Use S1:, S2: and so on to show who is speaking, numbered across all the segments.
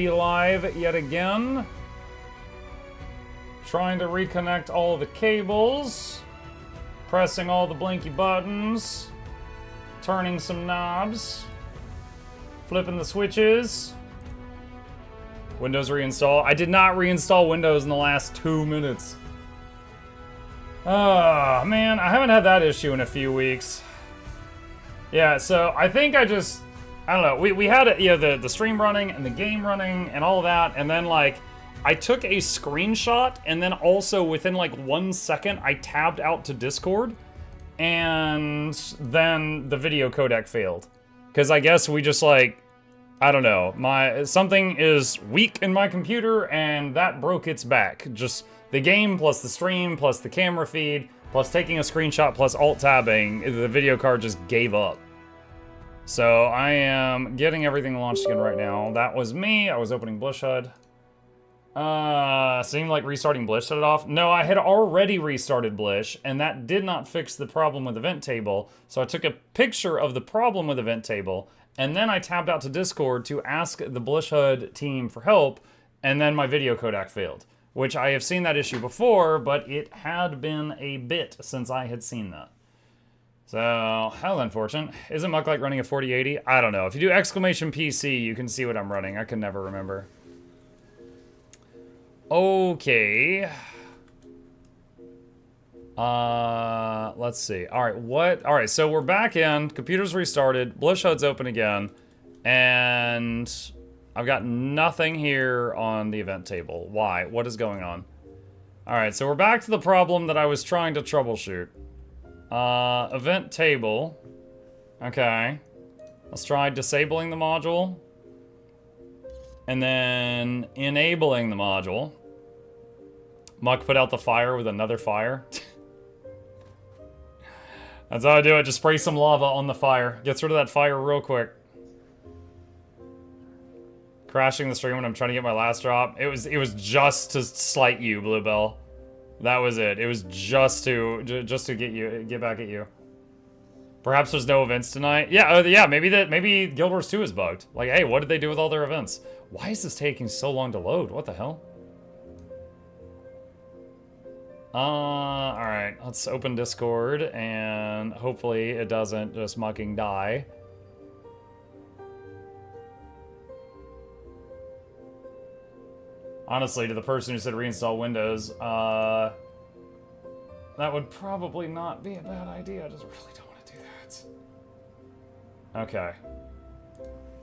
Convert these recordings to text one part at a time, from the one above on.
S1: Live yet again. Trying to reconnect all the cables. Pressing all the blinky buttons. Turning some knobs. Flipping the switches. Windows reinstall. I did not reinstall Windows in the last 2 minutes. Oh, man, I haven't had that issue in a few weeks. Yeah, so I think I don't know, we had the stream running and the game running and all that, and then like I took a screenshot and then also within like 1 second I tabbed out to Discord, and then the video codec failed. Because I guess we just like, I don't know, something is weak in my computer and that broke its back. Just the game plus the stream plus the camera feed plus taking a screenshot plus alt tabbing, the video card just gave up. So I am getting everything launched again right now. That was me. I was opening Blushud. Seemed like restarting Blish set it off. No, I had already restarted Blish, and that did not fix the problem with the vent table. So I took a picture of the problem with the vent table, and then I tabbed out to Discord to ask the Blushud team for help, and then my video codec failed. Which I have seen that issue before, but it had been a bit since I had seen that. So, how unfortunate. Isn't MuklukYoutube running a 4080? I don't know. If you do exclamation PC, you can see what I'm running. I can never remember. Okay. Let's see. Alright, so we're back in. Computer's restarted. Blushud's open again. And I've got nothing here on the event table. Why? What is going on? Alright, so we're back to the problem that I was trying to troubleshoot. Event table. Okay. Let's try disabling the module. And then enabling the module. Muck put out the fire with another fire. That's how I do it. Just spray some lava on the fire. Gets rid of that fire real quick. Crashing the stream when I'm trying to get my last drop. It was just to slight you, Bluebell. That was it. It was just to get back at you. Perhaps there's no events tonight. Yeah, yeah. Maybe Guild Wars 2 is bugged. Like, hey, what did they do with all their events? Why is this taking so long to load? What the hell? All right. Let's open Discord and hopefully it doesn't just mucking die. Honestly, to the person who said reinstall Windows, that would probably not be a bad idea. I just really don't want to do that. Okay.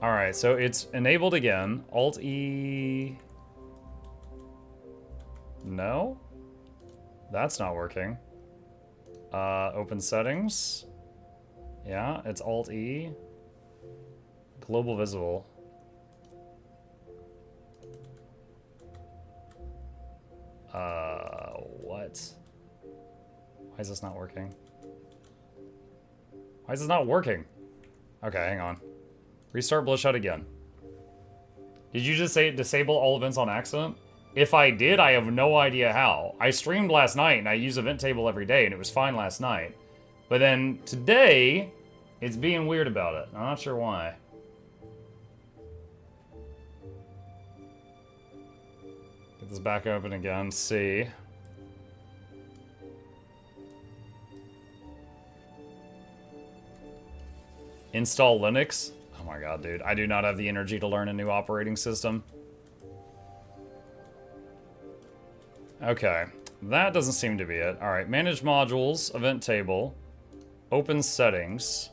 S1: Alright, so it's enabled again. Alt-E... No? That's not working. Open settings. Yeah, it's Alt-E. Global visible. What? Why is this not working? Why is this not working? Okay, hang on. Restart Blushud again. Did you just say disable all events on accident? If I did, I have no idea how. I streamed last night and I use event table every day and it was fine last night. But then today, it's being weird about it. I'm not sure why. Get this back open again, see. Install Linux? Oh my god, dude. I do not have the energy to learn a new operating system. Okay. That doesn't seem to be it. Alright, manage modules, event table, open settings.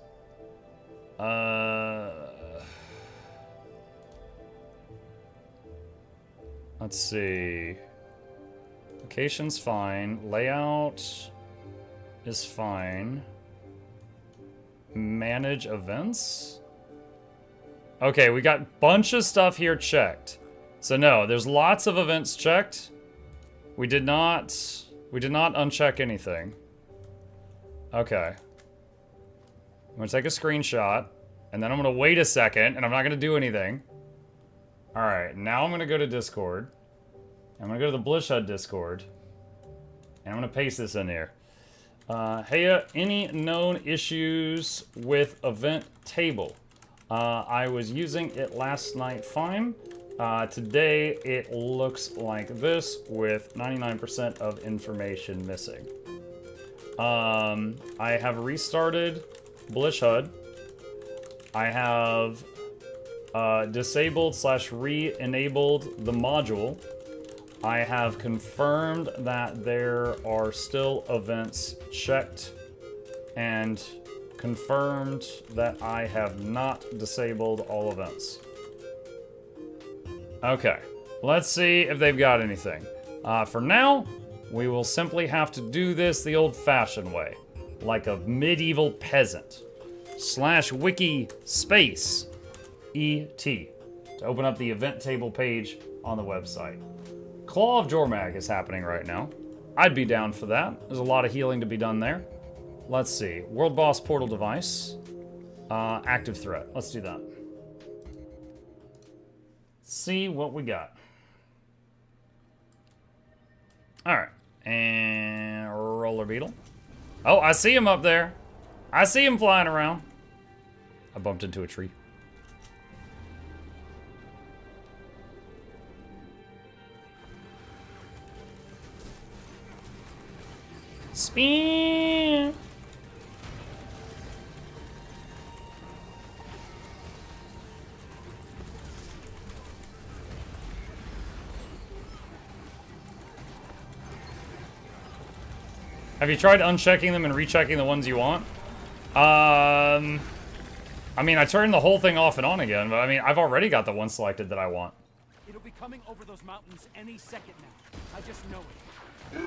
S1: Let's see. Location's fine. Layout is fine. Manage events? Okay, we got a bunch of stuff here checked. So no, there's lots of events checked. We did not uncheck anything. Okay. I'm gonna take a screenshot, and then I'm gonna wait a second, and I'm not gonna do anything. Alright, now I'm gonna go to Discord. I'm gonna go to the Blushud Discord. And I'm gonna paste this in here. Hey, any known issues with event table? I was using it last night fine. Today, it looks like this with 99% of information missing. I have restarted Blish HUD. I have disabled / re-enabled the module. I have confirmed that there are still events checked and confirmed that I have not disabled all events. Okay, let's see if they've got anything. For now, we will simply have to do this the old-fashioned way, like a medieval peasant. /wiki space ET to open up the event table page on the website. Claw of Jormag is happening right now. I'd be down for that. There's a lot of healing to be done there. Let's see. World Boss Portal Device. Active threat. Let's do that. See what we got. Alright. And Roller Beetle. Oh, I see him up there. I see him flying around. I bumped into a tree. Spin. Have you tried unchecking them and rechecking the ones you want? I mean, I turned the whole thing off and on again, but I mean, I've already got the one selected that I want.
S2: It'll be coming over those mountains any second now. I just know it.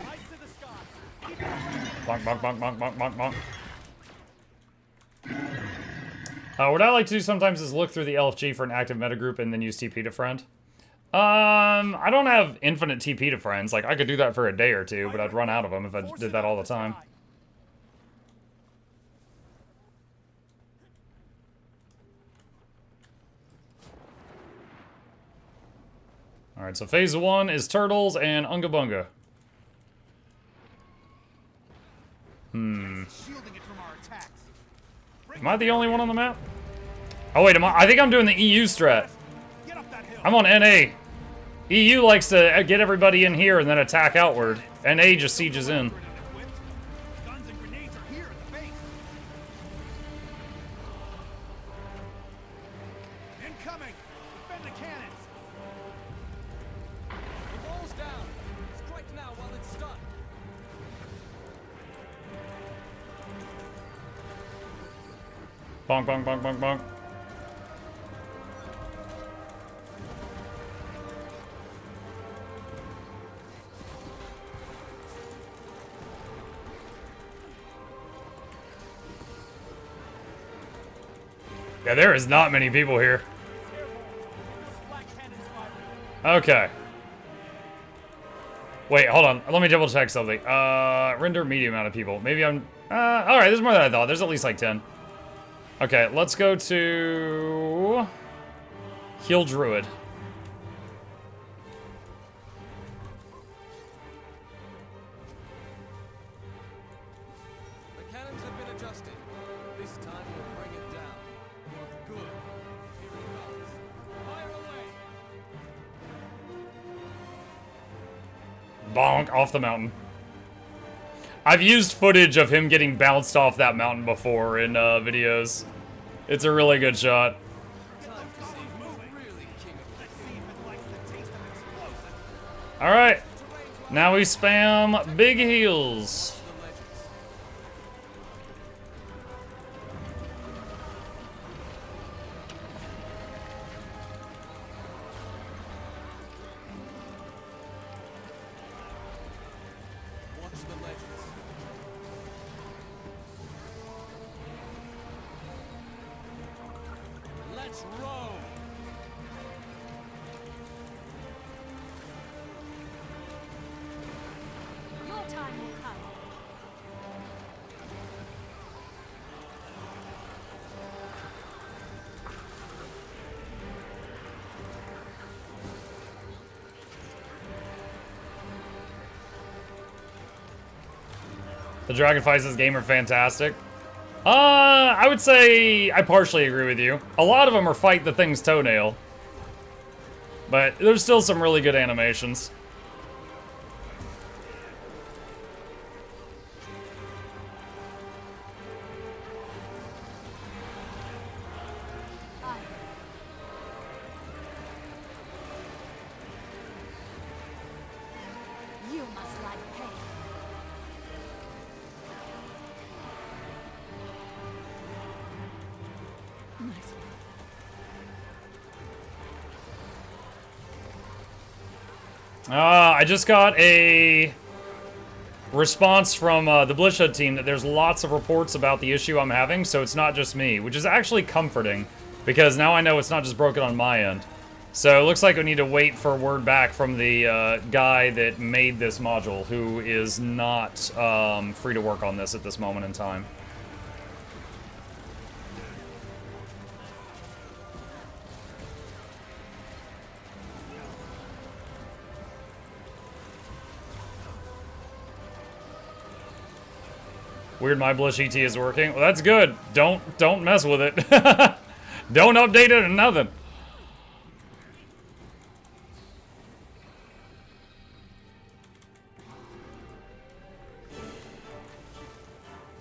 S2: Rise to the sky.
S1: Bonk, bonk, bonk, bonk, bonk, bonk, bonk. What I like to do sometimes is look through the LFG for an active metagroup and then use TP to friend. I don't have infinite TP to friends. Like, I could do that for a day or two, but I'd run out of them if I did that all the time. Alright, so phase 1 is turtles and Unga Bunga. Am I the only one on the map? Oh wait, I think I'm doing the EU strat. I'm on NA. EU likes to get everybody in here and then attack outward. NA just sieges in.
S2: Guns and grenades are here at the base. Incoming! Defend the cannons! The wall's down. Strike now while it's stuck.
S1: Bonk, bonk, bonk, bonk, bonk. Yeah, there is not many people here. Okay. Wait, hold on. Let me double check something. Render medium amount of people. Maybe I'm... alright, there's more than I thought. There's at least like 10. Okay, let's go to... Heal Druid.
S2: The cannons have been adjusted. This time we'll bring it down. Good. Here it comes. Fire away.
S1: Bonk, off the mountain. I've used footage of him getting bounced off that mountain before in videos. It's a really good shot. Alright. Now we spam big heals.
S2: Let's roll!
S3: Your time will come.
S1: The dragon fights this game are fantastic. I would say I partially agree with you. A lot of them are fight the thing's toenail. But there's still some really good animations.
S3: You must like pain. Nice.
S1: I just got a response from the Bloodshed team that there's lots of reports about the issue I'm having, so it's not just me, which is actually comforting, because now I know it's not just broken on my end. So it looks like we need to wait for word back from the guy that made this module, who is not free to work on this at this moment in time. Weird, my Blush ET is working. Well, that's good. Don't mess with it. Don't update it or nothing.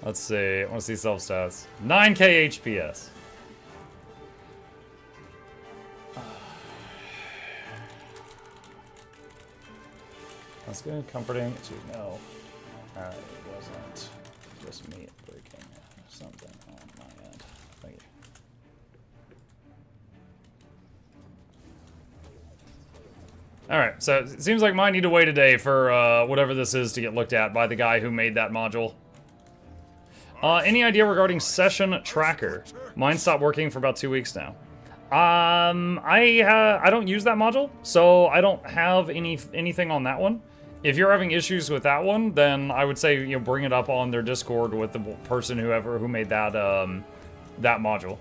S1: Let's see. I want to see self stats. 9k HPS. That's good. Comforting to know. Alright, it wasn't just me breaking something on my end. Thank you. Alright, so it seems like mine need to wait a day for whatever this is to get looked at by the guy who made that module. Any idea regarding session tracker? Mine stopped working for about 2 weeks now. I don't use that module, so I don't have anything on that one. If you're having issues with that one, then I would say bring it up on their Discord with the person who made that that module,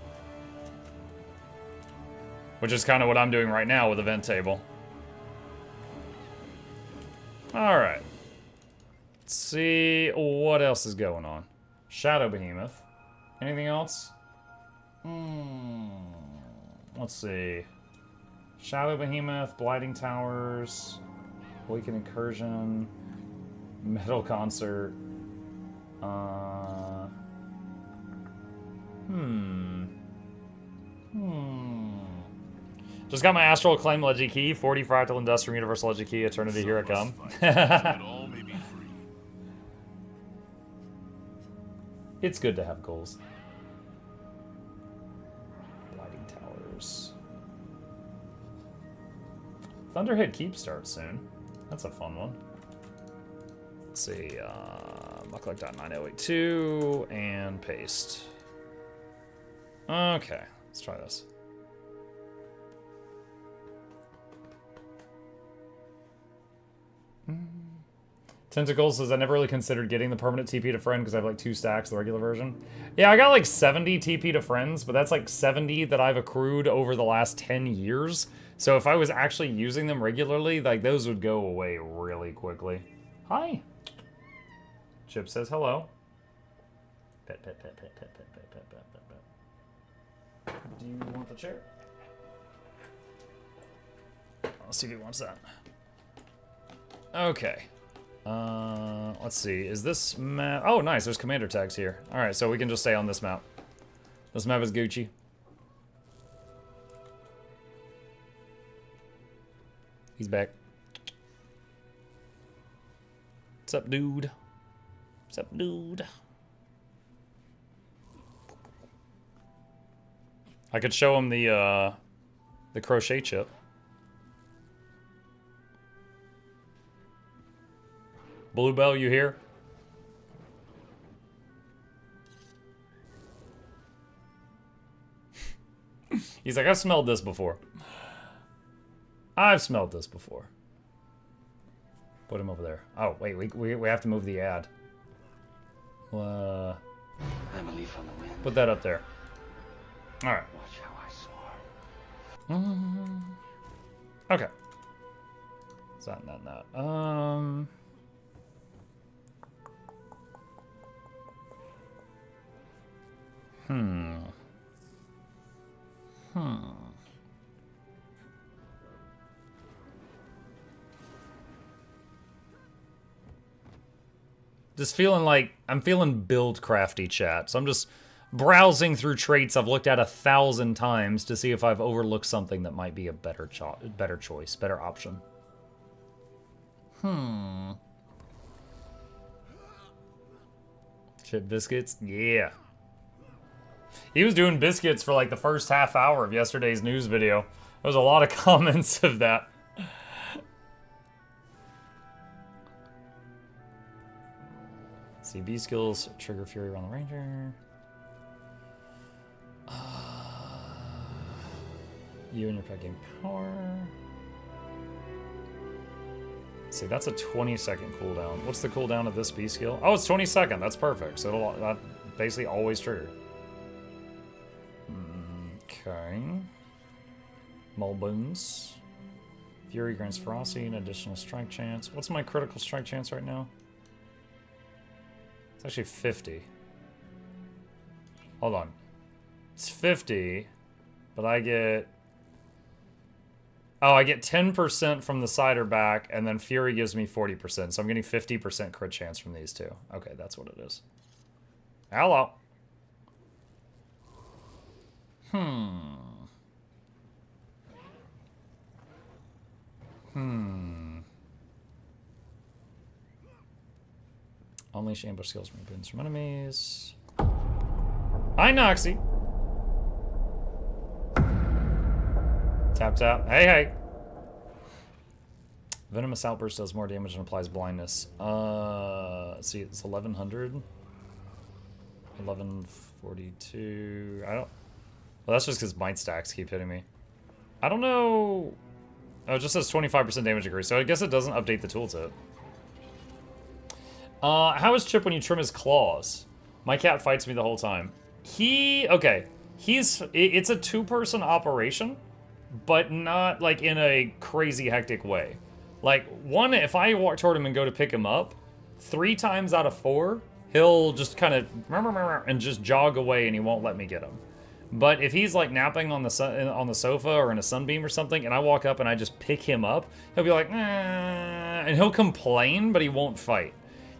S1: which is kind of what I'm doing right now with Event Table. All right, let's see what else is going on. Shadow Behemoth. Anything else? Let's see. Shadow Behemoth, Blighting Towers, Awakened Incursion, Metal Concert. Just got my Astral Acclaim Leggy Key, 40 Fractal Industrial Universal Leggy Key, Eternity, here I come. It's good to have goals. Blighting Towers. Thunderhead Keep starts soon. That's a fun one. Let's see, mukluk.9082 and paste. Okay, let's try this. Tentacles says I never really considered getting the permanent TP to friend because I have like 2 stacks, the regular version. Yeah, I got like 70 TP to friends, but that's like 70 that I've accrued over the last 10 years. So if I was actually using them regularly, like those would go away really quickly. Hi. Chip says hello. Pet, pet, pet, pet, pet, pet, pet, pet, pet, pet, pet. Do you want the chair? Let's see if he wants that. Okay. Let's see. Is this map? Oh, nice. There's commander tags here. All right, so we can just stay on this map. This map is Gucci. He's back. What's up, dude? What's up, dude? I could show him the crochet chip. Bluebell, you here? He's like, I've smelled this before. I've smelled this before. Put him over there. Oh, wait, we have to move the ad.
S4: I'm a leaf on the wind.
S1: Put that up there. All right.
S4: Watch how I soar.
S1: Okay. It's not. Just feeling like I'm feeling Buildcrafty chat. So I'm just browsing through traits I've looked at 1,000 times to see if I've overlooked something that might be a better choice, better option. Chip biscuits? Yeah. He was doing biscuits for like the first half hour of yesterday's news video. There was a lot of comments of that. CB skills, trigger fury around the ranger. You and your pet gain power. See, that's a 20-second cooldown. What's the cooldown of this B skill? Oh, it's 20 second. That's perfect. So it'll that basically always trigger. Okay. Mulboons. Fury grants ferocity and additional strike chance. What's my critical strike chance right now? It's actually 50. Hold on. It's 50, but I get... Oh, I get 10% from the cider back, and then Fury gives me 40%, so I'm getting 50% crit chance from these two. Okay, that's what it is. Hello. Unleash ambush skills from boons from enemies. Hi, Noxxi. Tap, tap. Hey, hey. Venomous Outburst does more damage and applies blindness. See, it's 1100. 1142. I don't... Well, that's just because might stacks keep hitting me. I don't know... Oh, it just says 25% damage increase, so I guess it doesn't update the tooltip. How is Chip when you trim his claws? My cat fights me the whole time. Okay. It's a two-person operation, but not, like, in a crazy hectic way. Like, one, if I walk toward him and go to pick him up, 3 times out of 4, he'll just kind of and just jog away and he won't let me get him. But if he's, like, napping on the sofa or in a sunbeam or something, and I walk up and I just pick him up, he'll be like, and he'll complain, but he won't fight.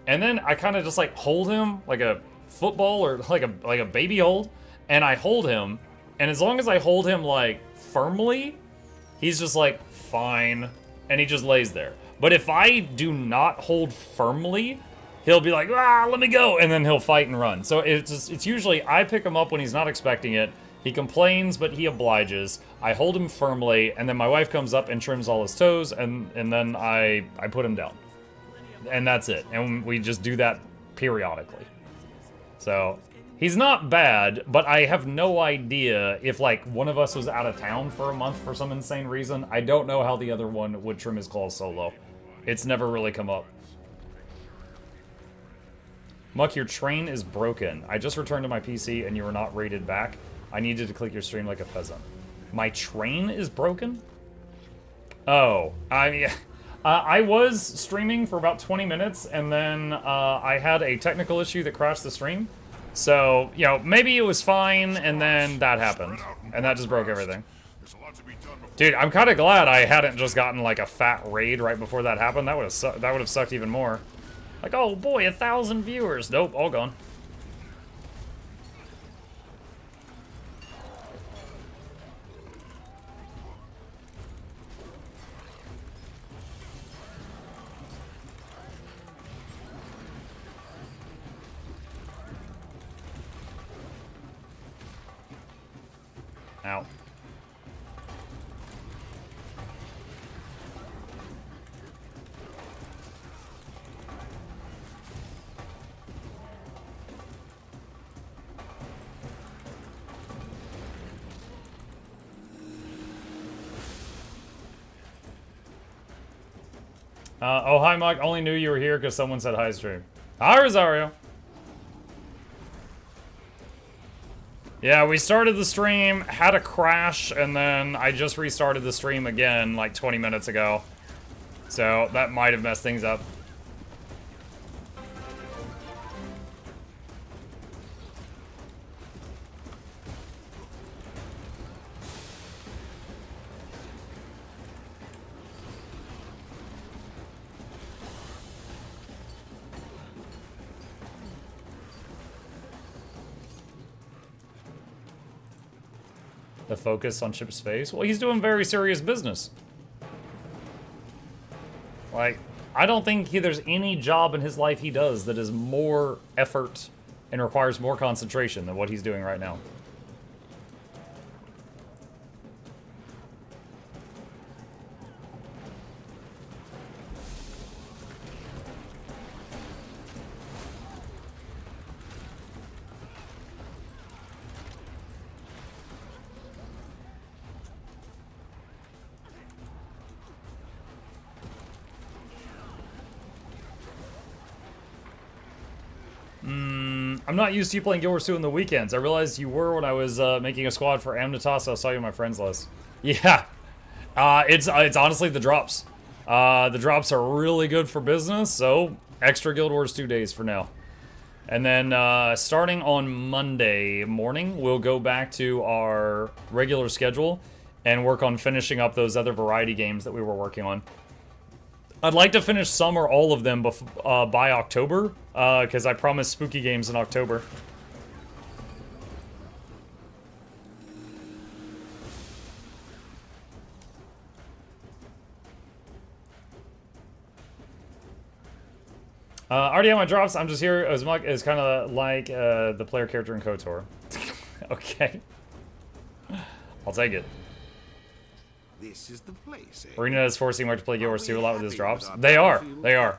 S1: And then I kind of just, like, hold him like a football or like a baby hold, and I hold him, and as long as I hold him, like, firmly, he's just like, fine, and he just lays there. But if I do not hold firmly, he'll be like, let me go, and then he'll fight and run. So it's usually I pick him up when he's not expecting it. He complains, but he obliges. I hold him firmly, and then my wife comes up and trims all his toes, and then I put him down. And that's it. And we just do that periodically. So he's not bad, but I have no idea if, like, one of us was out of town for a month for some insane reason. I don't know how the other one would trim his claws solo. It's never really come up. Muck, your train is broken. I just returned to my PC and you were not rated back. I needed to click your stream like a peasant. My train is broken? Oh, I was streaming for about 20 minutes, and then I had a technical issue that crashed the stream. So, you know, maybe it was fine, and then that happened. And that just broke everything. Dude, I'm kind of glad I hadn't just gotten, like, a fat raid right before that happened. That would have sucked even more. Like, oh boy, 1,000 viewers. Nope, all gone. Ow. Oh, hi, Mike. Only knew you were here because someone said hi stream. Hi, Rosario. Yeah, we started the stream, had a crash, and then I just restarted the stream again like 20 minutes ago. So that might have messed things up. The focus on ship space? Well, he's doing very serious business. Like, I don't think there's any job in his life he does that is more effort and requires more concentration than what he's doing right now. I'm not used to you playing Guild Wars 2 on the weekends. I realized you were when I was making a squad for Amnitas. I saw you on my friends list. Yeah. It's honestly the drops. The drops are really good for business, so extra Guild Wars 2 days for now. And then starting on Monday morning, we'll go back to our regular schedule and work on finishing up those other variety games that we were working on. I'd like to finish some or all of them by October, because I promised spooky games in October. Already have my drops. I'm just here as much as kind of like the player character in KOTOR. Okay. I'll take it.
S5: This is the place, eh?
S1: Arena is forcing Mark to play Guild Wars 2 a lot with his drops. They are. They are.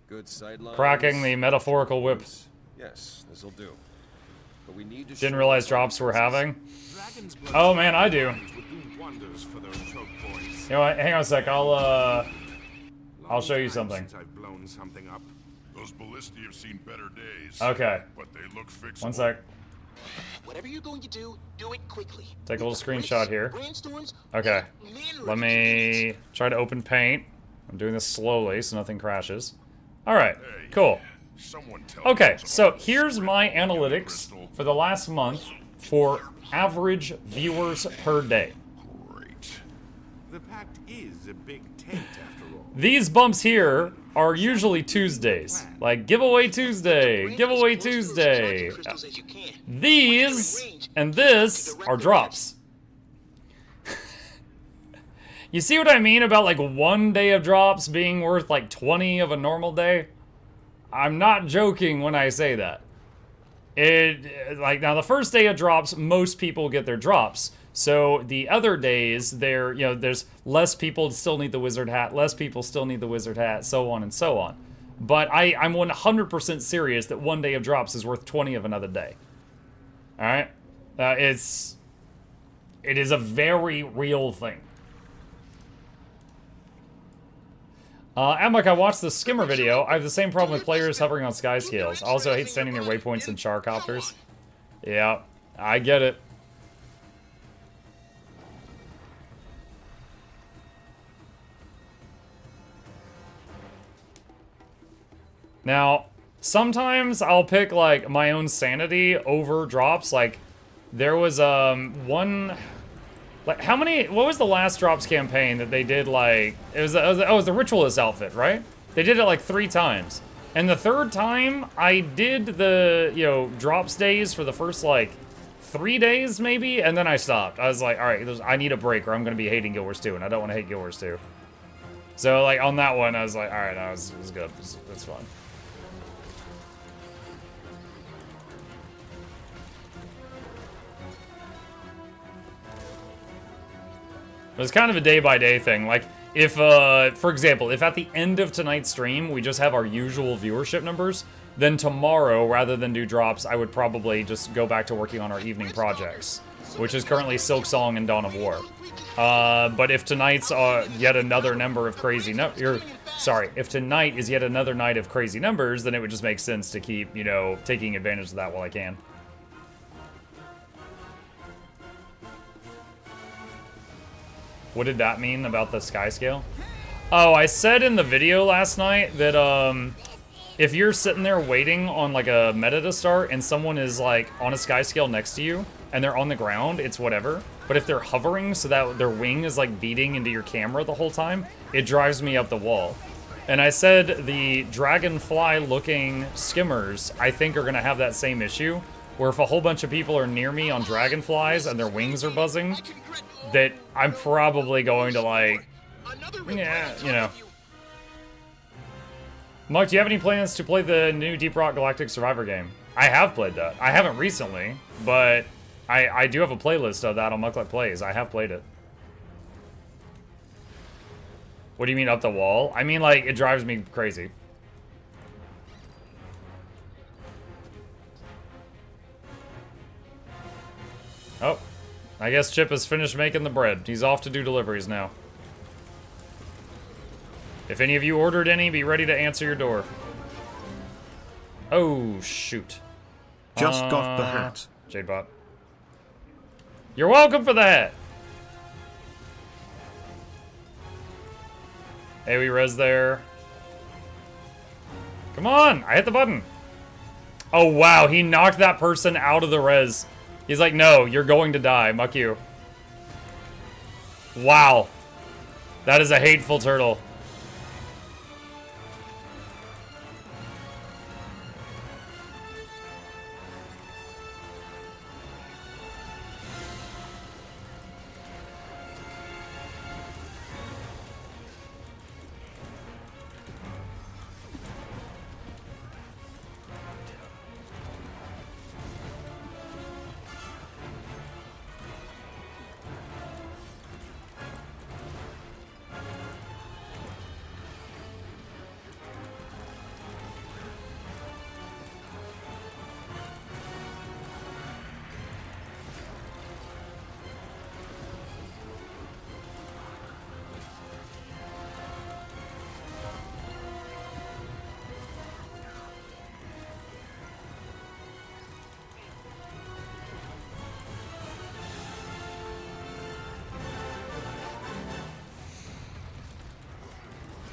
S2: Good sidelines.
S1: Cracking the metaphorical whip.
S2: Yes, this'll do. But we need to
S1: Didn't realize drops were having. Oh man, I do. You know what? Hang on a sec. I'll show you something.
S6: Those ballistae have seen better days.
S1: Okay.
S6: But they look fixable.
S1: One sec.
S7: Whatever you're going to do it quickly.
S1: Take a little screenshot here. Okay. Let me try to open paint. I'm doing this slowly so nothing crashes. Alright, cool. Okay, so here's my analytics for the last month for average viewers per day.
S5: Great. The pact is a big tent after all.
S1: These bumps here are usually Tuesdays. Like, Giveaway Tuesday, Giveaway Tuesday. These and this are drops. You see what I mean about, like, one day of drops being worth, like, 20 of a normal day? I'm not joking when I say that. Like, now the first day of drops, most people get their drops. So the other days, there's less people still need the wizard hat, less people still need the wizard hat, so on and so on. But I'm 100% serious that one day of drops is worth 20 of another day. Alright? It is a very real thing. Amok, I watched the skimmer video. I have the same problem with players hovering on sky scales. I also hate standing near waypoints and charcopters. Yeah, I get it. Now, sometimes I'll pick, like, my own sanity over drops. Like, there was, one... Like, what was the last drops campaign that they did, like... It was the Ritualist outfit, right? They did it, like, 3 times. And the 3rd time, I did the, drops days for the first, like, 3 days, maybe? And then I stopped. I was like, alright, I need a break or I'm gonna be hating Guild Wars 2, and I don't want to hate Guild Wars 2. So, like, on that one, I was like, alright, it was good. It's fun. It's kind of a day-by-day thing. Like, if, for example, if at the end of tonight's stream, we just have our usual viewership numbers, then tomorrow, rather than do drops, I would probably just go back to working on our evening projects, which is currently Silksong and Dawn of War. But if tonight's yet another number of crazy if tonight is yet another night of crazy numbers, then it would just make sense to keep, taking advantage of that while I can. What did that mean about the sky scale? Oh, I said in the video last night that if you're sitting there waiting on like a meta to start and someone is like on a sky scale next to you and they're on the ground, it's whatever. But if they're hovering so that their wing is like beating into your camera the whole time, it drives me up the wall. And I said the dragonfly looking skimmers, I think, are gonna have that same issue where if a whole bunch of people are near me on dragonflies and their wings are buzzing, that I'm probably going to like, yeah, you know. Mike, do you have any plans to play the new Deep Rock Galactic Survivor game? I have played that. I haven't recently, but I do have a playlist of that on Mukluk Plays. I have played it. What do you mean up the wall? I mean, like, it drives me crazy. Oh, I guess Chip has finished making the bread. He's off to do deliveries now. If any of you ordered any, be ready to answer your door. Oh, shoot.
S8: Just got the hat.
S1: Jadebot. You're welcome for the hat. Hey, we res there. Come on, I hit the button. Oh, wow, he knocked that person out of the res. He's like, no, you're going to die, muck you. Wow. That is a hateful turtle.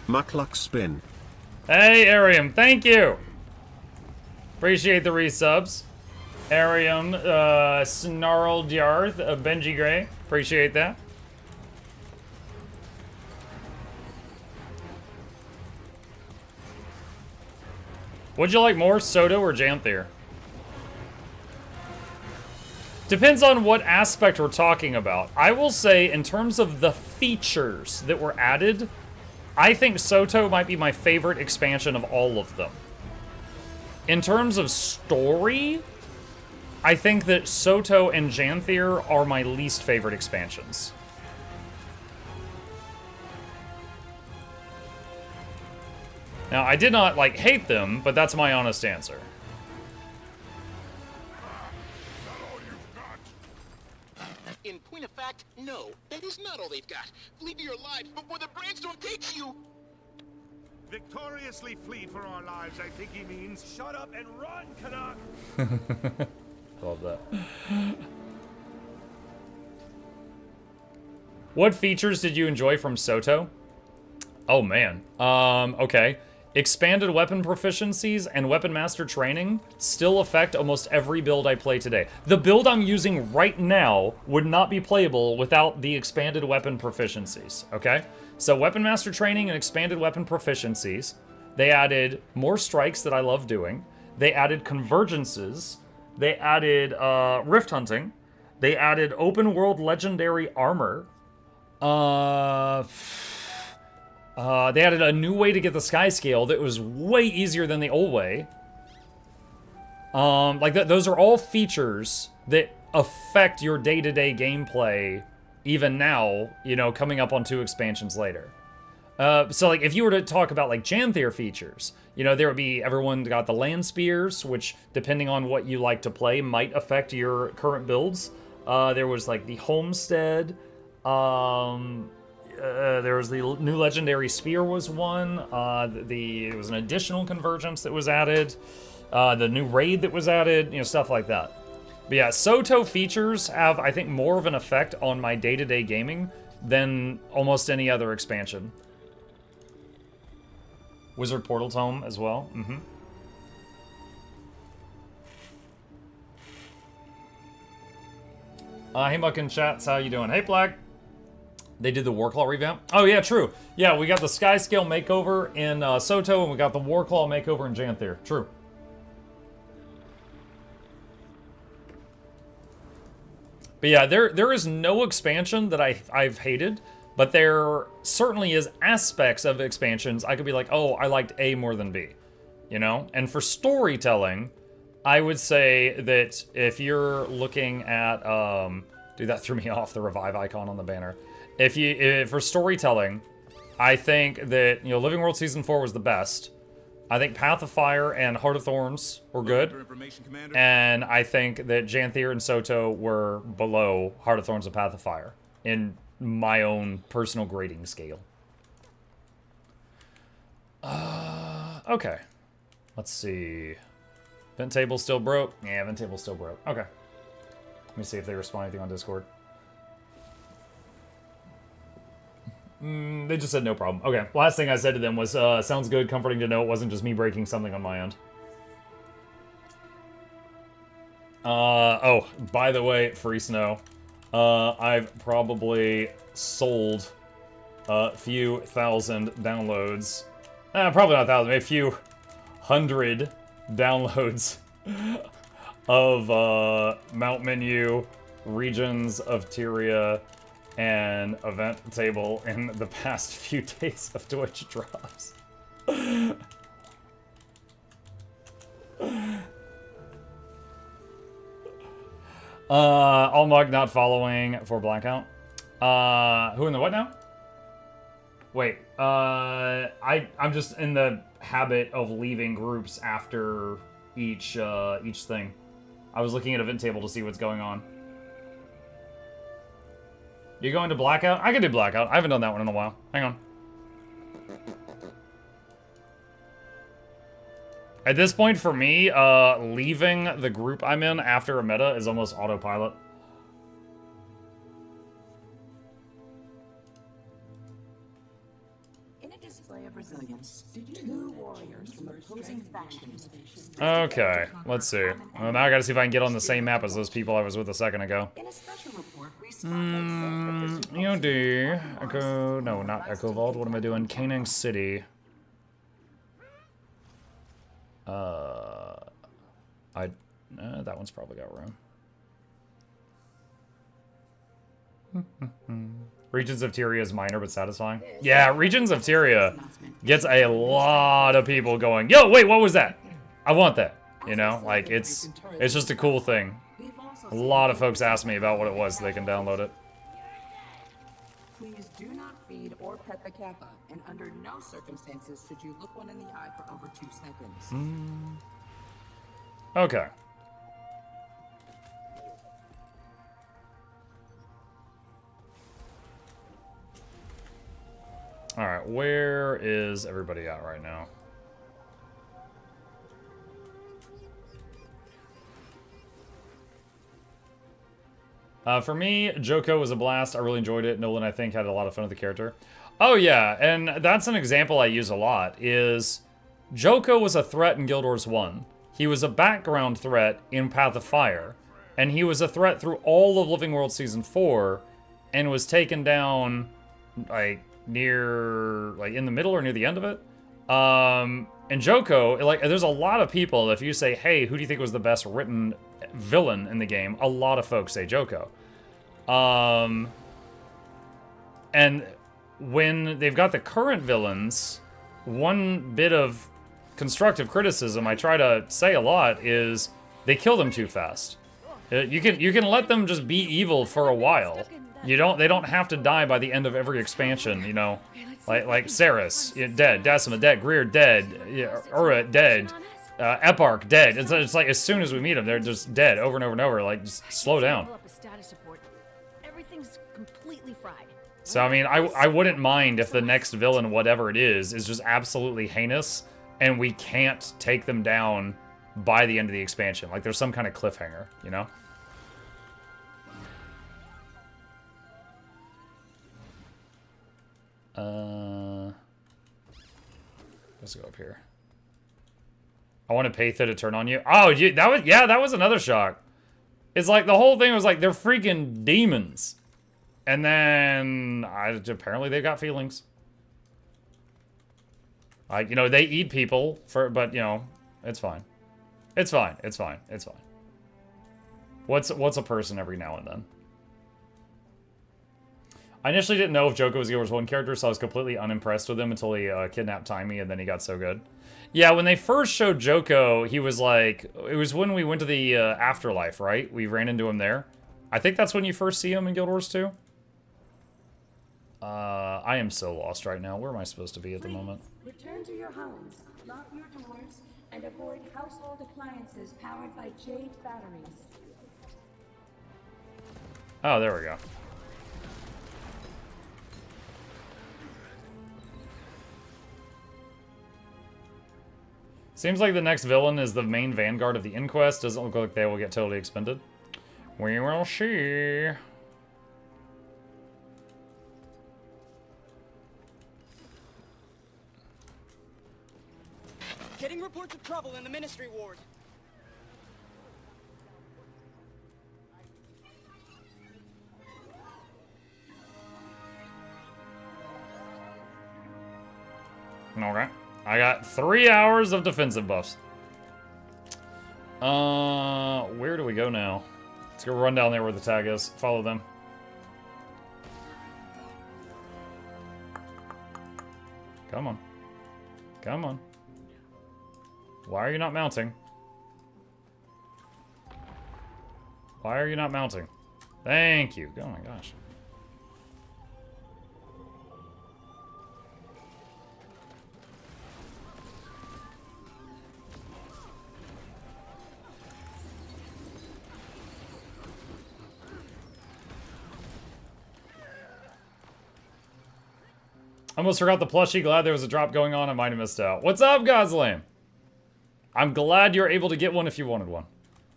S8: Mukluk spin.
S1: Hey, Arium, thank you. Appreciate the resubs. Arium, Snarled Yarth, Benji Gray. Appreciate that. Would you like more, Soto or Janthier? Depends on what aspect we're talking about. I will say, in terms of the features that were added, I think Soto might be my favorite expansion of all of them. In terms of story, I think that Soto and Janthier are my least favorite expansions. Now, I did not, like, hate them, but that's my honest answer.
S7: In point of fact, no, that is not all they've got. Flee to your lives before the brainstorm takes you!
S5: Victoriously flee for our lives, I think he means. Shut up and run, Canuck!
S1: Love that. What features did you enjoy from Soto? Oh, man. Okay. Expanded weapon proficiencies and weapon master training still affect almost every build I play today. The build I'm using right now would not be playable without the expanded weapon proficiencies, okay? So weapon master training and expanded weapon proficiencies, they added more strikes that I love doing. They added convergences. They added rift hunting. They added open world legendary armor. They added a new way to get the sky scale that was way easier than the old way. Those are all features that affect your day-to-day gameplay even now, you know, coming up on 2 expansions later. So, like, if you were to talk about, like, Janthier features, you know, there would be everyone got the land spears, which, depending on what you like to play, might affect your current builds. There was, like, the Homestead. There was the new legendary spear was one. It was an additional convergence that was added. The new raid that was added, you know, stuff like that. But yeah, Soto features have, I think, more of an effect on my day-to-day gaming than almost any other expansion. Wizard Portal Tome as well. Mm-hmm. Hey, Muck in chats, how you doing? Hey, Black. They did the Warclaw revamp. Oh, yeah, true. Yeah, we got the Sky Scale makeover in Soto, and we got the Warclaw makeover in Janthier. True. But yeah, there is no expansion that I've hated, but there certainly is aspects of expansions I could be like, oh, I liked A more than B, you know? And for storytelling, I would say that if you're looking at, dude, that threw me off, the revive icon on the banner. If for storytelling, I think that, you know, Living World Season 4 was the best. I think Path of Fire and Heart of Thorns were good. And I think that Janthier and Soto were below Heart of Thorns and Path of Fire in my own personal grading scale. Okay. Let's see. Vent table still broke? Yeah, vent table still broke. Okay. Let me see if they respond anything on Discord. They just said no problem. Okay, last thing I said to them was, sounds good, comforting to know it wasn't just me breaking something on my end. Oh, by the way, Free Snow, I've probably sold a few thousand downloads. Probably not a thousand, maybe a few hundred downloads of Mount Menu, Regions of Tyria, and Event Table in the past few days of Twitch drops. Almog not following for Blackout. Who in the what now? Wait, I'm just in the habit of leaving groups after each thing. I was looking at Event Table to see what's going on. You going to Blackout? I can do Blackout. I haven't done that one in a while. Hang on. At this point, for me, leaving the group I'm in after a meta is almost autopilot.
S9: In a display of resilience, 2 warriors from opposing factions.
S1: Okay, let's see. Well, now I gotta see if I can get on the same map as those people I was with a second ago.
S9: In a special report,
S1: EOD. Echo. No, not Echo Vault. What am I doing? Canaan City. That one's probably got room. Regions of Tyria is minor but satisfying. Yeah, Regions of Tyria gets a lot of people going, yo, wait, what was that? I want that. You know, like, it's just a cool thing. A lot of folks ask me about what it was so they can download it.
S9: Please do not feed or pet the kappa, and under no circumstances should you look one in the eye for over 2 seconds.
S1: Okay. Alright, where is everybody at right now? For me, Joko was a blast. I really enjoyed it. Nolan, I think, had a lot of fun with the character. Oh, yeah, and that's an example I use a lot, is Joko was a threat in Guild Wars 1. He was a background threat in Path of Fire, and he was a threat through all of Living World Season 4, and was taken down, like, near, like, in the middle or near the end of it. And Joko, like, there's a lot of people, if you say, hey, who do you think was the best written villain in the game, a lot of folks say Joko. And when they've got the current villains, one bit of constructive criticism I try to say a lot is they kill them too fast. You can let them just be evil for a while. They don't have to die by the end of every expansion, you know. Like Saris, dead, Decima dead, Greer dead, Ura dead, Eparch dead. It's like as soon as we meet them, they're just dead over and over and over. Like, just slow down.
S3: Everything's completely fried.
S1: So I mean, I wouldn't mind if the next villain, whatever it is just absolutely heinous, and we can't take them down by the end of the expansion. Like, there's some kind of cliffhanger, you know? Let's go up here. I want to Patha to turn on you. Oh, that was another shock. It's like the whole thing was like they're freaking demons, and then apparently they got feelings. Like, you know, they eat people but you know, it's fine. It's fine. It's fine. It's fine. What's a person every now and then? I initially didn't know if Joko was Guild Wars 1 character, so I was completely unimpressed with him until he kidnapped Timey, and then he got so good. Yeah, when they first showed Joko, he was like... It was when we went to the Afterlife, right? We ran into him there. I think that's when you first see him in Guild Wars 2. I am so lost right now. Where am I supposed to be at the moment?
S10: Return to your homes, lock your doors, and avoid household appliances powered by jade batteries.
S1: Oh, there we go. Seems like the next villain is the main vanguard of the Inquest. Doesn't look like they will get totally expended. We will see.
S11: Getting reports of trouble in the Ministry Ward.
S1: Okay. I got 3 hours of defensive buffs. Where do we go now? Let's go run down there where the tag is. Follow them. Come on. Come on. Why are you not mounting? Why are you not mounting? Thank you. Oh my gosh. Almost forgot the plushie. Glad there was a drop going on. I might have missed out. What's up, Goslam? I'm glad you're able to get one if you wanted one.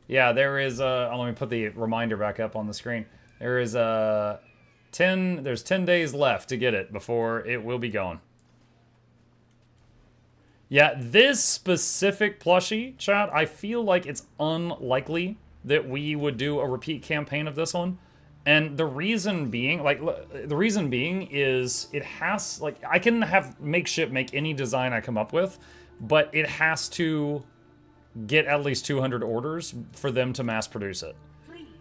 S1: Yeah, there is let me put the reminder back up on the screen. There is there's 10 days left to get it before it will be gone. Yeah, this specific plushie, chat, I feel like it's unlikely that we would do a repeat campaign of this one. And the reason being, is it has, like, I can have Makeshift make any design I come up with, but it has to get at least 200 orders for them to mass produce it.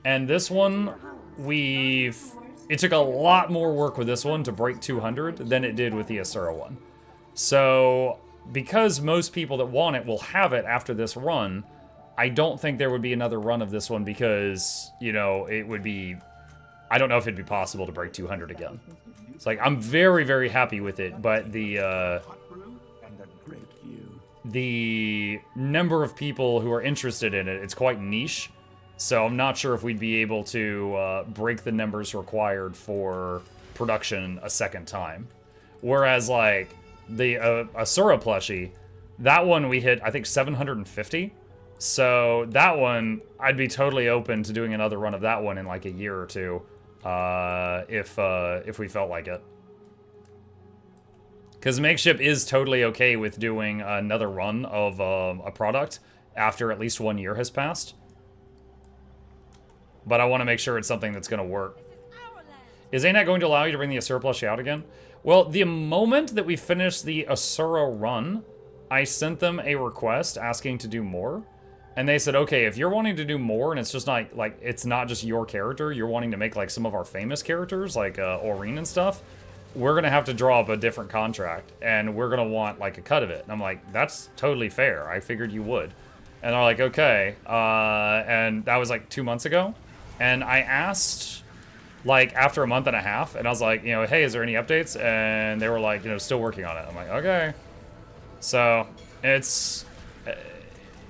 S1: And this one, it took a lot more work with this one to break 200 than it did with the Asura one. So, because most people that want it will have it after this run, I don't think there would be another run of this one because, you know, it would be... I don't know if it'd be possible to break 200 again. It's like, I'm very, very happy with it, but the number of people who are interested in it, it's quite niche. So I'm not sure if we'd be able to break the numbers required for production a second time. Whereas, like, the Asura plushie, that one we hit, I think, 750. So that one, I'd be totally open to doing another run of that one in like a year or two. If we felt like it. Because Makeshift is totally okay with doing another run of a product after at least 1 year has passed. But I want to make sure it's something that's going to work. Is ANAT going to allow you to bring the Asura plushie out again? Well, the moment that we finished the Asura run, I sent them a request asking to do more. And they said, okay, if you're wanting to do more and it's just not, like, it's not just your character, you're wanting to make, like, some of our famous characters, like Aurene and stuff, we're going to have to draw up a different contract, and we're going to want, like, a cut of it. And I'm like, that's totally fair. I figured you would. And they're like, okay. And that was, like, 2 months ago. And I asked, like, after a month and a half, and I was like, you know, hey, is there any updates? And they were like, you know, still working on it. I'm like, okay. So,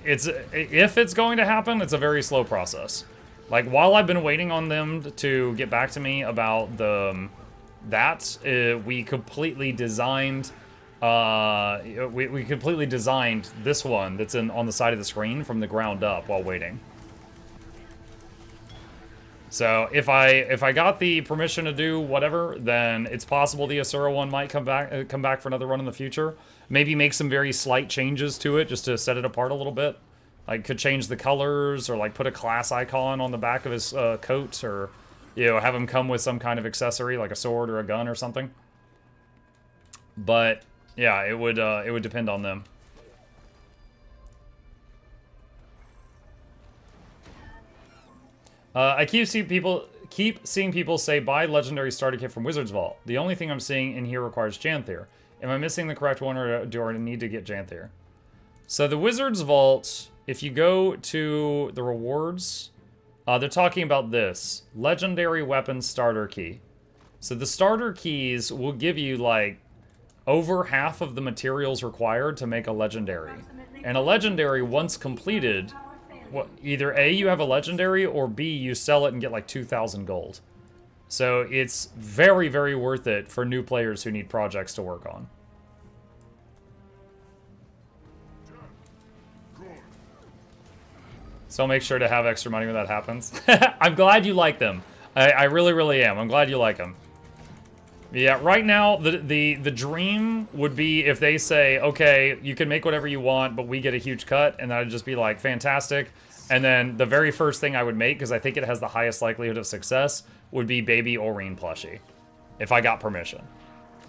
S1: if it's going to happen, it's a very slow process. Like, while I've been waiting on them to get back to me about we completely designed we completely designed this one that's on the side of the screen from the ground up while waiting. So if I got the permission to do whatever, then it's possible the Asura one might come back for another run in the future. Maybe make some very slight changes to it just to set it apart a little bit. Like, could change the colors, or like put a class icon on the back of his coat, or, you know, have him come with some kind of accessory like a sword or a gun or something. But yeah, it would depend on them. I keep seeing people keep seeing people say buy legendary starter kit from Wizard's Vault. The only thing I'm seeing in here requires Janthier. Am I missing the correct one, or do I need to get Janthier? So the Wizard's Vault, if you go to the rewards, they're talking about this. Legendary weapon starter key. So the starter keys will give you, like, over half of the materials required to make a legendary. And a legendary, once completed, either A, you have a legendary, or B, you sell it and get like 2,000 gold. So it's very, very worth it for new players who need projects to work on. So make sure to have extra money when that happens. I'm glad you like them. I really, really am. I'm glad you like them. Yeah, right now, the dream would be if they say, okay, you can make whatever you want, but we get a huge cut, and that would just be, like, fantastic. And then the very first thing I would make, because I think it has the highest likelihood of success, would be Baby Aurene plushie, if I got permission.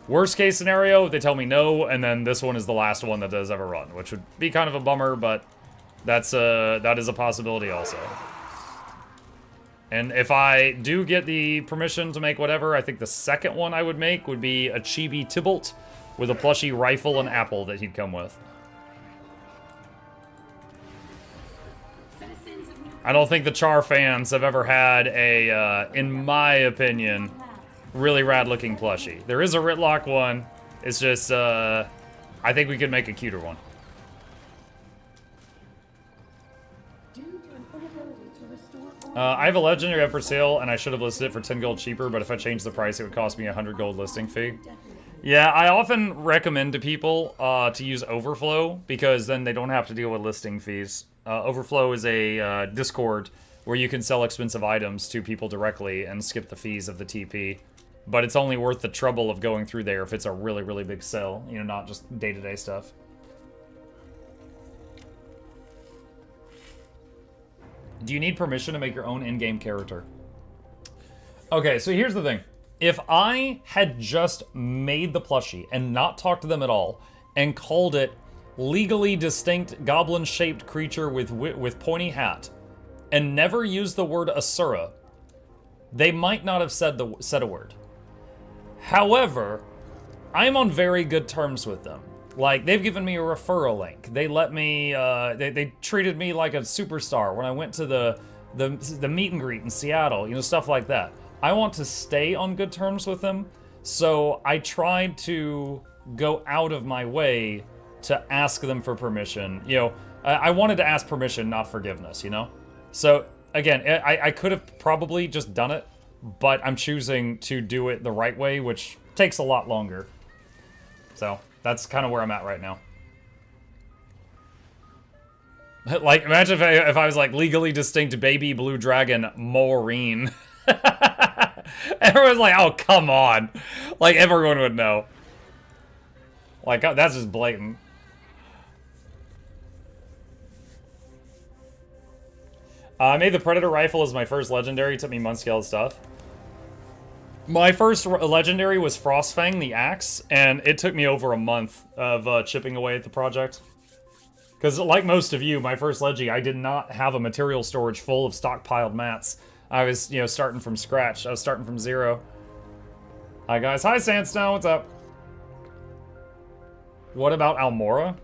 S1: Worst case scenario, they tell me no, and then this one is the last one that does ever run, which would be kind of a bummer, but that is a possibility also. And if I do get the permission to make whatever, I think the second one I would make would be a Chibi Tybalt with a plushie rifle and apple that he'd come with. I don't think the Char fans have ever had a, in my opinion, really rad-looking plushie. There is a Ritlock one. It's just, I think we could make a cuter one. I have a legendary up for sale, and I should have listed it for 10 gold cheaper, but if I changed the price, it would cost me a 100 gold listing fee. Yeah, I often recommend to people to use Overflow, because then they don't have to deal with listing fees. Overflow is a Discord where you can sell expensive items to people directly and skip the fees of the TP. But it's only worth the trouble of going through there if it's a really, really big sell, you know, not just day-to-day stuff. Do you need permission to make your own in-game character? Okay, so here's the thing. If I had just made the plushie and not talked to them at all and called it legally distinct goblin-shaped creature with pointy hat and never used the word Asura, they might not have said a word. However, I'm on very good terms with them. Like, they've given me a referral link. They let me, they treated me like a superstar when I went to the meet and greet in Seattle, you know, stuff like that. I want to stay on good terms with them, so I tried to go out of my way to ask them for permission. You know, I wanted to ask permission, not forgiveness, you know? So, again, I could have probably just done it, but I'm choosing to do it the right way, which takes a lot longer. So that's kind of where I'm at right now. Like, imagine if I was like, legally distinct baby blue dragon Maureen. Everyone's like, oh, come on. Like, everyone would know. Like, that's just blatant. I made the Predator rifle as my first legendary. It took me months to get all the stuff. My first legendary was Frostfang, the axe, and it took me over a month of chipping away at the project. Because, like most of you, my first Legi, I did not have a material storage full of stockpiled mats. I was, you know, starting from scratch. I was starting from zero. Hi, guys. Hi, Sandstone. What's up? What about Almora?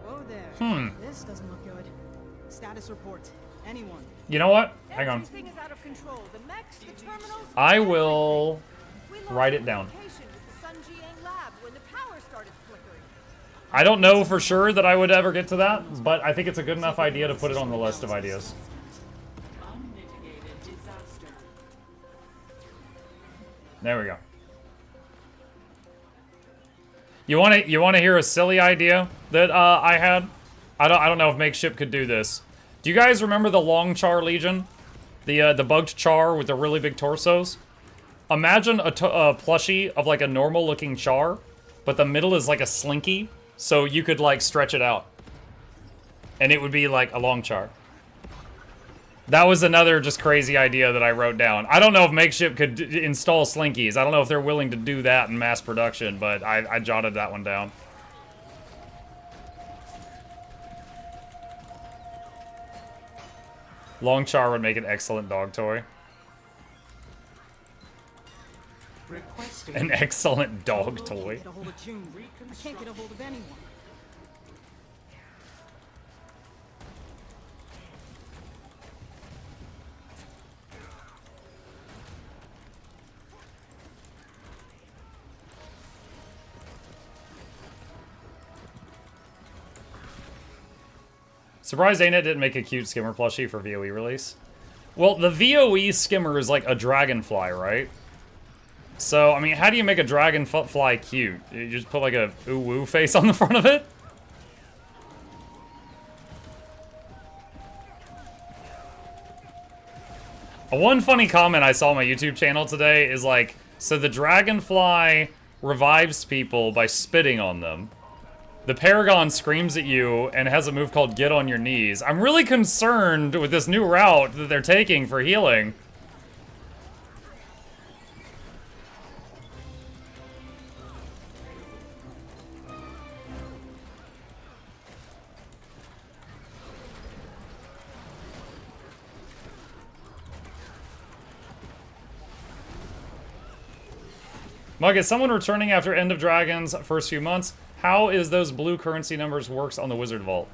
S11: Whoa there. This doesn't look good. Status report. Anyone.
S1: You know what? Hang on.
S11: Everything is out of control. The mechs, the terminals.
S1: I will write it down. I don't know for sure that I would ever get to that, but I think it's a good enough idea to put it on the list of ideas. There we go. You want to hear a silly idea that I had? I don't know if Makeship could do this. Do you guys remember the Long Char Legion? The bugged char with the really big torsos? Imagine a plushie of like a normal looking char, but the middle is like a slinky, so you could like stretch it out. And it would be like a long char. That was another just crazy idea that I wrote down. I don't know if Makeship could install slinkies. I don't know if they're willing to do that in mass production, but I jotted that one down. Longchar would make an excellent dog toy. An excellent dog toy.
S11: I can't get a hold of June. I can't get a hold of anyone.
S1: Surprised ANET didn't make a cute skimmer plushie for VOE release. Well, the VOE skimmer is like a dragonfly, right? So, I mean, how do you make a dragonfly cute? You just put like a ooh-woo face on the front of it? One funny comment I saw on my YouTube channel today is like, so the dragonfly revives people by spitting on them. The Paragon screams at you and has a move called Get on Your Knees. I'm really concerned with this new route that they're taking for healing. Mug, is someone returning after End of Dragons first few months? How is those blue currency numbers works on the Wizard Vault?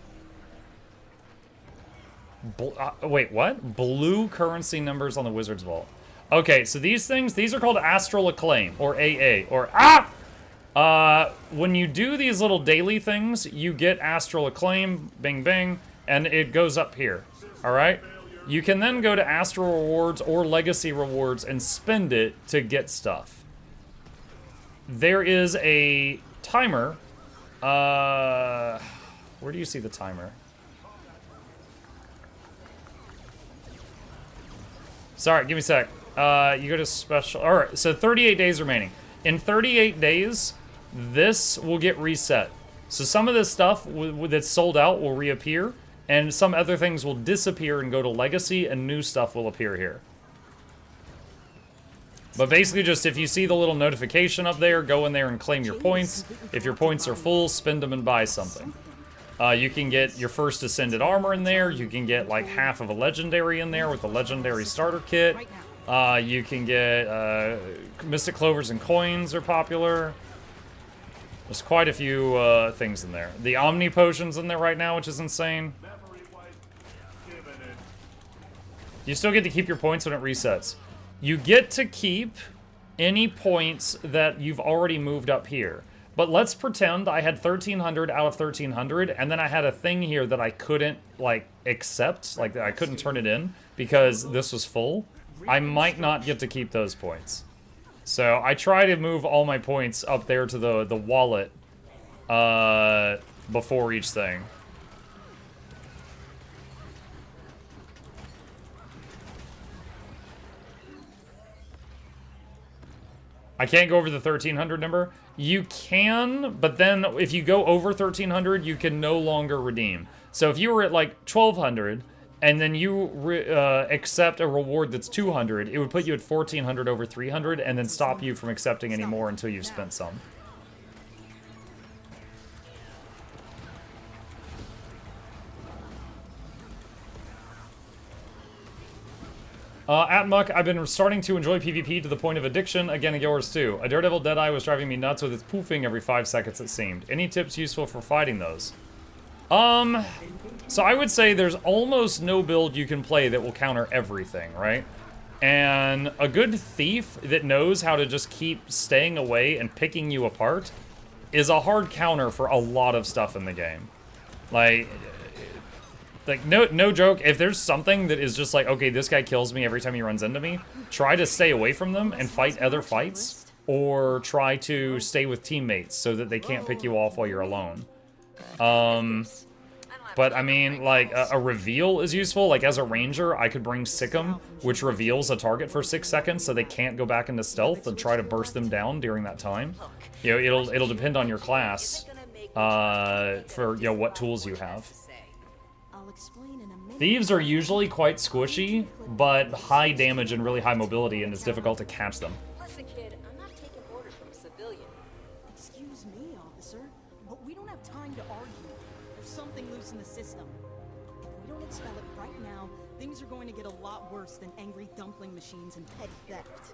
S1: Wait, what? Blue currency numbers on the Wizard's Vault. Okay, so these things, these are called Astral Acclaim, or AA, or when you do these little daily things, you get Astral Acclaim, bing bing, and it goes up here, alright? You can then go to Astral Rewards or Legacy Rewards and spend it to get stuff. There is a timer. Where do you see the timer? Sorry, give me a sec. You go to special. Alright, so 38 days remaining. In 38 days, this will get reset. So some of this stuff that's sold out will reappear, and some other things will disappear and go to Legacy, and new stuff will appear here. But basically just if you see the little notification up there, go in there and claim your points. If your points are full, spend them and buy something. You can get your first Ascended Armor in there. You can get like half of a Legendary in there with a Legendary Starter Kit. You can get Mystic Clovers and Coins are popular. There's quite a few things in there. The Omni Potion's in there right now, which is insane. You still get to keep your points when it resets. You get to keep any points that you've already moved up here. But let's pretend I had 1,300 out of 1,300, and then I had a thing here that I couldn't, like, accept. Like, I couldn't turn it in because this was full. I might not get to keep those points. So I try to move all my points up there to the wallet before each thing. I can't go over the 1,300 number. You can, but then if you go over 1,300, you can no longer redeem. So if you were at like 1,200, and then you accept a reward that's 200, it would put you at 1,400 over 300, and then stop you from accepting any more until you've spent some. At Muck, I've been starting to enjoy PvP to the point of addiction. Again, yours too. A Daredevil Deadeye was driving me nuts with its poofing every 5 seconds, it seemed. Any tips useful for fighting those? So I would say there's almost no build you can play that will counter everything, right? And a good thief that knows how to just keep staying away and picking you apart is a hard counter for a lot of stuff in the game. Like no joke, if there's something that is just like, okay, this guy kills me every time he runs into me, try to stay away from them and fight other fights, or try to stay with teammates so that they can't pick you off while you're alone. But I mean, like, a reveal is useful. Like, as a ranger, I could bring Sikkim, which reveals a target for 6 seconds so they can't go back into stealth, and try to burst them down during that time. You know, it'll depend on your class, for, you know, what tools you have. Thieves are usually quite squishy, but high damage and really high mobility, and it's difficult to catch them.
S10: Listen, kid, I'm not taking orders from a civilian.
S11: Excuse me, officer, but we don't have time to argue. There's something loose in the system. If we don't expel it right now, things Things are going to get a lot worse than angry dumpling machines and petty theft.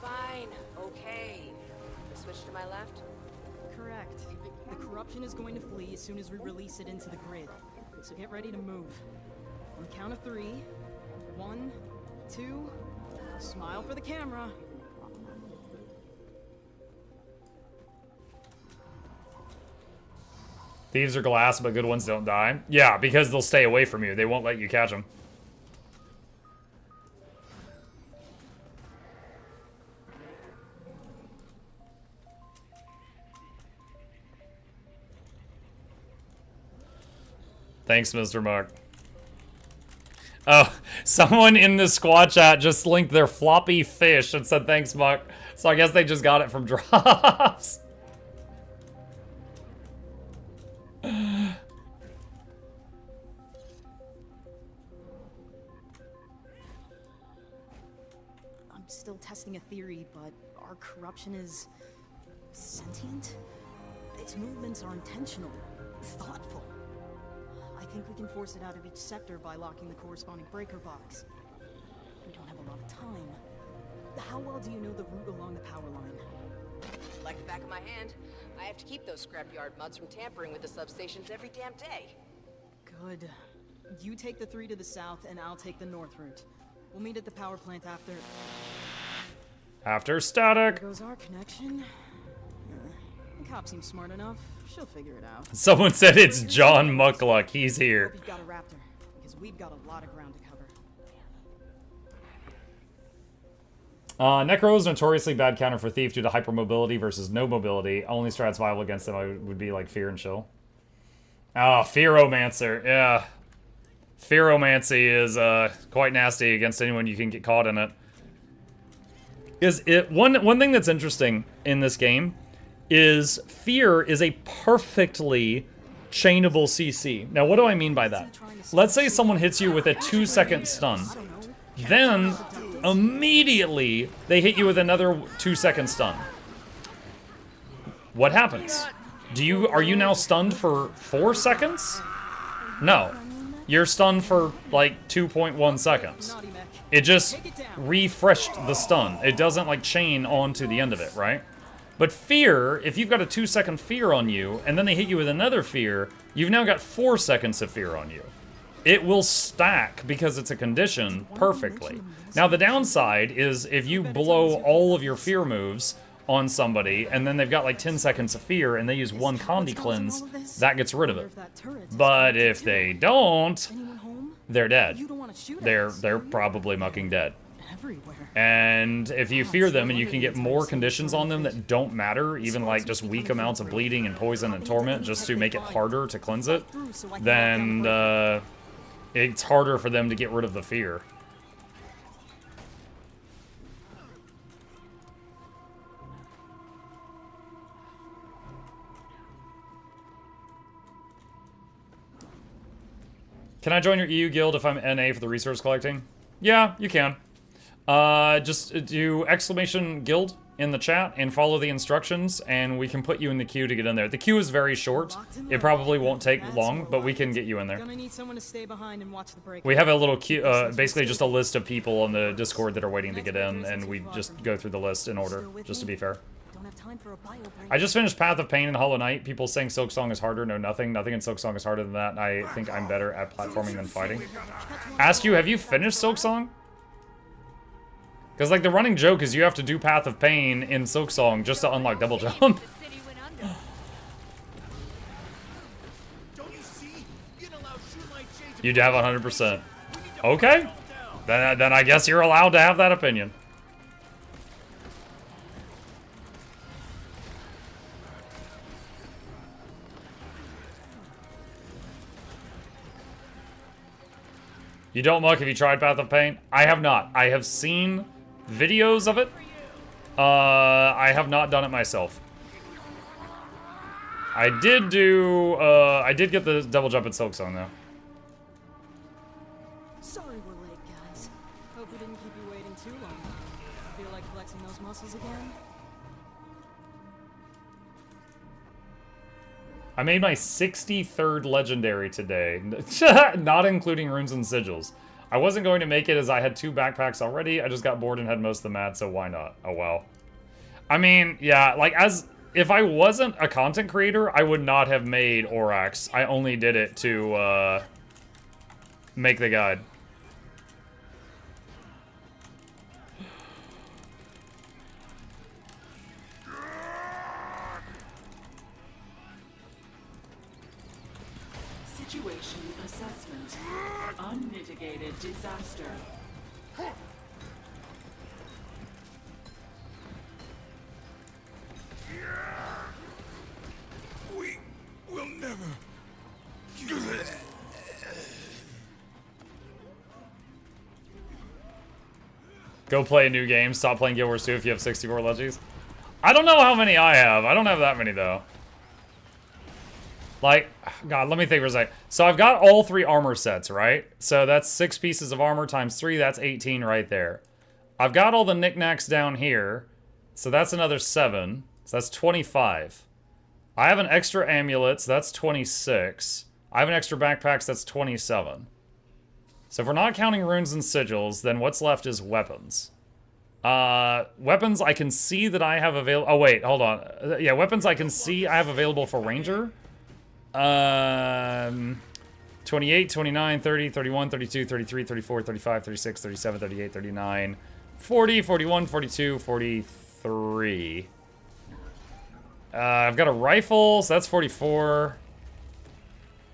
S9: Fine, okay. Switch to my left?
S11: Correct. The corruption is going to flee as soon as we release it into the grid. So get ready to move. On the count of 3. 1, 2, smile for the camera.
S1: Thieves are glass, but good ones don't die. Yeah, because they'll stay away from you. They won't let you catch them. Thanks, Mr. Mark. Oh, someone in the squad chat just linked their floppy fish and said thanks, Mark. So I guess they just got it from drops.
S11: I'm still testing a theory, but our corruption is sentient? Its movements are intentional, thoughtful. I think we can force it out of each sector by locking the corresponding breaker box. We don't have a lot of time. How well do you know the route along the power line?
S9: Like the back of my hand. I have to keep those scrapyard muds from tampering with the substations every damn day.
S11: Good. You take the 3 to the south, and I'll take the north route. We'll meet at the power plant after...
S1: After static.
S11: There goes our connection. The cop seems smart enough. She'll figure it out.
S1: Someone said it's John Mukluk. He's here.
S11: Hope you've got a raptor, because we've got a lot of ground to cover.
S1: Necro is notoriously bad counter for Thief due to hypermobility versus no mobility. Only strats viable against them would be like Fear and Chill. Oh, Fearomancer. Yeah. Fearomancy is quite nasty against anyone you can get caught in it. One thing that's interesting in this game is Fear is a perfectly chainable CC. Now, what do I mean by that? Let's say someone hits you with a 2-second stun. Then, immediately, they hit you with another 2-second stun. What happens? Are you now stunned for 4 seconds? No. You're stunned for, like, 2.1 seconds. It just refreshed the stun. It doesn't, like, chain onto the end of it, right? But Fear, if you've got a 2-second Fear on you, and then they hit you with another Fear, you've now got 4 seconds of Fear on you. It will stack, because it's a condition, perfectly. Now, the downside is if you blow all of your Fear moves on somebody, and then they've got like 10 seconds of Fear, and they use one Condi Cleanse, that gets rid of it. But if they don't, they're dead. They're probably mucking dead. And if you fear them and you can get more conditions on them that don't matter, even like just weak amounts of bleeding and poison and torment just to make it harder to cleanse it, then it's harder for them to get rid of the fear. Can I join your EU guild if I'm NA for the resource collecting? Yeah, you can. Just do !guild in the chat and follow the instructions, and we can put you in the queue to get in there. The queue is very short. It probably won't take long, but we can get you in there. We have a little queue, basically just a list of people on the Discord that are waiting to get in, and we just go through the list in order, just to be fair. I just finished Path of Pain and Hollow Knight. People saying Silksong is harder. No, nothing. Nothing in Silksong is harder than that. I think I'm better at platforming than fighting. Ask you, have you finished Silksong? Because, like, the running joke is you have to do Path of Pain in Silksong just to unlock double jump. You'd have 100%. Okay. Then I guess you're allowed to have that opinion. You don't muck. Have you tried Path of Pain? I have not. I have seen videos of it. I have not done it myself. I did get the double jump at Silksong though.
S11: Sorry we're late, guys. Hope we didn't keep you waiting too long. Feel like flexing those muscles again?
S1: I made my 63rd legendary today, not including runes and sigils. I wasn't going to make it as I had 2 backpacks already. I just got bored and had most of the mats, so why not? Oh well. I mean, yeah, like if I wasn't a content creator, I would not have made Orax. I only did it to make the guide.
S9: Situation assessment. Unmitigated disaster.
S6: We will never do this.
S1: Go play a new game. Stop playing Guild Wars 2 if you have 64 legis. I don't know how many I have. I don't have that many, though. Like, God, let me think for a sec. So I've got all 3 armor sets, right? So that's 6 pieces of armor times 3. That's 18 right there. I've got all the knickknacks down here. So that's another 7. So that's 25. I have an extra amulet, so that's 26. I have an extra backpack, so that's 27. So if we're not counting runes and sigils, then what's left is weapons. Weapons I can see that I have available. Oh, wait, hold on. Yeah, weapons I can see I have available for Ranger. 28, 29, 30, 31, 32, 33, 34, 35, 36, 37, 38, 39, 40, 41, 42, 43. I've got a rifle, so that's 44.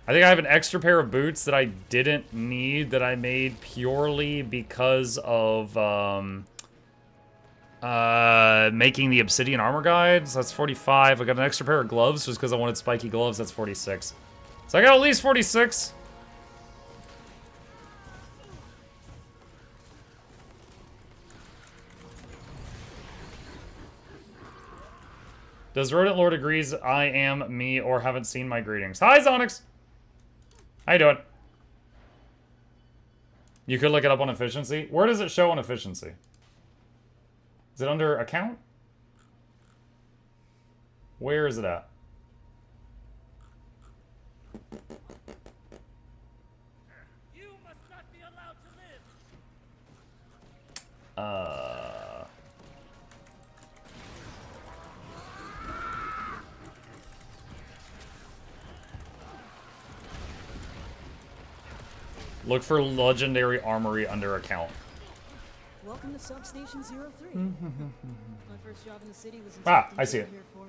S1: I think I have an extra pair of boots that I didn't need that I made purely because of making the obsidian armor guide. So that's 45. I got an extra pair of gloves just because I wanted spiky gloves. That's 46. So I got at least 46. Does Rodent Lord agrees I am me or haven't seen my greetings? Hi, Zonix! How you doing? You could look it up on efficiency. Where does it show on efficiency? Is it under account? Where is it at?
S2: You must not be allowed to live.
S1: Look for legendary armory under account.
S11: Welcome to Substation 03. My first job in the city was in
S1: I see it.
S11: here for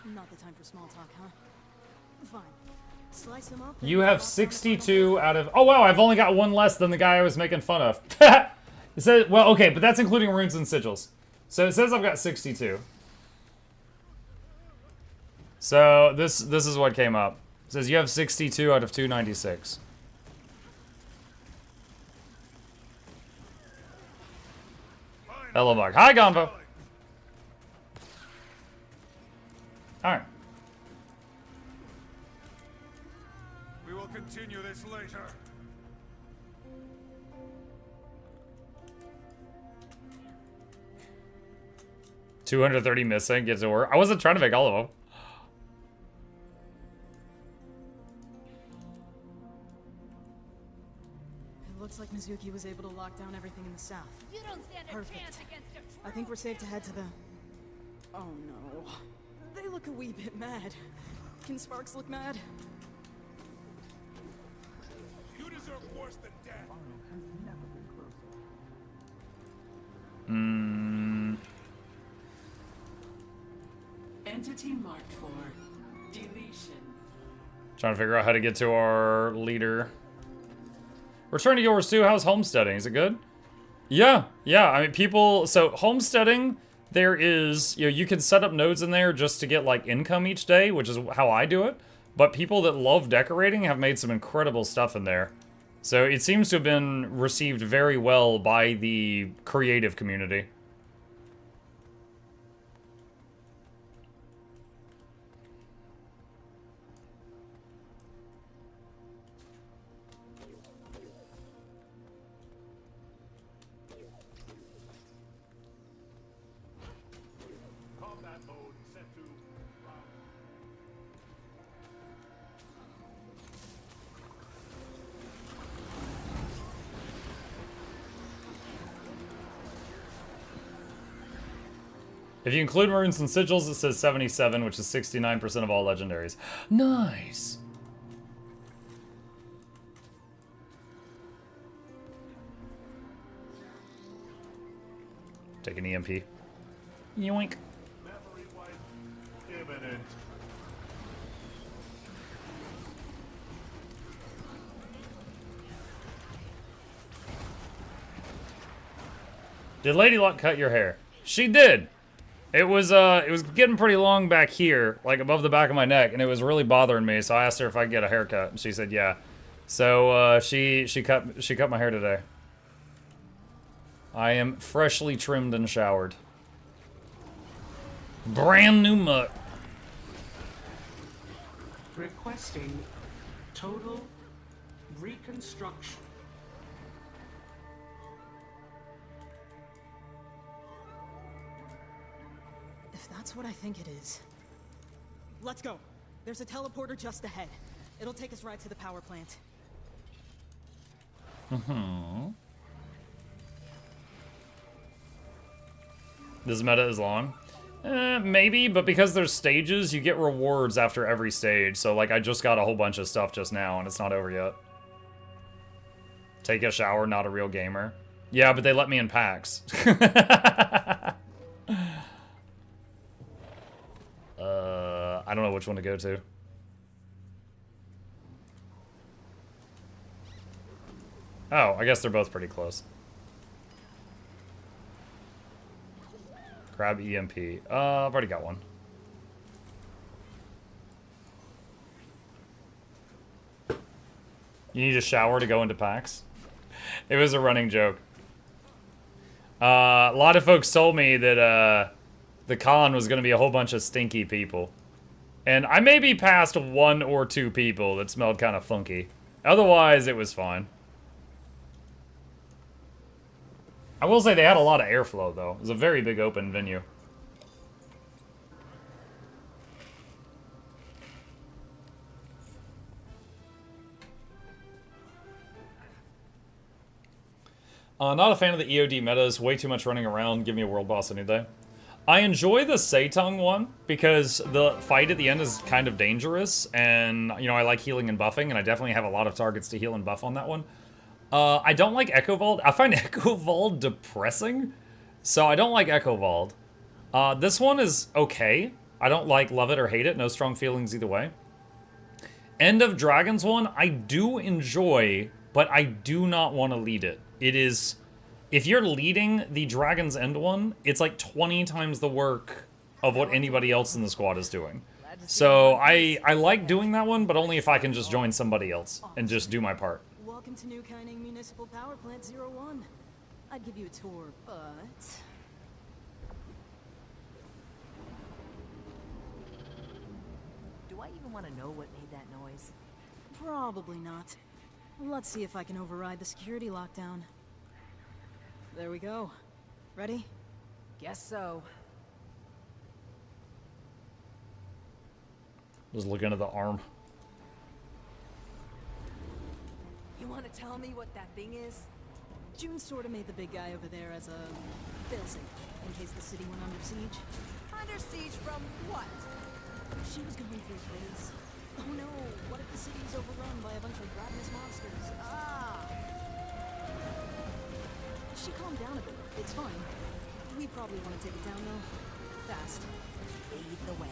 S11: not the time for small talk, huh? Fine. Slice them up.
S1: You have 62 out of... Oh, wow, I've only got 1 less than the guy I was making fun of. It says... Well, okay, but that's including runes and sigils. So it says I've got 62. So this is what came up. It says you have 62 out of 296. Hello, Bug. Hi, Gombo. Alright.
S6: We will continue this later.
S1: $230 missing. Gets to work. I wasn't trying to make all of them.
S11: It looks like Mizuki was able to lock down everything in the south.
S3: You don't stand a chance against a
S11: I think we're safe to head to the... Oh no. They look a wee bit mad. Can Sparks look mad?
S6: You deserve worse than death.
S9: Entity marked for deletion.
S1: Trying to figure out how to get to our leader. Return to Guild Wars 2. How's homesteading? Is it good? Yeah. I mean, people... So, homesteading, there is... You know, you can set up nodes in there just to get, like, income each day, which is how I do it. But people that love decorating have made some incredible stuff in there. So, it seems to have been received very well by the creative community. If you include runes and sigils, it says 77, which is 69% of all legendaries. Nice. Take an EMP. Yoink.
S6: Memory wipe imminent.
S1: Did Lady Luck cut your hair? She did. It was getting pretty long back here, like above the back of my neck, and it was really bothering me. So I asked her if I could get a haircut, and she said yeah. So she cut my hair today. I am freshly trimmed and showered. Brand new mutt.
S9: Requesting total reconstruction.
S11: If that's what I think it is. Let's go. There's a teleporter just ahead. It'll take us right to the power plant.
S1: This meta is long. Maybe, but because there's stages, you get rewards after every stage. So, like, I just got a whole bunch of stuff just now, and it's not over yet. Take a shower, not a real gamer. Yeah, but they let me in packs. I don't know which one to go to. Oh, I guess they're both pretty close. Grab EMP. I've already got one. You need a shower to go into packs? It was a running joke. A lot of folks told me that the con was going to be a whole bunch of stinky people. And I maybe passed 1 or 2 people that smelled kind of funky. Otherwise, it was fine. I will say they had a lot of airflow, though. It was a very big open venue. Not a fan of the EOD metas. Way too much running around. Give me a world boss any day. I enjoy the Seitung one because the fight at the end is kind of dangerous. And, you know, I like healing and buffing. And I definitely have a lot of targets to heal and buff on that one. I don't like Echo Vault. I find Echo Vault depressing. So I don't like Echo Vault. This one is okay. I don't like love it or hate it. No strong feelings either way. End of Dragons one, I do enjoy, but I do not want to lead it. It is... If you're leading the Dragon's End one, it's like 20 times the work of what anybody else in the squad is doing. So I like doing that one, but only if I can just join somebody else and just do my part.
S11: Welcome to New Kining Municipal Power Plant 01. I'd give you a tour, but...
S3: Do I even want to know what made that noise?
S11: Probably not. Let's see if I can override the security lockdown. There we go. Ready?
S3: Guess so.
S1: Just looking at the arm.
S3: You want to tell me what that thing is?
S11: June sort of made the big guy over there as a failsafe, in case the city went under siege.
S3: Under siege from what?
S11: She was going through a phase. Oh no, what if the city's overrun by a bunch of ravenous monsters? Ah! She calmed down a bit. It's fine. We probably want to take it down, though. Fast.
S3: Lead the way.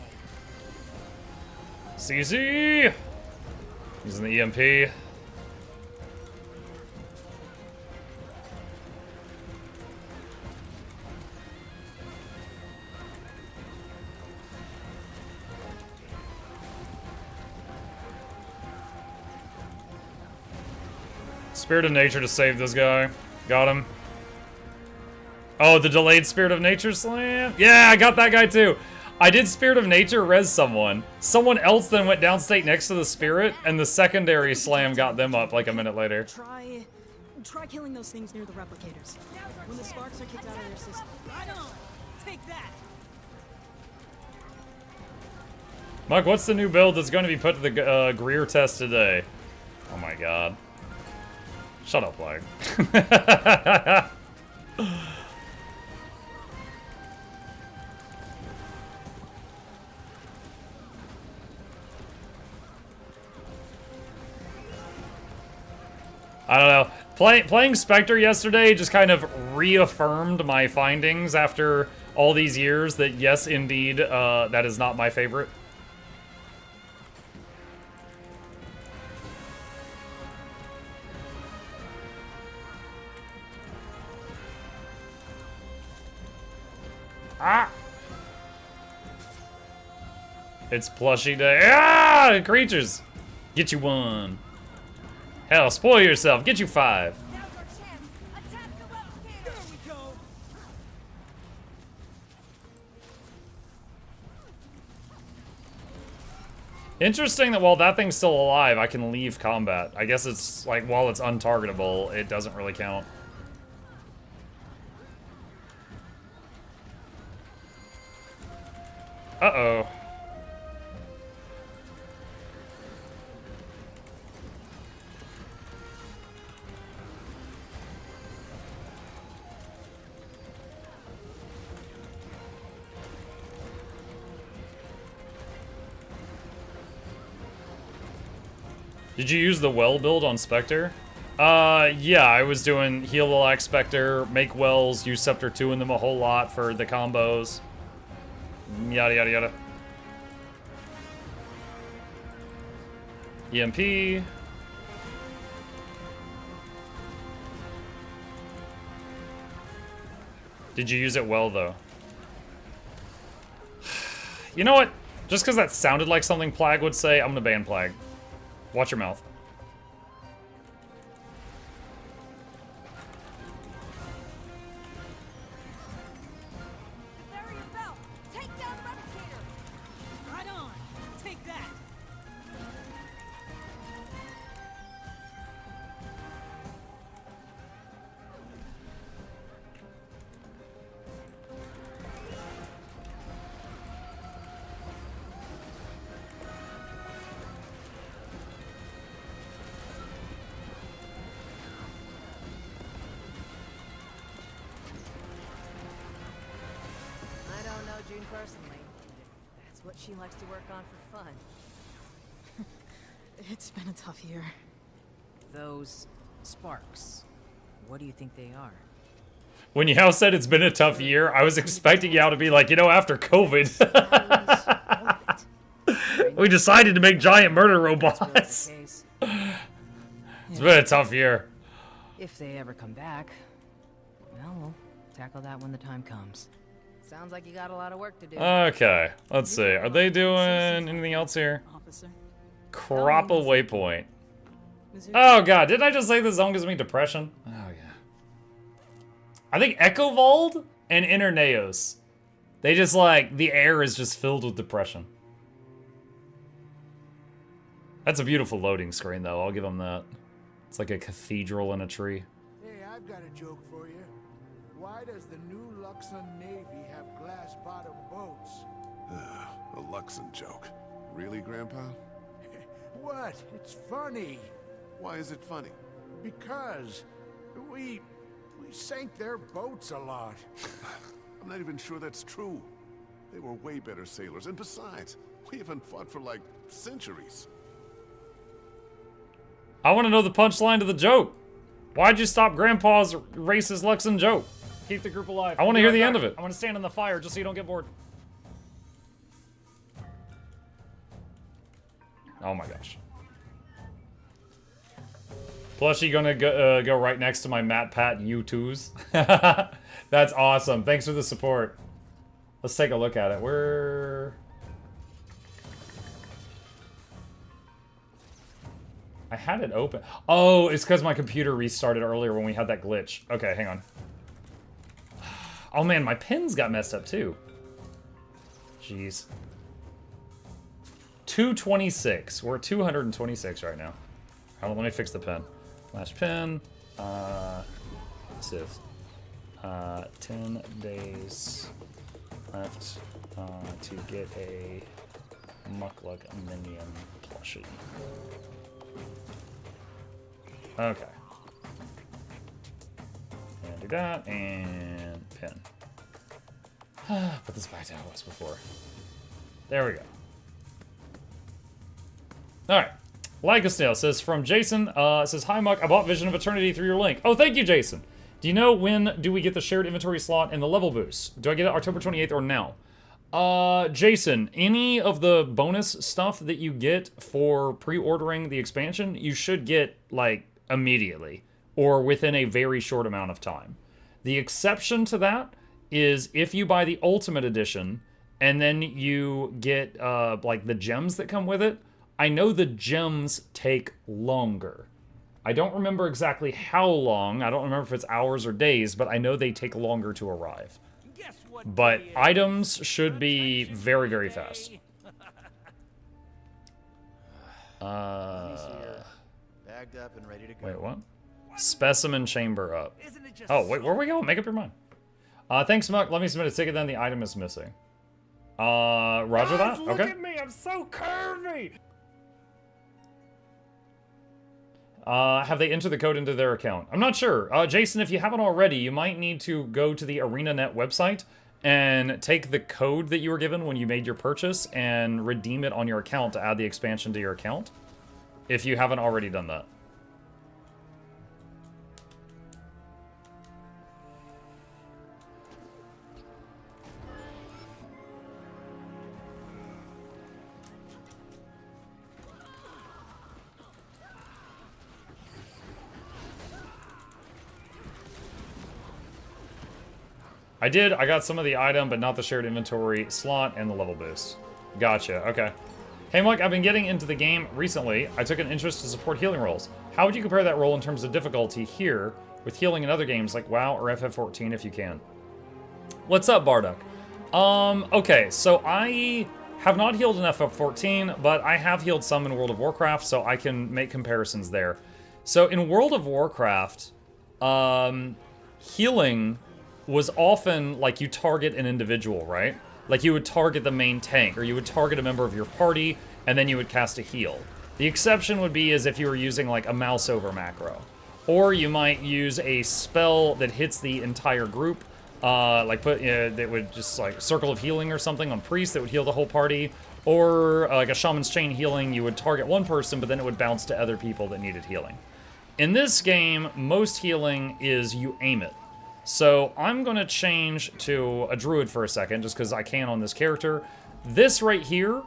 S1: CZ! Using the EMP. Spirit of Nature to save this guy. Got him. Oh, the delayed Spirit of Nature slam? Yeah, I got that guy too. I did Spirit of Nature res someone. Someone else then went downstate next to the Spirit, and the secondary slam got them up like a minute later.
S11: Try killing those things near the replicators. When the sparks are kicked out of their system. Right on! Take that!
S1: Mike, what's the new build that's going to be put to the Greer test today? Oh my god. Shut up, Lag. Playing Spectre yesterday just kind of reaffirmed my findings after all these years that yes, indeed, that is not my favorite. Ah! It's Plushie day. Ah! Creatures! Get you one. Hell, spoil yourself. Get you 5. Interesting that while that thing's still alive, I can leave combat. I guess it's like while it's untargetable, it doesn't really count. Uh-oh. Did you use the well build on Spectre? Yeah, I was doing heal the Lax Spectre, make wells, use Scepter 2 in them a whole lot for the combos. Yada yada yada. EMP. Did you use it well though? You know what? Just because that sounded like something Plag would say, I'm gonna ban Plag. Watch your mouth.
S3: Personally, that's what she likes to work on for fun.
S11: It's been a tough year.
S3: Those sparks, what do you think they are?
S1: When Yao said it's been a tough year, I was expecting Yao to be like, you know, after COVID, we decided to make giant murder robots. It's been a tough year.
S3: If they ever come back, well, we'll tackle that when the time comes. Sounds like you got a lot of work to do.
S1: Okay, let's see. Are they doing anything else here? Crop a waypoint. Oh god, didn't I just say the zone gives me depression? Oh yeah. I think Echovald and Interneos. They just like, the air is just filled with depression. That's a beautiful loading screen though, I'll give them that. It's like a cathedral in a tree.
S12: Hey, I've got a joke for you. Why does the new Luxon Navy have glass-bottom boats?
S6: A Luxon joke. Really, Grandpa?
S12: What? It's funny.
S6: Why is it funny?
S12: Because we sank their boats a lot.
S6: I'm not even sure that's true. They were way better sailors, and besides, we haven't fought for like centuries.
S1: I want to know the punchline to the joke. Why'd you stop Grandpa's racist Luxon joke?
S13: Keep the group alive.
S1: I want to hear the end of it.
S13: I want to stand in the fire just so you don't get bored.
S1: Oh my gosh. Plushie gonna go right next to my MatPat U2s. That's awesome. Thanks for the support. Let's take a look at it. I had it open. Oh, it's because my computer restarted earlier when we had that glitch. Okay, hang on. Oh man, my pins got messed up too. Jeez. 226. We're at 226 right now. Hold on, let me fix the pen. Last pin. This is 10 days left to get a Mukluk minion plushie. Okay. And do that, and pin. Put this back to how it was before. There we go. Alright. Like a snail says from Jason, says, hi Muck, I bought Vision of Eternity through your link. Oh, thank you, Jason. Do you know when do we get the shared inventory slot and the level boost? Do I get it October 28th or now? Jason, any of the bonus stuff that you get for pre-ordering the expansion, you should get, like, immediately. Or within a very short amount of time. The exception to that is if you buy the Ultimate Edition, and then you get, like, the gems that come with it. I know the gems take longer. I don't remember exactly how long. I don't remember if it's hours or days, but I know they take longer to arrive. But items should be very, very fast.
S14: Bagged up and ready to go.
S1: Wait, what? Specimen chamber up. Oh, wait, where are we going? Make up your mind. Thanks, Muck. Let me submit a ticket, then the item is missing. Roger that?
S13: Look
S1: Okay.
S13: at me, I'm so curvy!
S1: Have they entered the code into their account? I'm not sure. Jason, if you haven't already, you might need to go to the ArenaNet website and take the code that you were given when you made your purchase and redeem it on your account to add the expansion to your account, if you haven't already done that. I did. I got some of the item, but not the shared inventory slot and the level boost. Gotcha. Okay. Hey, Mike, I've been getting into the game recently. I took an interest to support healing rolls. How would you compare that roll in terms of difficulty here with healing in other games like WoW or FF14 if you can? What's up, Bardock? Okay, so I have not healed in FF14, but I have healed some in World of Warcraft, so I can make comparisons there. So in World of Warcraft, healing was often like you target an individual, right? Like you would target the main tank, or you would target a member of your party, and then you would cast a heal. The exception would be as if you were using like a mouse over macro. Or you might use a spell that hits the entire group, that would just like Circle of Healing or something on Priest that would heal the whole party. Or like a Shaman's Chain Healing, you would target one person, but then it would bounce to other people that needed healing. In this game, most healing is you aim it. So I'm going to change to a druid for a second, just because I can on this character. This right here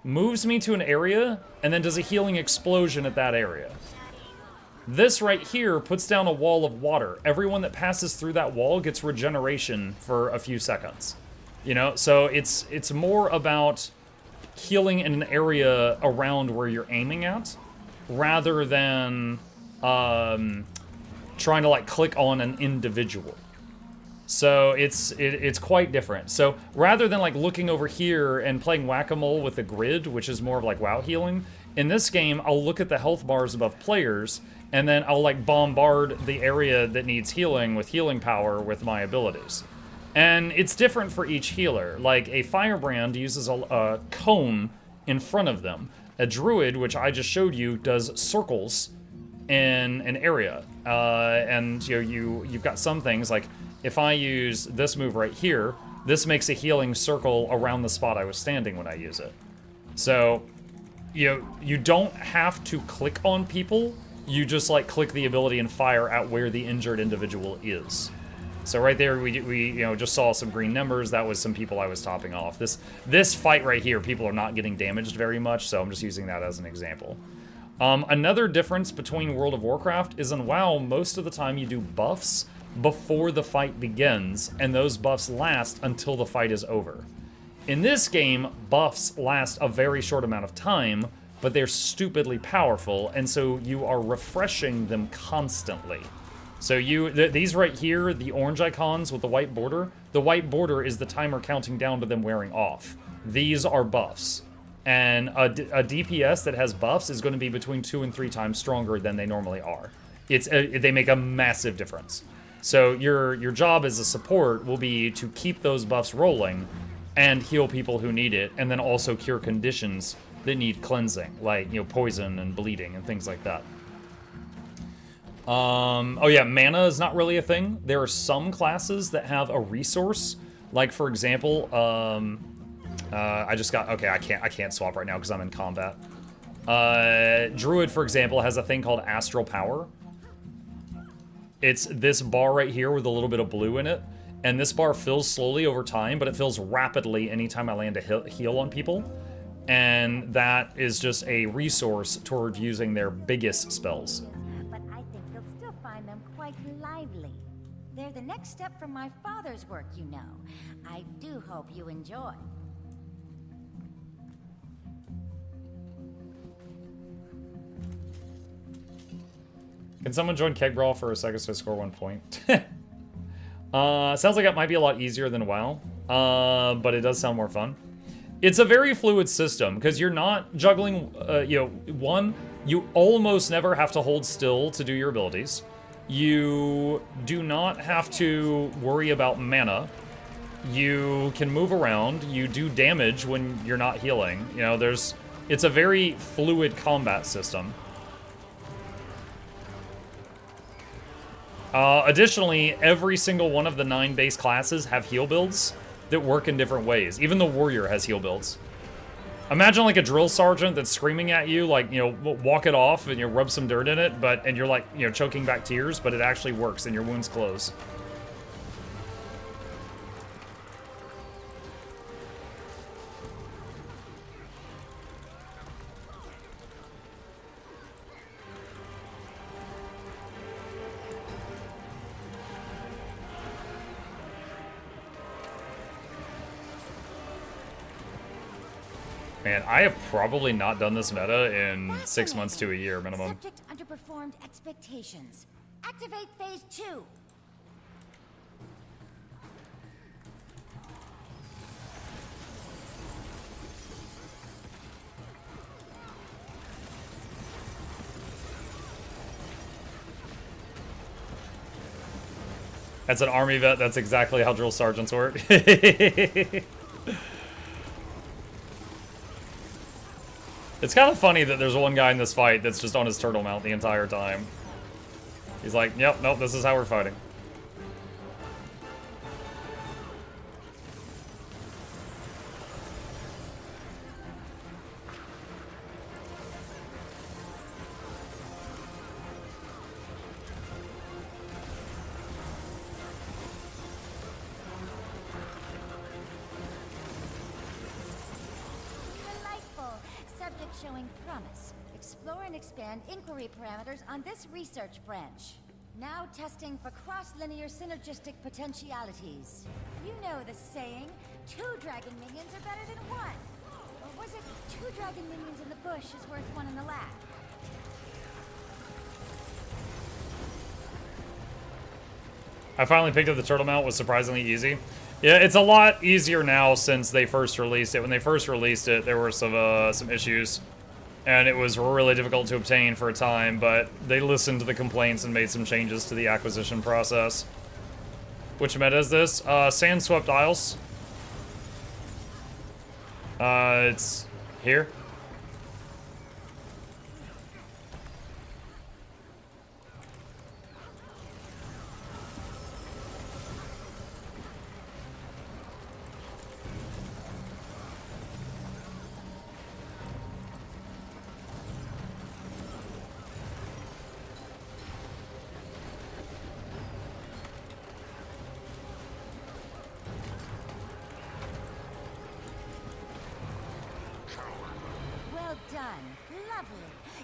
S1: moves me to an area, and then does a healing explosion at that area. This right here puts down a wall of water. Everyone that passes through that wall gets regeneration for a few seconds. You know, so it's more about healing in an area around where you're aiming at, rather than trying to like click on an individual. So it's quite different. So rather than like looking over here and playing whack-a-mole with the grid, which is more of like WoW healing, in this game I'll look at the health bars above players and then I'll like bombard the area that needs healing with healing power with my abilities. And it's different for each healer. Like a firebrand uses a cone in front of them. A druid, which I just showed you, does circles in an area. And you know, you've got some things like if I use this move right here, this makes a healing circle around the spot I was standing when I use it. So, you know, you don't have to click on people. You just like click the ability and fire at where the injured individual is. So right there, we you know, just saw some green numbers. That was some people I was topping off. This fight right here, people are not getting damaged very much, so I'm just using that as an example. Another difference between World of Warcraft is in WoW, most of the time you do buffs before the fight begins, and those buffs last until the fight is over. In this game, buffs last a very short amount of time, but they're stupidly powerful, and so you are refreshing them constantly. So these right here, the orange icons with the white border is the timer counting down to them wearing off. These are buffs. And a DPS that has buffs is going to be between 2 and 3 times stronger than they normally are. They make a massive difference. So your job as a support will be to keep those buffs rolling and heal people who need it, and then also cure conditions that need cleansing, like, you know, poison and bleeding and things like that. Oh yeah, mana is not really a thing. There are some classes that have a resource, like for example, I just got, okay, I can't swap right now because I'm in combat. Druid, for example, has a thing called Astral Power. It's this bar right here with a little bit of blue in it. And this bar fills slowly over time, but it fills rapidly anytime I land a heal on people. And that is just a resource toward using their biggest spells.
S15: But I think you'll still find them quite lively. They're the next step from my father's work, you know. I do hope you enjoy.
S1: Can someone join Keg Brawl for a second so I score 1 point? Sounds like it might be a lot easier than WoW, but it does sound more fun. It's a very fluid system because you're not juggling, one, you almost never have to hold still to do your abilities. You do not have to worry about mana. You can move around. You do damage when you're not healing. You know, it's a very fluid combat system. Additionally, every single one of the 9 base classes have heal builds that work in different ways. Even the warrior has heal builds. Imagine like a drill sergeant that's screaming at you, like, you know, walk it off and you rub some dirt in it, and you're like, you know, choking back tears, but it actually works and your wounds close. Man, I have probably not done this meta in 6 months to a year minimum.
S15: Subject underperformed expectations. Activate phase 2.
S1: That's an army vet. That's exactly how drill sergeants work. It's kind of funny that there's one guy in this fight that's just on his turtle mount the entire time. He's like, yep, nope, this is how we're fighting.
S15: Showing promise. Explore and expand inquiry parameters on this research branch. Now testing for cross-linear synergistic potentialities. You know the saying, 2 dragon minions are better than 1. Or was it 2 dragon minions in the bush is worth 1 in the lab?
S1: I finally picked up the turtle mount. Was surprisingly easy. Yeah, it's a lot easier now since they first released it. When they first released it, there were some issues, and it was really difficult to obtain for a time, but they listened to the complaints and made some changes to the acquisition process. Which meta is this? Sand-Swept Isles. It's here.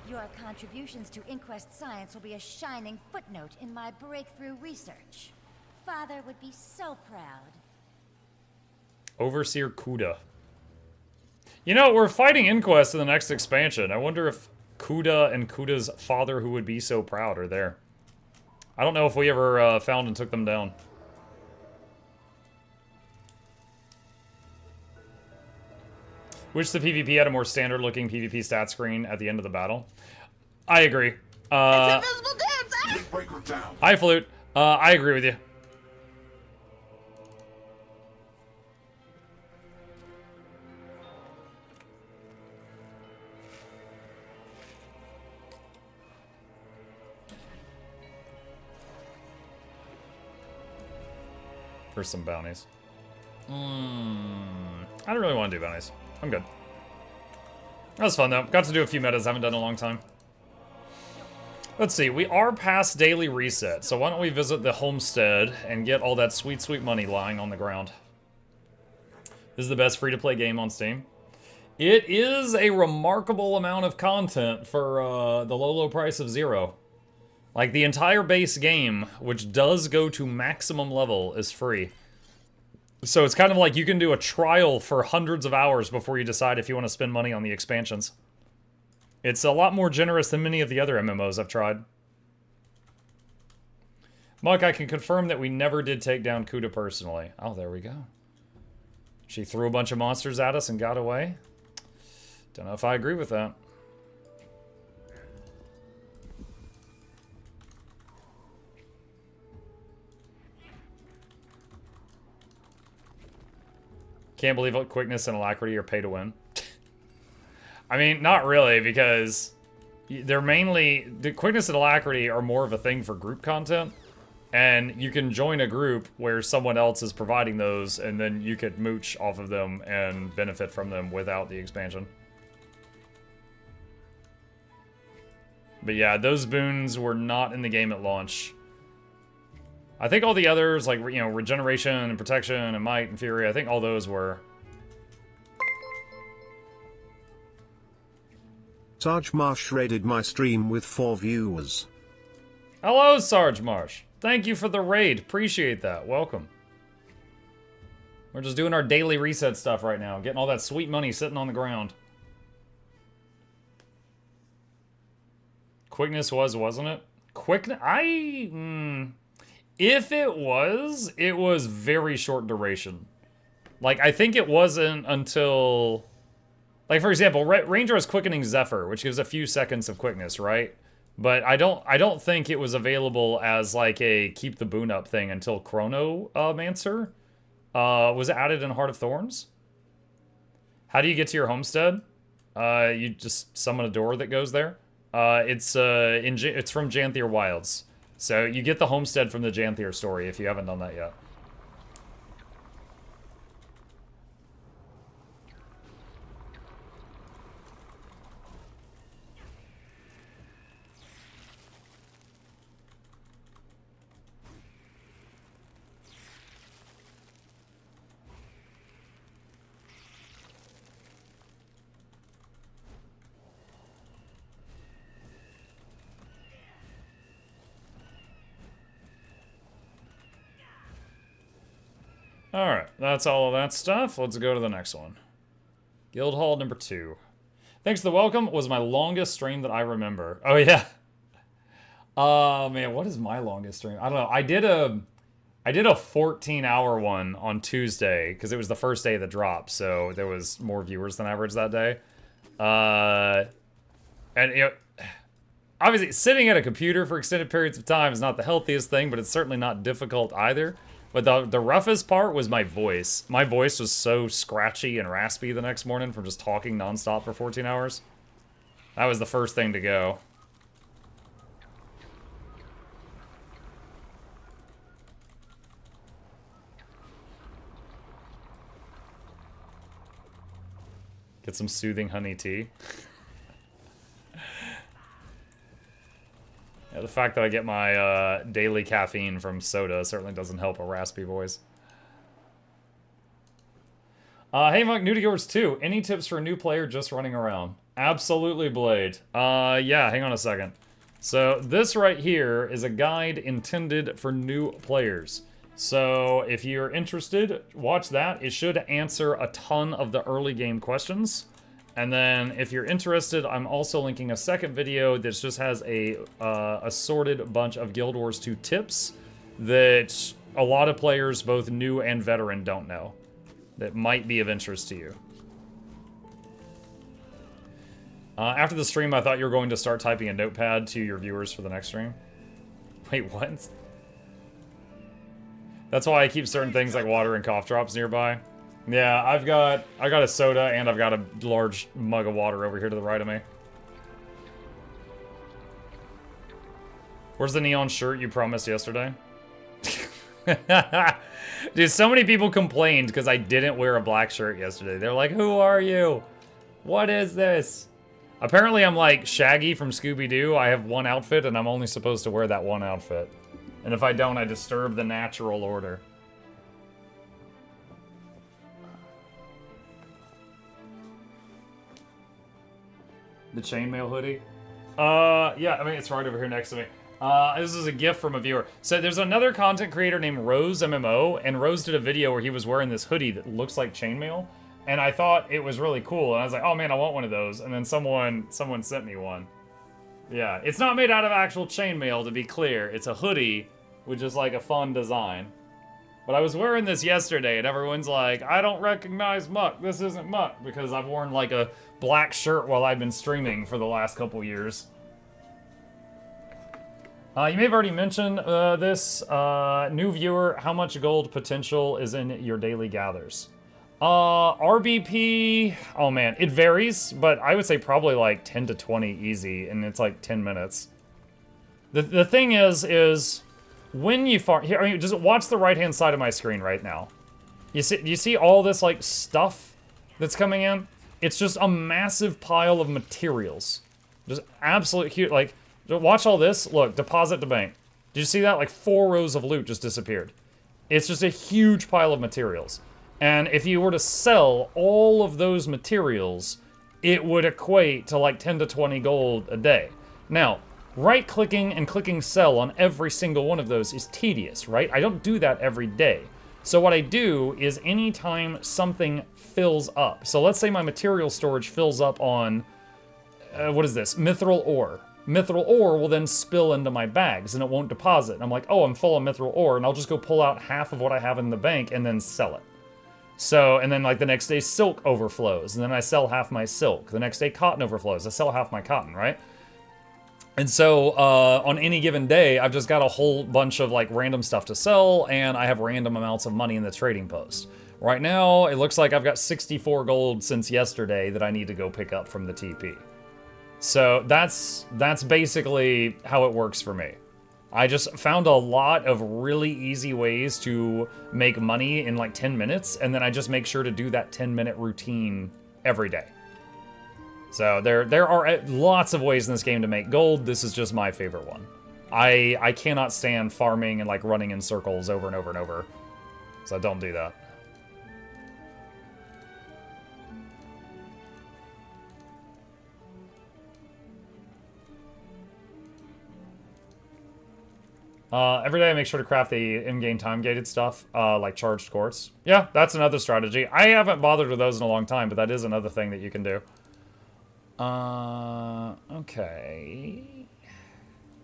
S15: Your contributions to Inquest science will be a shining footnote in my breakthrough research. Father would be so proud.
S1: Overseer Kuda. You know, we're fighting Inquest in the next expansion. I wonder if Kuda and Kuda's father, who would be so proud, are there. I don't know if we ever found and took them down. Wish the PvP had a more standard-looking PvP stat screen at the end of the battle. I agree. Hi, Flute. I agree with you. For some bounties. I don't really want to do bounties. I'm good. That was fun, though. Got to do a few metas I haven't done in a long time. Let's see. We are past daily reset, so why don't we visit the Homestead and get all that sweet, sweet money lying on the ground. This is the best free-to-play game on Steam. It is a remarkable amount of content for the low, low price of 0. Like, the entire base game, which does go to maximum level, is free. So it's kind of like you can do a trial for hundreds of hours before you decide if you want to spend money on the expansions. It's a lot more generous than many of the other MMOs I've tried. Muck, I can confirm that we never did take down Kuda personally. Oh, there we go. She threw a bunch of monsters at us and got away. Don't know if I agree with that. Can't believe what quickness and alacrity are pay to win. I mean, not really, because they're mainly... The quickness and alacrity are more of a thing for group content. And you can join a group where someone else is providing those, and then you could mooch off of them and benefit from them without the expansion. But yeah, those boons were not in the game at launch. I think all the others, like, you know, regeneration and protection and might and fury, I think all those were.
S8: Sarge Marsh raided my stream with 4 viewers.
S1: Hello, Sarge Marsh. Thank you for the raid. Appreciate that. Welcome. We're just doing our daily reset stuff right now, getting all that sweet money sitting on the ground. Quickness wasn't it? Quickness, if it was very short duration. Like, I think it wasn't until... Like, for example, Ranger has Quickening Zephyr, which gives a few seconds of quickness, right? But I don't think it was available as, like, a keep the boon up thing until Chronomancer was added in Heart of Thorns. How do you get to your homestead? You just summon a door that goes there. It's from Janthier Wilds. So you get the homestead from the Janthier story if you haven't done that yet. Alright, that's all of that stuff. Let's go to the next one. Guild Hall number 2. Thanks for the welcome. Was my longest stream that I remember. Oh, yeah. Man, what is my longest stream? I don't know. I did a 14-hour one on Tuesday, because it was the first day of the drop, so there was more viewers than average that day. And, you know, obviously, sitting at a computer for extended periods of time is not the healthiest thing, but it's certainly not difficult either. But the roughest part was my voice. My voice was so scratchy and raspy the next morning from just talking nonstop for 14 hours. That was the first thing to go. Get some soothing honey tea. Yeah, the fact that I get my daily caffeine from soda certainly doesn't help a raspy voice. Hey, Monk, new to yours too. Any tips for a new player just running around? Absolutely, Blade. Yeah, hang on a second. So this right here is a guide intended for new players. So if you're interested, watch that. It should answer a ton of the early game questions. And then, if you're interested, I'm also linking a second video that just has a assorted bunch of Guild Wars 2 tips that a lot of players, both new and veteran, don't know. That might be of interest to you. After the stream, I thought you were going to start typing a notepad to your viewers for the next stream. Wait, what? That's why I keep certain things like water and cough drops nearby. Yeah, I got a soda and I've got a large mug of water over here to the right of me. Where's the neon shirt you promised yesterday? Dude, so many people complained because I didn't wear a black shirt yesterday. They're like, who are you? What is this? Apparently I'm like Shaggy from Scooby-Doo. I have one outfit and I'm only supposed to wear that one outfit. And if I don't, I disturb the natural order. The chainmail hoodie? Yeah, I mean, it's right over here next to me. This is a gift from a viewer. So there's another content creator named Rose MMO, and Rose did a video where he was wearing this hoodie that looks like chainmail, and I thought it was really cool, and I was like, oh man, I want one of those, and then someone sent me one. Yeah, it's not made out of actual chainmail, to be clear. It's a hoodie with just like a fun design. But I was wearing this yesterday, and everyone's like, I don't recognize Muck. This isn't Muck, because I've worn like a black shirt while I've been streaming for the last couple years. You may have already mentioned this. New viewer, how much gold potential is in your daily gathers? RBP, oh man, it varies, but I would say probably like 10 to 20 easy, and it's like 10 minutes. The thing is when you farm, here, I mean, just watch the right-hand side of my screen right now. You see all this like stuff that's coming in? It's just a massive pile of materials. Just absolute huge, like, watch all this. Look, deposit to bank. Did you see that? Like 4 rows of loot just disappeared. It's just a huge pile of materials. And if you were to sell all of those materials, it would equate to like 10 to 20 gold a day. Now, right-clicking and clicking sell on every single one of those is tedious, right? I don't do that every day. So what I do is anytime something fills up, so let's say my material storage fills up on, what is this? Mithril ore. Mithril ore will then spill into my bags and it won't deposit. And I'm like, oh, I'm full of mithril ore, and I'll just go pull out half of what I have in the bank and then sell it. So, and then like the next day silk overflows, and then I sell half my silk. The next day cotton overflows, I sell half my cotton, right? And so on any given day, I've just got a whole bunch of like random stuff to sell, and I have random amounts of money in the trading post. Right now, it looks like I've got 64 gold since yesterday that I need to go pick up from the TP. So that's basically how it works for me. I just found a lot of really easy ways to make money in like 10 minutes, and then I just make sure to do that 10-minute routine every day. So there are lots of ways in this game to make gold. This is just my favorite one. I cannot stand farming and like running in circles over and over and over. So don't do that. Every day I make sure to craft the in-game time-gated stuff, like charged quartz. Yeah, that's another strategy. I haven't bothered with those in a long time, but that is another thing that you can do. Okay.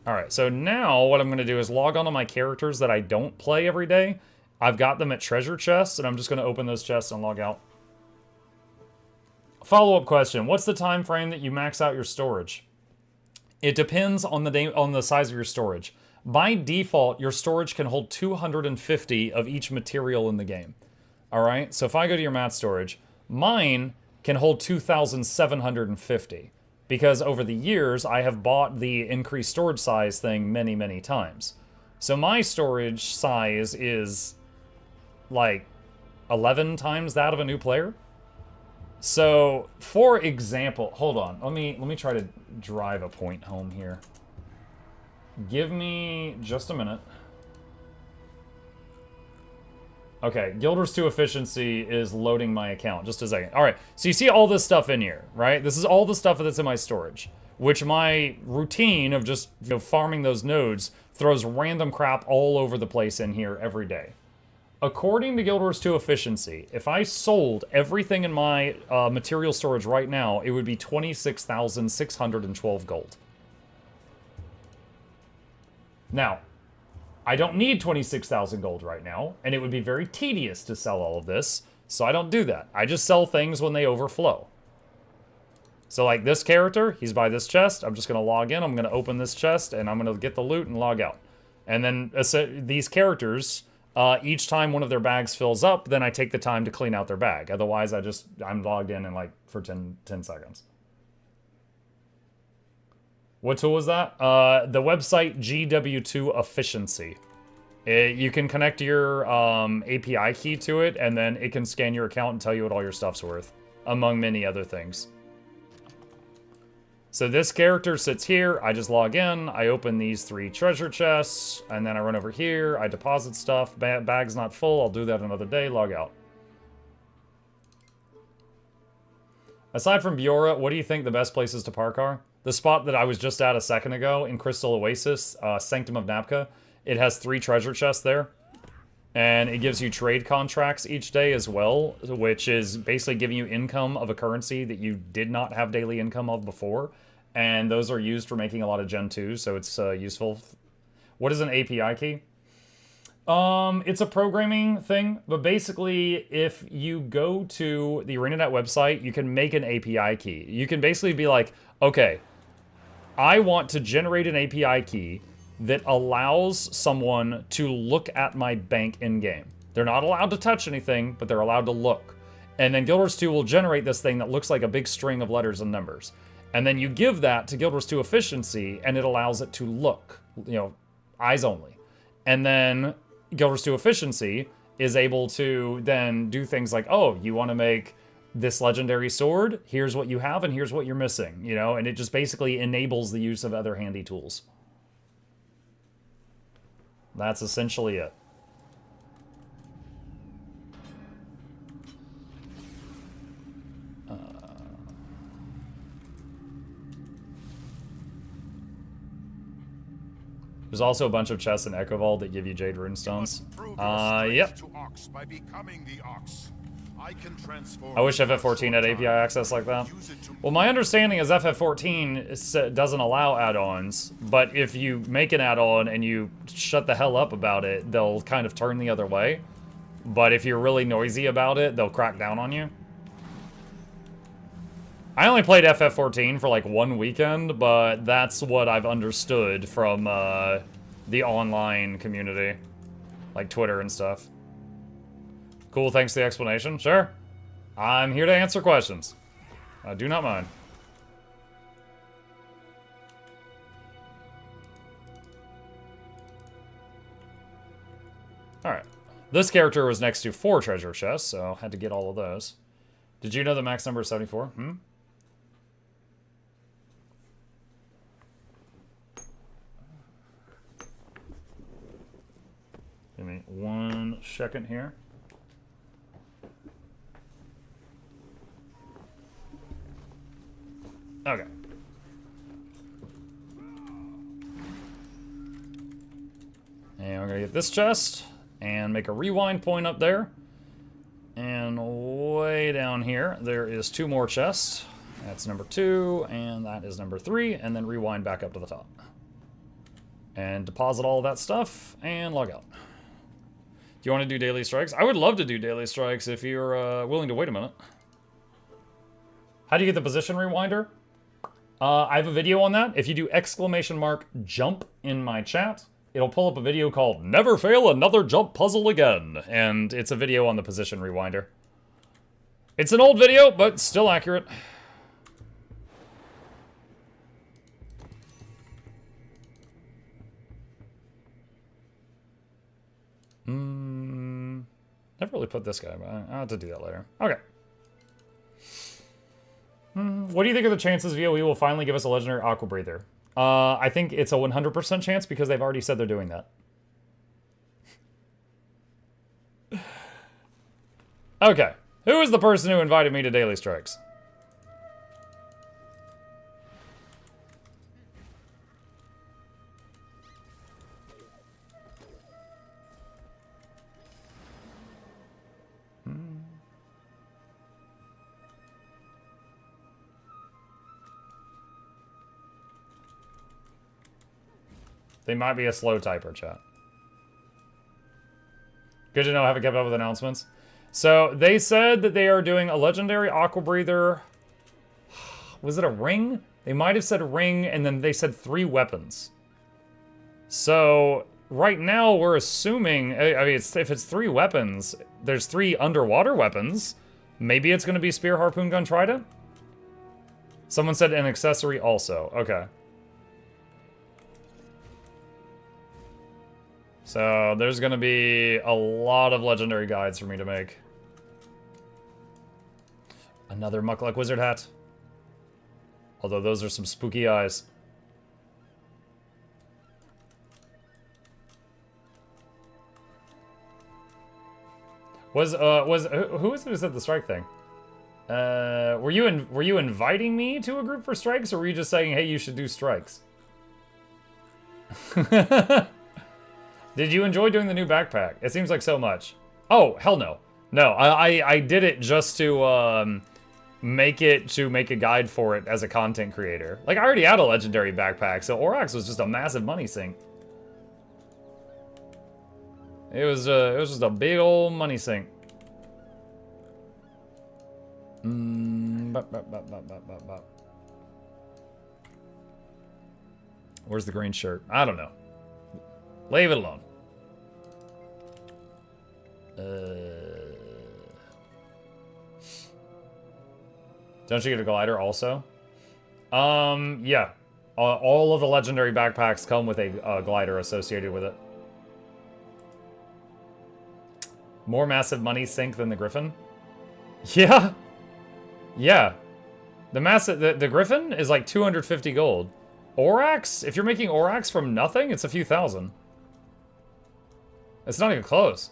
S1: Alright, so now what I'm going to do is log on to my characters that I don't play every day. I've got them at treasure chests, and I'm just going to open those chests and log out. Follow-up question. What's the time frame that you max out your storage? It depends on the size of your storage. By default, your storage can hold 250 of each material in the game. Alright, so if I go to your mat storage, mine can hold 2,750. Because over the years, I have bought the increased storage size thing many, many times. So my storage size is like 11 times that of a new player. So, for example, hold on, let me try to drive a point home here. Give me just a minute. Okay, Guild Wars 2 efficiency is loading my account. Just a second. All right, so you see all this stuff in here, right? This is all the stuff that's in my storage, which my routine of just farming those nodes throws random crap all over the place in here every day. According to Guild Wars 2 efficiency, if I sold everything in my material storage right now, it would be 26,612 gold. Now, I don't need 26,000 gold right now, and it would be very tedious to sell all of this, so I don't do that. I just sell things when they overflow. So like this character, he's by this chest. I'm just going to log in, I'm going to open this chest, and I'm going to get the loot and log out. And then these characters, each time one of their bags fills up, then I take the time to clean out their bag. Otherwise, I'm logged in like for 10 seconds. What tool was that? The website GW2 Efficiency. You can connect your API key to it, and then it can scan your account and tell you what all your stuff's worth, among many other things. So this character sits here, I just log in, I open these 3 treasure chests, and then I run over here, I deposit stuff, bag's not full, I'll do that another day, log out. Aside from Biora, what do you think the best places to park are? The spot that I was just at a second ago in Crystal Oasis, Sanctum of Napka, it has 3 treasure chests there. And it gives you trade contracts each day as well, which is basically giving you income of a currency that you did not have daily income of before. And those are used for making a lot of Gen 2, so it's useful. What is an API key? It's a programming thing, but basically if you go to the ArenaNet website, you can make an API key. You can basically be like, okay, I want to generate an API key that allows someone to look at my bank in-game. They're not allowed to touch anything, but they're allowed to look. And then Guild Wars 2 will generate this thing that looks like a big string of letters and numbers. And then you give that to Guild Wars 2 Efficiency, and it allows it to look, you know, eyes only. And then Guild Wars 2 Efficiency is able to then do things like, oh, you want to make this legendary sword? Here's what you have, and here's what you're missing, you know? And it just basically enables the use of other handy tools. That's essentially it. There's also a bunch of chests in Echo Vault that give you Jade Runestones. Yep.
S6: By becoming the ox. I can transform.
S1: I wish FF14 had API access like that. Well, my understanding is FF14 doesn't allow add-ons, but if you make an add-on and you shut the hell up about it, they'll kind of turn the other way. But if you're really noisy about it, they'll crack down on you. I only played FF14 for like 1 weekend, but that's what I've understood from the online community, like Twitter and stuff. Cool, thanks for the explanation. Sure. I'm here to answer questions. I do not mind. Alright. This character was next to 4 treasure chests, so had to get all of those. Did you know the max number is 74? Hmm? Give me 1 second here. Okay. And we're gonna get this chest and make a rewind point up there. And way down here, there is 2 more chests. That's number 2, and that is number 3, and then rewind back up to the top. And deposit all of that stuff, and log out. Do you want to do daily strikes? I would love to do daily strikes if you're willing to wait a minute. How do you get the position rewinder? I have a video on that. If you do !jump in my chat, it'll pull up a video called Never Fail Another Jump Puzzle Again. And it's a video on the position rewinder. It's an old video, but still accurate. Never really put this guy, but I'll have to do that later. Okay. What do you think of the chances VOE will finally give us a legendary Aqua Breather? I think it's a 100% chance because they've already said they're doing that. Okay. Who is the person who invited me to Daily Strikes? They might be a slow typer, chat. Good to know I haven't kept up with announcements. So, they said that they are doing a legendary Aqua Breather. Was it a ring? They might have said ring, and then they said 3 weapons. So, right now, we're assuming... I mean, if it's 3 weapons, there's 3 underwater weapons. Maybe it's going to be Spear, Harpoon, Gun, Trident? Someone said an accessory also. Okay. So, there's going to be a lot of legendary guides for me to make. Another Mukluk Wizard hat. Although those are some spooky eyes. Who was it who said the strike thing? Were you inviting me to a group for strikes, or were you just saying, hey, you should do strikes? Did you enjoy doing the new backpack? It seems like so much. Oh, hell no. No, I did it just to make a guide for it as a content creator. Like, I already had a legendary backpack, so Aurochs was just a massive money sink. It was just a big old money sink. Where's the green shirt? I don't know. Leave it alone. Don't you get a glider also? Yeah. All of the legendary backpacks come with a glider associated with it. More massive money sink than the Griffin? Yeah. Yeah. The Griffin is like 250 gold. Aurochs? If you're making Aurochs from nothing, it's a few thousand. It's not even close.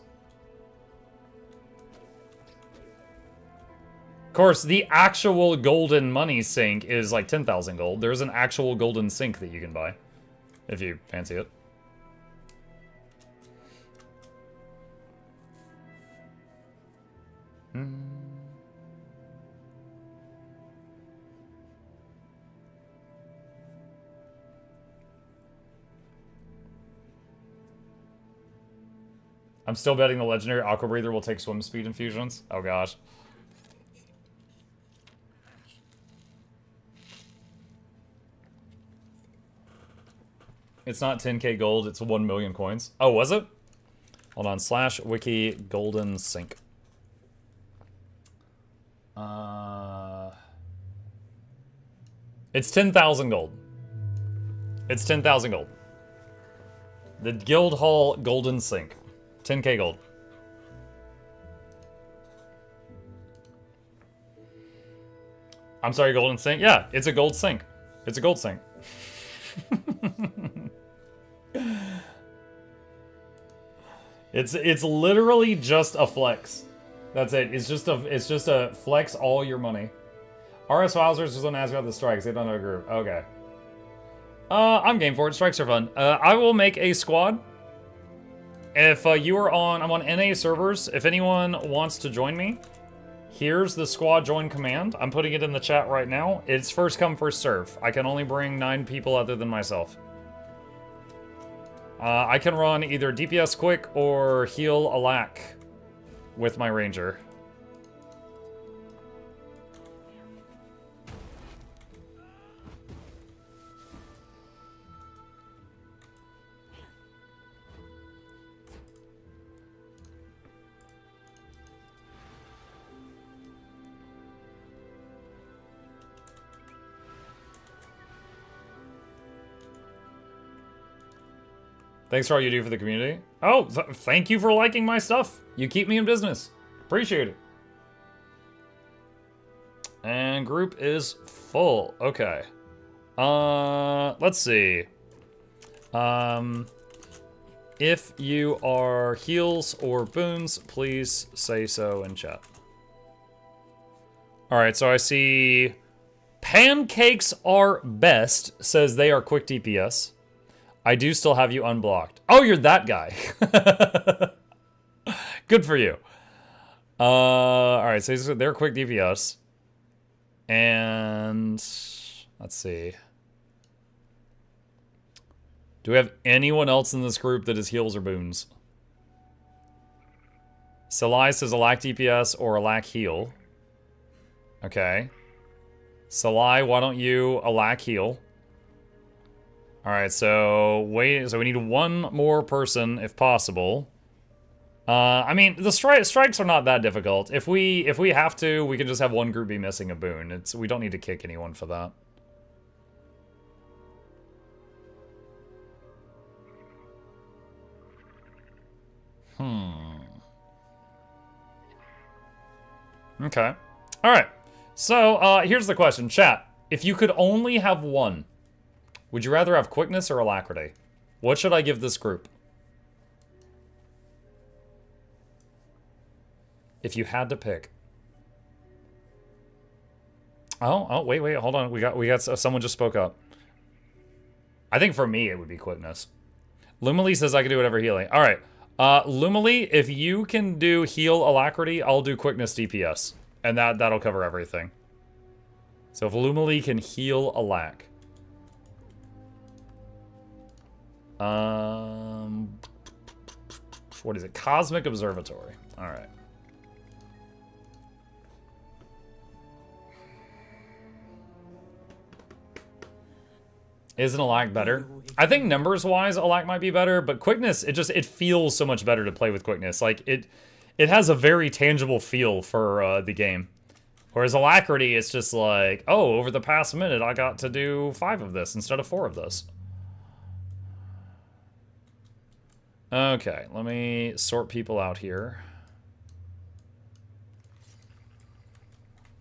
S1: Of course, the actual golden money sink is like 10,000 gold. There's an actual golden sink that you can buy, if you fancy it. I'm still betting the legendary Aqua Breather will take swim speed infusions. Oh gosh. It's not 10k gold, it's 1 million coins. Oh, was it? Hold on, /wiki golden sink. It's 10,000 gold. It's 10,000 gold. The Guild Hall golden sink. 10k gold. I'm sorry, golden sink? Yeah, it's a gold sink. It's a gold sink. It's literally just a flex. That's it. It's just a flex all your money. RS Wowzers was on ask about the strikes. They don't know a group. Okay. I'm game for it. Strikes are fun. I will make a squad. If you are on, I'm on NA servers. If anyone wants to join me, here's the squad join command. I'm putting it in the chat right now. It's first come, first serve. I can only bring 9 people other than myself. I can run either DPS quick or heal a lack with my ranger. Thanks for all you do for the community. Oh, thank you for liking my stuff. You keep me in business. Appreciate it. And group is full. Okay. Let's see. If you are heals or boons, please say so in chat. All right, so I see Pancakes Are Best says they are quick DPS. I do still have you unblocked. Oh, you're that guy. Good for you. All right, so they're quick DPS. And let's see. Do we have anyone else in this group that is heals or boons? Salai says a lack DPS or a lack heal. Okay. Salai, why don't you a lack heal? All right, so we need one more person if possible. I mean, the strikes are not that difficult. If we have to, we can just have one group be missing a boon. We don't need to kick anyone for that. Okay. All right. So here's the question, chat. If you could only have one, would you rather have quickness or alacrity? What should I give this group? If you had to pick. Oh, wait, hold on. We got someone just spoke up. I think for me it would be quickness. Lumily says I can do whatever healing. All right. Lumily, if you can do heal alacrity, I'll do quickness DPS. And that'll cover everything. So if Lumily can heal alac. What is it? Cosmic Observatory. All right. Isn't alac better? I think numbers-wise, alac might be better, but quickness, it feels so much better to play with quickness. Like, it has a very tangible feel for the game. Whereas alacrity, it's just like, oh, over the past minute, I got to do 5 of this instead of 4 of this. Okay, let me sort people out here.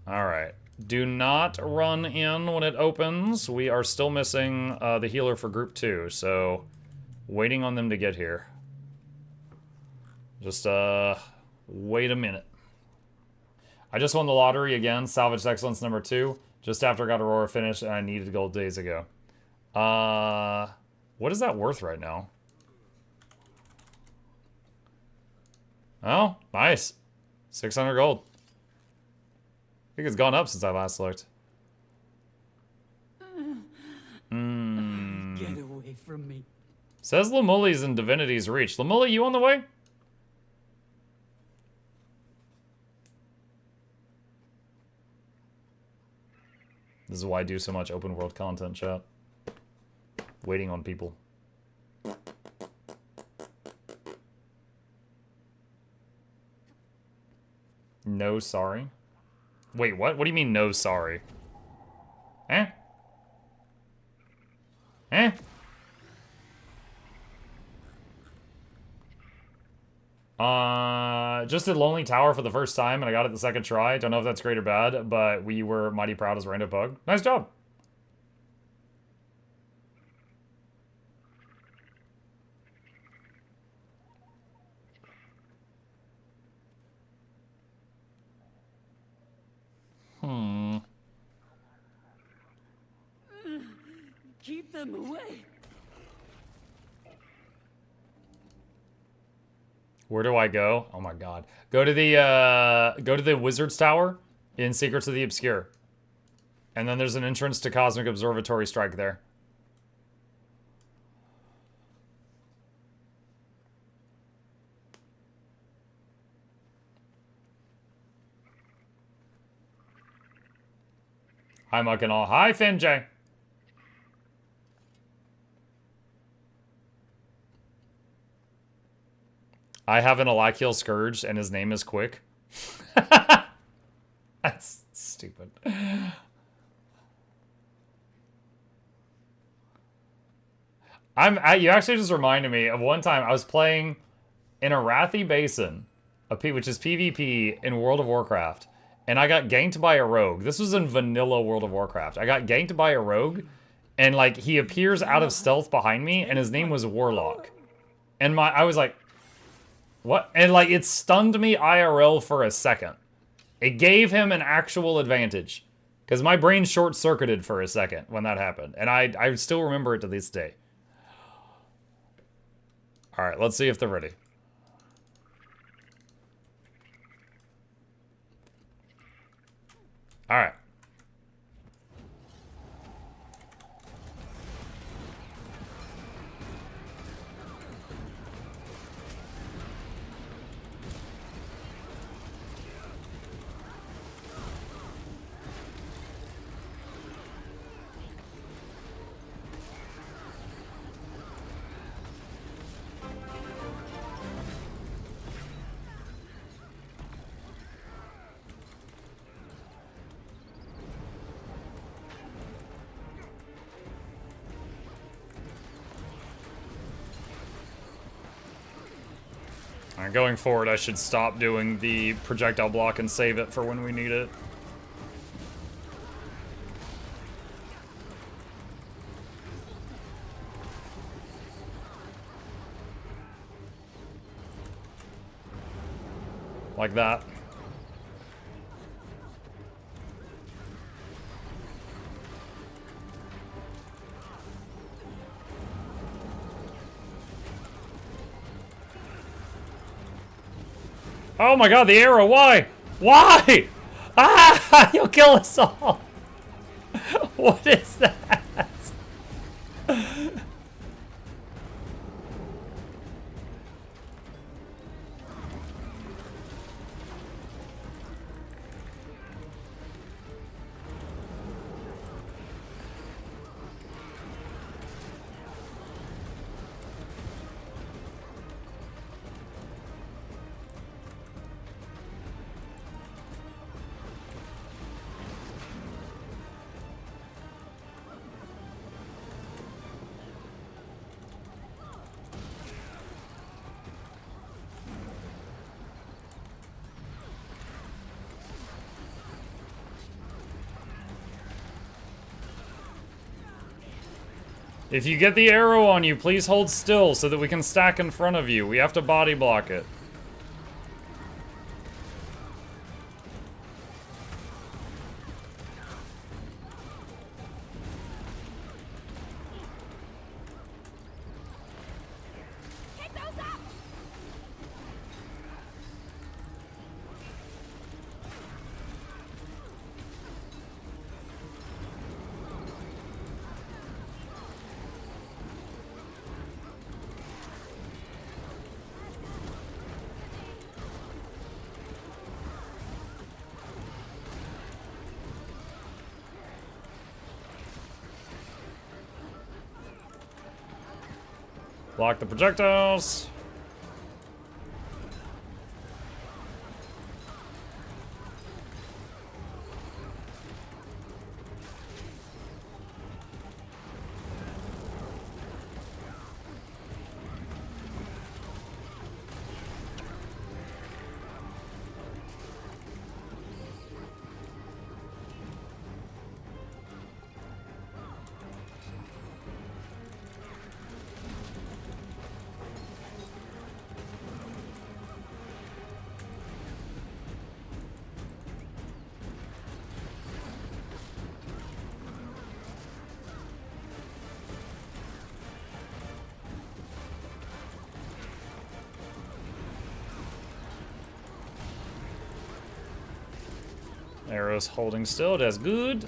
S1: All right. Do not run in when it opens. We are still missing the healer for group 2, so waiting on them to get here. Just wait a minute. I just won the lottery again, Salvaged Excellence number 2, just after I got Aurora finished and I needed gold days ago. What is that worth right now? Oh, nice. 600 gold. I think it's gone up since I last looked.
S16: Get away from me.
S1: Says Lemulli's in Divinity's Reach. Lemulli, you on the way? This is why I do so much open world content, chat. Waiting on people. No, sorry. Wait, what? What do you mean, no, sorry? Eh? Eh? Just did Lonely Tower for the first time, and I got it the second try. Don't know if that's great or bad, but we were mighty proud as Rando Pug. Nice job!
S16: Keep them away.
S1: Where do I go? Oh my god. Go to the Wizard's Tower in Secrets of the Obscure. And then there's an entrance to Cosmic Observatory Strike there. Hi, Muck and all. Hi, Finjay. I have an Alakiel Scourge, and his name is Quick. That's stupid. You actually just reminded me of one time I was playing in Arathi Basin, which is PvP in World of Warcraft, and I got ganked by a rogue. This was in vanilla World of Warcraft. I got ganked by a rogue, and like he appears out of stealth behind me, and his name was Warlock. And I was like, what? And like it stunned me IRL for a second. It gave him an actual advantage. Because my brain short-circuited for a second when that happened. And I still remember it to this day. Alright, let's see if they're ready. Alright. Going forward, I should stop doing the projectile block and save it for when we need it. Like that. Oh my god, the arrow, why? Why? Ah, you'll kill us all. What is that? If you get the arrow on you, please hold still so that we can stack in front of you. We have to body block it. Block the projectiles. Arrow's holding still, that's good.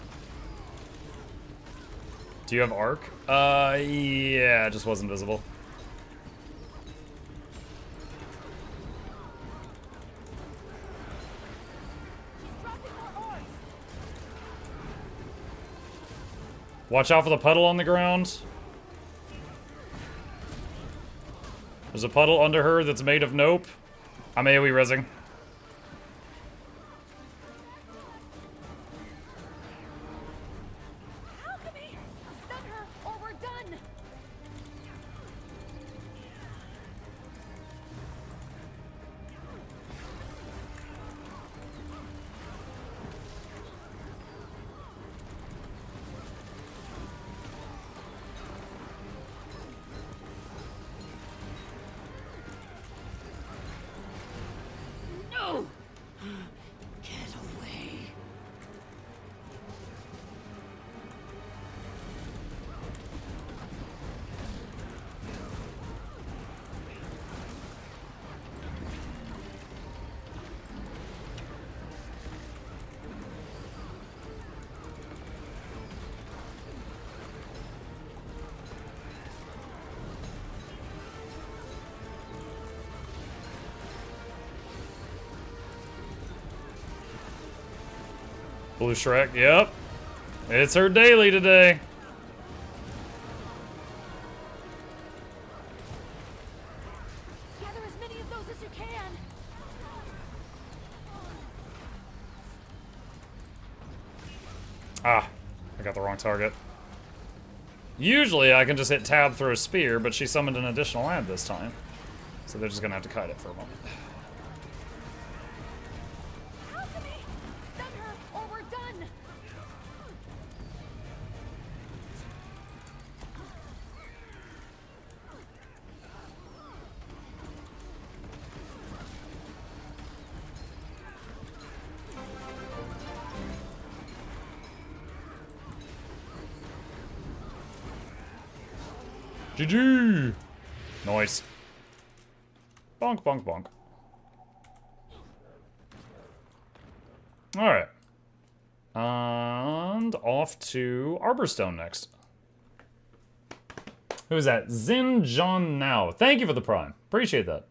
S1: Do you have arc? Yeah, it just wasn't visible. Watch out for the puddle on the ground. There's a puddle under her that's made of nope. I'm AoE rezzing. Blue Shrek, yep. It's her daily today.
S15: Gather as many of those as you can.
S1: Ah, I got the wrong target. Usually I can just hit tab through a spear, but she summoned an additional ad this time. So they're just gonna have to kite it for a moment. GG! Nice. Bonk, bonk, bonk. Alright. And off to Arborstone next. Who's that? Zin John Now. Thank you for the prime. Appreciate that.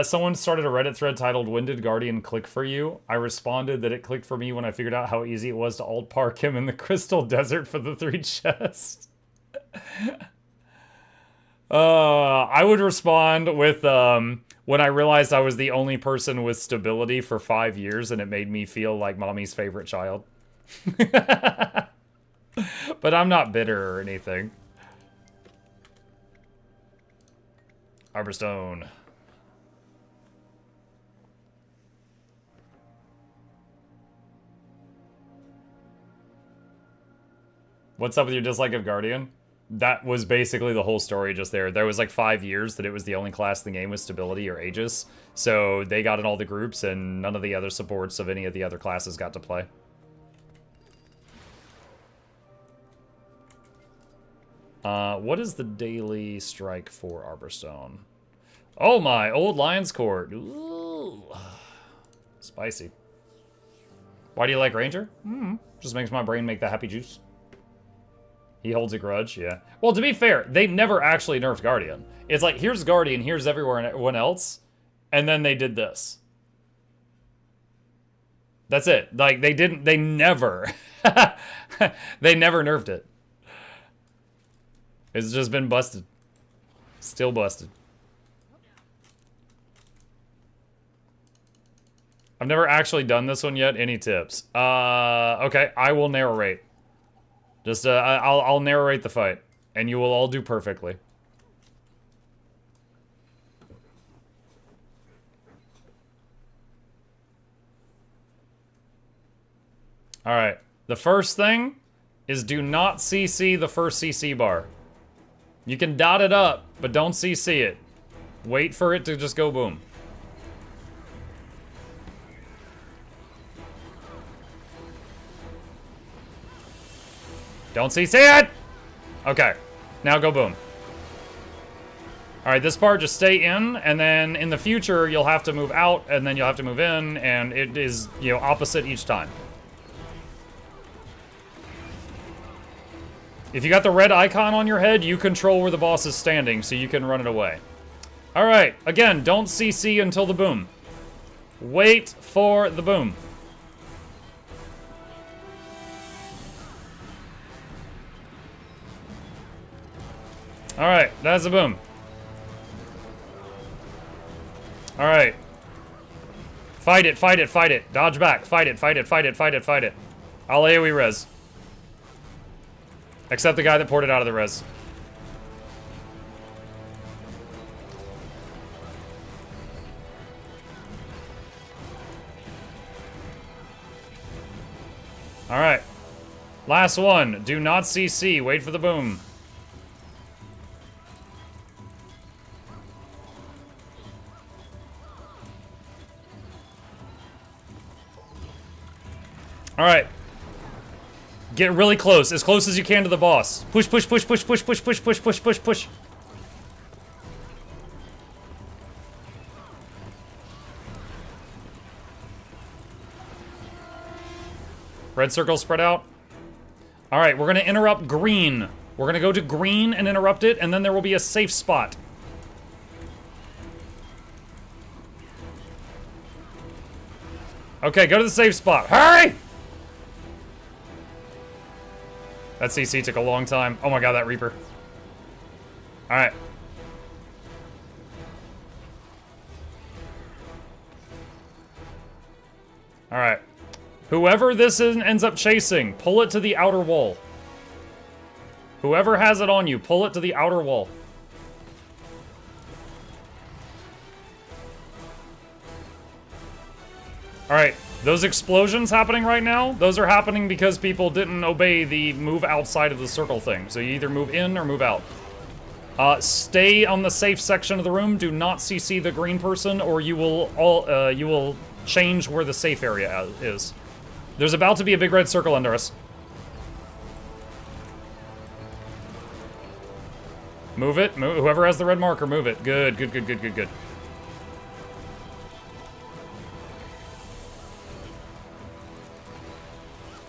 S1: Someone started a Reddit thread titled, "When did Guardian click for you?" I responded that it clicked for me when I figured out how easy it was to alt park him in the Crystal Desert for the 3 chests. I would respond with, when I realized I was the only person with stability for 5 years and it made me feel like mommy's favorite child. But I'm not bitter or anything. Arborstone. What's up with your dislike of Guardian? That was basically the whole story just there. There was like 5 years that it was the only class in the game with stability or Aegis. So they got in all the groups and none of the other supports of any of the other classes got to play. What is the daily strike for Arborstone? Oh my, Old Lion's Court. Ooh. Spicy. Why do you like Ranger? Just makes my brain make the happy juice. He holds a grudge, yeah. Well, to be fair, they never actually nerfed Guardian. It's like, here's Guardian, here's everyone else, and then they did this. That's it. Like, they never, they never nerfed it. It's just been busted. Still busted. I've never actually done this one yet. Any tips? Okay, I will narrate. Just, I'll narrate the fight, and you will all do perfectly. Alright, the first thing is do not CC the first CC bar. You can dot it up, but don't CC it. Wait for it to just go boom. Don't CC it! Okay, now go boom. Alright, this part, just stay in, and then in the future, you'll have to move out, and then you'll have to move in, and it is, you know, opposite each time. If you got the red icon on your head, you control where the boss is standing, so you can run it away. Alright, again, don't CC until the boom. Wait for the boom. Alright, that's a boom. Alright. Fight it, fight it, fight it. Dodge back. Fight it, fight it, fight it, fight it, fight it. I'll AoE res. Except the guy that poured it out of the res. Alright. Last one. Do not CC. Wait for the boom. Alright. Get really close as you can to the boss. Push, push, push, push, push, push, push, push, push, push, push. Red circle spread out. Alright, we're gonna interrupt green. We're gonna go to green and interrupt it, and then there will be a safe spot. Okay, go to the safe spot. Hurry! That CC took a long time. Oh my god, that Reaper. Alright. Alright. Whoever this ends up chasing, pull it to the outer wall. Whoever has it on you, pull it to the outer wall. Alright. Those explosions happening right now, those are happening because people didn't obey the move outside of the circle thing. So you either move in or move out. Stay on the safe section of the room. Do not CC the green person, or you will change where the safe area is. There's about to be a big red circle under us. Move it. Move, whoever has the red marker, move it. Good, good, good, good, good, good.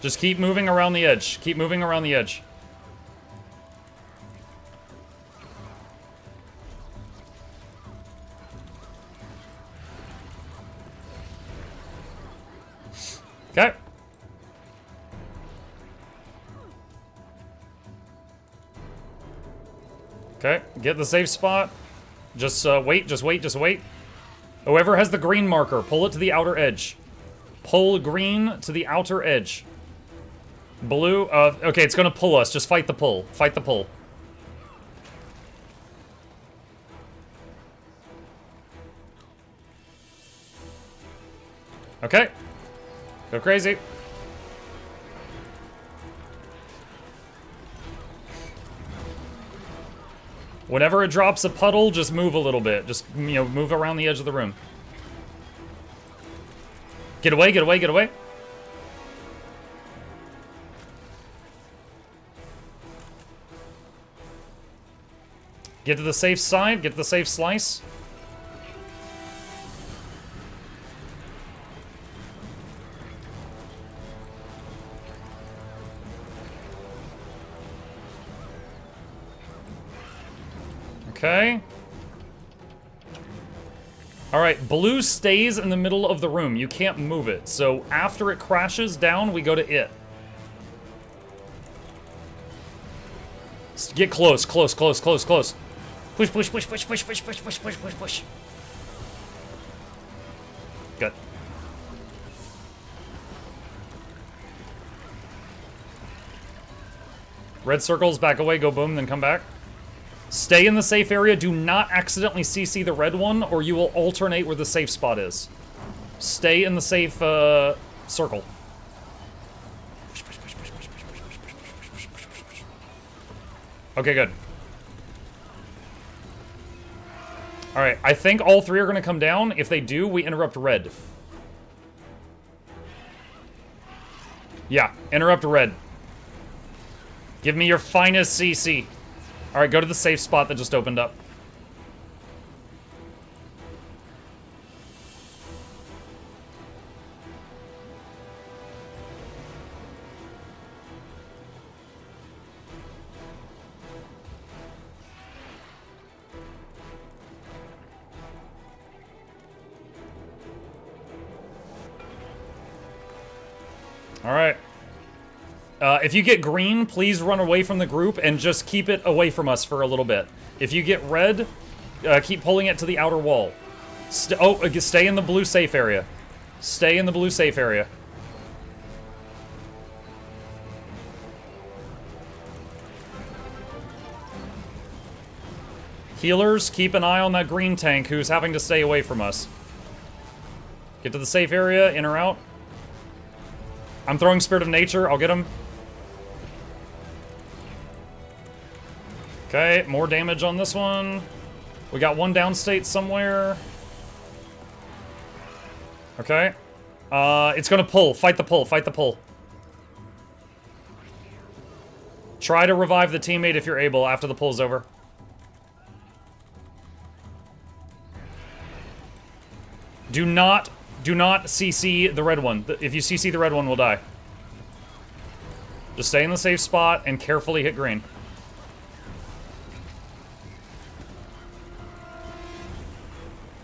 S1: Just keep moving around the edge. Keep moving around the edge. Okay. Okay, get the safe spot. Just wait, just wait, just wait. Whoever has the green marker, pull it to the outer edge. Pull green to the outer edge. Blue, okay, it's gonna pull us. Just fight the pull. Fight the pull. Okay. Go crazy. Whenever it drops a puddle, just move a little bit. Just, you know, move around the edge of the room. Get away, get away, get away. Get to the safe side, get to the safe slice. Okay. Alright, blue stays in the middle of the room. You can't move it. So after it crashes down, we go to it. Get close, close, close, close, close. Push, push, push, push, push, push, push, push, push, push, push. Good. Red circles, back away, go boom, then come back. Stay in the safe area. Do not accidentally CC the red one, or you will alternate where the safe spot is. Stay in the safe circle. Okay, good. Alright, I think all three are going to come down. If they do, we interrupt red. Yeah, interrupt red. Give me your finest CC. Alright, go to the safe spot that just opened up. Alright. If you get green, please run away from the group and just keep it away from us for a little bit. If you get red, keep pulling it to the outer wall. Stay in the blue safe area. Stay in the blue safe area. Healers, keep an eye on that green tank who's having to stay away from us. Get to the safe area, in or out. I'm throwing Spirit of Nature, I'll get him. Okay, more damage on this one. We got one downstate somewhere. Okay. It's gonna pull. Fight the pull. Fight the pull. Try to revive the teammate if you're able after the pull's over. Do not CC the red one. If you CC the red one, we'll die. Just stay in the safe spot and carefully hit green.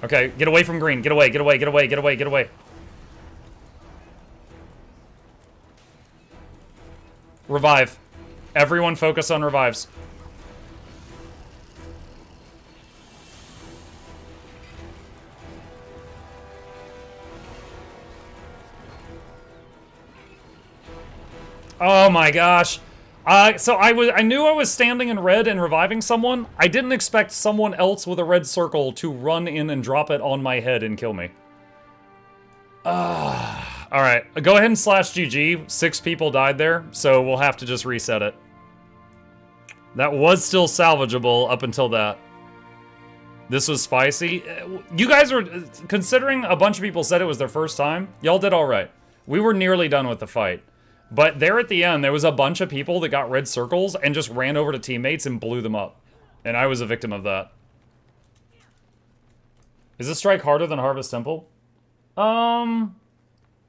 S1: Okay, get away from green. Get away, get away, get away, get away, get away. Revive. Everyone focus on revives. Oh my gosh. So I knew I was standing in red and reviving someone. I didn't expect someone else with a red circle to run in and drop it on my head and kill me. Alright, go ahead and slash GG. 6 people died there, so we'll have to just reset it. That was still salvageable up until that. This was spicy. You guys were, considering a bunch of people said it was their first time, y'all did alright. We were nearly done with the fight. But there at the end, there was a bunch of people that got red circles and just ran over to teammates and blew them up. And I was a victim of that. Is this strike harder than Harvest Temple?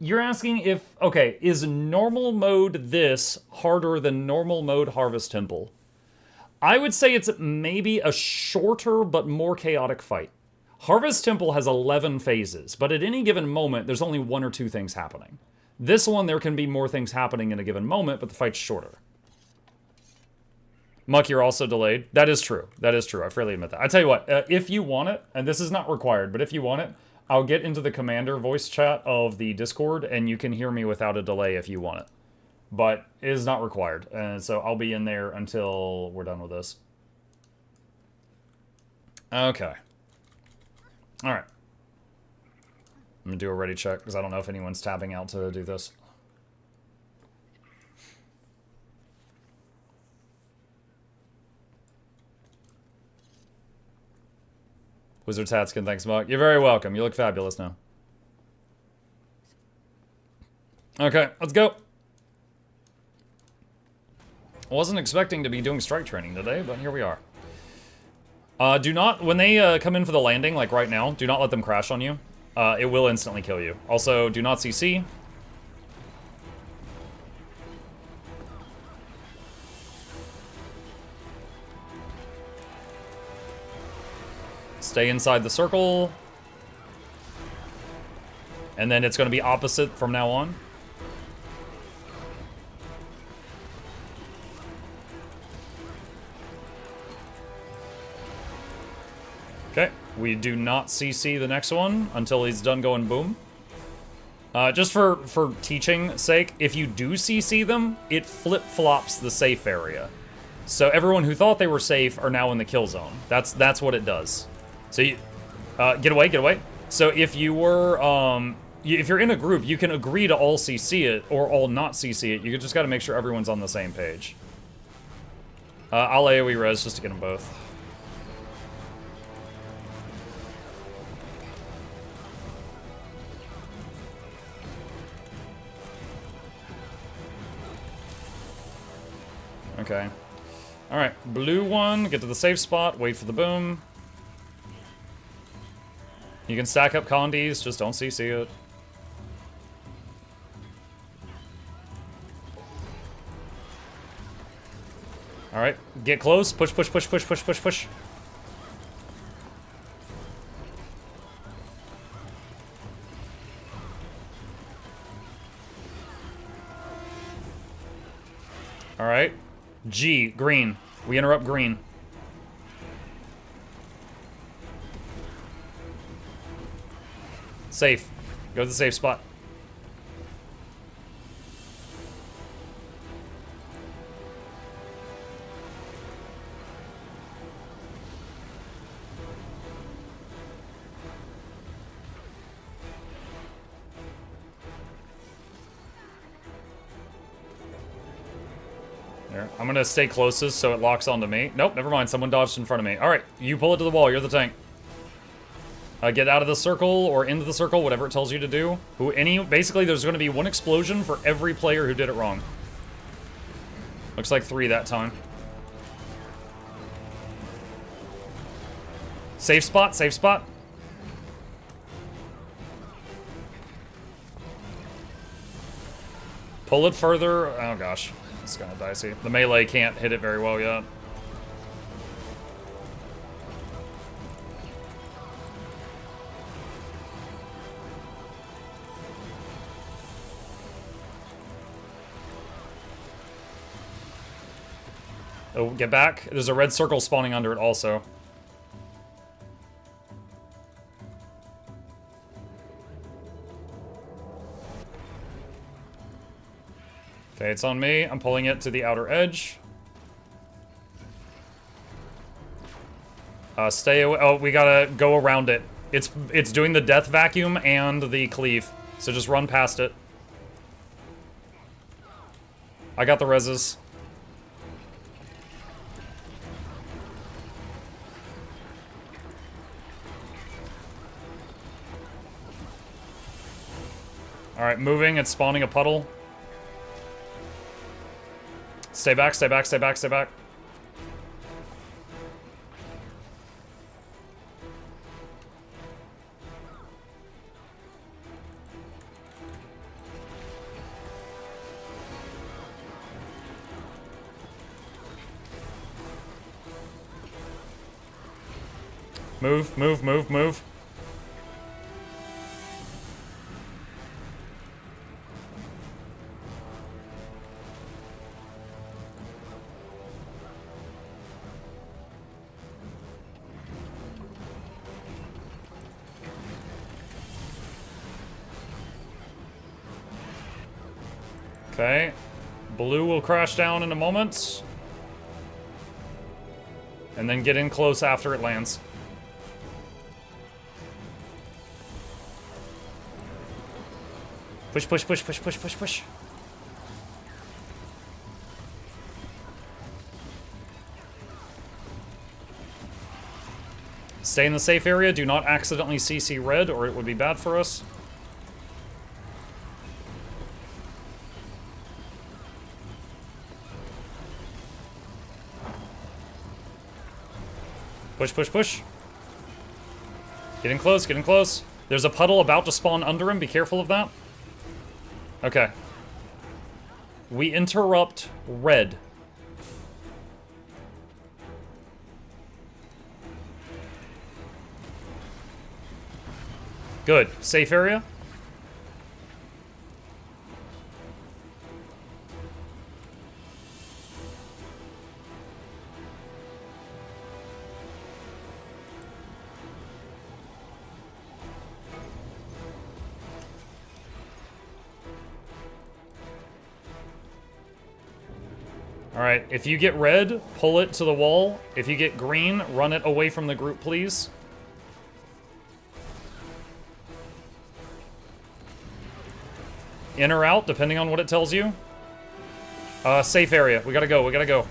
S1: You're asking if... Okay, is normal mode this harder than normal mode Harvest Temple? I would say it's maybe a shorter but more chaotic fight. Harvest Temple has 11 phases, but at any given moment, there's only 1 or 2 things happening. This one, there can be more things happening in a given moment, but the fight's shorter. Muck, you're also delayed. That is true. That is true. I freely admit that. I tell you what, if you want it, and this is not required, but if you want it, I'll get into the commander voice chat of the Discord, and you can hear me without a delay if you want it. But it is not required, and so I'll be in there until we're done with this. Okay. Alright. I'm gonna do a ready check, because I don't know if anyone's tabbing out to do this. Wizard's Hatskin, thanks, Muck. You're very welcome. You look fabulous now. Okay, let's go. I wasn't expecting to be doing strike training today, but here we are. Do not, when they come in for the landing, like right now, do not let them crash on you. It will instantly kill you. Also, do not CC. Stay inside the circle. And then it's going to be opposite from now on. Okay, we do not CC the next one until he's done going boom. Just for teaching sake, if you do CC them, it flip-flops the safe area. So everyone who thought they were safe are now in the kill zone. That's what it does. So you, get away, get away. So if you were, if you're in a group, you can agree to all CC it or all not CC it. You just got to make sure everyone's on the same page. I'll AoE res just to get them both. Okay. Alright, blue one, get to the safe spot, wait for the boom. You can stack up condies, just don't CC it. Alright, get close, push, push, push, push, push, push, push. Alright. G, green. We interrupt green. Safe. Go to the safe spot. There. I'm gonna stay closest so it locks onto me. Nope, never mind. Someone dodged in front of me. Alright, you pull it to the wall. You're the tank. Get out of the circle or into the circle, whatever it tells you to do. Basically, there's going to be one explosion for every player who did it wrong. Looks like 3 that time. Safe spot, safe spot. Pull it further. Oh gosh, it's kind of dicey. The melee can't hit it very well yet. Oh, get back. There's a red circle spawning under it also. Okay, it's on me. I'm pulling it to the outer edge. Stay away. Oh, we gotta go around it. It's doing the death vacuum and the cleave. So just run past it. I got the reses. Alright, moving. It's spawning a puddle. Stay back, stay back, stay back, stay back. Move, move, move, move. Okay. Blue will crash down in a moment. And then get in close after it lands. Push, push, push, push, push, push, push. Stay in the safe area. Do not accidentally CC red, or it would be bad for us. Push, push, push. Getting close, getting close. There's a puddle about to spawn under him. Be careful of that. Okay. We interrupt red. Good. Safe area. Alright, if you get red, pull it to the wall. If you get green, run it away from the group, please. In or out, depending on what it tells you. Safe area. We gotta go, we gotta go.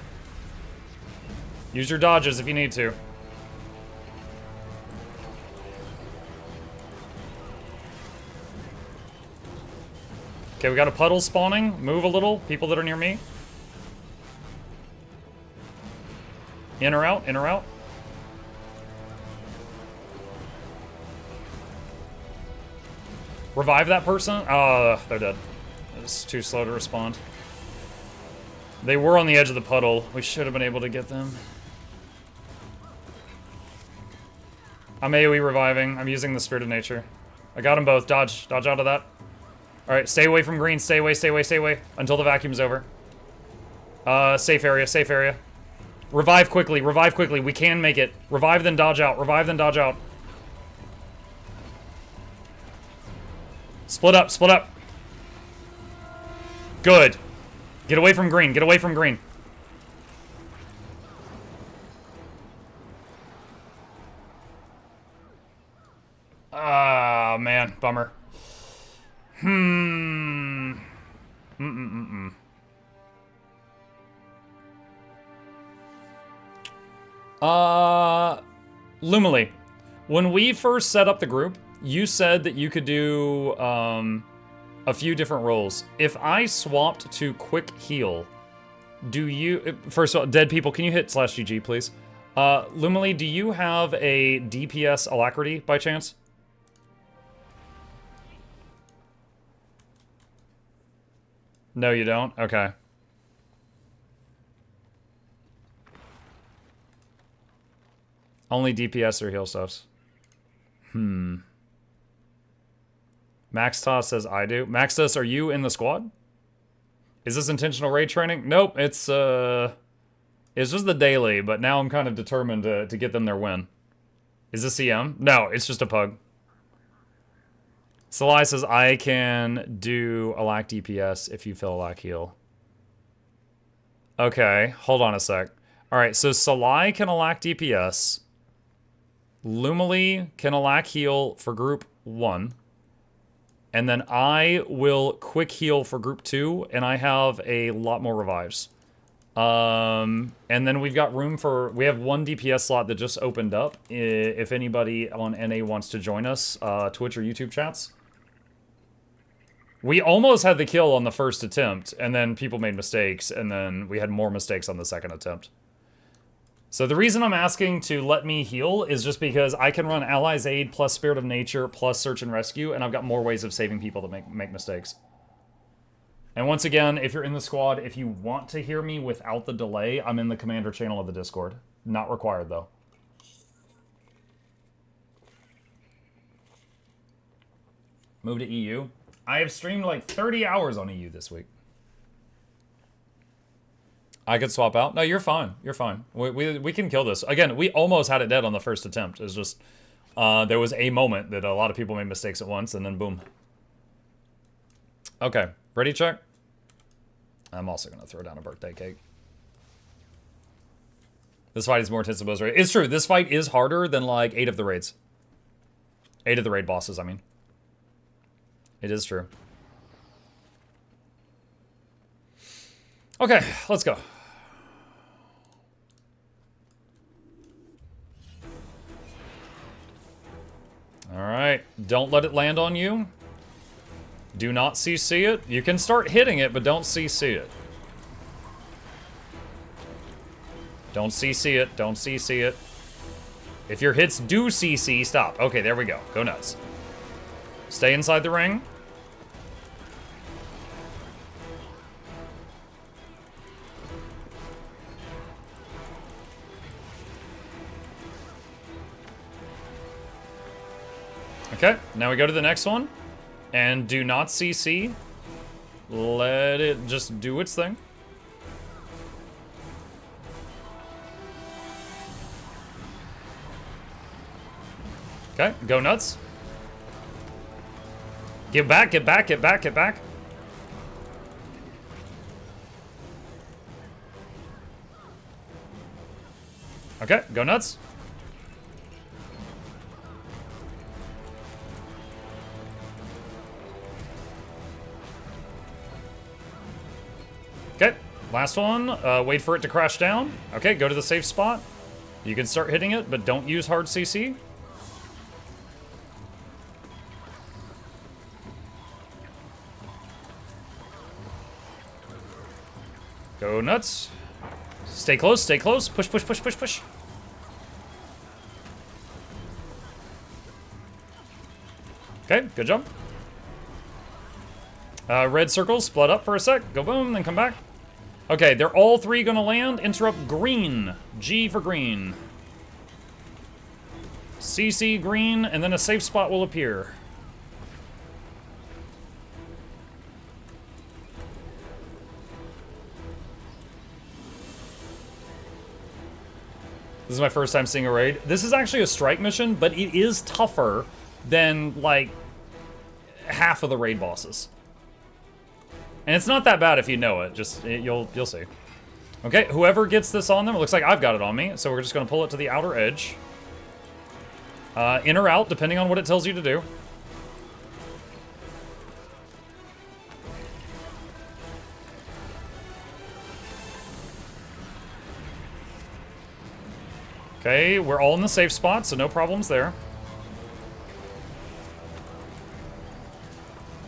S1: Use your dodges if you need to. Okay, we got a puddle spawning. Move a little, people that are near me. In or out, in or out. Revive that person. They're dead. It's too slow to respond. They were on the edge of the puddle. We should have been able to get them. I'm AoE reviving. I'm using the Spirit of Nature. I got them both. Dodge. Dodge out of that. Alright, stay away from green. Stay away, stay away, stay away. Until the vacuum's over. Safe area, safe area. Revive quickly, revive quickly. We can make it. Revive, then dodge out. Revive, then dodge out. Split up, split up. Good. Get away from green, get away from green. Ah, man, bummer. Lumily, when we first set up the group, you said that you could do a few different roles. If I swapped to quick heal, do you... First of all, dead people, can you hit /GG, please? Lumily, do you have a DPS alacrity by chance? No, you don't? Okay. Only DPS or heal stuffs. Maxtos says I do. Maxtos, are you in the squad? Is this intentional raid training? Nope, it's just the daily, but now I'm kind of determined to get them their win. Is this EM? No, it's just a pug. Salai says I can do a lack DPS if you feel a lack heal. Okay, hold on a sec. Alright, so Salai can alack DPS. Lumily can alack heal for group 1. And then I will quick heal for group 2, and I have a lot more revives. And then we've got room for... We have one DPS slot that just opened up. If anybody on NA wants to join us, Twitch or YouTube chats. We almost had the kill on the first attempt, and then people made mistakes, and then we had more mistakes on the second attempt. So the reason I'm asking to let me heal is just because I can run Allies Aid plus Spirit of Nature plus Search and Rescue, and I've got more ways of saving people that make mistakes. And once again, if you're in the squad, if you want to hear me without the delay, I'm in the Commander channel of the Discord. Not required, though. Move to EU. I have streamed like 30 hours on EU this week. I could swap out. No, you're fine. You're fine. We can kill this. Again, we almost had it dead on the first attempt. It's just there was a moment that a lot of people made mistakes at once, and then boom. Okay, ready check? I'm also going to throw down a birthday cake. This fight is more intense than most raids. It's true. This fight is harder than like 8 of the raids. 8 of the raid bosses, I mean. It is true. Okay, let's go. Alright, don't let it land on you. Do not CC it. You can start hitting it, but don't CC it. Don't CC it, don't CC it. If your hits do CC, stop. Okay, there we go. Go nuts. Stay inside the ring. Okay, now we go to the next one. And do not CC. Let it just do its thing. Okay, go nuts. Get back, get back, get back, get back. Okay, go nuts. Okay, last one. Wait for it to crash down. Okay, go to the safe spot. You can start hitting it, but don't use hard CC. Go nuts. Stay close, stay close. Push, push, push, push, push. Okay, good jump. Red circles, split up for a sec. Go boom, then come back. Okay, they're all 3 gonna land. Interrupt green. G for green. CC green, and then a safe spot will appear. This is my first time seeing a raid. This is actually a strike mission, but it is tougher than, like, half of the raid bosses. And it's not that bad if you know it. Just, you'll see. Okay, whoever gets this on them, it looks like I've got it on me, so we're just going to pull it to the outer edge. In or out, depending on what it tells you to do. Okay, we're all in the safe spot, so no problems there.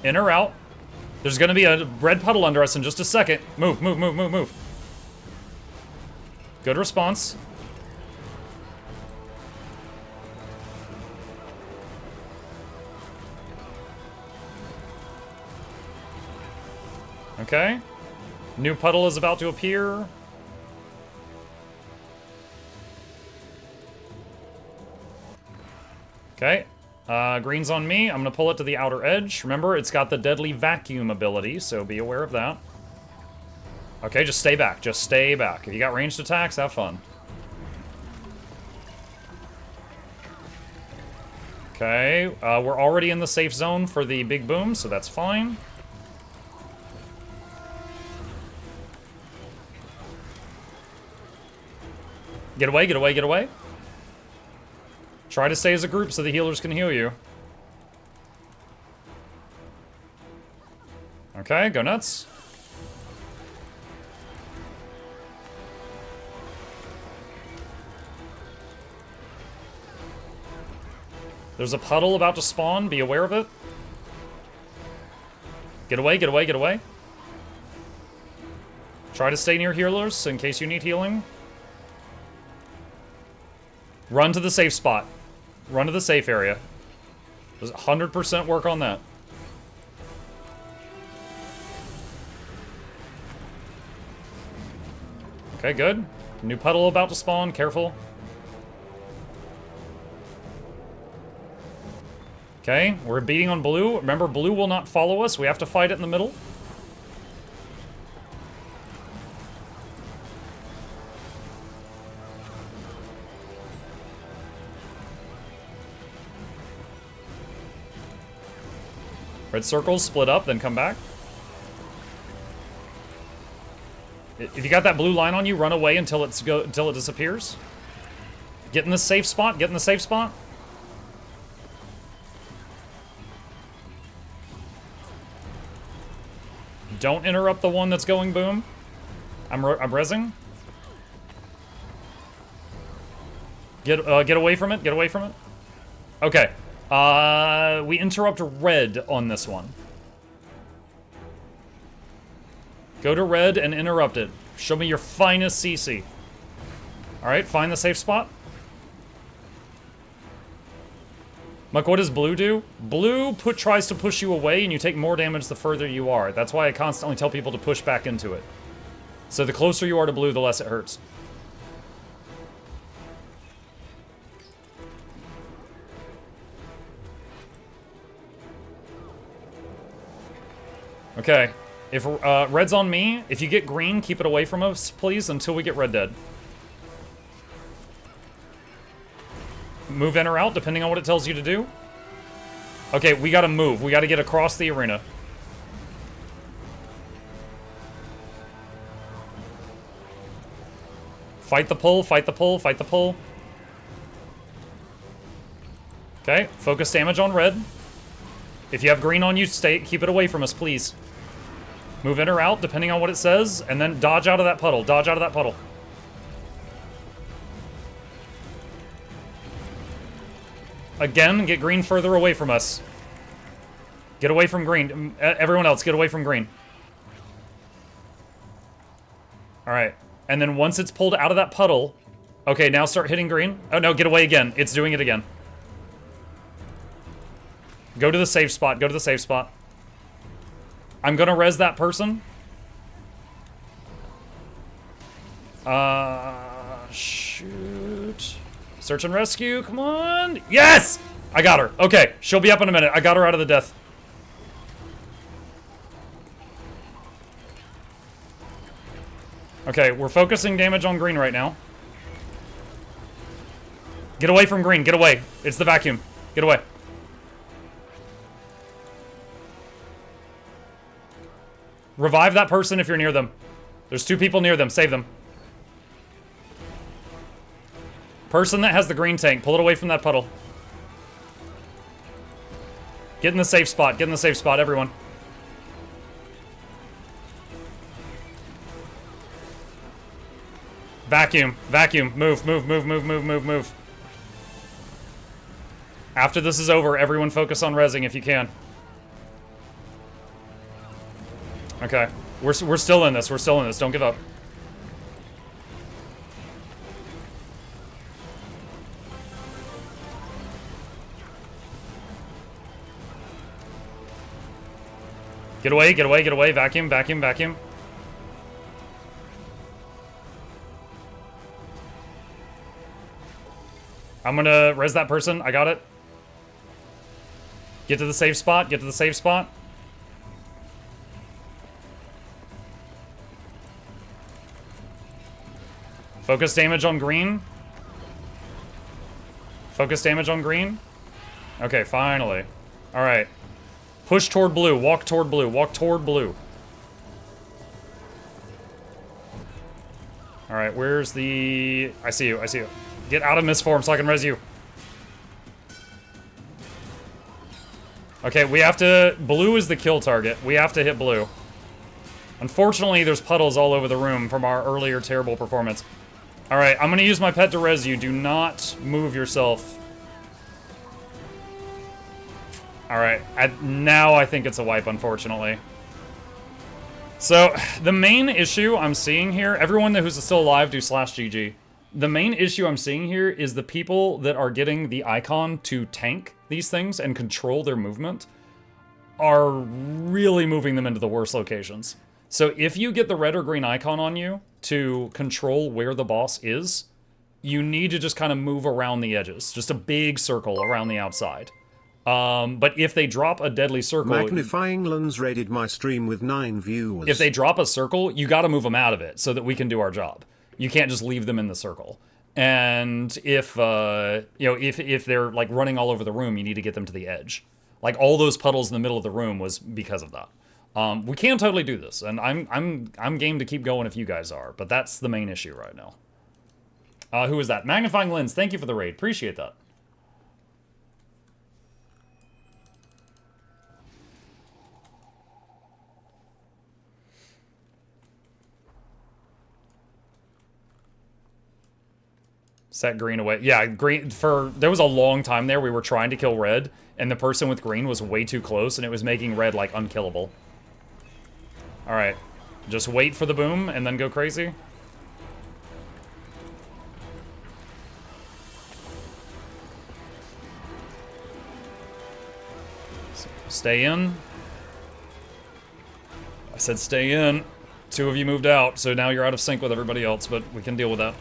S1: In or out. There's gonna be a red puddle under us in just a second. Move, move, move, move, move. Good response. Okay. New puddle is about to appear. Okay. Green's on me. I'm gonna pull it to the outer edge. Remember, it's got the deadly vacuum ability, so be aware of that. Okay, just stay back. Just stay back. If you got ranged attacks, have fun. Okay, we're already in the safe zone for the big boom, so that's fine. Get away, get away, get away. Try to stay as a group so the healers can heal you. Okay, go nuts. There's a puddle about to spawn. Be aware of it. Get away, get away, get away. Try to stay near healers in case you need healing. Run to the safe spot. Run to the safe area. There's 100% work on that. Okay, good. New puddle about to spawn. Careful. Okay, we're beating on blue. Remember, blue will not follow us. We have to fight it in the middle. Red circles, split up, then come back. If you got that blue line on you, run away until it disappears. Get in the safe spot, get in the safe spot. Don't interrupt the one that's going boom. I'm rezzing. Get away from it, get away from it. Okay. We interrupt red on this one. Go to red and interrupt it. Show me your finest CC. Alright, find the safe spot. Muck, what does blue do? Blue tries to push you away and you take more damage the further you are. That's why I constantly tell people to push back into it. So the closer you are to blue, the less it hurts. Okay, if red's on me, if you get green, keep it away from us, please, until we get red dead. Move in or out, depending on what it tells you to do. Okay, we gotta move. We gotta get across the arena. Fight the pull, fight the pull, fight the pull. Okay, focus damage on red. If you have green on you, keep it away from us, please. Move in or out, depending on what it says, and then dodge out of that puddle. Dodge out of that puddle. Again, get green further away from us. Get away from green. Everyone else, get away from green. Alright. And then once it's pulled out of that puddle... Okay, now start hitting green. Oh no, get away again. It's doing it again. Go to the safe spot. Go to the safe spot. I'm gonna res that person. Shoot. Search and rescue, come on. Yes! I got her. Okay, she'll be up in a minute. I got her out of the death. Okay, we're focusing damage on green right now. Get away from green, get away. It's the vacuum. Get away. Revive that person if you're near them. There's 2 people near them. Save them. Person that has the green tank, pull it away from that puddle. Get in the safe spot. Get in the safe spot, everyone. Vacuum. Vacuum. Move, move, move, move, move, move, move. After this is over, everyone focus on rezzing if you can. Okay. We're still in this. We're still in this. Don't give up. Get away, get away, get away. Vacuum, vacuum, vacuum. I'm gonna res that person. I got it. Get to the safe spot. Get to the safe spot. Focus damage on green. Focus damage on green. Okay, finally. Alright. Push toward blue. Walk toward blue. Walk toward blue. Alright, where's the... I see you. I see you. Get out of misform so I can res you. Okay, we have to... Blue is the kill target. We have to hit blue. Unfortunately, there's puddles all over the room from our earlier terrible performance. Alright, I'm gonna use my pet to res you. Do not move yourself. Alright, now I think it's a wipe, unfortunately. So, the main issue I'm seeing here, everyone who's still alive, do /GG. The main issue I'm seeing here is the people that are getting the icon to tank these things and control their movement are really moving them into the worst locations. So if you get the red or green icon on you to control where the boss is, you need to just kind of move around the edges. Just a big circle around the outside. But if they drop a deadly circle...
S8: Magnifying lens rated my stream with 9 viewers.
S1: If they drop a circle, you got to move them out of it so that we can do our job. You can't just leave them in the circle. And if, if they're, like, running all over the room, you need to get them to the edge. Like, all those puddles in the middle of the room was because of that. We can totally do this, and I'm game to keep going if you guys are, but that's the main issue right now. Who is that? Magnifying Lens, thank you for the raid. Appreciate that. Set green away. Yeah, green there was a long time there we were trying to kill red, and the person with green was way too close, and it was making red, like, unkillable. Alright. Just wait for the boom, and then go crazy. Stay in. I said stay in. 2 of you moved out, so now you're out of sync with everybody else, but we can deal with that.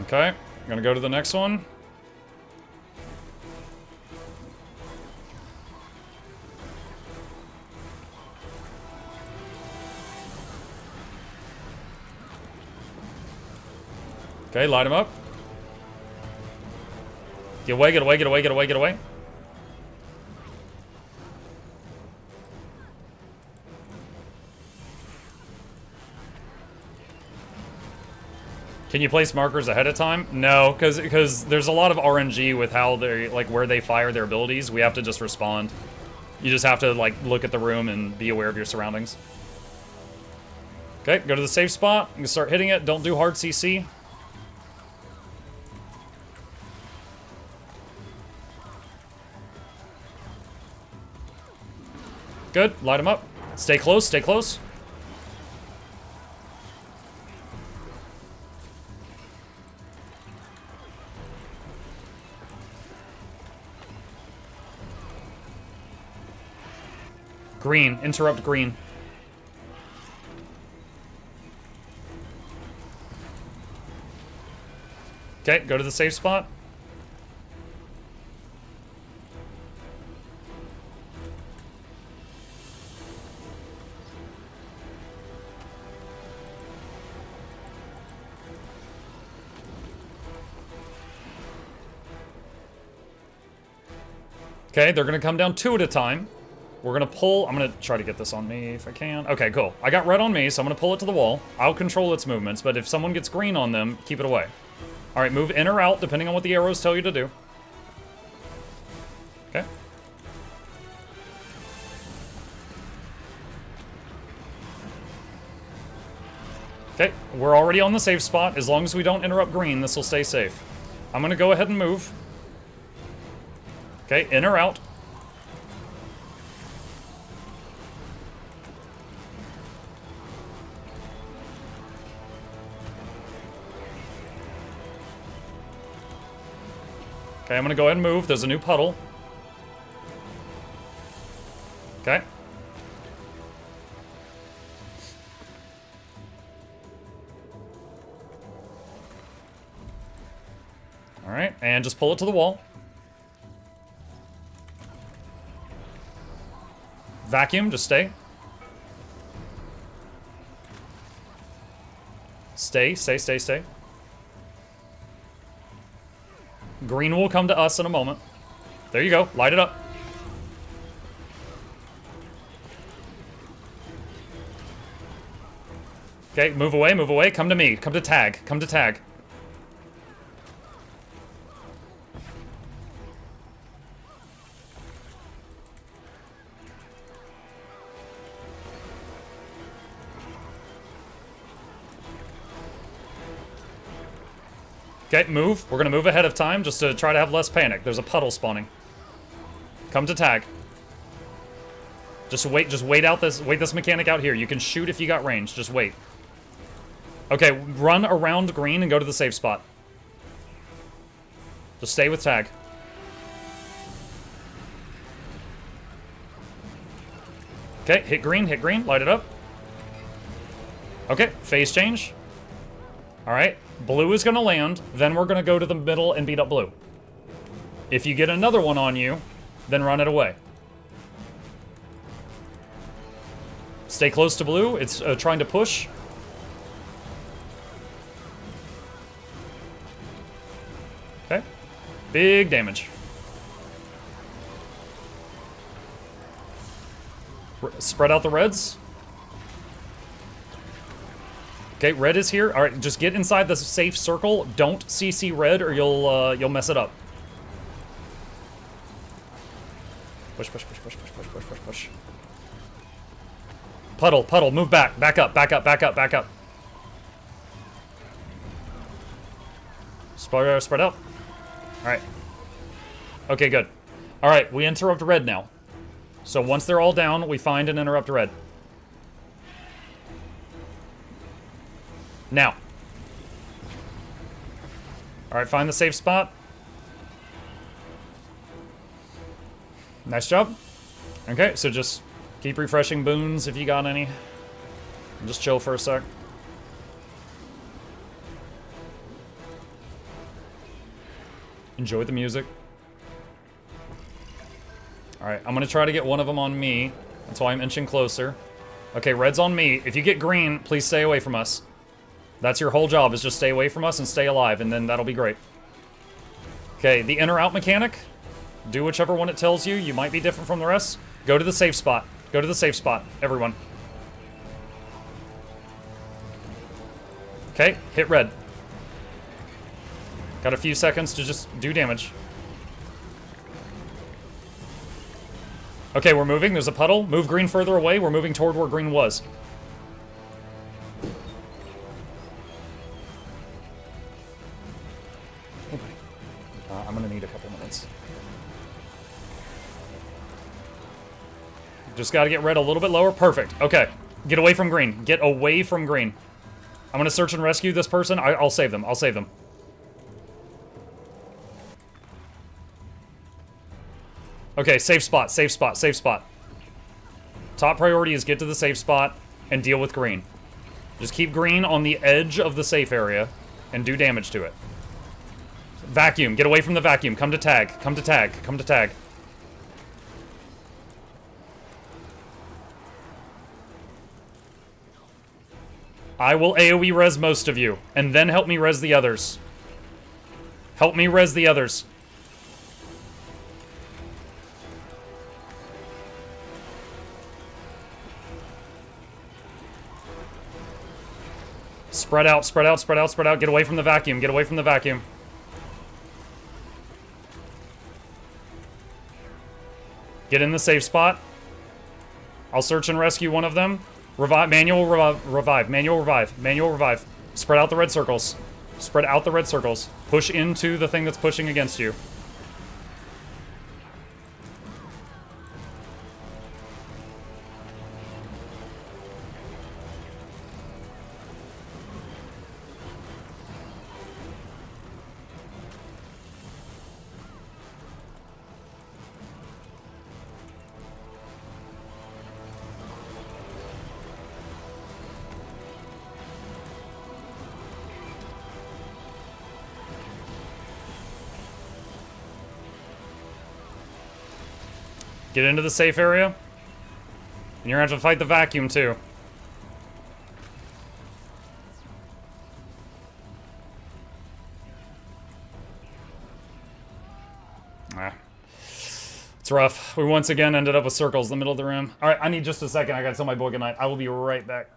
S1: Okay, gonna go to the next one. Okay, light him up. Get away, get away, get away, get away, get away. Can you place markers ahead of time? No, because there's a lot of RNG with how they, like, where they fire their abilities. We have to just respond. You just have to, like, look at the room and be aware of your surroundings. Okay, go to the safe spot. You can start hitting it. Don't do hard CC. Good, light them up. Stay close, stay close. Green, interrupt green. Okay, go to the safe spot. Okay, they're gonna come down 2 at a time. We're gonna pull, I'm gonna try to get this on me if I can. Okay, cool. I got red on me, so I'm gonna pull it to the wall. I'll control its movements, but if someone gets green on them, keep it away. All right, move in or out, depending on what the arrows tell you to do. Okay. Okay, we're already on the safe spot. As long as we don't interrupt green, this will stay safe. I'm gonna go ahead and move. Okay, in or out. Okay, I'm gonna go ahead and move. There's a new puddle. Okay. Alright, and just pull it to the wall. Vacuum, just stay. Stay, stay, stay, stay. Green will come to us in a moment. There you go, light it up. Okay, move away, come to me, come to tag, come to tag. Okay, move. We're gonna move ahead of time just to try to have less panic. There's a puddle spawning. Come to tag. Just wait out this, wait this mechanic out here. You can shoot if you got range, just wait. Okay, run around green and go to the safe spot. Just stay with tag. Okay, hit green, light it up. Okay, phase change. All right. blue is gonna land, then we're gonna go to the middle and beat up blue. If you get another one on you, then run it away. Stay close to blue. It's trying to push. Okay. Big damage. Spread out the reds. Okay, red is here. All right, just get inside the safe circle. Don't CC red or you'll mess it up. Push, push, push, push, push, push, push, push, push. Puddle, puddle, move back. Back up, back up, back up, back up. Spread out. All right. Okay, good. All right, we interrupt red now. So once they're all down, we find and interrupt red. Now. All right, find the safe spot. Nice job. Okay, so just keep refreshing boons if you got any. And just chill for a sec. Enjoy the music. Alright, I'm gonna try to get one of them on me. That's why I'm inching closer. Okay, red's on me. If you get green, please stay away from us. That's your whole job, is just stay away from us and stay alive, and then that'll be great. Okay, the in or out mechanic. Do whichever one it tells you. You might be different from the rest. Go to the safe spot. Go to the safe spot, everyone. Okay, hit red. Got a few seconds to just do damage. Okay, we're moving. There's a puddle. Move green further away. We're moving toward where green was. I'm gonna need a couple minutes. Just gotta get red a little bit lower. Perfect. Okay. Get away from green. Get away from green. I'm gonna search and rescue this person. I'll save them. I'll save them. Okay, safe spot, safe spot, safe spot. Top priority is get to the safe spot and deal with green. Just keep green on the edge of the safe area and do damage to it. Vacuum. Get away from the vacuum. Come to tag. Come to tag. Come to tag. I will AoE res most of you, and then help me res the others. Help me res the others. Spread out, spread out, spread out, spread out. Get away from the vacuum. Get away from the vacuum. Get in the safe spot. I'll search and rescue one of them. Revive, manual revive, manual revive, manual revive. Spread out the red circles. Spread out the red circles. Push into the thing that's pushing against you. Get into the safe area. And you're gonna have to fight the vacuum too. It's rough. We once again ended up with circles in the middle of the room. Alright, I need just a second. I gotta tell my boy goodnight. I will be right back.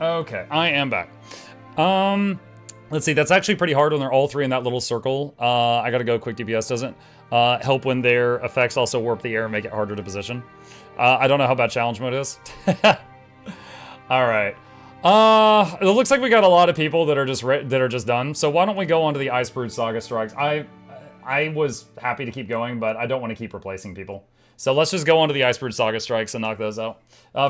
S1: Okay, I am back. Let's see, that's actually pretty hard when they're all three in that little circle. I gotta go, quick DPS doesn't help when their effects also warp the air and make it harder to position. I don't know how bad challenge mode is. Alright. It looks like we got a lot of people that are just done. So why don't we go on to the Icebrood Saga Strikes? I was happy to keep going, but I don't want to keep replacing people. So let's just go on to the Icebrood Saga strikes and knock those out.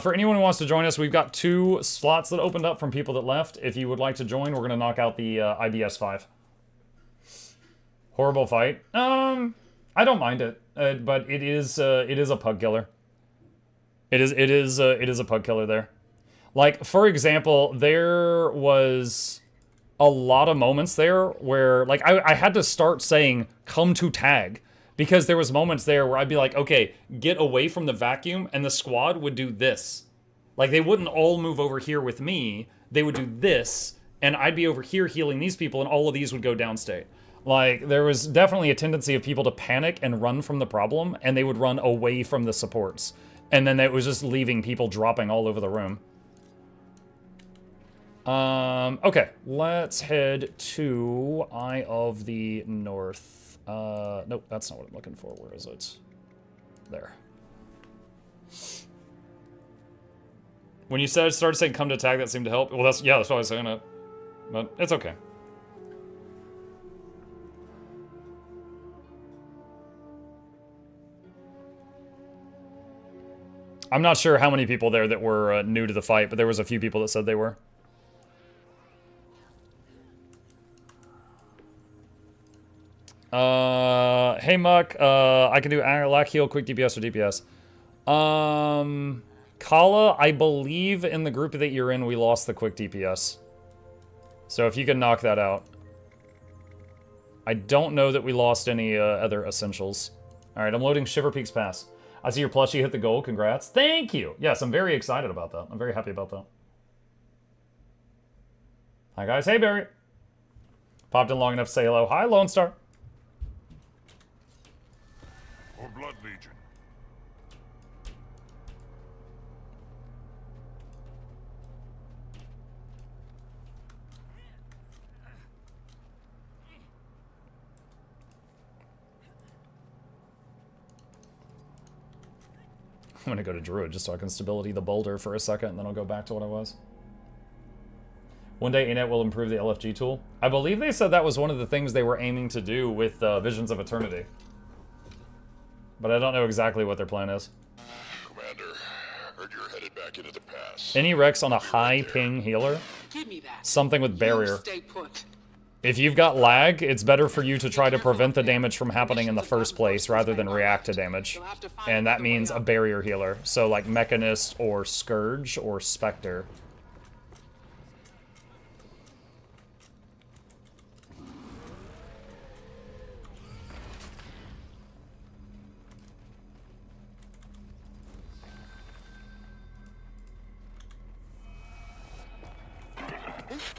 S1: For anyone who wants to join us, we've got 2 slots that opened up from people that left. If you would like to join, we're going to knock out the IBS 5. Horrible fight. I don't mind it, but it is a pug killer. It is a pug killer there. Like, for example, there was a lot of moments there where, like, I had to start saying, come to tag. Because there was moments there where I'd be like, okay, get away from the vacuum, and the squad would do this. Like, they wouldn't all move over here with me. They would do this, and I'd be over here healing these people, and all of these would go downstate. Like, there was definitely a tendency of people to panic and run from the problem, and they would run away from the supports. And then it was just leaving people dropping all over the room. Okay, let's head to Eye of the North. Nope, that's not what I'm looking for. Where is it? There. When you started saying come to tag, that seemed to help. Well, that's what I was saying it. But it's okay. I'm not sure how many people there that were new to the fight, but there was a few people that said they were. Hey Muck, I can do lack heal, quick DPS, or DPS. Kala, I believe in the group that you're in, we lost the quick DPS. So if you can knock that out. I don't know that we lost any other essentials. Alright, I'm loading Shiver Peaks Pass. I see your plushie hit the goal, congrats. Thank you! Yes, I'm very excited about that. I'm very happy about that. Hi guys, hey Barry. Popped in long enough to say hello. Hi Lone Star.
S6: Or Blood Legion.
S1: I'm gonna go to Druid just so I can stability the boulder for a second, and then I'll go back to what I was. One day Inet will improve the LFG tool. I believe they said that was one of the things they were aiming to do with Visions of Eternity. But I don't know exactly what their plan is.
S6: Commander, heard you're headed back into the pass.
S1: Any Rex on a high ping healer?
S16: Give me that.
S1: Something with barrier.
S16: Stay put.
S1: If you've got lag, it's better for you to try to prevent the damage from happening in the first place rather than react to damage. And that means a barrier healer. So like Mechanist or Scourge or Spectre.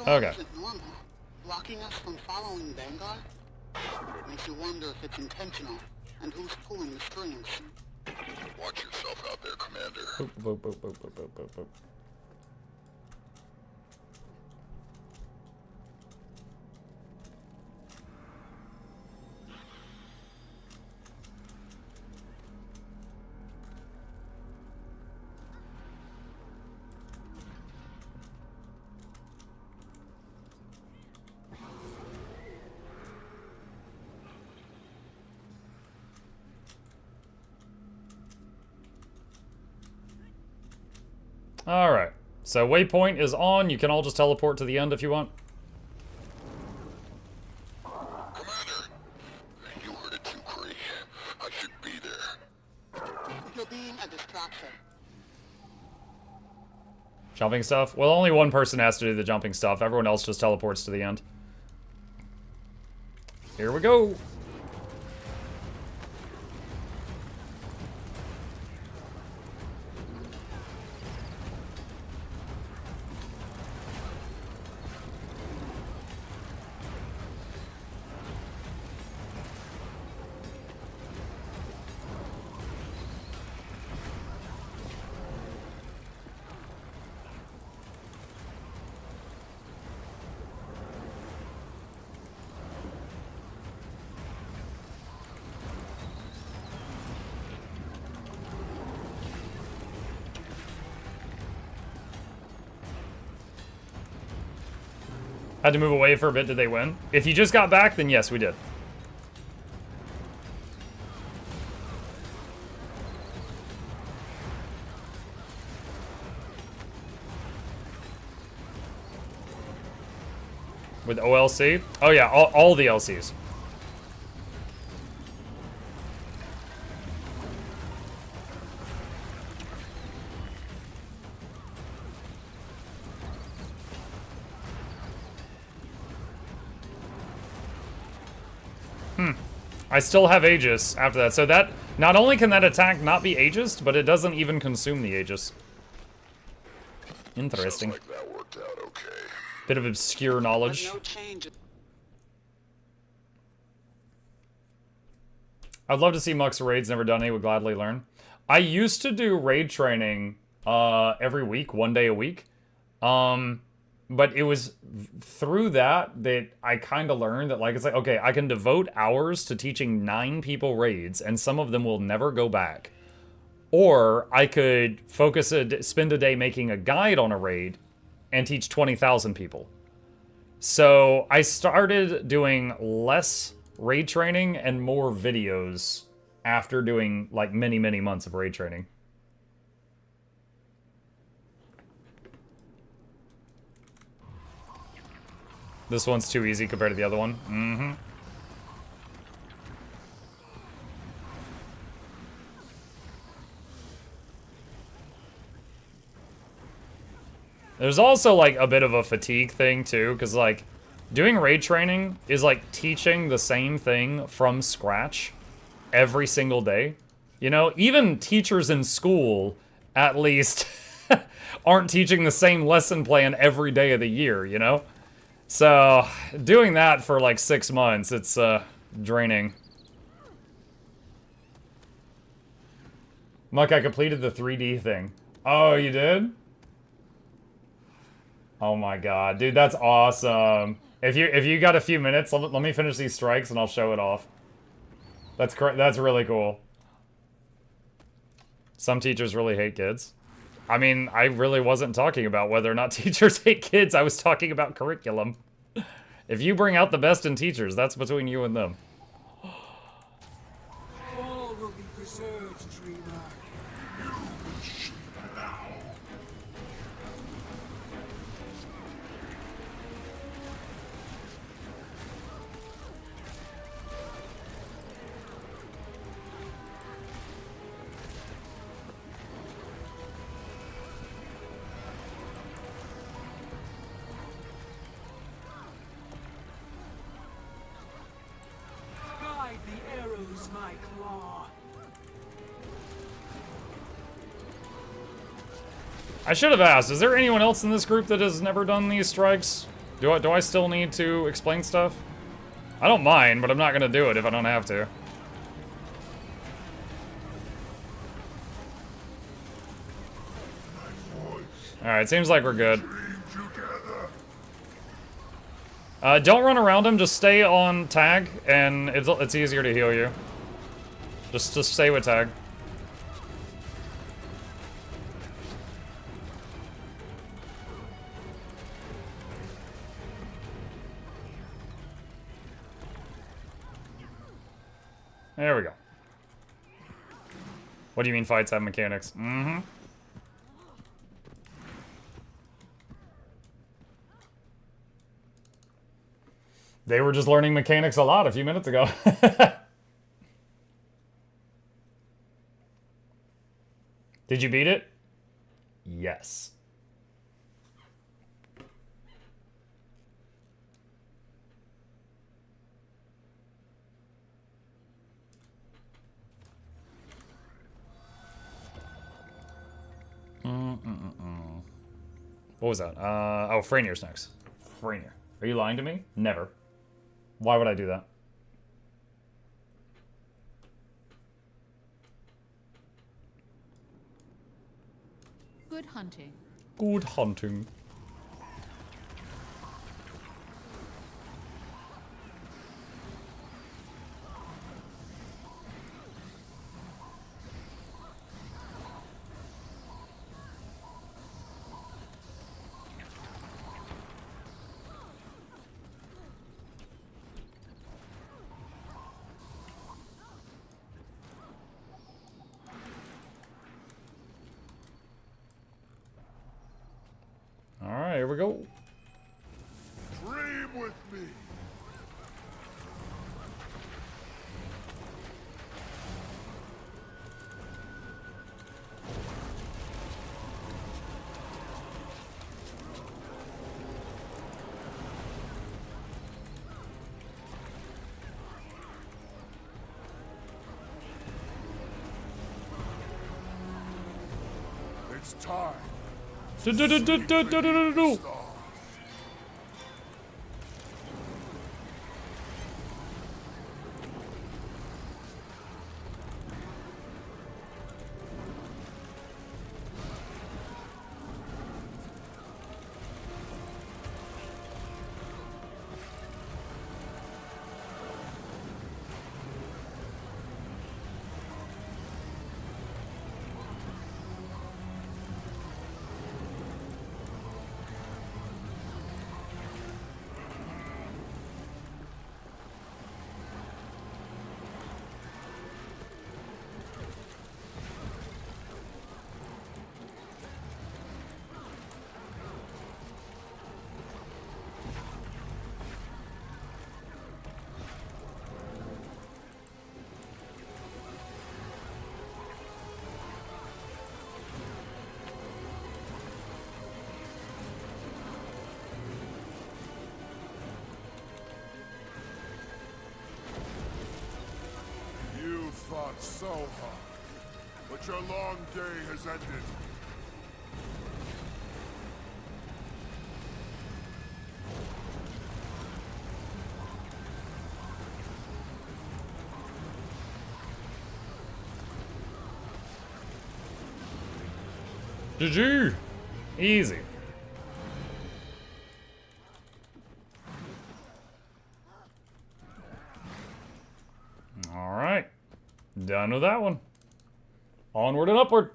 S1: Okay.
S17: Blocking us from following Vanguard? Makes you wonder if it's intentional, and who's pulling the strings.
S6: Watch yourself out there, Commander.
S1: Boop, boop, boop, boop, boop, boop, boop, boop. Alright, so waypoint is on. You can all just teleport to the end if you want.
S6: Commander, you heard it too, Cree. I should be there.
S17: You're being a distraction.
S1: Jumping stuff? Well, only one person has to do the jumping stuff. Everyone else just teleports to the end. Here we go. Had to move away for a bit. Did they win? If you just got back, then yes, we did. With OLC? Oh yeah, all the LCs. I still have Aegis after that. So that, not only can that attack not be Aegis, but it doesn't even consume the Aegis. Interesting.
S6: Sounds like that worked out okay.
S1: Bit of obscure knowledge.
S17: No change.
S1: I'd love to see Muck's raids, never done any, would gladly learn. I used to do raid training every week, 1 day a week. But it was through that I kind of learned that, like, it's like, okay, I can devote hours to teaching 9 people raids, and some of them will never go back. Or I could spend a day making a guide on a raid and teach 20,000 people. So I started doing less raid training and more videos after doing, like, many, many months of raid training. This one's too easy compared to the other one. Mm-hmm. There's also, like, a bit of a fatigue thing, too, because, like, doing raid training is like teaching the same thing from scratch every single day. You know, even teachers in school, at least, aren't teaching the same lesson plan every day of the year, you know? So, doing that for like 6 months, it's draining. Muck, I completed the 3D thing. Oh, you did? Oh my god, dude, that's awesome. If you got a few minutes, let me finish these strikes and I'll show it off. That's really cool. Some teachers really hate kids. I mean, I really wasn't talking about whether or not teachers hate kids. I was talking about curriculum. If you bring out the best in teachers, that's between you and them.
S12: All will be preserved, dreamer. Guide the arrows, my claw.
S1: I should have asked, is there anyone else in this group that has never done these strikes? Do I still need to explain stuff? I don't mind, but I'm not gonna do it if I don't have to. Alright, seems like we're good. Don't run around him, just stay on tag, and it's easier to heal you. Just stay with tag. There we go. What do you mean fights have mechanics? Mm-hmm. They were just learning mechanics a lot a few minutes ago. Did you beat it? Yes. What was that? Oh, Freinier's next. Freinier. Are you lying to me? Never. Why would I do that?
S18: Good hunting.
S1: Good hunting. Alright, here we go.
S6: Dream with me. It's time. Fought so hard, but your long day has ended.
S1: GG! Easy. Alright. Done with that one. Onward and upward.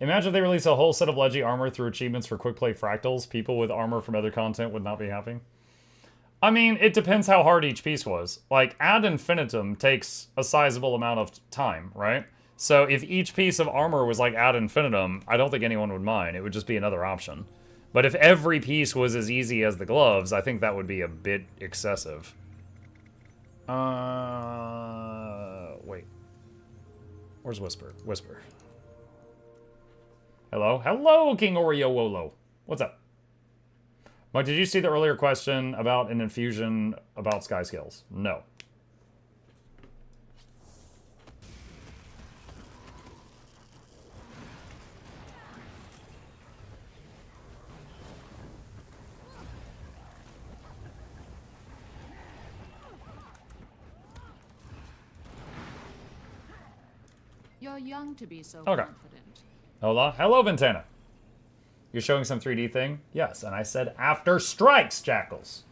S1: Imagine if they release a whole set of Leggy armor through achievements for quick play fractals. People with armor from other content would not be happy. I mean, it depends how hard each piece was. Like, ad infinitum takes a sizable amount of time, right? So if each piece of armor was like ad infinitum, I don't think anyone would mind. It would just be another option. But if every piece was as easy as the gloves, I think that would be a bit excessive. Wait. Where's Whisper? Whisper. Hello? Hello, King Oreo Wolo. What's up? Mike, did you see the earlier question about an infusion about Sky Skills? No.
S18: You're young to be so
S1: Okay.
S18: confident.
S1: Hola. Hello, Ventana. You're showing some 3D thing? Yes, and I said after strikes, Jackals.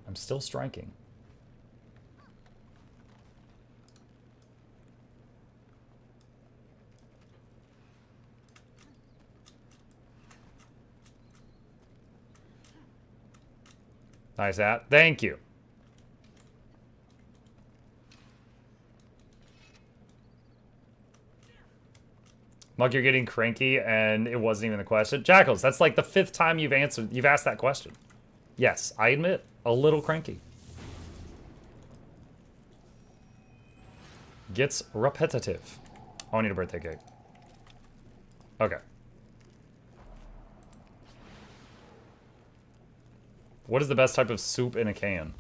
S1: I'm still striking. Nice hat. Thank you. Mug, you're getting cranky, and it wasn't even the question. Jackals, that's like the 5th time you've asked that question. Yes, I admit, a little cranky. Gets repetitive. Oh, I need a birthday cake. Okay. What is the best type of soup in a can?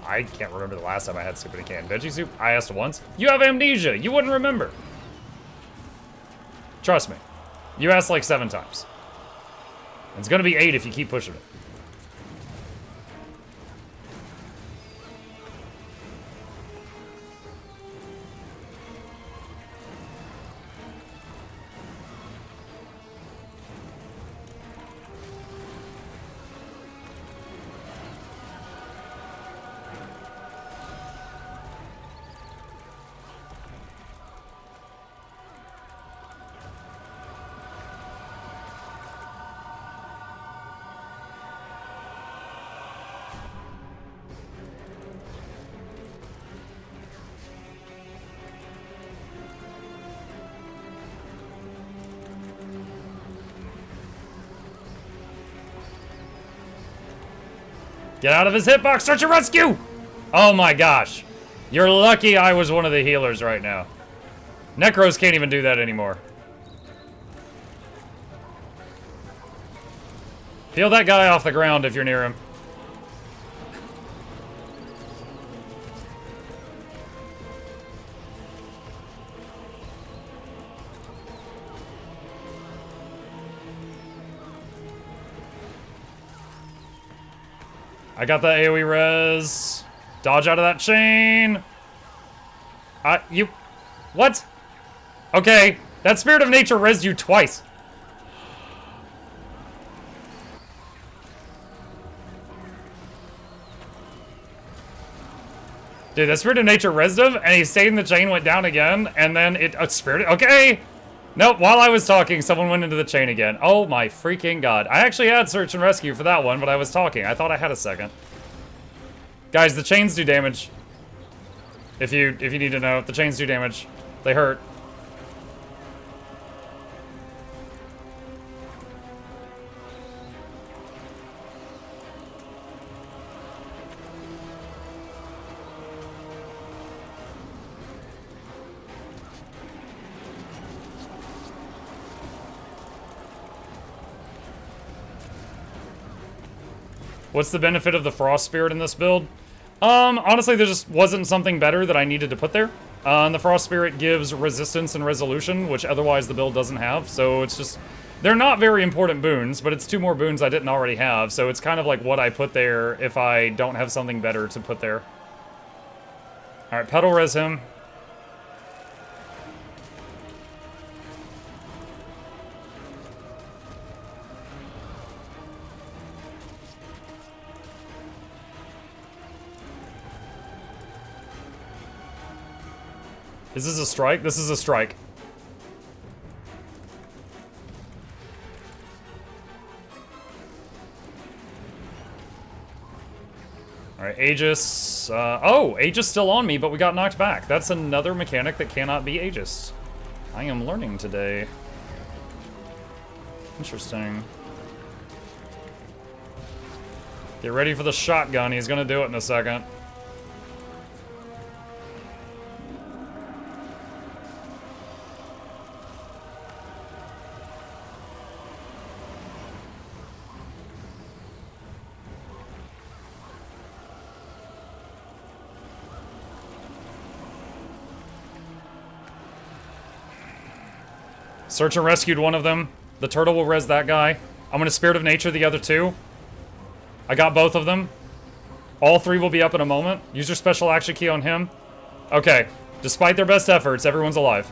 S1: I can't remember the last time I had soup in a can. Veggie soup? I asked once. You have amnesia. You wouldn't remember. Trust me. You asked like 7 times. It's gonna be 8 if you keep pushing it. Get out of his hitbox! Search and rescue! Oh my gosh. You're lucky I was one of the healers right now. Necros can't even do that anymore. Peel that guy off the ground if you're near him. I got the AoE res. Dodge out of that chain. You... What? Okay, that Spirit of Nature resed you twice. Dude, that Spirit of Nature resed him, and he stayed in the chain, went down again, and then it... Spirit... Okay! Nope, while I was talking, someone went into the chain again. Oh my freaking god. I actually had search and rescue for that one, but I was talking. I thought I had a second. Guys, the chains do damage. If you need to know, the chains do damage. They hurt. What's the benefit of the Frost Spirit in this build? Honestly, there just wasn't something better that I needed to put there. And the Frost Spirit gives resistance and resolution, which otherwise the build doesn't have. So it's just... They're not very important boons, but it's 2 more boons I didn't already have. So it's kind of like what I put there if I don't have something better to put there. Alright, Petal res him. Is this a strike? This is a strike. Alright, Aegis. Oh, Aegis still on me, but we got knocked back. That's another mechanic that cannot be Aegis. I am learning today. Interesting. Get ready for the shotgun. He's gonna do it in a second. Search and rescued one of them. The turtle will res that guy. I'm gonna Spirit of Nature the other 2. I got both of them. All 3 will be up in a moment. Use your special action key on him. Okay. Despite their best efforts, everyone's alive.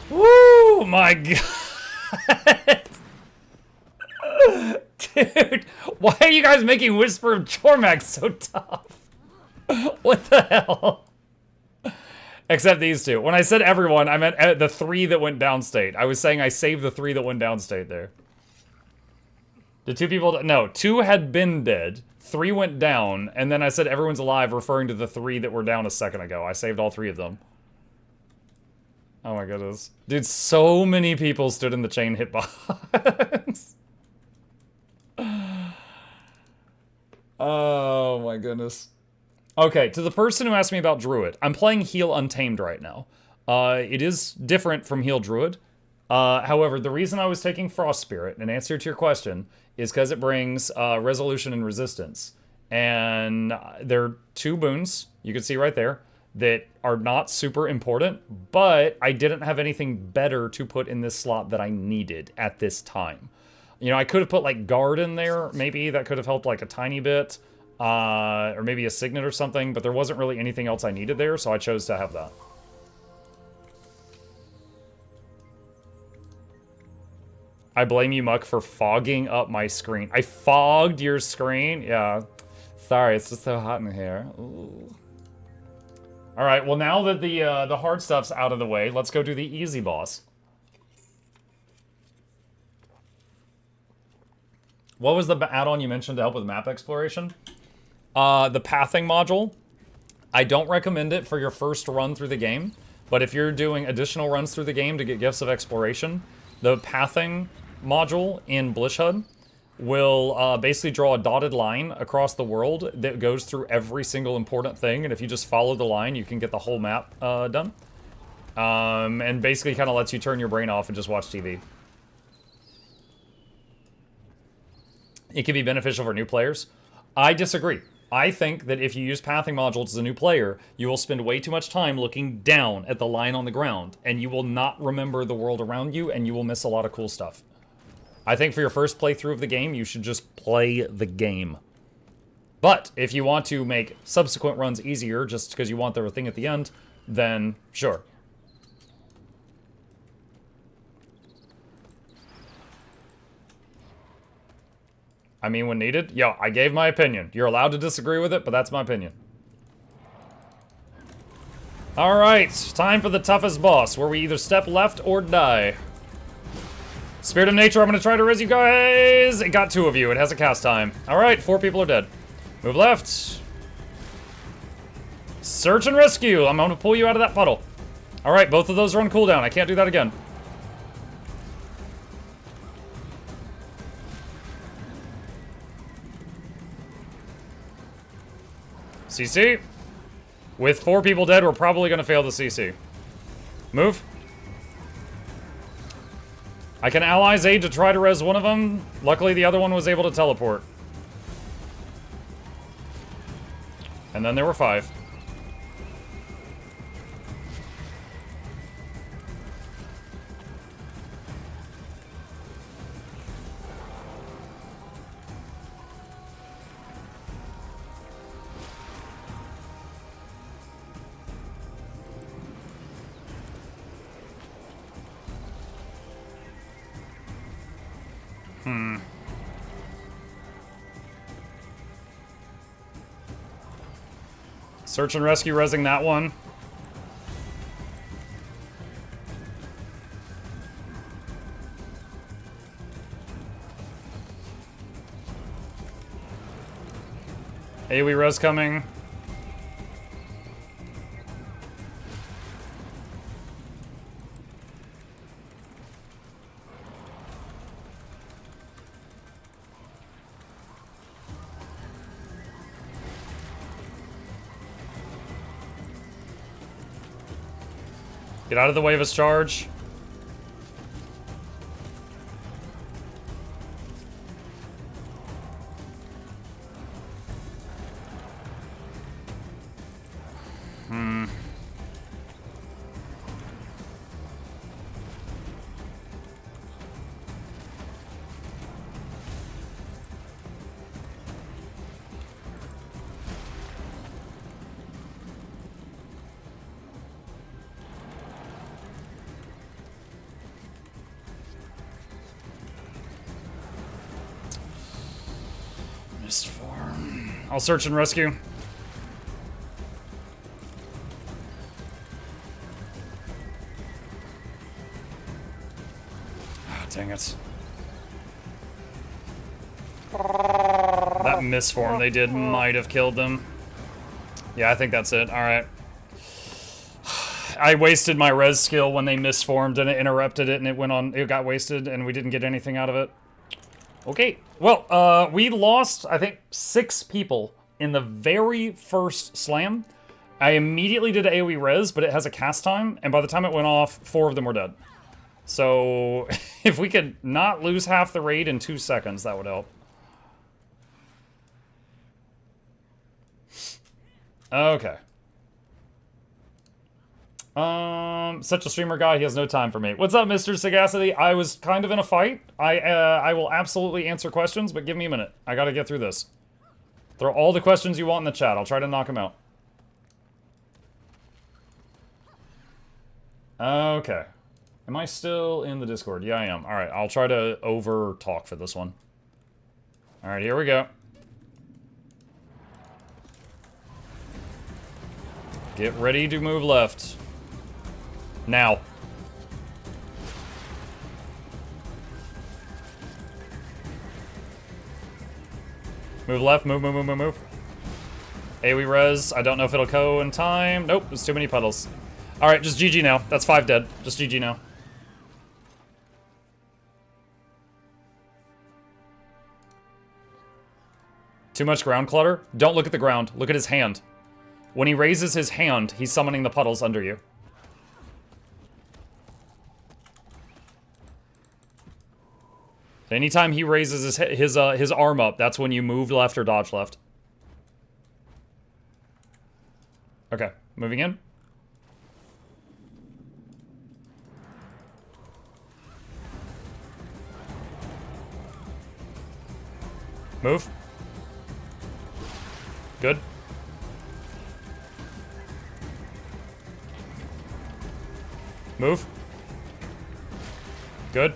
S1: Woo! My god. Dude, why are you guys making Whisper of Jormax so tough? What the hell? Except these 2. When I said everyone, I meant the 3 that went downstate. I was saying I saved the 3 that went downstate there. The 2 people... No, 2 had been dead. 3 went down. And then I said everyone's alive, referring to the 3 that were down a second ago. I saved all 3 of them. Oh my goodness. Dude, so many people stood in the chain hitbox. Oh my goodness. Okay, to the person who asked me about Druid, I'm playing Heal Untamed right now. It is different from Heal Druid. However, the reason I was taking Frost Spirit, in answer to your question, is because it brings Resolution and Resistance. And there are 2 boons, you can see right there, that are not super important, but I didn't have anything better to put in this slot that I needed at this time. You know, I could have put, like, Guard in there, maybe. That could have helped, like, a tiny bit. Or maybe a Signet or something, but there wasn't really anything else I needed there, so I chose to have that. I blame you, Muck, for fogging up my screen. I fogged your screen? Yeah. Sorry, it's just so hot in here. Ooh. Alright, well now that the hard stuff's out of the way, let's go do the easy boss. What was the add-on you mentioned to help with map exploration? The pathing module. I don't recommend it for your first run through the game. But if you're doing additional runs through the game to get Gifts of Exploration, the pathing module in BlishHUD will basically draw a dotted line across the world that goes through every single important thing, and if you just follow the line, you can get the whole map done. And basically kind of lets you turn your brain off and just watch TV. It can be beneficial for new players. I disagree. I think that if you use pathing modules as a new player, you will spend way too much time looking down at the line on the ground, and you will not remember the world around you, and you will miss a lot of cool stuff. I think for your first playthrough of the game, you should just play the game. But if you want to make subsequent runs easier just because you want the thing at the end, then sure. I mean, when needed. Yo, I gave my opinion. You're allowed to disagree with it, but that's my opinion. Alright, time for the toughest boss, where we either step left or die. Spirit of Nature, I'm gonna try to res you guys! It got 2 of you, it has a cast time. Alright, 4 people are dead. Move left. Search and rescue! I'm gonna pull you out of that puddle. Alright, both of those are on cooldown, I can't do that again. CC. With 4 people dead, we're probably going to fail the CC. Move. I can allies aid to try to res one of them. Luckily, the other one was able to teleport. And then there were 5. Search and rescue resing that one. AoE res coming. Get out of the way of his charge. I'll search and rescue. Oh, dang it. That misform they did might have killed them. Yeah, I think that's it. Alright. I wasted my res skill when they misformed and it interrupted it and it got wasted and we didn't get anything out of it. Okay, well, we lost, I think, 6 people in the very first slam. I immediately did AoE res, but it has a cast time, and by the time it went off, 4 of them were dead. So, if we could not lose half the raid in 2 seconds, that would help. Okay. Such a streamer guy, he has no time for me. What's up, Mr. Sagacity? I was kind of in a fight. I will absolutely answer questions, but give me a minute. I gotta get through this. Throw all the questions you want in the chat. I'll try to knock them out. Okay. Am I still in the Discord? Yeah, I am. Alright, I'll try to over-talk for this one. Alright, here we go. Get ready to move left. Now. Move left, move. AoE res, I don't know if it'll go in time. Nope, there's too many puddles. Alright, just GG now. That's 5 dead. Just GG now. Too much ground clutter? Don't look at the ground. Look at his hand. When he raises his hand, he's summoning the puddles under you. Anytime he raises his arm up, that's when you move left or dodge left. Okay, moving in. Move. Good. Move. Good.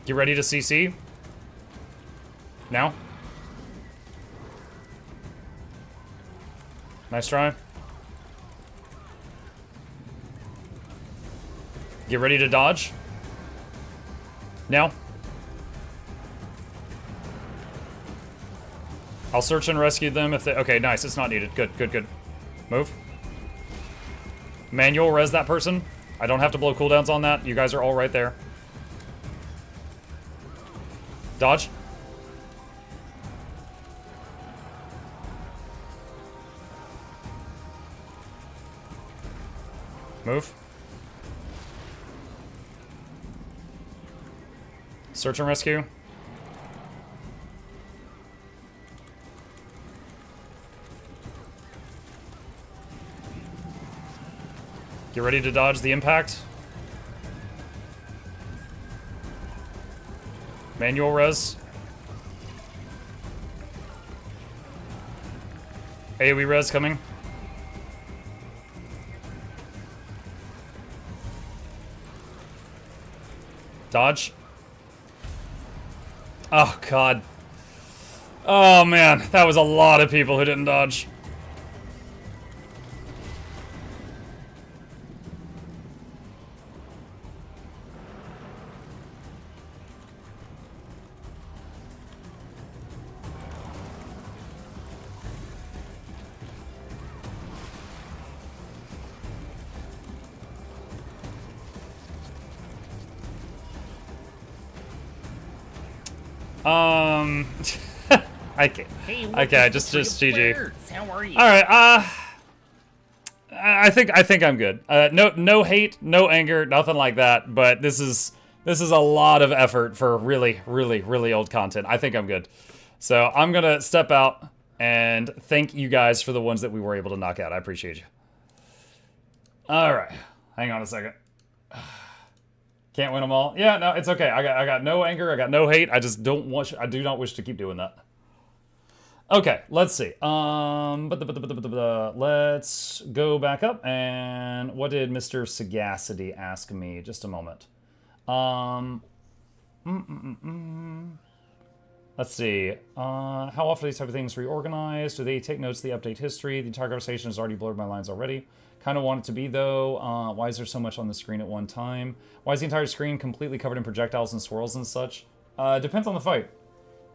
S1: You ready to CC? Now? Nice try. Get ready to dodge. Now. I'll search and rescue them if they... Okay, nice. It's not needed. Good, good, good. Move. Manual res that person. I don't have to blow cooldowns on that. You guys are all right there. Dodge. Move. Search and rescue. Get ready to dodge the impact. Manual res. AoE res coming. Dodge. Oh, God. Oh, man. That was a lot of people who didn't dodge. Okay, just GG.
S19: How are you?
S1: All right. I think I'm good. No hate, no anger, nothing like that. But this is a lot of effort for really old content. I think I'm good. So I'm gonna step out and thank you guys for the ones that we were able to knock out. I appreciate you. All right, hang on a second. Can't win them all. Yeah, no, it's okay. I got no anger. I got no hate. I just don't want. I do not wish to keep doing that. Okay, let's see. Let's go back up. And what did Mr. Sagacity ask me? Just a moment. Let's see. How often are these type of things reorganized? Do they take notes of the update history? The entire conversation has already blurred my lines already. Kind of want it to be, though. Why is there so much on the screen at one time? Why is the entire screen completely covered in projectiles and swirls and such? Depends on the fight.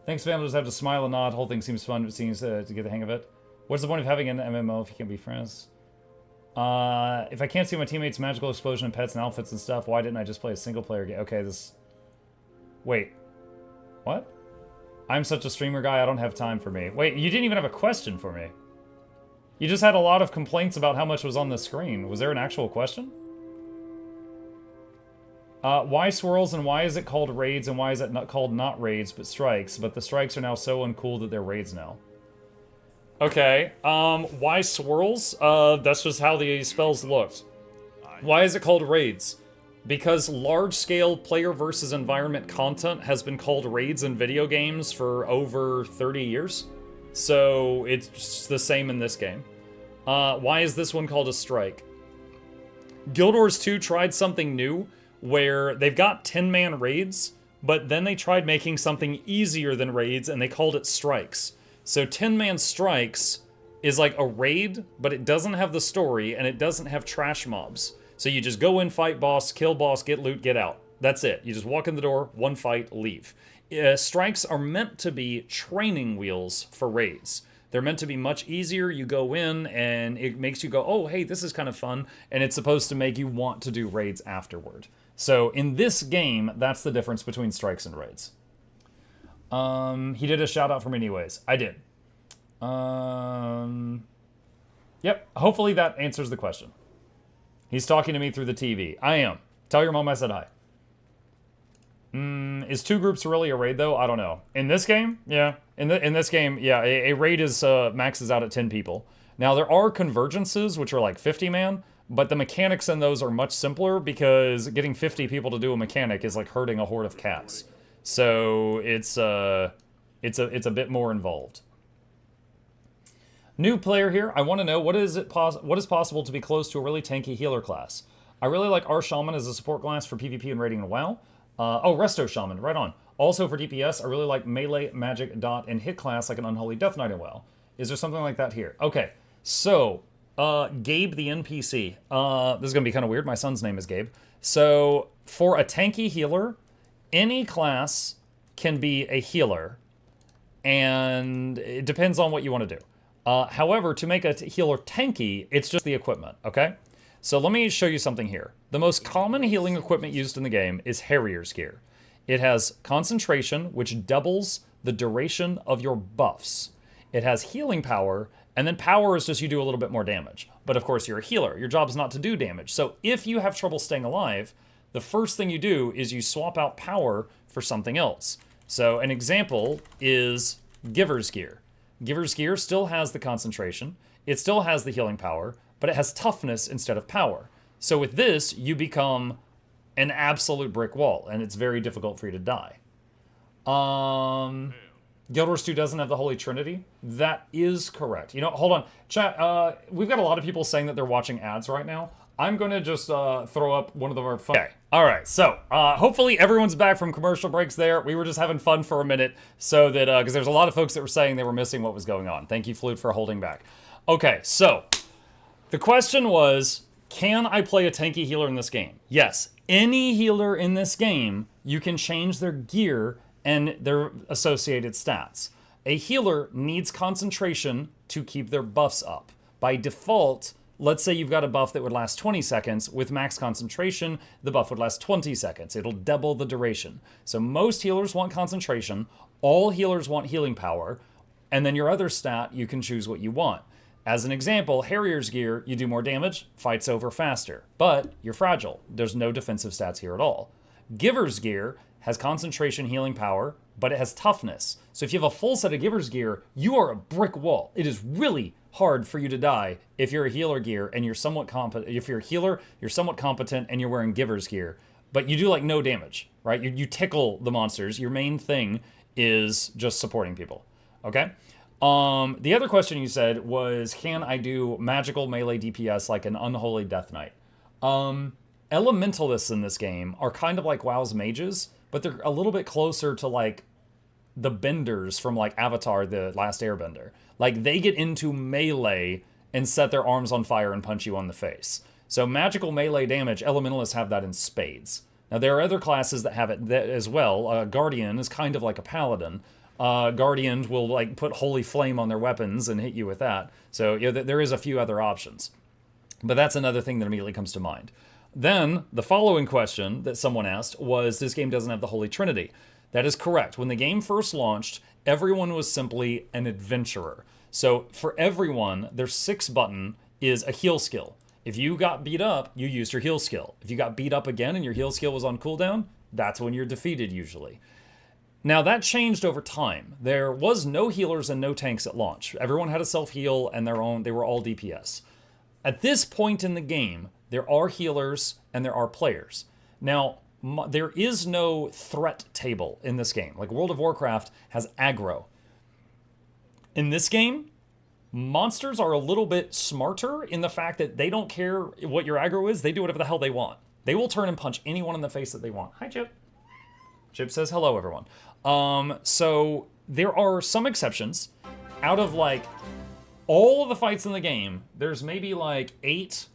S1: Thanks, fam. Just have to smile and nod. The whole thing seems fun, but seems to get the hang of it. What's the point of having an MMO if you can't be friends? If I can't see my teammates' magical explosion and pets and outfits and stuff, why didn't I just play a single-player game? Okay, this... Wait. What? I'm such a streamer guy, I don't have time for me. Wait, you didn't even have a question for me. You just had a lot of complaints about how much was on the screen. Was there an actual question? Why swirls and why is it called raids and why is it not called not raids but strikes? But the strikes are now so uncool that they're raids now. Okay, why swirls? That's just how the spells looked. Why is it called raids? Because large-scale player versus environment content has been called raids in video games for over 30 years. So it's the same in this game. Why is this one called a strike? Guild Wars 2 tried something new where they've got 10-man raids, but then they tried making something easier than raids and they called it strikes. So 10-man strikes is like a raid, but it doesn't have the story and it doesn't have trash mobs. So you just go in, fight boss, kill boss, get loot, get out. That's it. You just walk in the door, one fight, leave. Strikes are meant to be training wheels for raids. They're meant to be much easier. You go in and it makes you go, oh, hey, this is kind of fun. And it's supposed to make you want to do raids afterward. So in this game, that's the difference between strikes and raids. He did a shout out for me anyways. I did. Yep, hopefully that answers the question. He's talking to me through the TV. I am. Tell your mom I said hi. Is 2 groups really a raid, though? I don't know. In this game? Yeah. In this game, yeah, a raid is maxes out at 10 people. Now, there are convergences, which are like 50-man, but the mechanics in those are much simpler because getting 50 people to do a mechanic is like herding a horde of cats. So it's a bit more involved. New player here. I want to know what is possible to be close to a really tanky healer class. I really like our Shaman as a support class for PvP and raiding in WoW. Oh, Resto Shaman, right on. Also for DPS, I really like melee, magic, dot, and hit class like an Unholy Death Knight in WoW. Is there something like that here? Okay, so Gabe the NPC. This is gonna be kind of weird. My son's name is Gabe. So for a tanky healer, any class can be a healer, and it depends on what you want to do. However, to make a healer tanky, it's just the equipment, okay? So let me show you something here. The most common healing equipment used in the game is Harrier's gear. It has concentration, which doubles the duration of your buffs. It has healing power, and then power is just you do a little bit more damage. But of course, you're a healer. Your job is not to do damage. So if you have trouble staying alive, the first thing you do is you swap out power for something else. So an example is Giver's gear. Giver's gear still has the concentration, it still has the healing power, but it has toughness instead of power. So with this, you become an absolute brick wall, and it's very difficult for you to die. Guild Wars 2 doesn't have the Holy Trinity. That is correct. You know, hold on. Chat, we've got a lot of people saying that they're watching ads right now. I'm going to just throw up one of our fun. Okay, all right. So hopefully everyone's back from commercial breaks there. We were just having fun for a minute so that, because there's a lot of folks that were saying they were missing what was going on. Thank you, Flute, for holding back. Okay, so the question was, can I play a tanky healer in this game? Yes, any healer in this game, you can change their gear and their associated stats. A healer needs concentration to keep their buffs up. By default, let's say you've got a buff that would last 20 seconds. With max concentration, the buff would last 20 seconds. It'll double the duration. So most healers want concentration. All healers want healing power. And then your other stat, you can choose what you want. As an example, Harrier's gear, you do more damage, fight's over faster. But you're fragile. There's no defensive stats here at all. Giver's gear has concentration, healing power, but it has toughness. So if you have a full set of Giver's gear, you are a brick wall. It is really hard for you to die if you're a healer gear and you're somewhat competent. If you're a healer, you're somewhat competent and you're wearing Giver's gear, but you do like no damage, right? You tickle the monsters. Your main thing is just supporting people, okay? The other question you said was, can I do magical melee DPS like an Unholy Death Knight? Elementalists in this game are kind of like WoW's mages, but they're a little bit closer to like the benders from like Avatar, The Last Airbender. Like they get into melee and set their arms on fire and punch you on the face. So magical melee damage, elementalists have that in spades. Now there are other classes that have it as well. Guardian is kind of like a paladin. Guardians will like put holy flame on their weapons and hit you with that. So you know, there is a few other options. But that's another thing that immediately comes to mind. Then the following question that someone asked was, this game doesn't have the Holy Trinity. That is correct. When the game first launched, everyone was simply an adventurer. So for everyone, their 6 button is a heal skill. If you got beat up, you used your heal skill. If you got beat up again and your heal skill was on cooldown, that's when you're defeated usually. Now that changed over time. There was no healers and no tanks at launch. Everyone had a self-heal and they were all DPS. At this point in the game, there are healers and there are players. Now, there is no threat table in this game. Like World of Warcraft has aggro. In this game, monsters are a little bit smarter in the fact that they don't care what your aggro is. They do whatever the hell they want. They will turn and punch anyone in the face that they want. Hi, Chip. Chip says hello, everyone. So there are some exceptions. Out of like all of the fights in the game, there's maybe like 8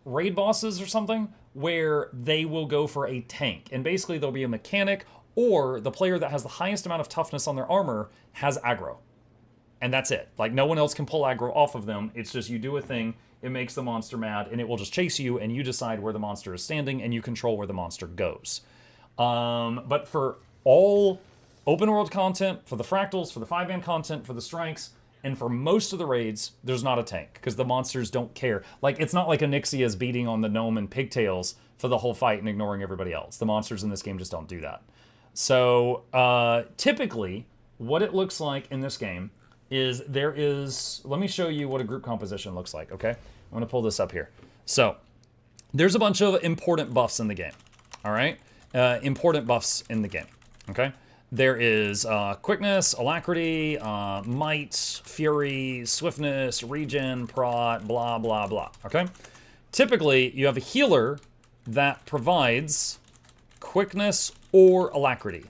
S1: raid bosses or something where they will go for a tank. And basically there'll be a mechanic or the player that has the highest amount of toughness on their armor has aggro. And that's it. Like, no one else can pull aggro off of them. It's just you do a thing, it makes the monster mad, and it will just chase you, and you decide where the monster is standing, and you control where the monster goes. But for all open world content, for the fractals, for the 5-man content, for the strikes, and for most of the raids, there's not a tank, because the monsters don't care. Like, it's not like Onyxia is beating on the gnome and pigtails for the whole fight and ignoring everybody else. The monsters in this game just don't do that. So, typically, what it looks like in this game is there is... Let me show you what a group composition looks like, okay? I'm going to pull this up here. So, there's a bunch of important buffs in the game, all right? Important buffs in the game, okay? There is quickness, alacrity, might, fury, swiftness, regen, prot, blah, blah, blah, okay? Typically, you have a healer that provides quickness or alacrity.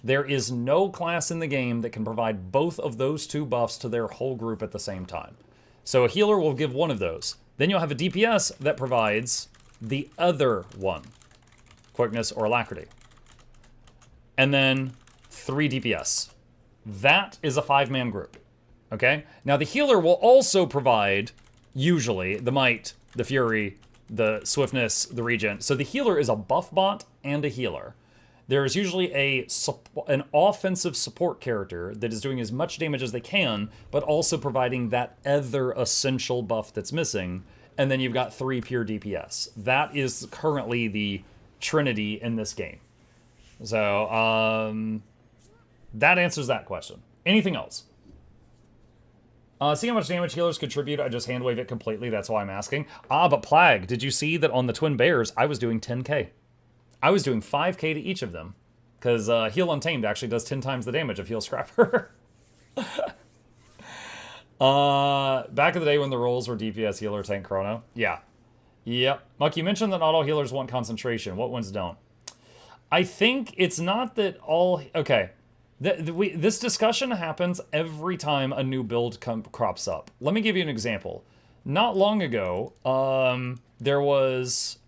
S1: There is no class in the game that can provide both of those two buffs to their whole group at the same time. So a healer will give one of those. Then you'll have a DPS that provides the other one, quickness or alacrity. And then 3 DPS. That is a 5-man group, okay? Now the healer will also provide, usually, the might, the fury, the swiftness, the regen. So the healer is a buff bot and a healer. There is usually an offensive support character that is doing as much damage as they can, but also providing that other essential buff that's missing. And then you've got 3 pure DPS. That is currently the trinity in this game. So, that answers that question. Anything else? See how much damage healers contribute? I just hand wave it completely. That's why I'm asking. But Plague, did you see that on the Twin Bears, I was doing 10k? I was doing 5k to each of them. Because Heal Untamed actually does 10 times the damage of Heal Scrapper. Back in the day when the roles were DPS, healer, tank, chrono. Yeah. Yep. Muck, you mentioned that not all healers want concentration. What ones don't? I think it's not that all... Okay. This discussion happens every time a new build crops up. Let me give you an example. Not long ago, there was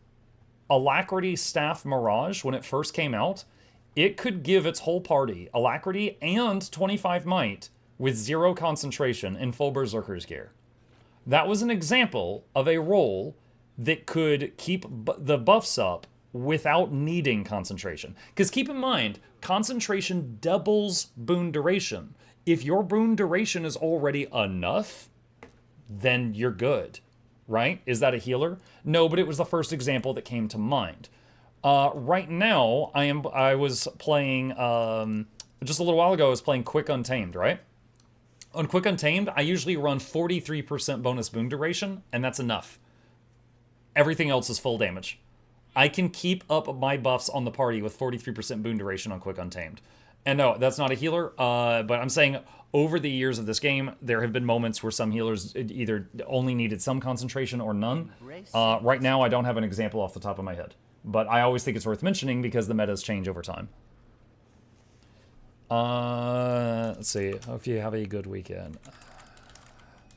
S1: Alacrity Staff Mirage when it first came out. It could give its whole party Alacrity and 25 Might with 0 concentration in full Berserker's gear. That was an example of a role that could keep the buffs up without needing concentration. Because keep in mind, concentration doubles boon duration. If your boon duration is already enough, then you're good, right? Is that a healer? No, but it was the first example that came to mind. Right now, I was playing, just a little while ago, I was playing Quick Untamed, right? On Quick Untamed, I usually run 43% bonus boon duration, and that's enough. Everything else is full damage. I can keep up my buffs on the party with 43% boon duration on Quick Untamed. And no, that's not a healer, but I'm saying over the years of this game, there have been moments where some healers either only needed some concentration or none. Right now, I don't have an example off the top of my head. But I always think it's worth mentioning because the metas change over time. Let's see. Hope you have a good weekend.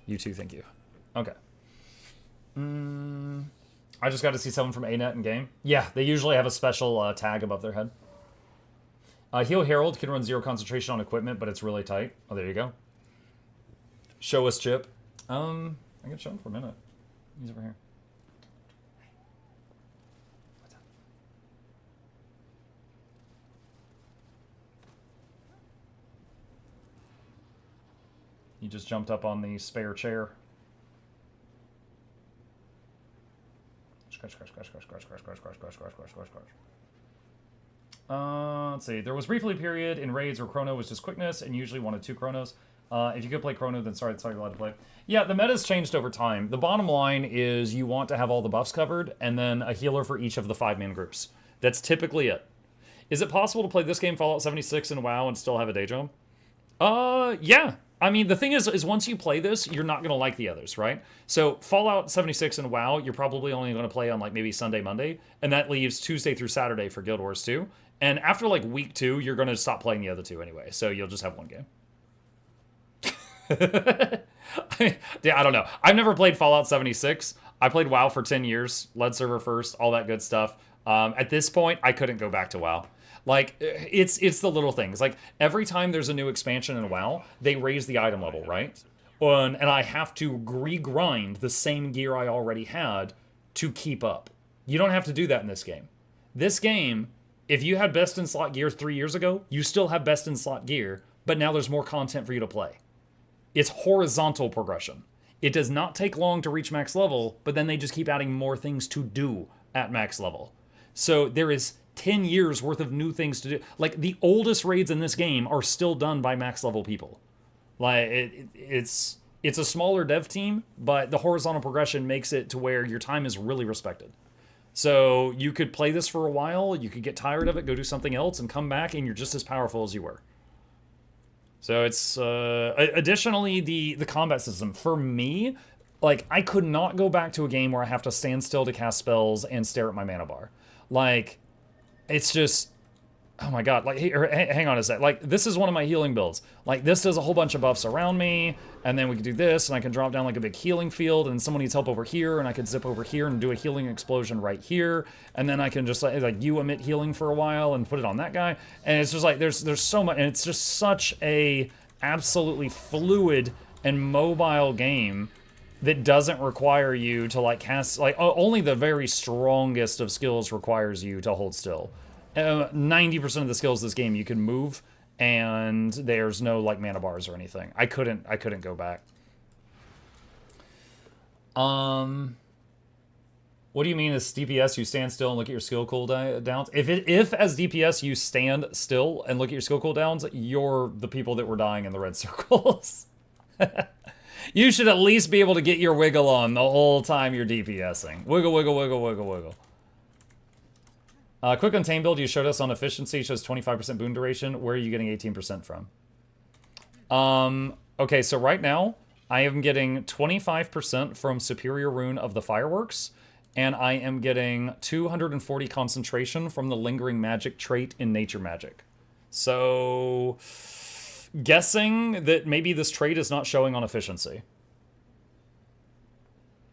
S1: You too, thank you. Okay. I just got to see someone from ANET in game. Yeah, they usually have a special tag above their head. Heal Herald can run 0 concentration on equipment, but it's really tight. Oh, there you go. Show us Chip. I can show him for a minute. He's over here. He just jumped up on the spare chair. Scratch, scratch, scratch, scratch, scratch, scratch, scratch, scratch, scratch, scratch, scratch, scratch, scratch. Let's see. There was briefly a period in raids where chrono was just quickness and usually wanted 2 chronos. If you could play chrono, then sorry, you're allowed to play. Yeah, the meta's changed over time. The bottom line is you want to have all the buffs covered and then a healer for each of the 5-man groups. That's typically it. Is it possible to play this game, Fallout 76, and WoW and still have a day job? Yeah. I mean, the thing is once you play this, you're not going to like the others, right? So Fallout 76 and WoW, you're probably only going to play on like maybe Sunday, Monday, and that leaves Tuesday through Saturday for Guild Wars 2. And after like week 2, you're going to stop playing the other 2 anyway, so you'll just have one game. Yeah, I don't know. I've never played Fallout 76. I played WoW for 10 years, led server first, all that good stuff. At this point, I couldn't go back to WoW. Like, it's the little things. Like, every time there's a new expansion in WoW, they raise the item level, right? And I have to re-grind the same gear I already had to keep up. You don't have to do that in this game. This game, if you had best in slot gear 3 years ago, you still have best in slot gear, but now there's more content for you to play. It's horizontal progression. It does not take long to reach max level, but then they just keep adding more things to do at max level. So there is 10 years worth of new things to do. Like, the oldest raids in this game are still done by max level people. Like, it's a smaller dev team, but the horizontal progression makes it to where your time is really respected. So you could play this for a while, you could get tired of it, go do something else, and come back, and you're just as powerful as you were. So it's, additionally, the combat system. For me, like, I could not go back to a game where I have to stand still to cast spells and stare at my mana bar. Like, it's just, oh my god, like, hang on a sec. Like, this is one of my healing builds. Like, this does a whole bunch of buffs around me, and then we can do this, and I can drop down like a big healing field, and someone needs help over here, and I can zip over here and do a healing explosion right here, and then I can just, like you emit healing for a while and put it on that guy, and it's just like, there's so much, and it's just such a absolutely fluid and mobile game that doesn't require you to, like, cast, like, only the very strongest of skills requires you to hold still. 90% of the skills in this game you can move, and there's no, like, mana bars or anything. I couldn't go back. What do you mean as DPS you stand still and look at your skill cooldowns? If as DPS you stand still and look at your skill cooldowns, you're the people that were dying in the red circles. You should at least be able to get your wiggle on the whole time you're DPSing. Wiggle, wiggle, wiggle, wiggle, wiggle. Quick on tame build you showed us on efficiency shows 25% boon duration. Where are you getting 18% from? Okay, so right now I am getting 25% from Superior Rune of the Fireworks, and I am getting 240 concentration from the Lingering Magic trait in Nature Magic. So, guessing that maybe this trait is not showing on efficiency.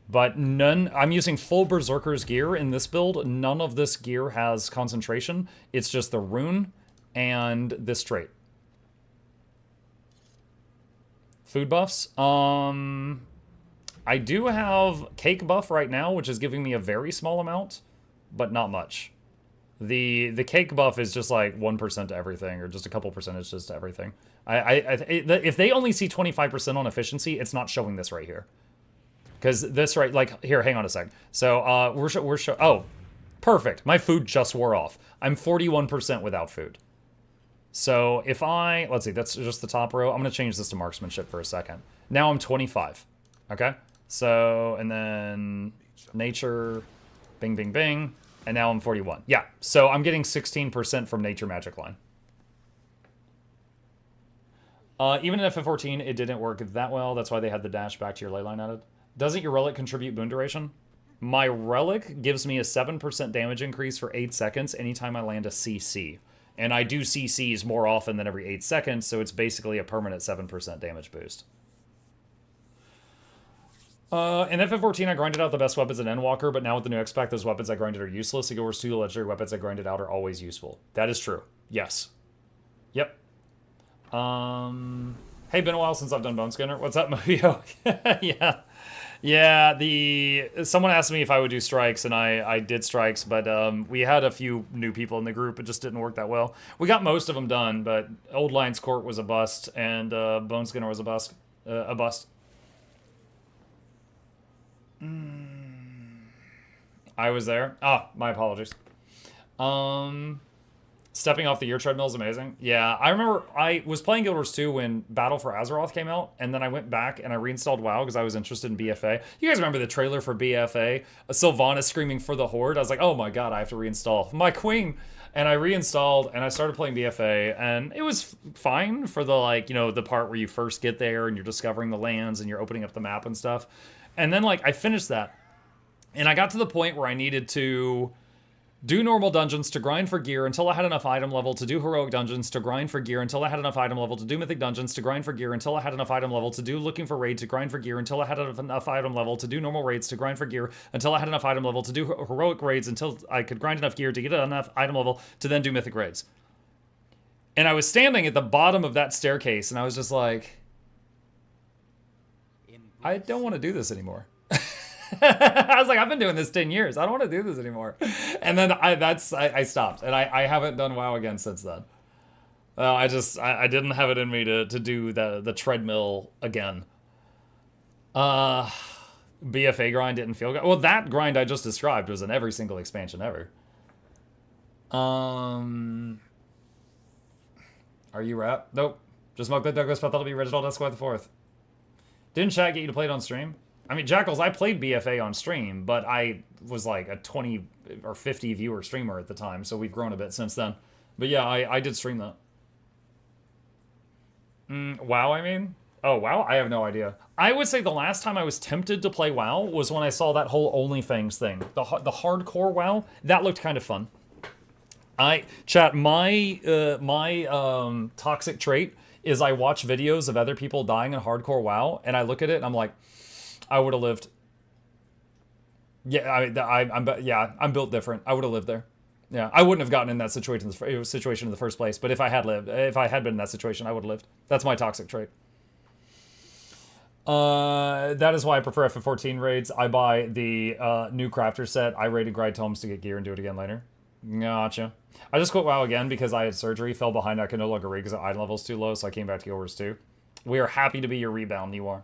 S1: But I'm using full Berserker's gear in this build. None of this gear has concentration. It's just the rune and this trait. Food buffs. I do have cake buff right now, which is giving me a very small amount, but not much. The cake buff is just like 1% to everything, or just a couple percentages to everything. If they only see 25% on efficiency, it's not showing this right here. Because this right, like, here, hang on a sec. So, oh, perfect. My food just wore off. I'm 41% without food. So, if let's see, that's just the top row. I'm going to change this to marksmanship for a second. Now I'm 25. Okay? So, and then nature, bing, bing, bing. And now I'm 41. Yeah, so I'm getting 16% from Nature Magic line. Even in FF14, it didn't work that well. That's why they had the dash back to your ley line added. Doesn't your relic contribute boon duration? My relic gives me a 7% damage increase for 8 seconds anytime I land a CC. And I do CCs more often than every 8 seconds, so it's basically a permanent 7% damage boost. In FF14, I grinded out the best weapons in Endwalker, but now with the new X-Pack, those weapons I grinded are useless. It goes to the legendary weapons I grinded out are always useful. That is true. Yes. Yep. Hey, been a while since I've done Bone Skinner. What's up, Mobio? Yeah. Yeah, someone asked me if I would do strikes, and I did strikes, but we had a few new people in the group. It just didn't work that well. We got most of them done, but Old Lions Court was a bust, and Bone Skinner was a bust. I was there. Ah, my apologies. Stepping off the year treadmill is amazing. Yeah, I remember I was playing Guild Wars 2 when Battle for Azeroth came out, and then I went back and I reinstalled WoW because I was interested in BFA. You guys remember the trailer for BFA? Sylvanas screaming for the Horde. I was like, oh my god, I have to reinstall my queen. And I reinstalled and I started playing BFA, and it was fine for the, like, you know, the part where you first get there and you're discovering the lands and you're opening up the map and stuff. And then, like, I finished that, and I got to the point where I needed to do normal dungeons to grind for gear until I had enough item level to do heroic dungeons to grind for gear until I had enough item level to do mythic dungeons to grind for gear until I had enough item level to do looking for raid to grind for gear until I had enough item level to do normal raids to grind for gear until I had enough item level to do heroic raids until I could grind enough gear to get enough item level to then do mythic raids. And I was standing at the bottom of that staircase and I was just like, I don't want to do this anymore. I was like, I've been doing this 10 years. I don't want to do this anymore. And then I stopped, and I haven't done WoW again since then. I didn't have it in me to do the treadmill again. BFA grind didn't feel good. Well, that grind I just described was in every single expansion ever. Are you rap? Nope. Just Monk Douglas, but that'll be Reginald Esquire the 4th. Didn't chat get you to play it on stream? I mean, Jackals, I played BFA on stream, but I was like a 20 or 50 viewer streamer at the time, so we've grown a bit since then. But yeah, I did stream that. WoW, I mean? Oh, WoW? I have no idea. I would say the last time I was tempted to play WoW was when I saw that whole OnlyFans thing. The hardcore WoW, that looked kind of fun. Chat, my toxic trait is I watch videos of other people dying in hardcore WoW, and I look at it and I'm like, I would have lived. Yeah, I'm built different. I would have lived there. Yeah, I wouldn't have gotten in that situation in the first place. But if I had been in that situation, I would have lived. That's my toxic trait. That is why I prefer FF14 raids. I buy the new crafter set. I raided grind tomes to get gear and do it again later. Gotcha. I just quit WoW again because I had surgery, fell behind. I could no longer raid because the item level's too low, so I came back to Guild Wars 2. We are happy to be your rebound. You are.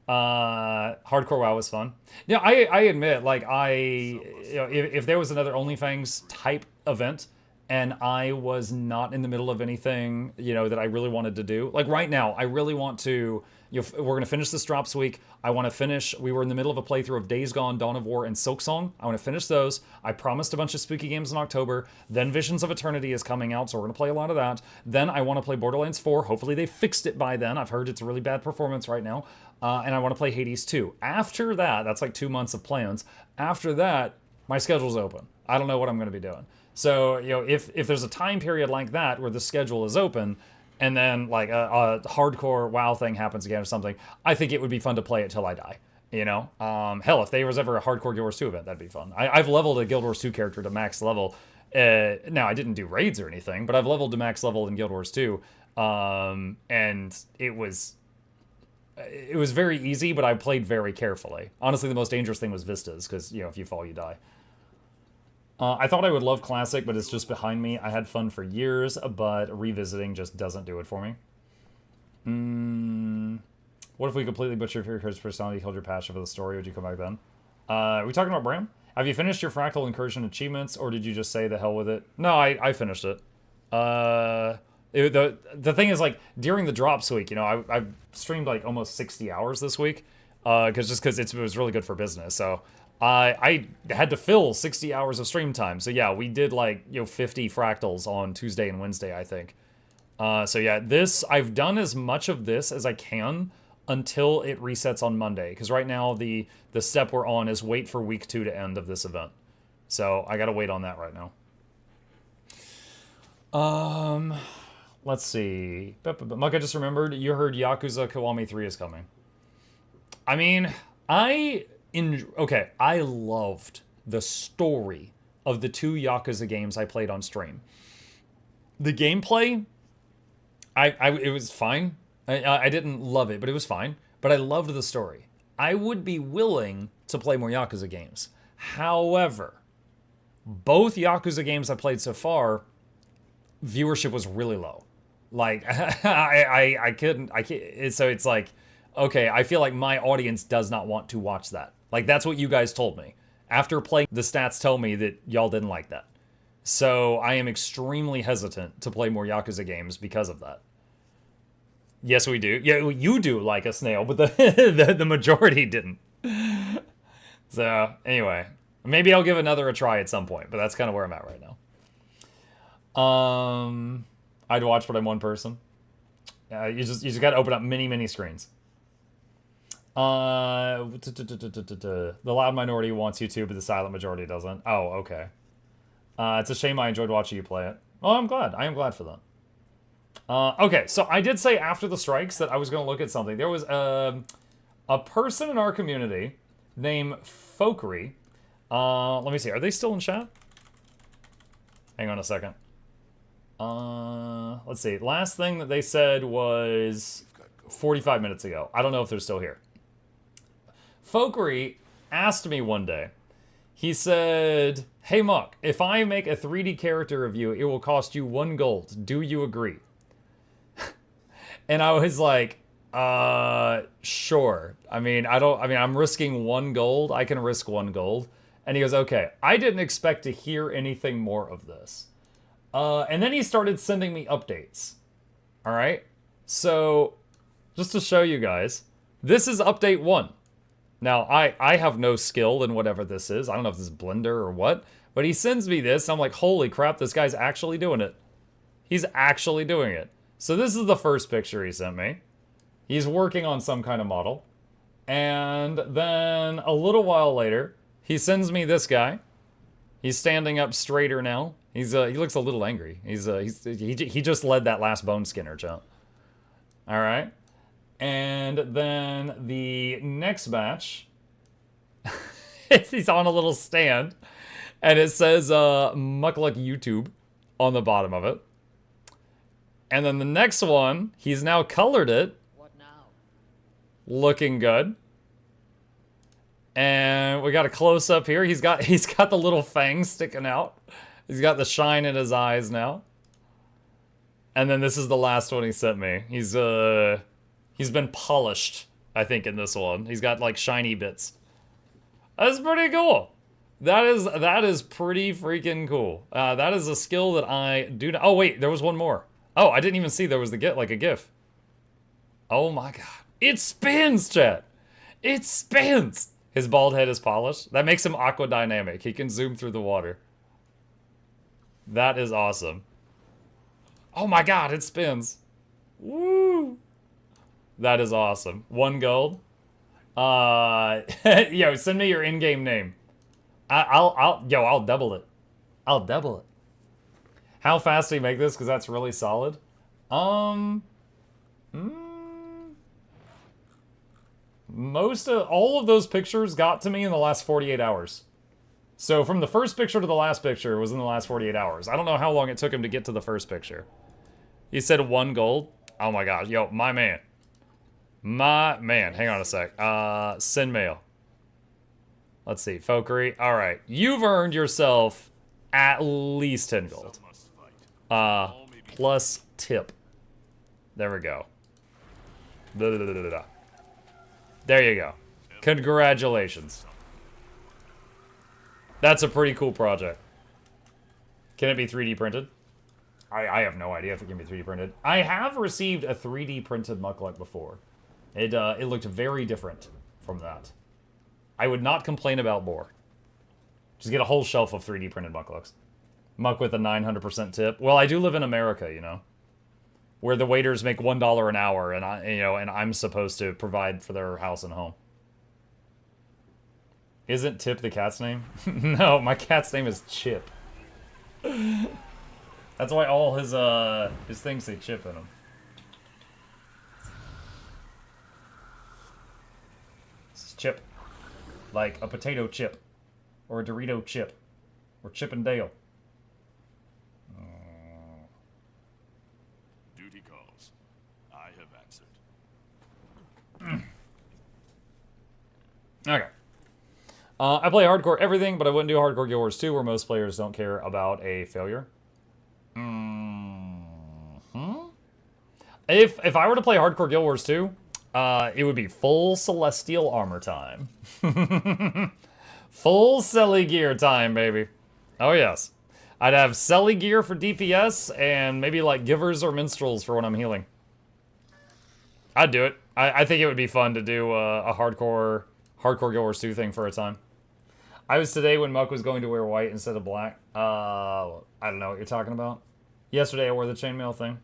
S1: Hardcore WoW was fun. Yeah, I admit, like, if there was another OnlyFans type event and I was not in the middle of anything, that I really wanted to do, like right now, I really want to, we're going to finish this drops week. I want to finish, we were in the middle of a playthrough of Days Gone, Dawn of War, and Silksong. I want to finish those. I promised a bunch of spooky games in October. Then Visions of Eternity is coming out, so we're going to play a lot of that. Then I want to play Borderlands 4. Hopefully they fixed it by then. I've heard it's a really bad performance right now. And I want to play Hades 2. After that, that's like 2 months of plans. After that, my schedule's open. I don't know what I'm going to be doing. So, if there's a time period like that where the schedule is open, and then like a hardcore WoW thing happens again or something, I think it would be fun to play it till I die. Hell, if there was ever a hardcore Guild Wars 2 event, that'd be fun. I've leveled a Guild Wars 2 character to max level. Now, I didn't do raids or anything, but I've leveled to max level in Guild Wars 2. And it was very easy, but I played very carefully. Honestly, the most dangerous thing was Vistas, because, if you fall, you die. I thought I would love Classic, but it's just behind me. I had fun for years, but revisiting just doesn't do it for me. What if we completely butchered your character's personality, killed your passion for the story? Would you come back then? Are we talking about Bram? Have you finished your Fractal Incursion achievements, or did you just say the hell with it? No, I finished it. The thing is, like, during the drops week, I streamed like almost 60 hours this week, because it was really good for business. So I had to fill 60 hours of stream time. So yeah, we did like 50 fractals on Tuesday and Wednesday, I think. So yeah, I've done as much of this as I can until it resets on Monday, because right now the step we're on is wait for week 2 to end of this event. So I gotta wait on that right now. Let's see. Muck, I just remembered, you heard Yakuza Kiwami 3 is coming. I mean, I loved the story of the 2 Yakuza games I played on stream. The gameplay, it was fine. I didn't love it, but it was fine. But I loved the story. I would be willing to play more Yakuza games. However, both Yakuza games I played so far, viewership was really low. Like, I couldn't, so it's like, okay, I feel like my audience does not want to watch that. Like, that's what you guys told me. After playing, the stats tell me that y'all didn't like that. So I am extremely hesitant to play more Yakuza games because of that. Yes, we do. Yeah, you do like a snail, but the majority didn't. So, anyway. Maybe I'll give another a try at some point, but that's kind of where I'm at right now. I'd watch, but I'm one person. You just got to open up many screens. The loud minority wants YouTube, but the silent majority doesn't. Oh, okay. It's a shame I enjoyed watching you play it. Oh, I'm glad. I am glad for that. Okay, so I did say after the strikes that I was going to look at something. There was a person in our community named Fokery. Let me see. Are they still in chat? Hang on a second. Let's see. Last thing that they said was 45 minutes ago. I don't know if they're still here. Fokery asked me one day. He said, "Hey Muck, if I make a 3D character of you, it will cost you 1 gold. Do you agree?" And I was like, sure. I mean, I'm risking 1 gold. I can risk 1 gold. And he goes, okay. I didn't expect to hear anything more of this. And then he started sending me updates. All right. So just to show you guys, this is update 1. Now, I have no skill in whatever this is. I don't know if this is Blender or what. But he sends me this. And I'm like, holy crap, this guy's actually doing it. He's actually doing it. So this is the first picture he sent me. He's working on some kind of model. And then a little while later, he sends me this guy. He's standing up straighter now. He looks a little angry. He just led that last bone skinner chat. All right. And then the next batch, he's on a little stand, and it says MuklukYoutube on the bottom of it. And then the next one, he's now colored it. What now? Looking good. And we got a close up here. He's got the little fangs sticking out. He's got the shine in his eyes now. And then this is the last one he sent me. He's been polished, I think, in this one. He's got like shiny bits. That's pretty cool. That is pretty freaking cool. That is a skill that I do not. Oh wait, there was one more. Oh, I didn't even see there was a GIF. Oh my god. It spins, chat. It spins. His bald head is polished. That makes him aquadynamic. He can zoom through the water. That is awesome. Oh my god, it spins. Woo. That is awesome. 1 gold. Yo, send me your in-game name. I'll double it. I'll double it. How fast do you make this? Because that's really solid. All of those pictures got to me in the last 48 hours. So from the first picture to the last picture was in the last 48 hours. I don't know how long it took him to get to the first picture. He said 1 gold. Oh my gosh. Yo, my man. My man. Hang on a sec. Send mail. Let's see. Fokery. All right. You've earned yourself at least 10 gold. Plus tip. There we go. There you go. Congratulations. That's a pretty cool project. Can it be 3D printed? I have no idea if it can be 3D printed. I have received a 3D printed Mukluk before. It looked very different from that. I would not complain about more. Just get a whole shelf of 3D printed Mukluks. Muck with a 900% tip. Well, I do live in America, you know, where the waiters make $1 an hour, and I'm supposed to provide for their house and home. Isn't Tip the cat's name? No, my cat's name is Chip. That's why all his things say Chip in them. This is Chip, like a potato chip, or a Dorito chip, or Chip and Dale.
S6: Duty calls. I have answered.
S1: Okay. I play hardcore everything, but I wouldn't do hardcore Guild Wars 2, where most players don't care about a failure. If I were to play hardcore Guild Wars 2, it would be full Celestial armor time. Full Selly gear time, baby. Oh yes. I'd have Selly gear for DPS, and maybe like Givers or Minstrels for when I'm healing. I'd do it. I think it would be fun to do a hardcore Guild Wars 2 thing for a time. I was today when Muck was going to wear white instead of black. I don't know what you're talking about. Yesterday I wore the chainmail thing.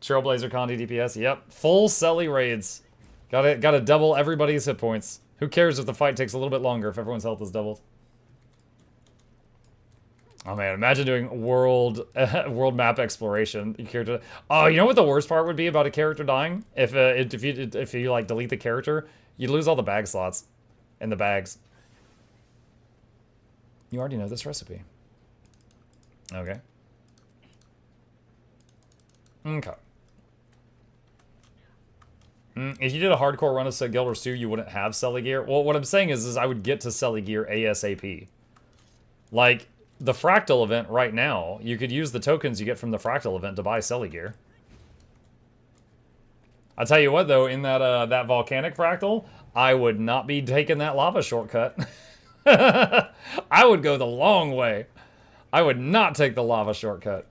S1: Trailblazer Condi DPS. Yep. Full Selly raids. Gotta double everybody's hit points. Who cares if the fight takes a little bit longer if everyone's health is doubled? Oh man, imagine doing world world map exploration. Your character. Oh, you know what the worst part would be about a character dying? If you like delete the character, you lose all the bag slots in the bags. You already know this recipe. Okay. Okay. If you did a hardcore run of Guild Wars 2, you wouldn't have Selly gear. Well, what I'm saying is I would get to Selly gear ASAP. Like, the Fractal event right now, you could use the tokens you get from the Fractal event to buy Selly gear. I'll tell you what, though, in that volcanic Fractal, I would not be taking that lava shortcut. I would go the long way. I would not take the lava shortcut.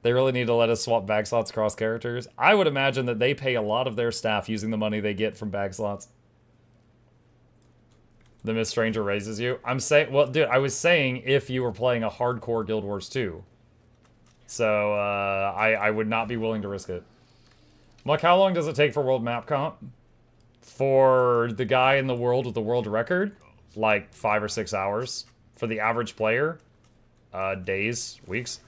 S1: They really need to let us swap bag slots across characters. I would imagine that they pay a lot of their staff using the money they get from bag slots. The Miss Stranger raises you. I'm saying, well, dude, I was saying if you were playing a hardcore Guild Wars 2. So, I would not be willing to risk it. Muck, how long does it take for World Map Comp? For the guy in the world with the world record? Like 5 or 6 hours. For the average player? Days, weeks.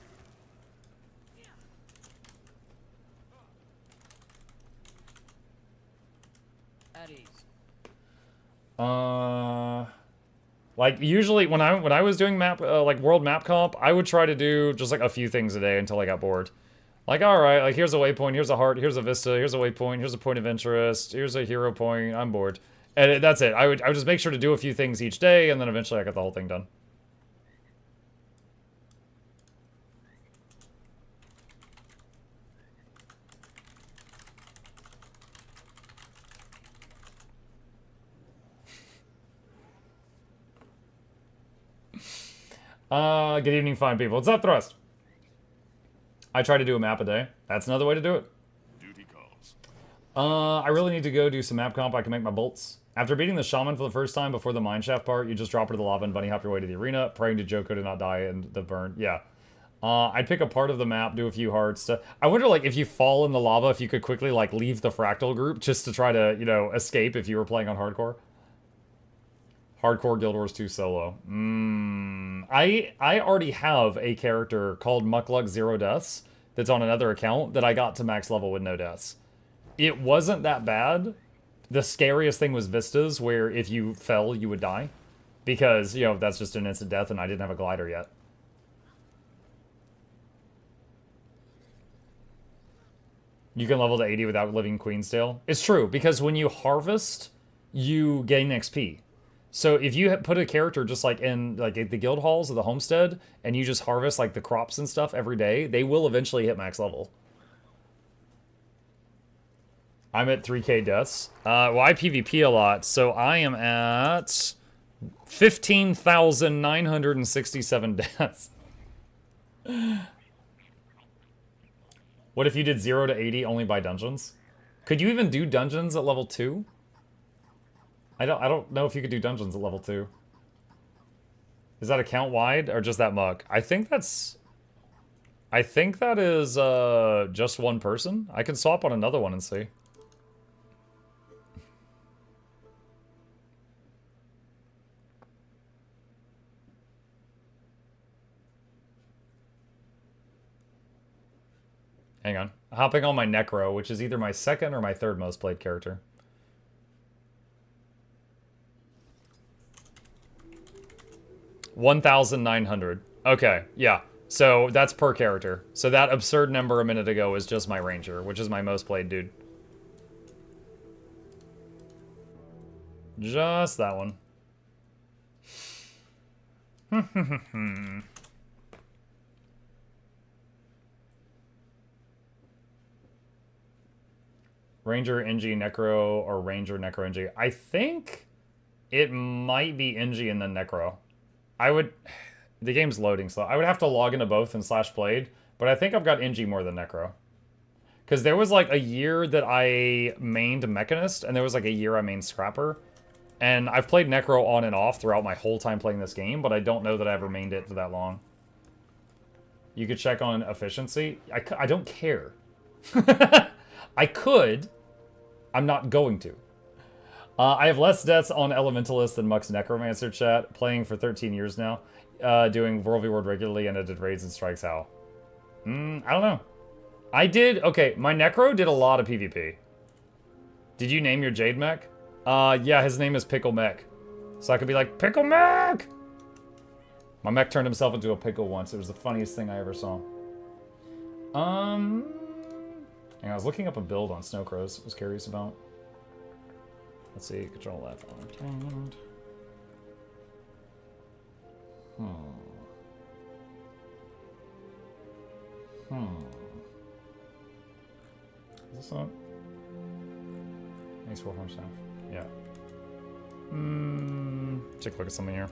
S1: Like usually when I was doing map like world map comp, I would try to do just like a few things a day until I got bored. Like, all right, like here's a waypoint, here's a heart, here's a vista, here's a waypoint, here's a point of interest, here's a hero point. I'm bored, and that's it. I would just make sure to do a few things each day, and then eventually I got the whole thing done. Good evening, fine people. What's up, Thrust? I try to do a map a day. That's another way to do it.
S6: Duty calls.
S1: I really need to go do some map comp. I can make my bolts. After beating the shaman for the first time before the mineshaft part, you just drop her to the lava and bunny hop your way to the arena, praying to Joko to not die in the burn. Yeah. I'd pick a part of the map, do a few hard stuff. I wonder, like, if you fall in the lava, if you could quickly, like, leave the fractal group just to try to, you know, escape if you were playing on hardcore. Hardcore Guild Wars 2 solo. I already have a character called Mukluk 0 Deaths that's on another account that I got to max level with no deaths. It wasn't that bad. The scariest thing was vistas, where if you fell, you would die. Because, you know, that's just an instant death and I didn't have a glider yet. You can level to 80 without living Queen's Tale. It's true, because when you harvest, you gain XP. So if you put a character just like in like the guild halls of the Homestead, and you just harvest like the crops and stuff every day, they will eventually hit max level. I'm at 3k deaths. Well, I PvP a lot, so I am at 15,967 deaths. What if you did 0 to 80 only by dungeons? Could you even do dungeons at level 2? I don't know if you could do dungeons at level 2. Is that account wide or just that muck? I think that is just one person. I can swap on another one and see. Hang on. Hopping on my Necro, which is either my second or my third most played character. $1,900. Okay, yeah. So that's per character. So that absurd number a minute ago was just my Ranger, which is my most played dude. Just that one. Ranger, NG, Necro, or Ranger, Necro, NG. I think it might be NG and then Necro. The game's loading slow. I would have to log into both and /played, but I think I've got NG more than Necro. Because there was like a year that I mained Mechanist, and there was like a year I mained Scrapper. And I've played Necro on and off throughout my whole time playing this game, but I don't know that I ever mained it for that long. You could check on efficiency. I don't care. I could. I'm not going to. I have less deaths on Elementalist than Muck's Necromancer chat, playing for 13 years now, doing World v. World regularly, and I did raids and strikes. How? I don't know. I did, okay, my Necro did a lot of PvP. Did you name your Jade Mech? Yeah, his name is Pickle Mech. So I could be like, Pickle Mech! My mech turned himself into a pickle once. It was the funniest thing I ever saw. And I was looking up a build on Snow Crows. I was curious about. Let's see, control F. Is this on? Thanks for home staff. Yeah. Take a look at something here.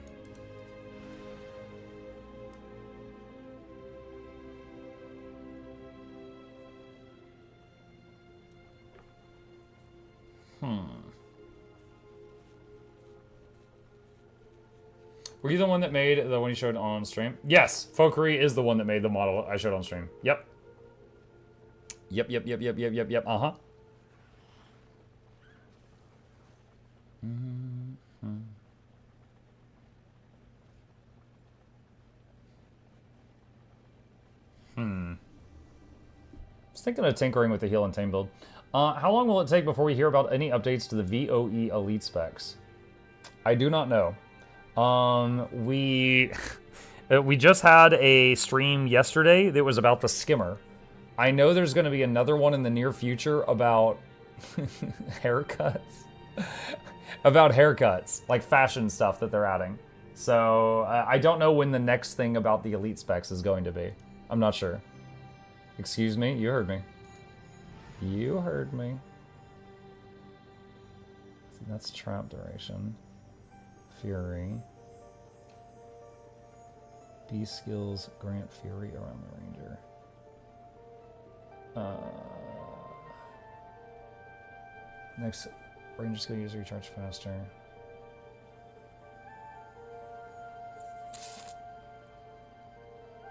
S1: Were you the one that made the one you showed on stream? Yes, Fokery is the one that made the model I showed on stream. Yep. Yep. Uh-huh. I was thinking of tinkering with the heal and tame build. How long will it take before we hear about any updates to the VOE Elite specs? I do not know. We just had a stream yesterday that was about the skimmer. I know there's going to be another one in the near future about haircuts. About haircuts, like fashion stuff that they're adding. So I don't know when the next thing about the Elite specs is going to be. I'm not sure. Excuse me? You heard me. You heard me. See, that's trap duration. Fury. B skills grant fury around the ranger. Next, ranger skill user recharge faster.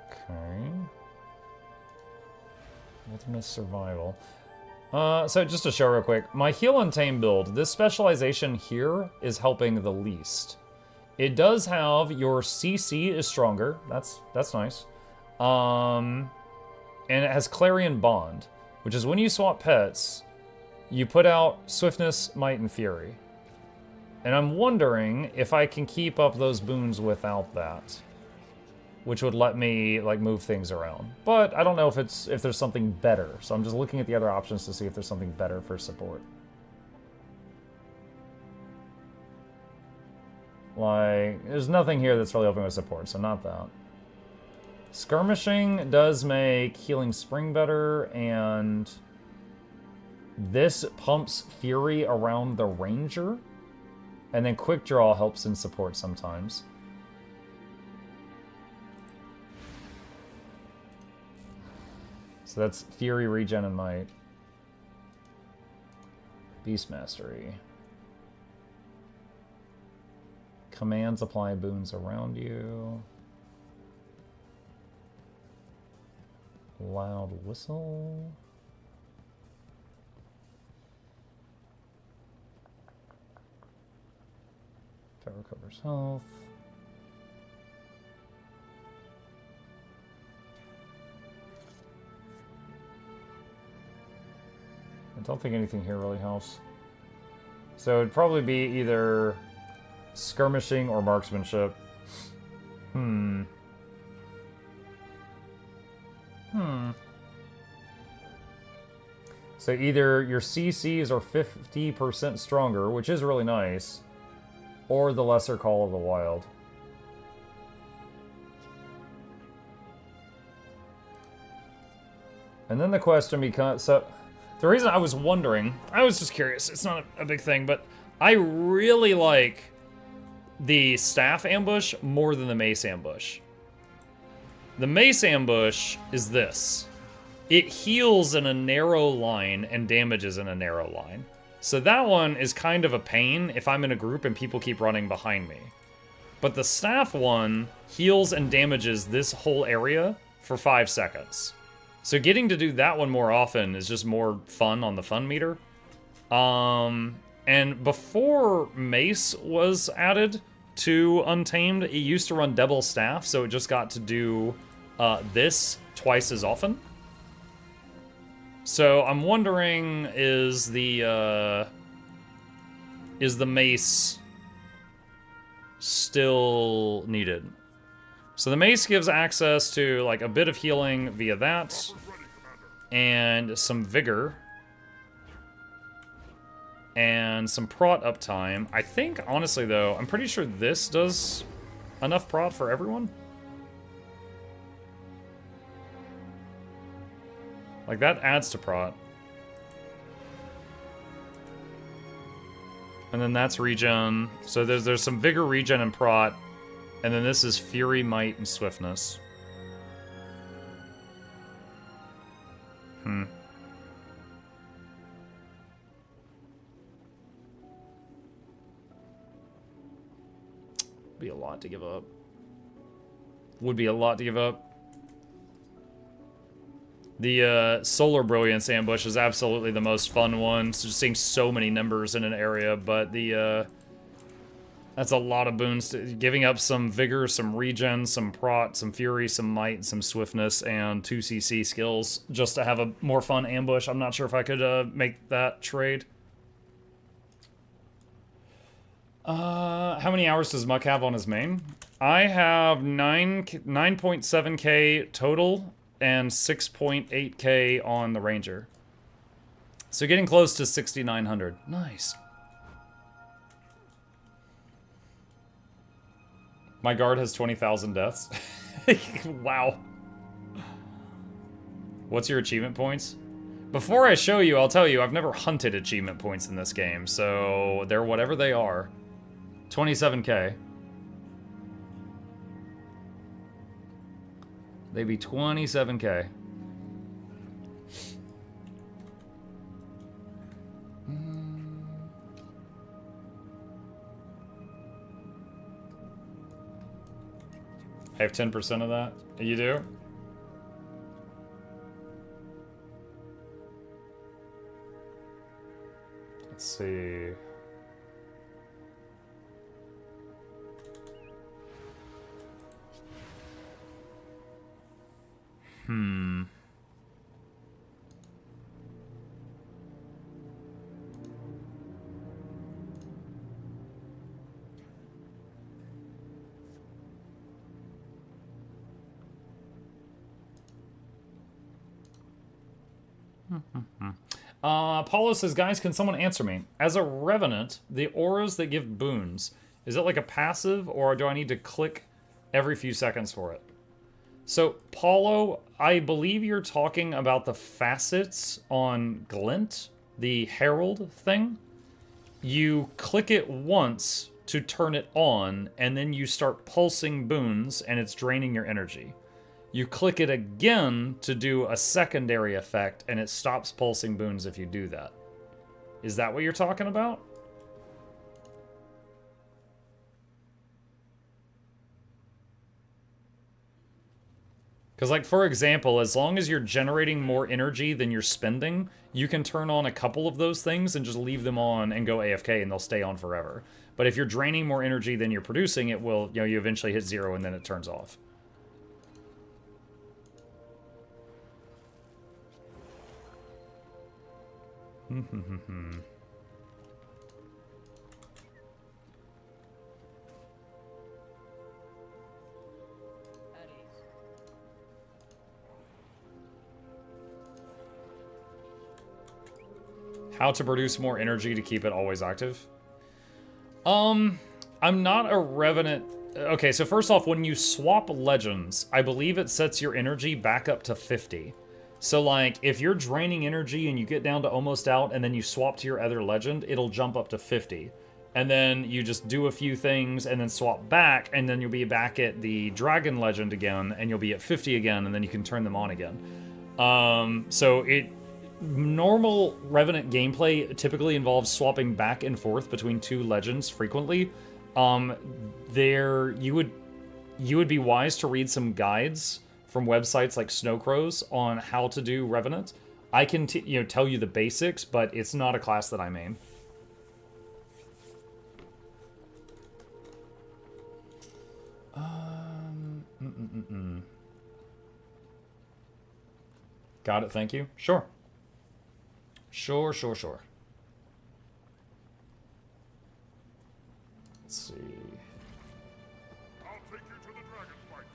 S1: Okay. Wilderness survival. So just to show real quick, my heal and tame build, this specialization here is helping the least. It does have your CC is stronger. That's nice. And it has Clarion Bond, which is when you swap pets, you put out Swiftness, Might, and Fury. And I'm wondering if I can keep up those boons without that, which would let me like move things around. But I don't know if there's something better. So I'm just looking at the other options to see if there's something better for support. Like, there's nothing here that's really helping with support, so not that. Skirmishing does make Healing Spring better, and this pumps Fury around the Ranger, and then Quick Draw helps in support sometimes. So that's Fury, Regen, and Might. Beast Mastery. Commands apply boons around you. Loud Whistle. That recovers health. I don't think anything here really helps. So it'd probably be either skirmishing or marksmanship. So either your CCs are 50% stronger, which is really nice, or the Lesser Call of the Wild. And then the question becomes, so the reason I was wondering, I was just curious, it's not a big thing, but I really like the staff ambush more than the mace ambush. The mace ambush is this. It heals in a narrow line and damages in a narrow line. So that one is kind of a pain if I'm in a group and people keep running behind me. But the staff one heals and damages this whole area for 5 seconds. So getting to do that one more often is just more fun on the fun meter. And before Mace was added to Untamed, it used to run double staff, so it just got to do this twice as often. So I'm wondering, is the Mace still needed? So the Mace gives access to like a bit of healing via that, and some vigor, and some prot uptime. I think, honestly though, I'm pretty sure this does enough prot for everyone. Like, that adds to prot. And then that's regen. So there's some vigor, regen, and prot. And then this is fury, might, and swiftness. Be a lot to give up. Would be a lot to give up. The Solar Brilliance ambush is absolutely the most fun one. So just seeing so many numbers in an area, but the that's a lot of boons. Giving up some vigor, some regen, some prot, some fury, some might, some swiftness, and 2 CC skills just to have a more fun ambush. I'm not sure if I could make that trade. How many hours does Muck have on his main? I have 9.7k total and 6.8k on the Ranger. So getting close to 6,900. Nice. My guard has 20,000 deaths. Wow. What's your achievement points? Before I show you, I'll tell you, I've never hunted achievement points in this game, so they're whatever they are. 27k. They be 27k. I have 10% of that. You do? Let's see. Paulo says, guys, can someone answer me? As a Revenant, the auras that give boons, is it like a passive, or do I need to click every few seconds for it? So, Paulo, I believe you're talking about the facets on Glint, the Herald thing. You click it once to turn it on, and then you start pulsing boons, and it's draining your energy. You click it again to do a secondary effect, and it stops pulsing boons if you do that. Is that what you're talking about? Because, like, for example, as long as you're generating more energy than you're spending, you can turn on a couple of those things and just leave them on and go AFK, and they'll stay on forever. But if you're draining more energy than you're producing, it will, you know, you eventually hit 0 and then it turns off. How to produce more energy to keep it always active? I'm not a Revenant. Okay, so first off, when you swap legends, I believe it sets your energy back up to 50. So, like, if you're draining energy and you get down to almost out and then you swap to your other legend, it'll jump up to 50. And then you just do a few things and then swap back, and then you'll be back at the Dragon legend again, and you'll be at 50 again, and then you can turn them on again. Normal Revenant gameplay typically involves swapping back and forth between two legends frequently. You would be wise to read some guides from websites like Snowcrow's on how to do Revenant. I can tell you the basics, but it's not a class that I main. Got it, thank you. Sure. Sure. Let's see.
S6: I'll take you to the dragon fight,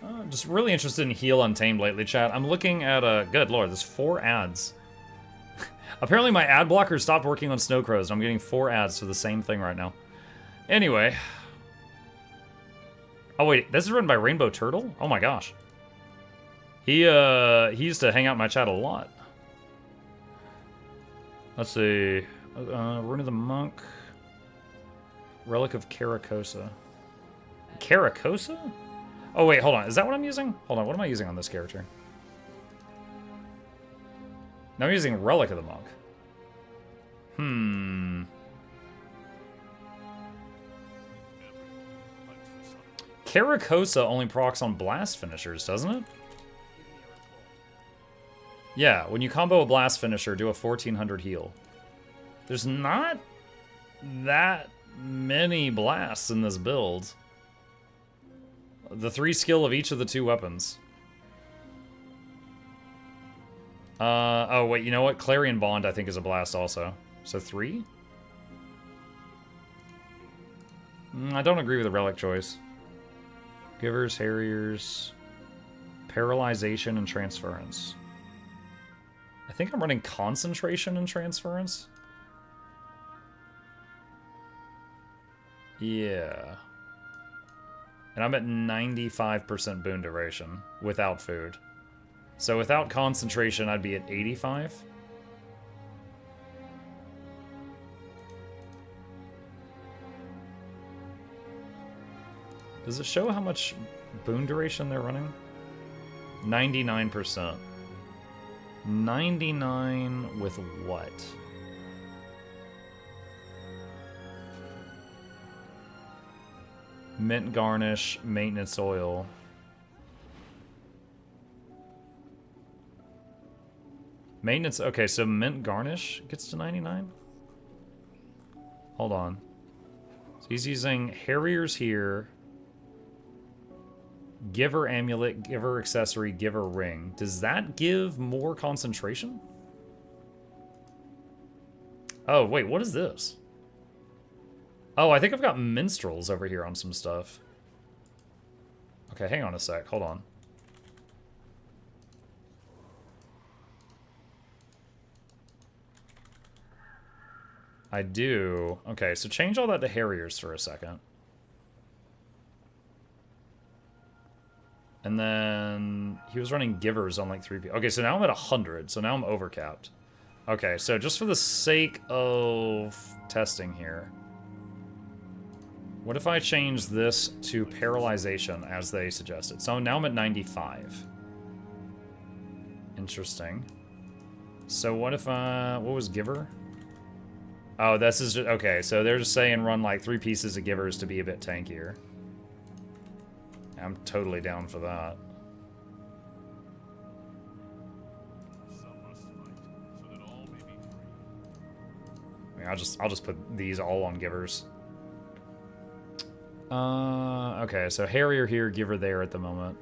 S6: Commander.
S1: Just really interested in Heal Untamed lately, chat. I'm looking at, good lord, there's 4 ads. Apparently my ad blocker stopped working on Snow Crows, and I'm getting 4 ads for the same thing right now. Anyway. Oh wait, this is written by Rainbow Turtle? Oh my gosh. He used to hang out in my chat a lot. Let's see. Rune of the Monk. Relic of Caracosa. Caracosa? Oh wait, hold on. Is that what I'm using? Hold on, what am I using on this character? No, I'm using Relic of the Monk. Caracosa only procs on blast finishers, doesn't it? Yeah, when you combo a blast finisher, do a 1400 heal. There's not that many blasts in this build. The 3 skill of each of the 2 weapons. Oh wait, you know what? Clarion Bond I think is a blast also. So 3? I don't agree with the relic choice. Givers, Harriers, Paralyzation, and Transference. I think I'm running Concentration and Transference. Yeah. And I'm at 95% boon duration without food. So without concentration, I'd be at 85. Does it show how much boon duration they're running? 99%. 99 with what? Mint Garnish, Maintenance Oil. Maintenance, okay, so Mint Garnish gets to 99? Hold on. So he's using Harriers here. Giver Amulet, Giver Accessory, Giver Ring. Does that give more concentration? Oh, wait, what is this? Oh, I think I've got Minstrels over here on some stuff. Okay, hang on a sec, hold on. I do. Okay, so change all that to Harriers for a second. And then he was running Givers on like 3 people. Okay, so now I'm at 100, so now I'm overcapped. Okay, so just for the sake of testing here, what if I change this to Paralyzation as they suggested? So now I'm at 95. Interesting. So what if what was Giver? Oh, this is just, okay, so they're just saying run like 3 pieces of Givers to be a bit tankier. I'm totally down for that. I mean, I'll just put these all on Givers. Okay, so Harrier here, Giver there at the moment.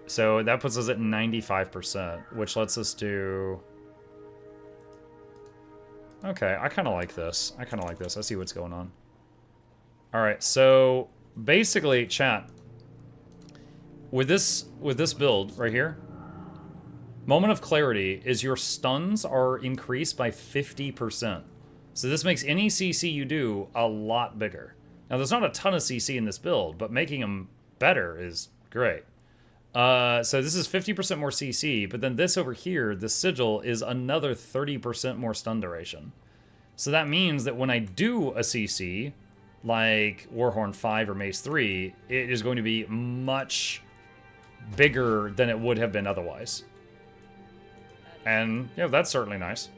S1: So that puts us at 95%, which lets us do... Okay, I kind of like this. I see what's going on. Alright, so basically, chat... With this build right here, Moment of Clarity is your stuns are increased by 50%. So this makes any CC you do a lot bigger. Now there's not a ton of CC in this build, but making them better is great. So this is 50% more CC, but then this over here, the Sigil, is another 30% more stun duration. So that means that when I do a CC, like Warhorn 5 or Mace 3, it is going to be much bigger than it would have been otherwise. And, you know, that's certainly nice.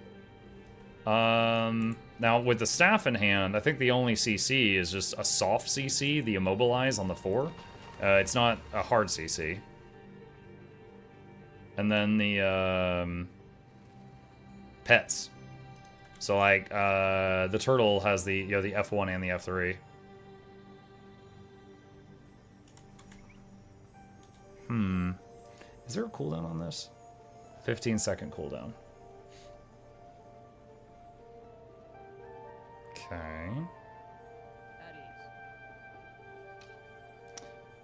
S1: Now, with the staff in hand, I think the only CC is just a soft CC, the Immobilize on the 4. It's not a hard CC. And then the, pets. So like the turtle has the the F1 and the F3. Is there a cooldown on this? 15-second cooldown. Okay.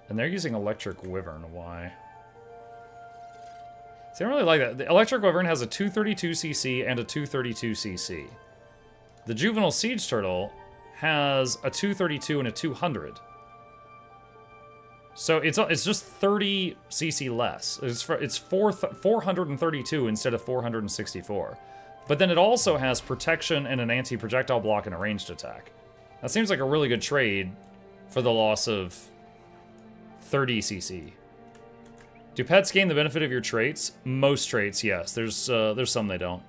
S1: And they're using Electric Wyvern. Why? See, I don't really like that. The Electric Wyvern has a 232cc and a 232cc. The Juvenile Siege Turtle has a 232 and a 200. So it's just 30 cc less. It's 432 instead of 464. But then it also has protection and an anti-projectile block and a ranged attack. That seems like a really good trade for the loss of 30 cc. Do pets gain the benefit of your traits? Most traits, yes. There's some they don't.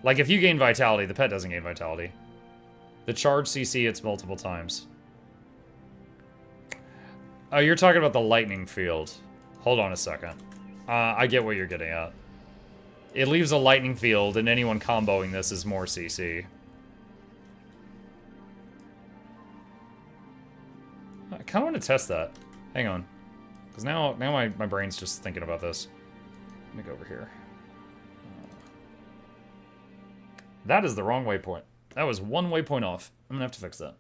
S1: Like if you gain vitality, the pet doesn't gain vitality. The charge CC, it's multiple times. Oh, you're talking about the lightning field. Hold on a second. I get what you're getting at. It leaves a lightning field, and anyone comboing this is more CC. I kind of want to test that. Hang on. Because now my brain's just thinking about this. Let me go over here. That is the wrong waypoint. That was one waypoint off. I'm gonna have to fix that.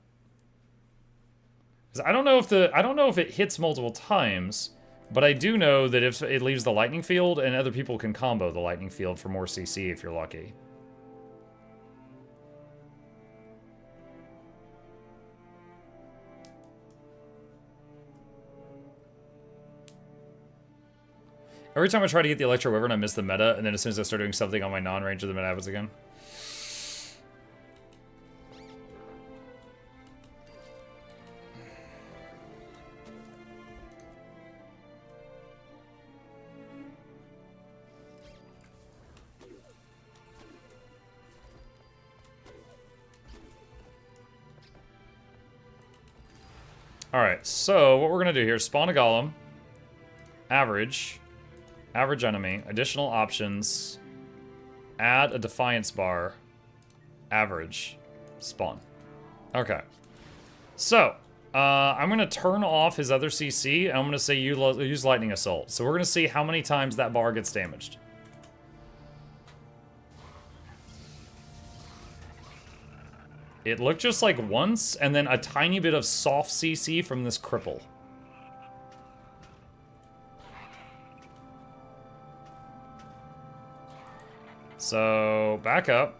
S1: Because I don't know if it hits multiple times, but I do know that if it leaves the lightning field, and other people can combo the lightning field for more CC if you're lucky. Every time I try to get the Electro Wyvern, I miss the meta, and then as soon as I start doing something on my non-range, the meta happens again. Alright, so what we're going to do here is spawn a golem, average enemy, additional options, add a defiance bar, average, spawn. Okay. So, I'm going to turn off his other CC, and I'm going to say use Lightning Assault. So we're going to see how many times that bar gets damaged. It looked just like once, and then a tiny bit of soft CC from this cripple. So, back up.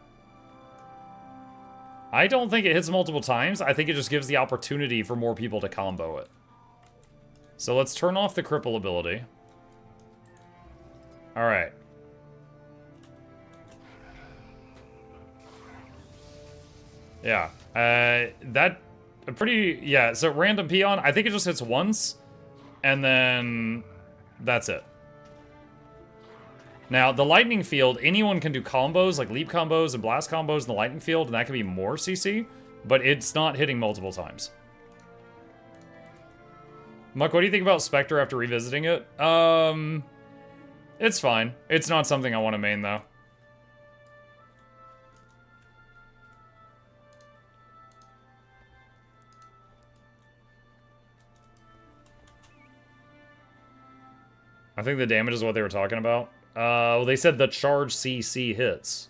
S1: I don't think it hits multiple times. I think it just gives the opportunity for more people to combo it. So let's turn off the cripple ability. Alright. Yeah, so random peon, I think it just hits once, and then that's it. Now, the lightning field, anyone can do combos, like leap combos and blast combos in the lightning field, and that can be more CC, but it's not hitting multiple times. Muck, what do you think about Spectre after revisiting it? It's fine. It's not something I want to main, though. I think the damage is what they were talking about. Well, they said the charge CC hits.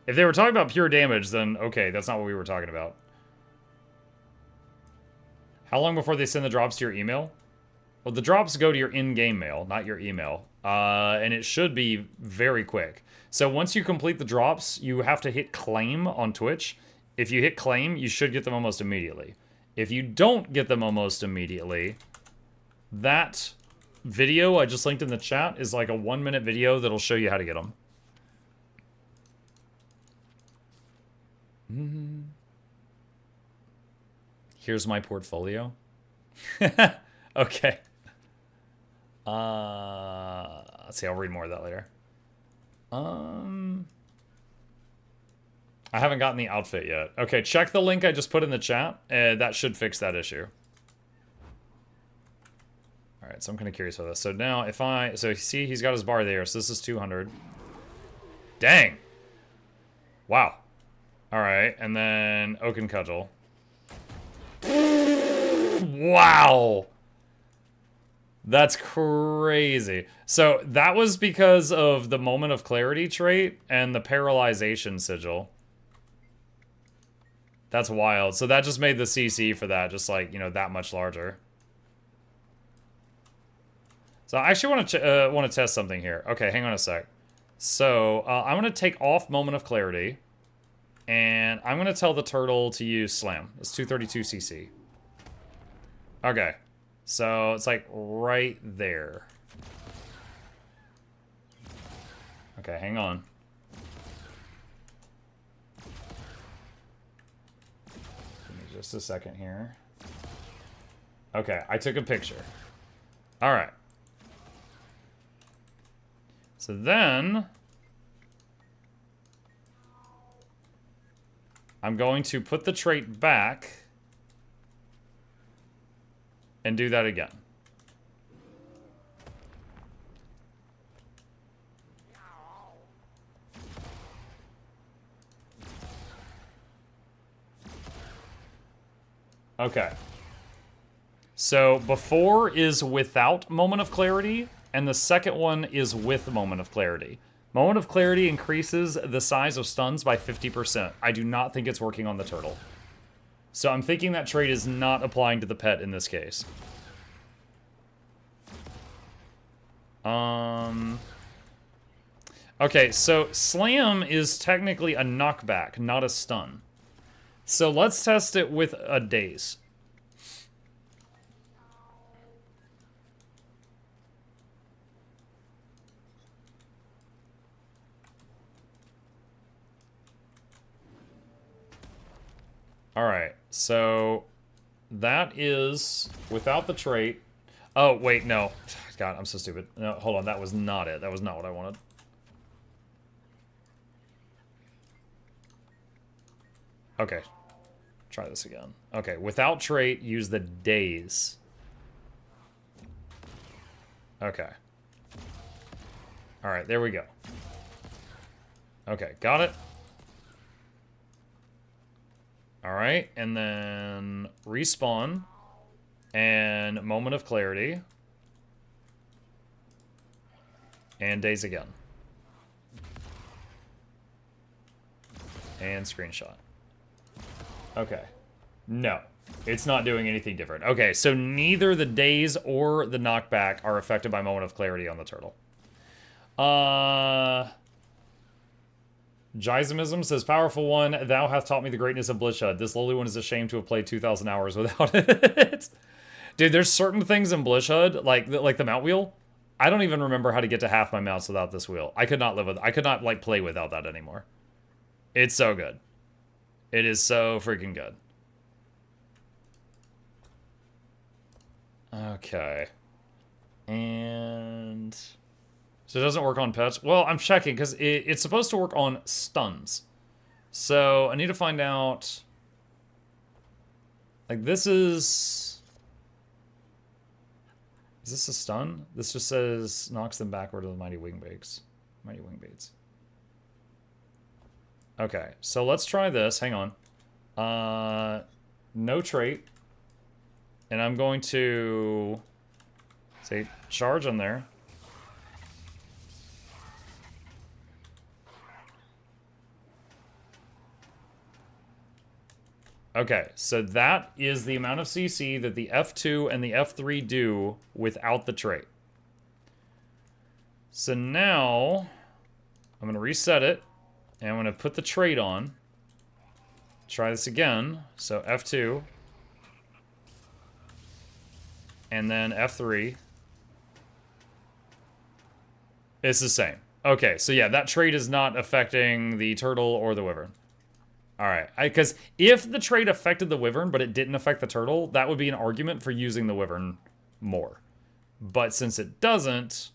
S1: If they were talking about pure damage, then okay, that's not what we were talking about. How long before they send the drops to your email? Well, the drops go to your in-game mail, not your email. And it should be very quick. So once you complete the drops, you have to hit claim on Twitch. If you hit claim, you should get them almost immediately. If you don't get them almost immediately, that video I just linked in the chat is like a 1-minute video that'll show you how to get them. Here's my portfolio. Okay. Let's see, I'll read more of that later. I haven't gotten the outfit yet. Okay, check the link I just put in the chat. That should fix that issue. Alright, so I'm kind of curious about this. So now, so see, he's got his bar there, so this is 200. Dang! Wow. Alright, and then Oak and Cudgel. Wow! That's crazy. So that was because of the Moment of Clarity trait and the Paralyzation Sigil. That's wild. So that just made the CC for that just like, you know, that much larger. So I actually want to test something here. Okay, hang on a sec. So I'm going to take off Moment of Clarity. And I'm going to tell the turtle to use Slam. It's 232 CC. Okay. So it's like right there. Okay, hang on. Give me just a second here. Okay, I took a picture. All right. So then I'm going to put the trait back and do that again. Okay. So before is without Moment of Clarity, and the second one is with Moment of Clarity. Moment of Clarity increases the size of stuns by 50%. I do not think it's working on the turtle. So I'm thinking that trait is not applying to the pet in this case. Okay, so Slam is technically a knockback, not a stun. So let's test it with a Daze. Alright, so that is without the trait. Oh, wait, no. God, I'm so stupid. No, hold on, that was not it. That was not what I wanted. Okay, try this again. Okay, without trait, use the Daze. Okay. Alright, there we go. Okay, got it. Alright, and then respawn and Moment of Clarity and Daze again. And screenshot. Okay. No, it's not doing anything different. Okay, so neither the Daze or the knockback are affected by Moment of Clarity on the turtle. Jismism says, powerful one, thou hath taught me the greatness of Blishud. This lowly one is ashamed to have played 2,000 hours without it. Dude, there's certain things in Blishud, like the mount wheel. I don't even remember how to get to half my mounts without this wheel. I could not live with, I could not, like, play without that anymore. It's so good. It is so freaking good. Okay. And so it doesn't work on pets. Well, I'm checking because it's supposed to work on stuns. So I need to find out. Like this is this a stun? This just says knocks them backward to the mighty wingbaits. Mighty wingbaits. Okay, so let's try this. Hang on. No trait. And I'm going to say charge on there. Okay, so that is the amount of CC that the F2 and the F3 do without the trait. So now I'm going to reset it. And I'm going to put the trait on. Try this again. So F2. And then F3. It's the same. Okay, so yeah, that trait is not affecting the turtle or the wyvern. Alright, because if the trait affected the wyvern, but it didn't affect the turtle, that would be an argument for using the wyvern more. But since it doesn't,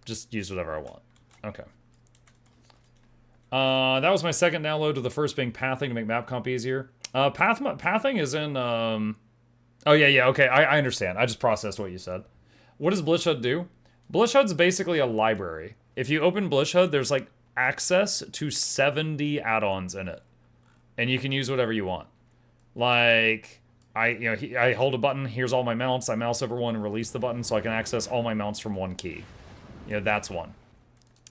S1: just use whatever I want. Okay. That was my second download, with the first being pathing to make map comp easier. Pathing is in, oh yeah, okay, I understand. I just processed what you said. What does Blishud do? Blishud's basically a library. If you open Blishud, there's like access to 70 add-ons in it. And you can use whatever you want. Like, I hold a button, here's all my mounts, I mouse over one and release the button so I can access all my mounts from one key. That's one.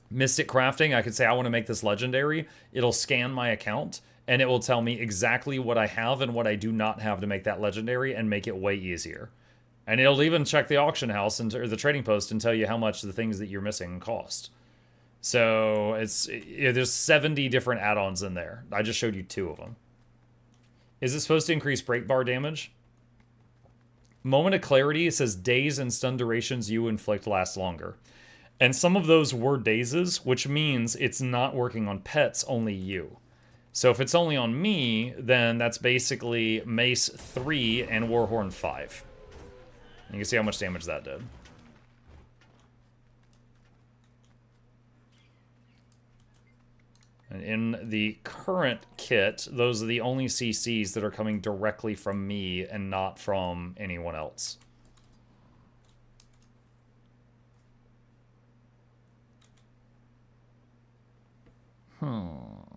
S1: Mystic Crafting, I could say I want to make this legendary. It'll scan my account, and it will tell me exactly what I have and what I do not have to make that legendary and make it way easier. And it'll even check the auction house or the trading post and tell you how much the things that you're missing cost. So there's 70 different add-ons in there. I just showed you 2 of them. Is it supposed to increase break bar damage? Moment of Clarity says days and stun durations you inflict last longer. And some of those were dazes, which means it's not working on pets, only you. So if it's only on me, then that's basically Mace 3 and Warhorn 5. You can see how much damage that did. And in the current kit, those are the only CCs that are coming directly from me and not from anyone else. And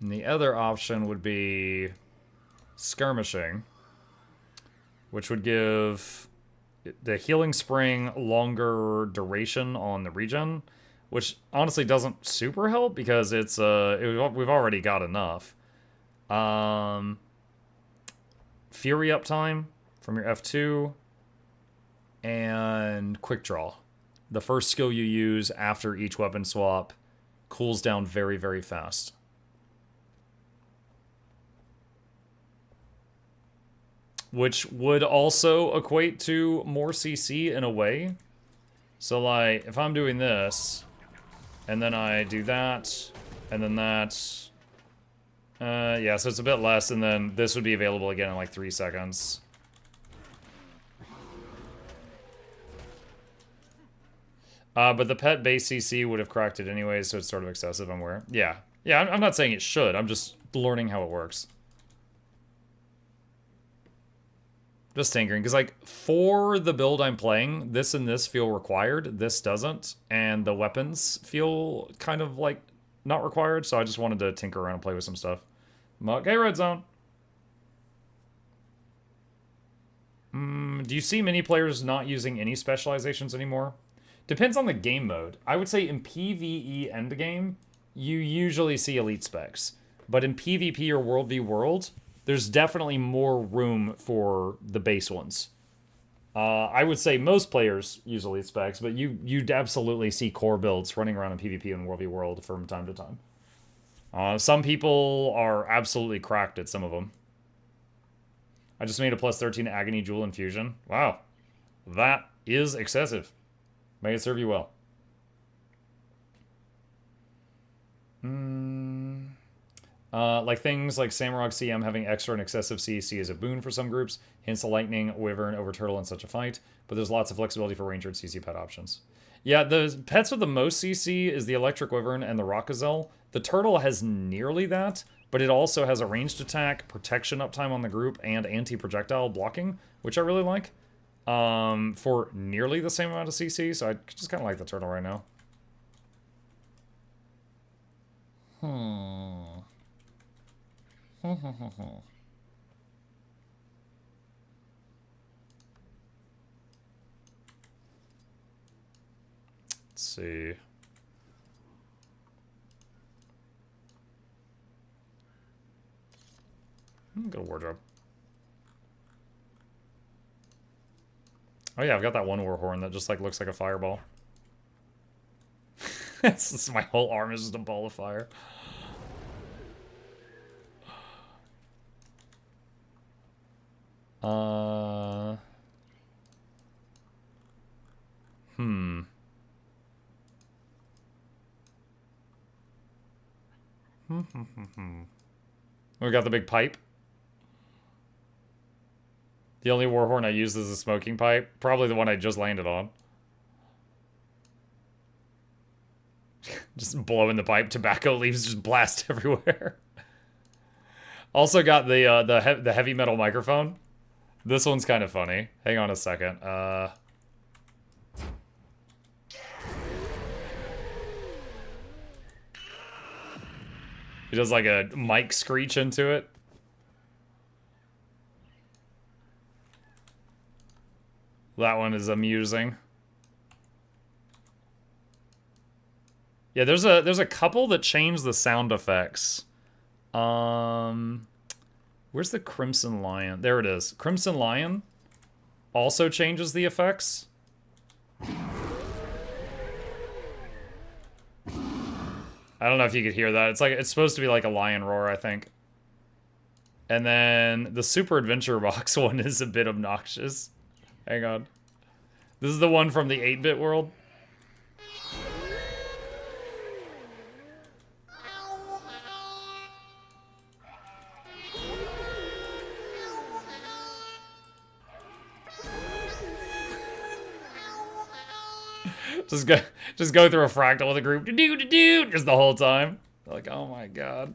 S1: the other option would be skirmishing, which would give the healing spring longer duration on the regen, which honestly doesn't super help because we've already got enough. Fury uptime from your F2 and quick draw. The first skill you use after each weapon swap cools down very, very fast. Which would also equate to more CC in a way. So, like, if I'm doing this, and then I do that, and then that... yeah, so it's a bit less, and then this would be available again in, like, 3 seconds. But the pet base CC would have cracked it anyway, so it's sort of excessive, I'm aware. Yeah, I'm not saying it should, I'm just learning how it works. Just tinkering, because like for the build I'm playing, this and this feel required, this doesn't, and the weapons feel kind of like not required, so I just wanted to tinker around and play with some stuff. Okay, red zone. Do you see many players not using any specializations anymore? Depends on the game mode. I would say in PvE endgame, you usually see elite specs, but in PvP or World v World, there's definitely more room for the base ones. I would say most players use elite specs, but you'd absolutely see core builds running around in PvP and World v World from time to time. Some people are absolutely cracked at some of them. I just made a plus 13 Agony Jewel Infusion. Wow. That is excessive. May it serve you well. Like things like Samurog CM having extra and excessive CC is a boon for some groups, hence the Lightning, Wyvern over Turtle in such a fight, but there's lots of flexibility for Ranger and CC pet options. Yeah, the pets with the most CC is the Electric Wyvern and the Rockazelle. The Turtle has nearly that, but it also has a ranged attack, protection uptime on the group, and anti-projectile blocking, which I really like, for nearly the same amount of CC, so I just kind of like the Turtle right now. Let's see. Go to wardrobe. Oh yeah, I've got that one warhorn that just like looks like a fireball. My whole arm is just a ball of fire. We got the big pipe. The only warhorn I used is a smoking pipe. Probably the one I just landed on. Just blowing the pipe. Tobacco leaves just blast everywhere. Also got the heavy metal microphone. This one's kind of funny. Hang on a second. He does like a mic screech into it. That one is amusing. Yeah, there's a couple that change the sound effects. Where's the Crimson Lion? There it is. Crimson Lion also changes the effects. I don't know if you could hear that. It's supposed to be like a lion roar, I think. And then the Super Adventure Box one is a bit obnoxious. Hang on. This is the one from the 8-bit world. Just go through a fractal with a group, just the whole time. Like, oh my god.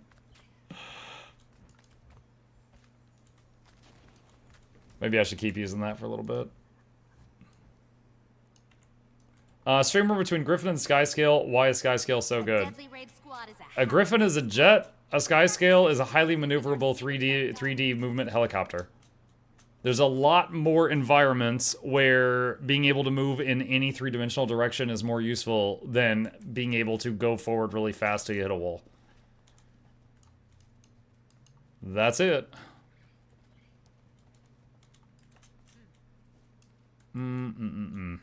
S1: Maybe I should keep using that for a little bit. Streamer between Griffin and Skyscale. Why is Skyscale so good? A Griffin is a jet. A Skyscale is a highly maneuverable 3D movement helicopter. There's a lot more environments where being able to move in any three-dimensional direction is more useful than being able to go forward really fast till you hit a wall. That's it. I'm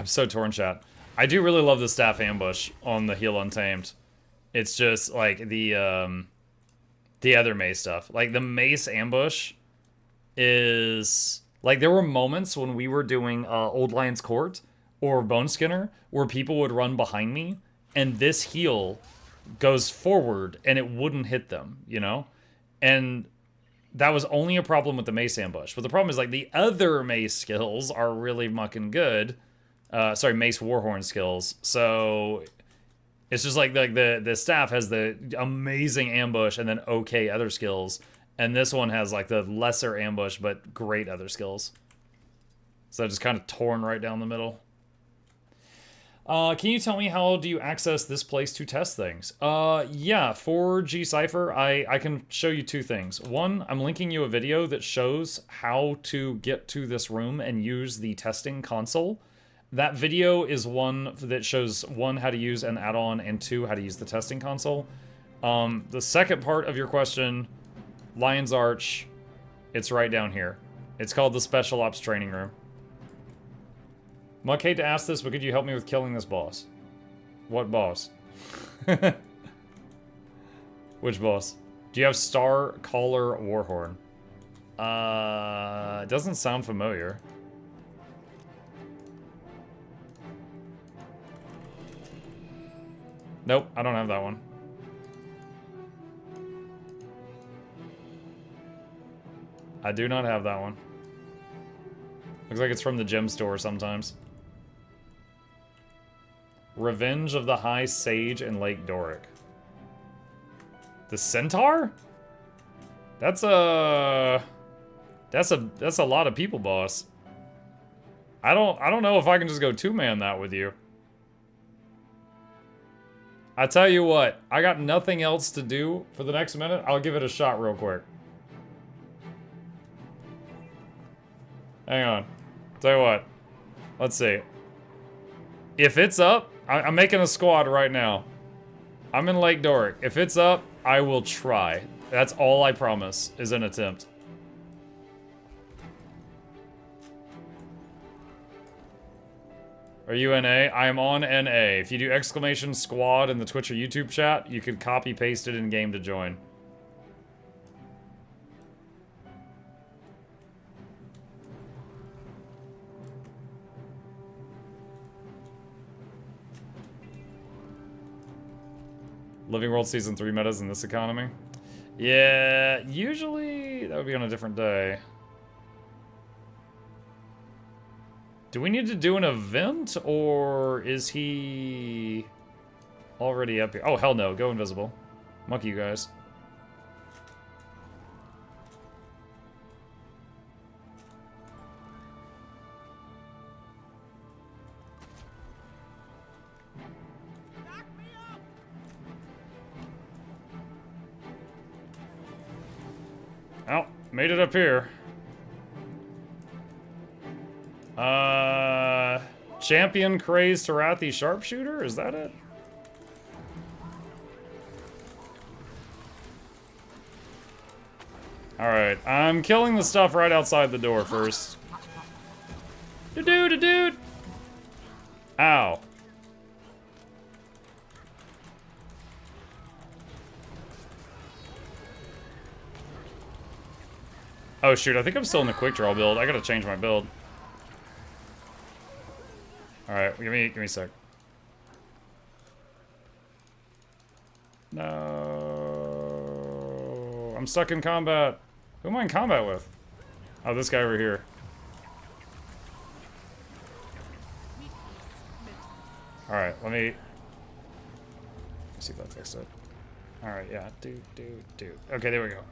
S1: so torn, chat. I do really love the staff ambush on the Heal Untamed. It's just like the other mace stuff. Like the mace ambush is like, there were moments when we were doing Old Lion's Court or Bone Skinner where people would run behind me and this heal goes forward and it wouldn't hit them, you know? And that was only a problem with the mace ambush. But the problem is like the other mace skills are really mucking good. Sorry, mace warhorn skills. So it's just like the staff has the amazing ambush and then okay other skills. And this one has like the lesser ambush but great other skills. So just kind of torn right down the middle. Can you tell me how do you access this place to test things? Yeah, for G-Cypher, I can show you two things. One, I'm linking you a video that shows how to get to this room and use the testing console. That video is one that shows, one, how to use an add-on, and two, how to use the testing console. The second part of your question, Lion's Arch, it's right down here. It's called the Special Ops Training Room. Muck, hate to ask this, but could you help me with killing this boss? What boss? Which boss? Do you have Star Caller Warhorn? It doesn't sound familiar. Nope, I don't have that one. I do not have that one. Looks like it's from the gem store sometimes. Revenge of the High Sage in Lake Doric. The Centaur? That's a lot of people, boss. I don't know if I can just go two-man that with you. I tell you what, I got nothing else to do for the next minute. I'll give it a shot real quick. Hang on. Tell you what. Let's see. If it's up, I'm making a squad right now. I'm in Lake Doric. If it's up, I will try. That's all I promise, is an attempt. Are you NA? I am on NA. If you do exclamation squad in the Twitch or YouTube chat, you can copy paste it in game to join. Living World Season 3 metas in this economy? Yeah, usually that would be on a different day. Do we need to do an event, or is he already up here? Oh, hell no. Go invisible. Muck you guys. Oh, made it up here. Champion Crazed Tarathi Sharpshooter? Is that it? Alright, I'm killing the stuff right outside the door first. Dude! Ow. Oh shoot, I think I'm still in the quick draw build. I gotta change my build. Alright, give me a sec. No. I'm stuck in combat. Who am I in combat with? Oh, this guy over here. Alright, let me see if that fixed it. Alright, yeah. Do. Okay, there we go.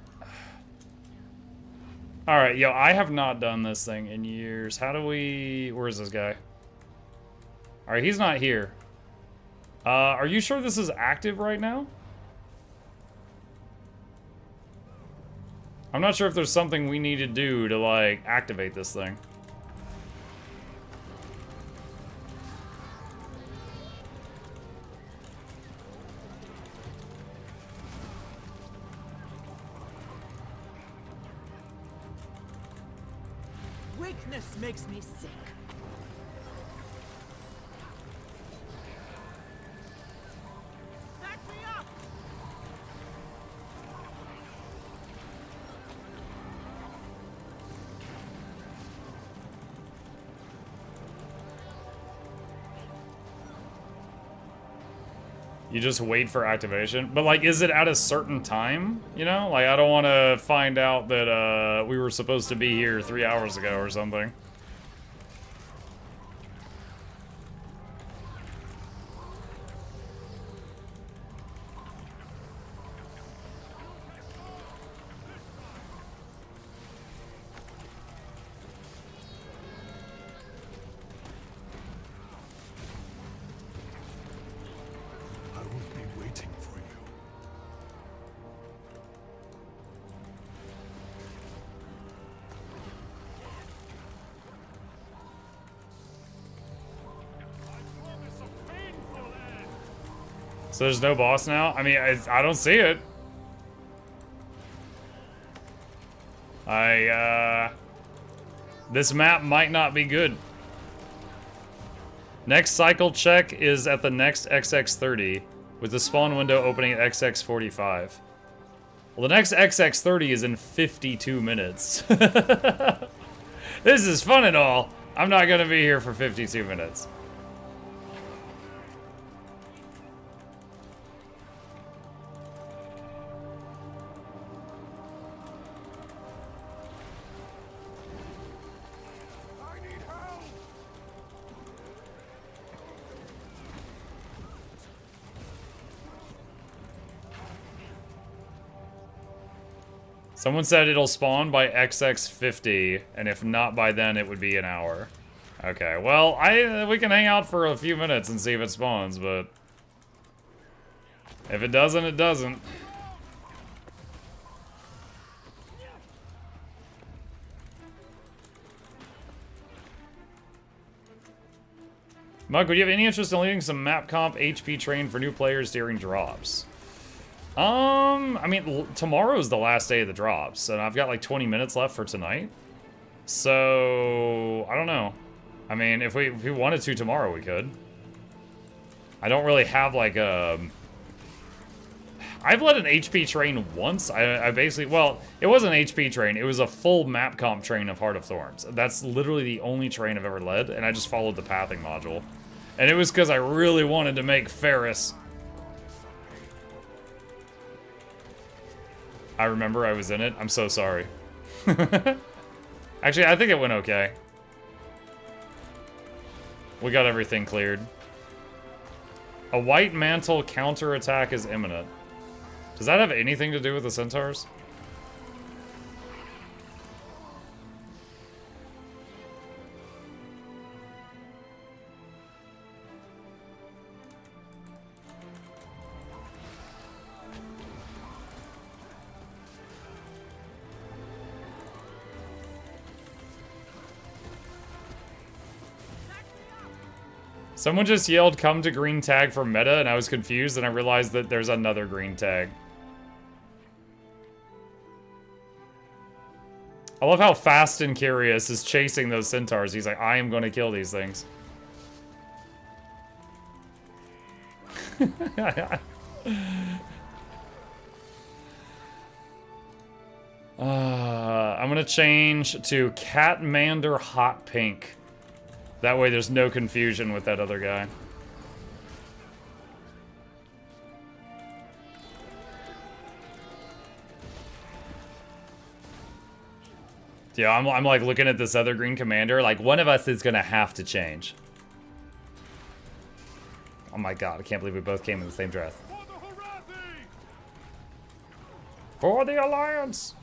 S1: Alright, yo, I have not done this thing in years. How do we... Where is this guy? Alright, he's not here. Are you sure this is active right now? I'm not sure if there's something we need to do to, like, activate this thing.
S16: Weakness makes me sick. Back me up!
S1: You just wait for activation? But, like, is it at a certain time? You know? Like, I don't want to find out that, we were supposed to be here 3 hours ago or something. So there's no boss now? I mean, I don't see it. This map might not be good. Next cycle check is at the next XX30, with the spawn window opening at XX45. Well, the next XX30 is in 52 minutes. This is fun and all. I'm not gonna be here for 52 minutes. Someone said it'll spawn by XX50, and if not by then, it would be an hour. Okay, well, we can hang out for a few minutes and see if it spawns, but if it doesn't, it doesn't. Mug, would you have any interest in leading some map comp HP train for new players during drops? I mean, tomorrow's the last day of the drops, and I've got like 20 minutes left for tonight. So, I don't know. I mean, if we wanted to tomorrow, we could. I don't really have like a... I've led an HP train once. I basically, well, it wasn't an HP train. It was a full map comp train of Heart of Thorns. That's literally the only train I've ever led, and I just followed the pathing module. And it was because I really wanted to make Ferris. I remember I was in it. I'm so sorry. Actually, I think it went okay. We got everything cleared. A white mantle counterattack is imminent. Does that have anything to do with the centaurs? Someone just yelled, "Come to green tag for meta," and I was confused, and I realized that there's another green tag. I love how Fast and Curious is chasing those centaurs. He's like, I am going to kill these things. I'm going to change to Catmander Hot Pink. That way there's no confusion with that other guy. Yeah, I'm like looking at this other green commander, like one of us is gonna have to change. Oh my god, I can't believe we both came in the same dress. For the Alliance!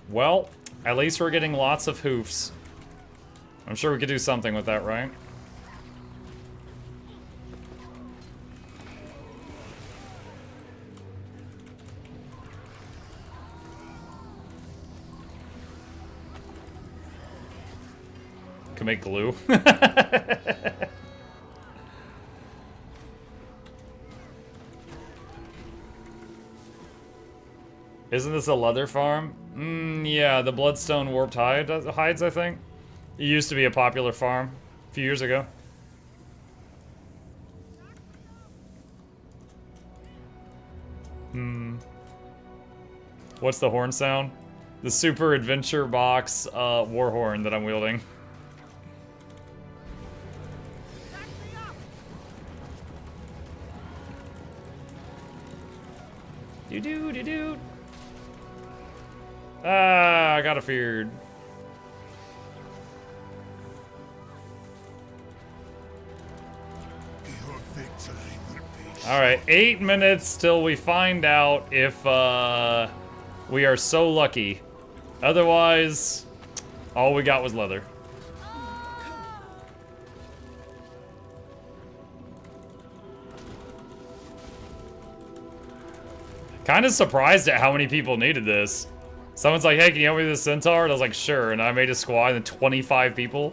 S1: Well, at least we're getting lots of hoofs. I'm sure we could do something with that, right? Can make glue. Isn't this a leather farm? Yeah, the Bloodstone Warped Hides, I think. It used to be a popular farm a few years ago. What's the horn sound? The Super Adventure Box war horn that I'm wielding. Do-do-do-do. Ah, I got a feared. Alright, 8 minutes till we find out if we are so lucky. Otherwise, all we got was leather. Kind of surprised at how many people needed this. Someone's like, hey, can you help me with this centaur? And I was like, sure. And I made a squad and 25 people.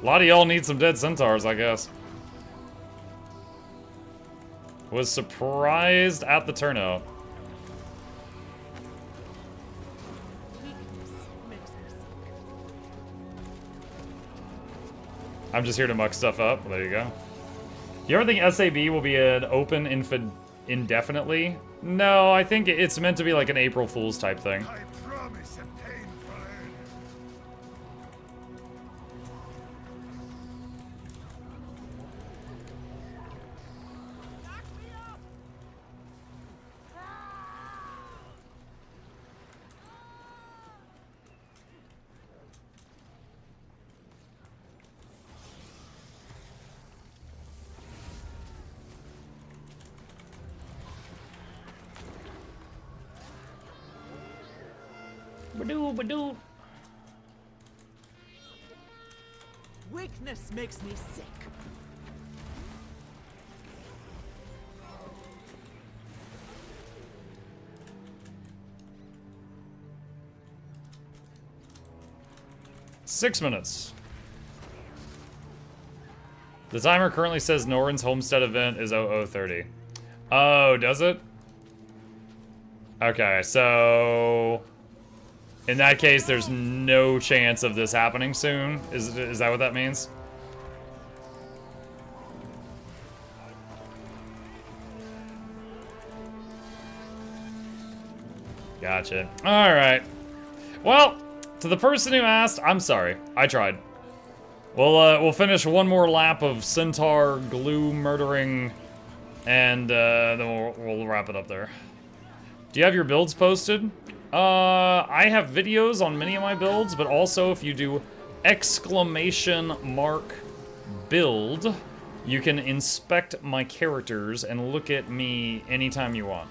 S1: A lot of y'all need some dead centaurs, I guess. Was surprised at the turnout. I'm just here to muck stuff up. There you go. Do you ever think SAB will be an open indefinitely? No, I think it's meant to be like an April Fool's type thing. Badoo.
S16: Weakness makes me sick.
S1: Six minutes. The timer currently says Norin's Homestead event is 0030. Oh, does it? Okay, so in that case, there's no chance of this happening soon. Is that what that means? Gotcha. All right. Well, to the person who asked, I'm sorry. I tried. We'll finish one more lap of centaur glue murdering, and then we'll wrap it up there. Do you have your builds posted? I have videos on many of my builds, but also if you do !build, you can inspect my characters and look at me anytime you want.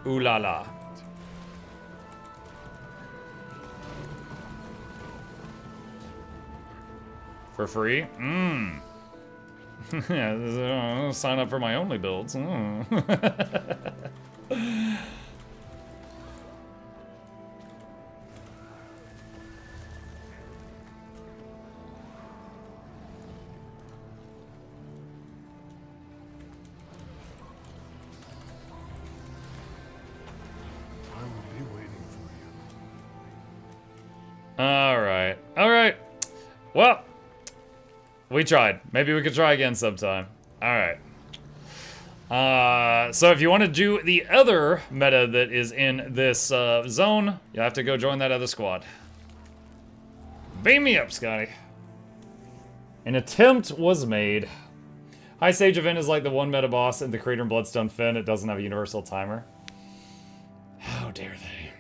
S1: Ooh la la. For free? Mmm. Yeah, sign up for my only builds. Mm. Alright. Alright. Well, we tried. Maybe we could try again sometime. Alright. So if you want to do the other meta that is in this zone, you have to go join that other squad. Beam me up, Scotty. An attempt was made. High Sage event is like the one meta boss in the Crater and Bloodstone Fen. It doesn't have a universal timer. How dare they?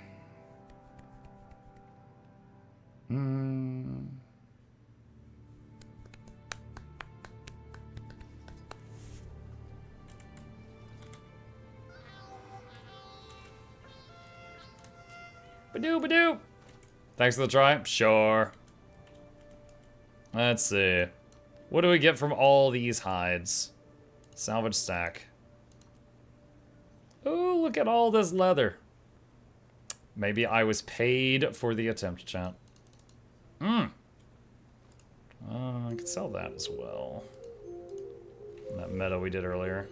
S1: Badoo, badoo. Thanks for the try. Sure. Let's see. What do we get from all these hides? Salvage stack. Ooh, look at all this leather. Maybe I was paid for the attempt, chat. I could sell that as well. That meta we did earlier.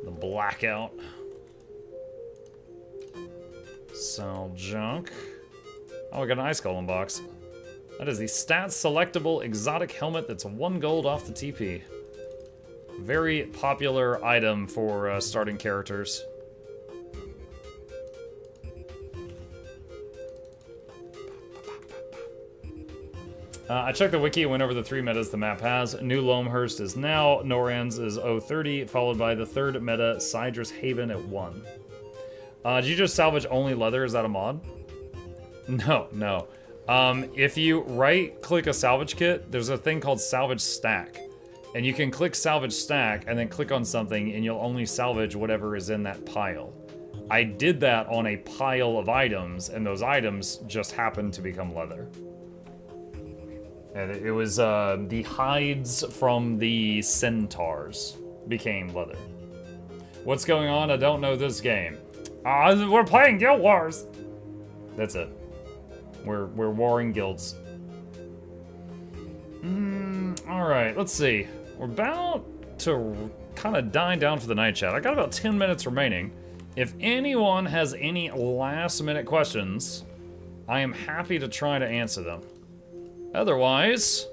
S1: The blackout. Sell junk. Oh, we got an ice golem box. That is the stats selectable exotic helmet that's 1 gold off the TP. Very popular item for starting characters. I checked the wiki and went over the 3 metas the map has. New Loamhurst is now, Norans is 030, followed by the 3rd meta, Sidrus Haven at 1. Did you just salvage only leather? Is that a mod? No, no. If you right-click a salvage kit, there's a thing called salvage stack. And you can click salvage stack and then click on something and you'll only salvage whatever is in that pile. I did that on a pile of items and those items just happened to become leather. And it was the hides from the centaurs became leather. What's going on? I don't know this game. We're playing Guild Wars. That's it. We're warring guilds. All right, let's see. We're about to kind of dying down for the night, chat. I got about 10 minutes remaining. If anyone has any last-minute questions, I am happy to try to answer them. Otherwise,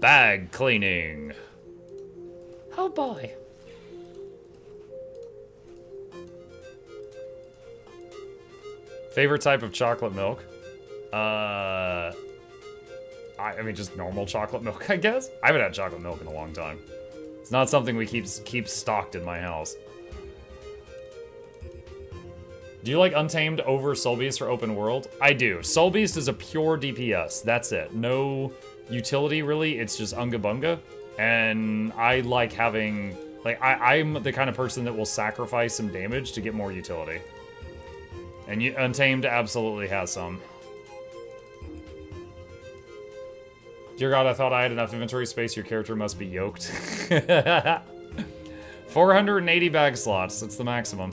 S1: bag cleaning. Oh boy. Favorite type of chocolate milk? I mean, just normal chocolate milk, I guess? I haven't had chocolate milk in a long time. It's not something we keep stocked in my house. Do you like Untamed over Soul Beast for open world? I do. Soul Beast is a pure DPS. That's it. No utility, really. It's just Unga Bunga. And I like having... Like, I'm the kind of person that will sacrifice some damage to get more utility. And Untamed absolutely has some. Dear God, I thought I had enough inventory space. Your character must be yoked. 480 bag slots. That's the maximum.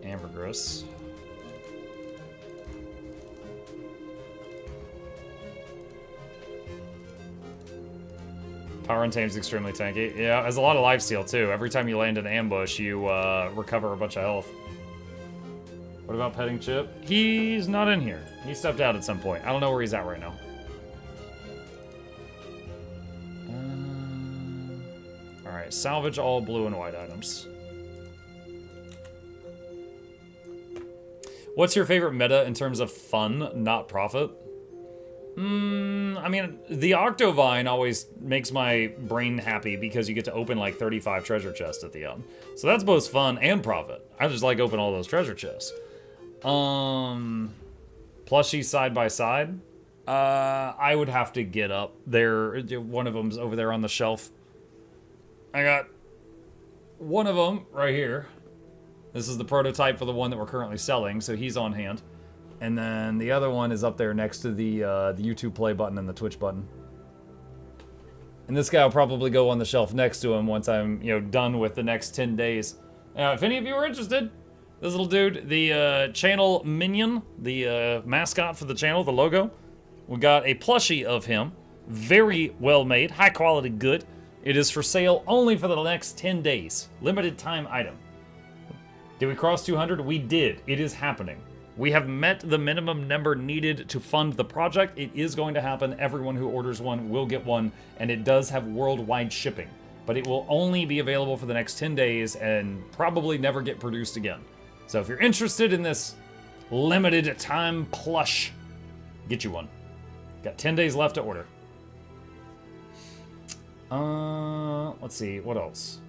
S1: Ambergris. Power Untamed is extremely tanky. Yeah, has a lot of lifesteal too. Every time you land an ambush, you recover a bunch of health. What about Petting Chip? He's not in here. He stepped out at some point. I don't know where he's at right now. Alright, salvage all blue and white items. What's your favorite meta in terms of fun, not profit? I mean, the Octovine always makes my brain happy because you get to open like 35 treasure chests at the end. So that's both fun and profit. I just like open all those treasure chests. Plushie side by side. I would have to get up there. One of them's over there on the shelf. I got one of them right here. This is the prototype for the one that we're currently selling, so he's on hand. And then the other one is up there next to the YouTube play button and the Twitch button. And this guy will probably go on the shelf next to him once I'm, done with the next 10 days. Now, if any of you are interested, this little dude, the channel minion, the mascot for the channel, the logo, we got a plushie of him. Very well made, high quality good. It is for sale only for the next 10 days. Limited time item. Did we cross 200? We did. It is happening. We have met the minimum number needed to fund the project. It is going to happen. Everyone who orders one will get one, and it does have worldwide shipping. But it will only be available for the next 10 days and probably never get produced again. So if you're interested in this limited time plush, get you one. Got 10 days left to order. Let's see, what else?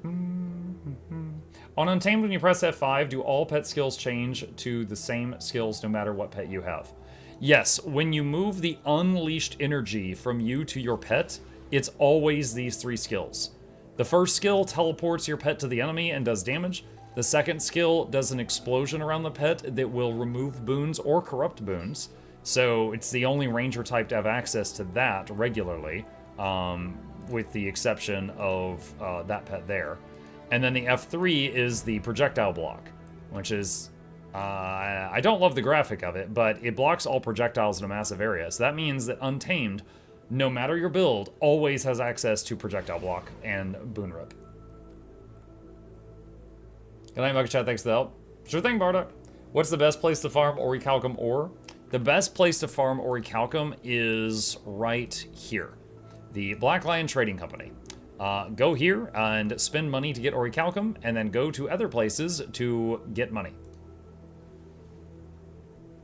S1: On Untamed, when you press F5, do all pet skills change to the same skills no matter what pet you have? Yes, when you move the unleashed energy from you to your pet, it's always these 3 skills. The first skill teleports your pet to the enemy and does damage. The second skill does an explosion around the pet that will remove boons or corrupt boons. So it's the only ranger type to have access to that regularly, with the exception of that pet there. And then the F3 is the projectile block, which is, I don't love the graphic of it, but it blocks all projectiles in a massive area. So that means that Untamed, no matter your build, always has access to projectile block and boon rip. Good night, Muck Chat, thanks for the help. Sure thing, Bardock. What's the best place to farm orichalcum ore? The best place to farm orichalcum is right here. The Black Lion Trading Company. Go here and spend money to get orichalcum, and then go to other places to get money.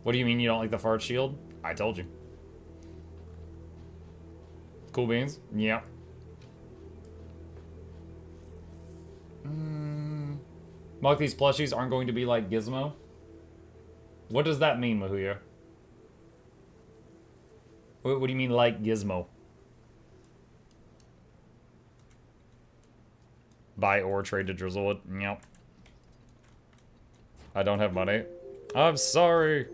S1: What do you mean you don't like the fart shield? I told you. Cool beans? Yeah. Mark, these plushies aren't going to be like Gizmo? What does that mean, Mahuya? What do you mean like Gizmo? Buy or trade to Drizzlewood? Yep. I don't have money. I'm sorry.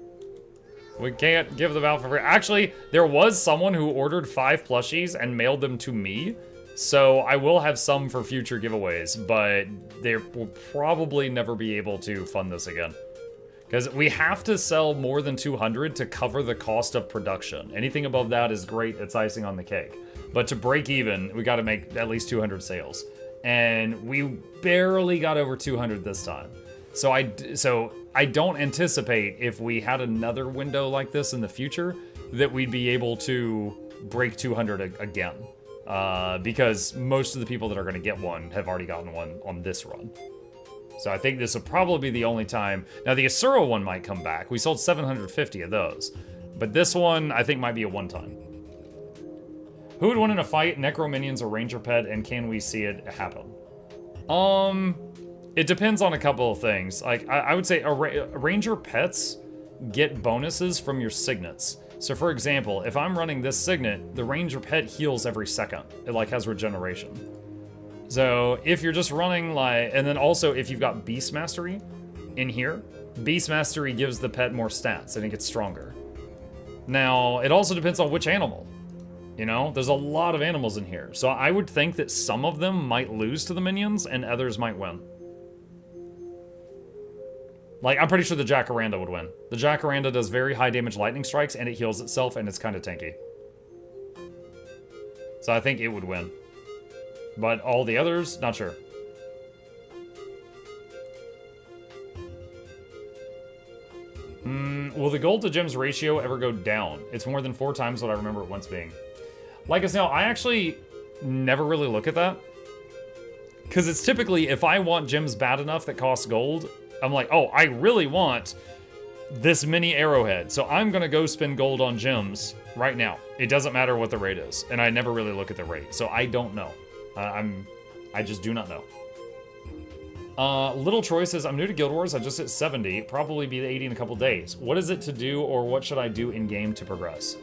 S1: We can't give them out for free. Actually, there was someone who ordered 5 plushies and mailed them to me. So I will have some for future giveaways, but they will probably never be able to fund this again. Because we have to sell more than 200 to cover the cost of production. Anything above that is great, it's icing on the cake. But to break even, we gotta make at least 200 sales. And we barely got over 200 this time. So I don't anticipate, if we had another window like this in the future, that we'd be able to break 200 again. Because most of the people that are gonna get one have already gotten one on this run. So I think this will probably be the only time. Now the Asura one might come back. We sold 750 of those. But this one, I think, might be a one-time. Who would win in a fight, Necro Minions or Ranger Pet, and can we see it happen? It depends on a couple of things. Like, I would say Ranger Pets get bonuses from your signets. So for example, if I'm running this signet, the Ranger Pet heals every second. It like has regeneration. So if you're just running like, and then also if you've got Beast Mastery in here, Beast Mastery gives the pet more stats and it gets stronger. Now, it also depends on which animal. You know, there's a lot of animals in here. So I would think that some of them might lose to the minions and others might win. Like, I'm pretty sure the Jacaranda would win. The Jacaranda does very high damage lightning strikes and it heals itself and it's kind of tanky. So I think it would win. But all the others, not sure. Will the gold to gems ratio ever go down? It's more than 4 times what I remember it once being. Like I said, I actually never really look at that. Because it's typically, if I want gems bad enough that cost gold, I'm like, oh, I really want this mini arrowhead. So I'm going to go spend gold on gems right now. It doesn't matter what the rate is. And I never really look at the rate. So I don't know. I just do not know. Little Troy says, I'm new to Guild Wars. I just hit 70. Probably be 80 in a couple days. What is it to do, or what should I do in game to progress?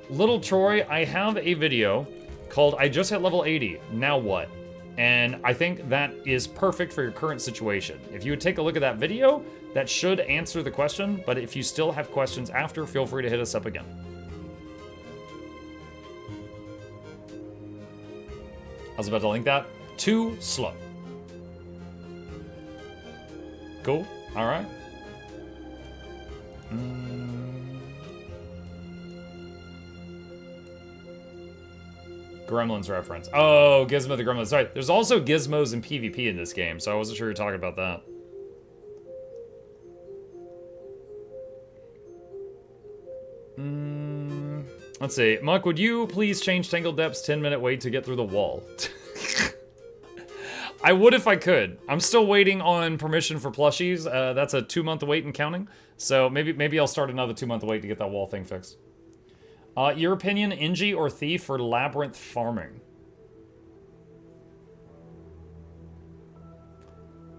S1: Little Troy, I have a video called I just hit level 80. Now what? And I think that is perfect for your current situation. If you would take a look at that video, that should answer the question, but if you still have questions after, feel free to hit us up again. I was about to link that. Too slow. Cool. All right. Gremlins reference. Oh, Gizmo the Gremlins. Sorry, there's also gizmos and PvP in this game, so I wasn't sure you were talking about that. Let's see. Muck, would you please change Tangled Depth's 10-minute wait to get through the wall? I would if I could. I'm still waiting on permission for plushies. That's a 2-month wait and counting. So maybe I'll start another 2-month wait to get that wall thing fixed. Your opinion, Inji or Thief for labyrinth farming?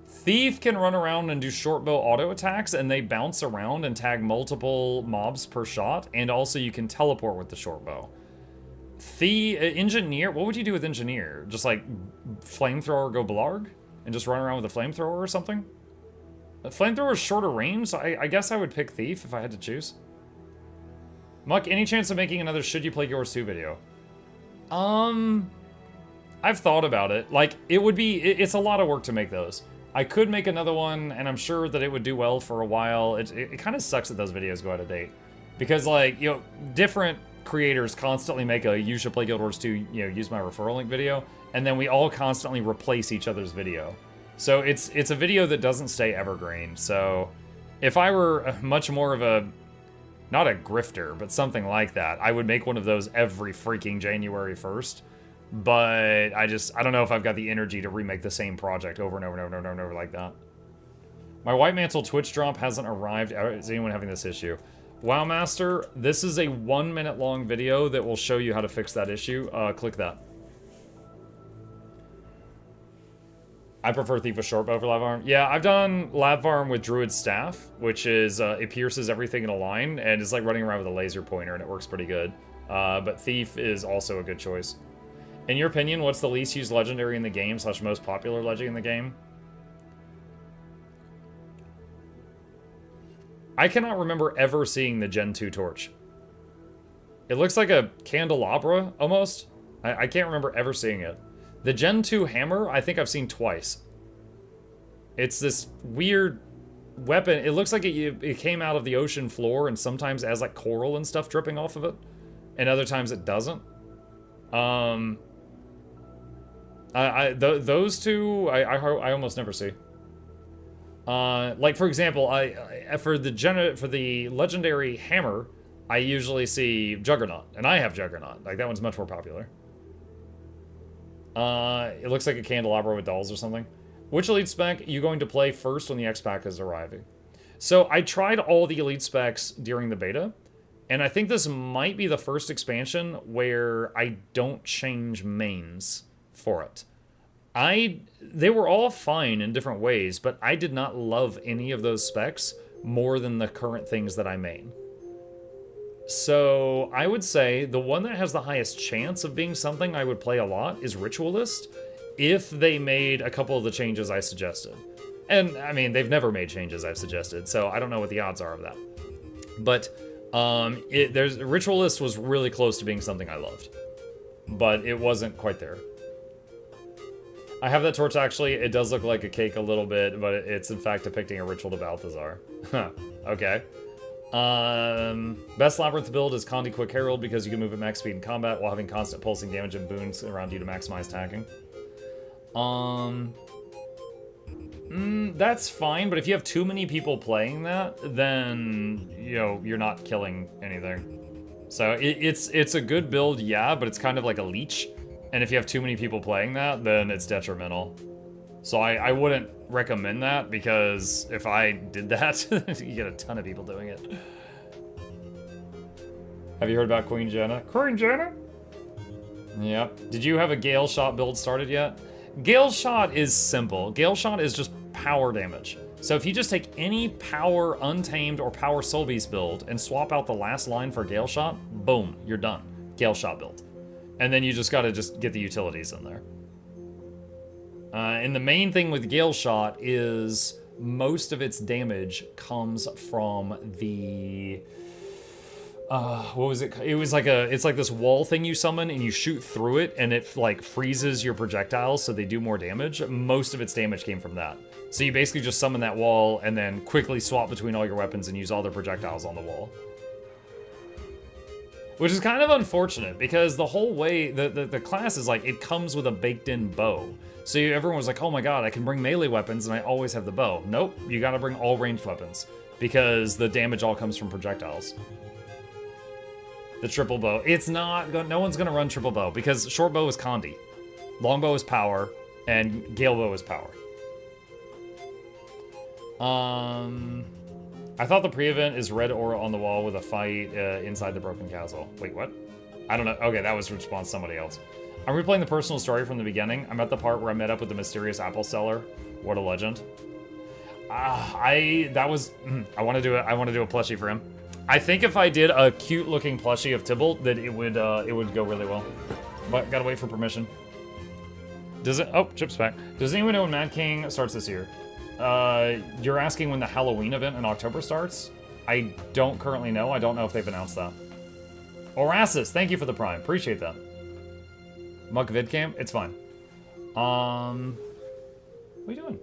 S1: Thief can run around and do short bow auto attacks, and they bounce around and tag multiple mobs per shot, and also you can teleport with the short bow. Engineer, what would you do with Engineer? Just like flamethrower go blarg? And just run around with a flamethrower or something? A flamethrower is shorter range, so I guess I would pick Thief if I had to choose. Muck, any chance of making another Should You Play Yours 2 video? I've thought about it. Like, it's a lot of work to make those. I could make another one, and I'm sure that it would do well for a while. It kind of sucks that those videos go out of date. Because, like, you know, different creators constantly make a You Should Play Guild Wars 2, you know, use my referral link video, and then we all constantly replace each other's video. So it's a video that doesn't stay evergreen. So if I were much more of a, not a grifter, but something like that, I would make one of those every freaking January 1st. But I don't know if I've got the energy to remake the same project over and over and over and over and over like that. My White Mantle Twitch drop hasn't arrived. Is anyone having this issue? Wow, Master, this is a 1-minute long video that will show you how to fix that issue. Click that. I prefer Thief with short bow for Lab Farm. Yeah, I've done Lab Farm with Druid's Staff, which is, it pierces everything in a line, and it's like running around with a laser pointer, and it works pretty good. But Thief is also a good choice. In your opinion, what's the least used legendary in the game / most popular legend in the game? I cannot remember ever seeing the Gen 2 torch. It looks like a candelabra, almost. I can't remember ever seeing it. The Gen 2 hammer, I think I've seen twice. It's this weird weapon. It looks like it came out of the ocean floor and sometimes has like coral and stuff dripping off of it. And other times it doesn't. Those two, I almost never see. Like for example, for the legendary hammer, I usually see Juggernaut, and I have Juggernaut. Like that one's much more popular. It looks like a candelabra with dolls or something. Which elite spec you going to play first when the X-Pack is arriving? So I tried all the elite specs during the beta, and I think this might be the first expansion where I don't change mains for it. They were all fine in different ways, but I did not love any of those specs more than the current things that I main. So I would say the one that has the highest chance of being something I would play a lot is Ritualist, if they made a couple of the changes I suggested. And, I mean, they've never made changes I've suggested, so I don't know what the odds are of that. But Ritualist was really close to being something I loved, but it wasn't quite there. I have that torch, actually. It does look like a cake a little bit, but it's in fact depicting a ritual to Balthazar. Okay. Best Labyrinth build is Condi Quick Herald because you can move at max speed in combat while having constant pulsing damage and boons around you to maximize tagging. That's fine, but if you have too many people playing that, then, you know, you're not killing anything. So it's a good build, yeah, but it's kind of like a leech. And if you have too many people playing that, then it's detrimental. So I wouldn't recommend that, because if I did that, you get a ton of people doing it. Have you heard about Queen Jenna? Queen Jenna? Yep. Did you have a Gale Shot build started yet? Gale Shot is simple. Gale Shot is just power damage. So if you just take any power Untamed or power Soul Beast build and swap out the last line for Gale Shot, boom, you're done. Gale Shot build. And then you just gotta get the utilities in there. And the main thing with Gale Shot is most of its damage comes from the... what was it? It was like it's like this wall thing you summon and you shoot through it and it like freezes your projectiles so they do more damage. Most of its damage came from that. So you basically just summon that wall and then quickly swap between all your weapons and use all their projectiles on the wall. Which is kind of unfortunate because the whole way, the class is like, it comes with a baked in bow. So everyone was like, oh my god, I can bring melee weapons and I always have the bow. Nope, you gotta bring all ranged weapons because the damage all comes from projectiles. The triple bow. It's not, no one's gonna run triple bow because short bow is Condi, long bow is power, and gale bow is power. I thought the pre-event is red aura on the wall with a fight inside the broken castle. Wait, what? I don't know. Okay, that was response to somebody else. I'm replaying the personal story from the beginning. I'm at the part where I met up with the mysterious apple seller. What a legend. I want to do a plushie for him. I think if I did a cute looking plushie of Tybalt, that it would go really well. But gotta wait for permission. Does it? Oh, Chip's back. Does anyone know when Mad King starts this year? You're asking when the Halloween event in October starts? I don't currently know. I don't know if they've announced that. Orasis, thank you for the prime. Appreciate that. Muck VidCam? It's fine. What are you doing?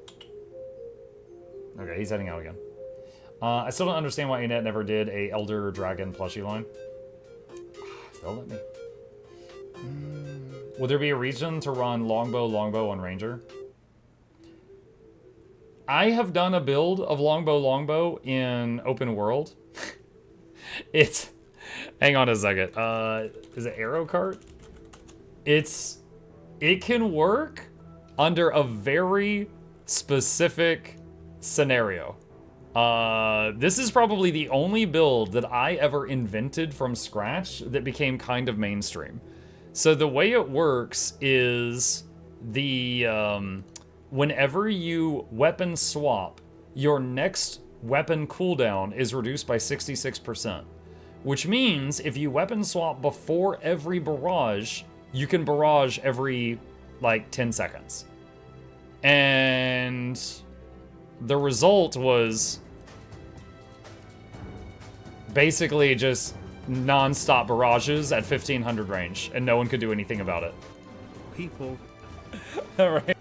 S1: Okay, he's heading out again. I still don't understand why Annette never did a Elder Dragon plushie line. They'll let me. Will there be a reason to run longbow on Ranger? I have done a build of longbow in open world. It's... Hang on a second. Is it Arrow Cart? It can work under a very specific scenario. This is probably the only build that I ever invented from scratch that became kind of mainstream. So the way it works is whenever you weapon swap, your next weapon cooldown is reduced by 66%. Which means if you weapon swap before every barrage, you can barrage every, like, 10 seconds. And the result was basically just non-stop barrages at 1500 range, and no one could do anything about it.
S8: People.
S1: All right.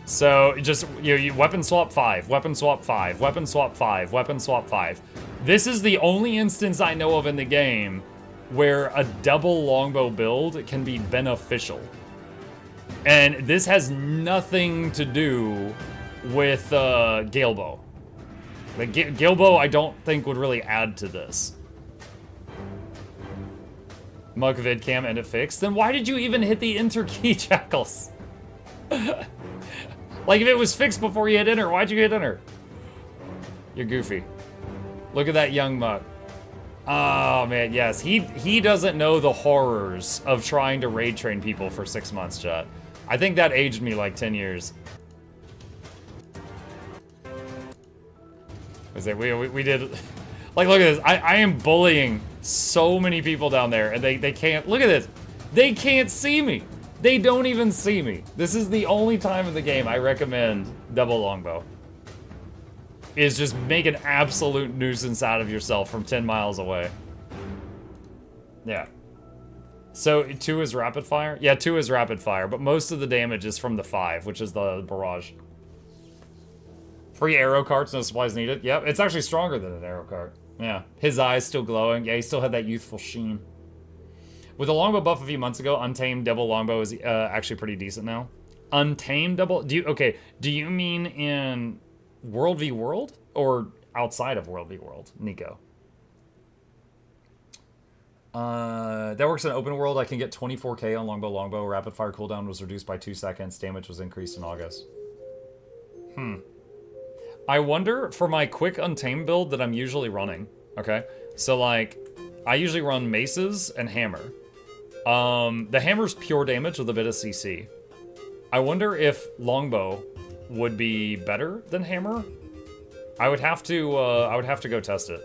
S1: So just you weapon swap 5, weapon swap 5, weapon swap 5, weapon swap 5. This is the only instance I know of in the game where a double longbow build can be beneficial. And this has nothing to do with Galebow. The Galebow I don't think would really add to this. Mug VidCam and it fixed. Then why did you even hit the enter key, Jackals? Like if it was fixed before you hit enter, why'd you hit enter? You're goofy. Look at that young Muck. Oh man, yes. He doesn't know the horrors of trying to raid train people for 6 months, chat. I think that aged me like 10 years. We did... Like, look at this. I am bullying so many people down there, and they can't... Look at this. They can't see me. They don't even see me. This is the only time in the game I recommend double longbow. Is just make an absolute nuisance out of yourself from 10 miles away. Yeah. So 2 is rapid fire? Yeah, 2 is rapid fire, but most of the damage is from the 5, which is the barrage. Free arrow carts, no supplies needed. Yep, it's actually stronger than an arrow cart. Yeah. His eyes still glowing. Yeah, he still had that youthful sheen. With a longbow buff a few months ago, Untamed double longbow is actually pretty decent now. Untamed double... Do you mean in World v World? Or outside of World v World, Nico? That works in open world. I can get 24k on longbow. Rapid fire cooldown was reduced by 2 seconds. Damage was increased in August. I wonder, for my quick Untamed build that I'm usually running, okay? So, like, I usually run maces and hammer. The hammer's pure damage with a bit of CC. I wonder if longbow would be better than hammer. I would have to go test it.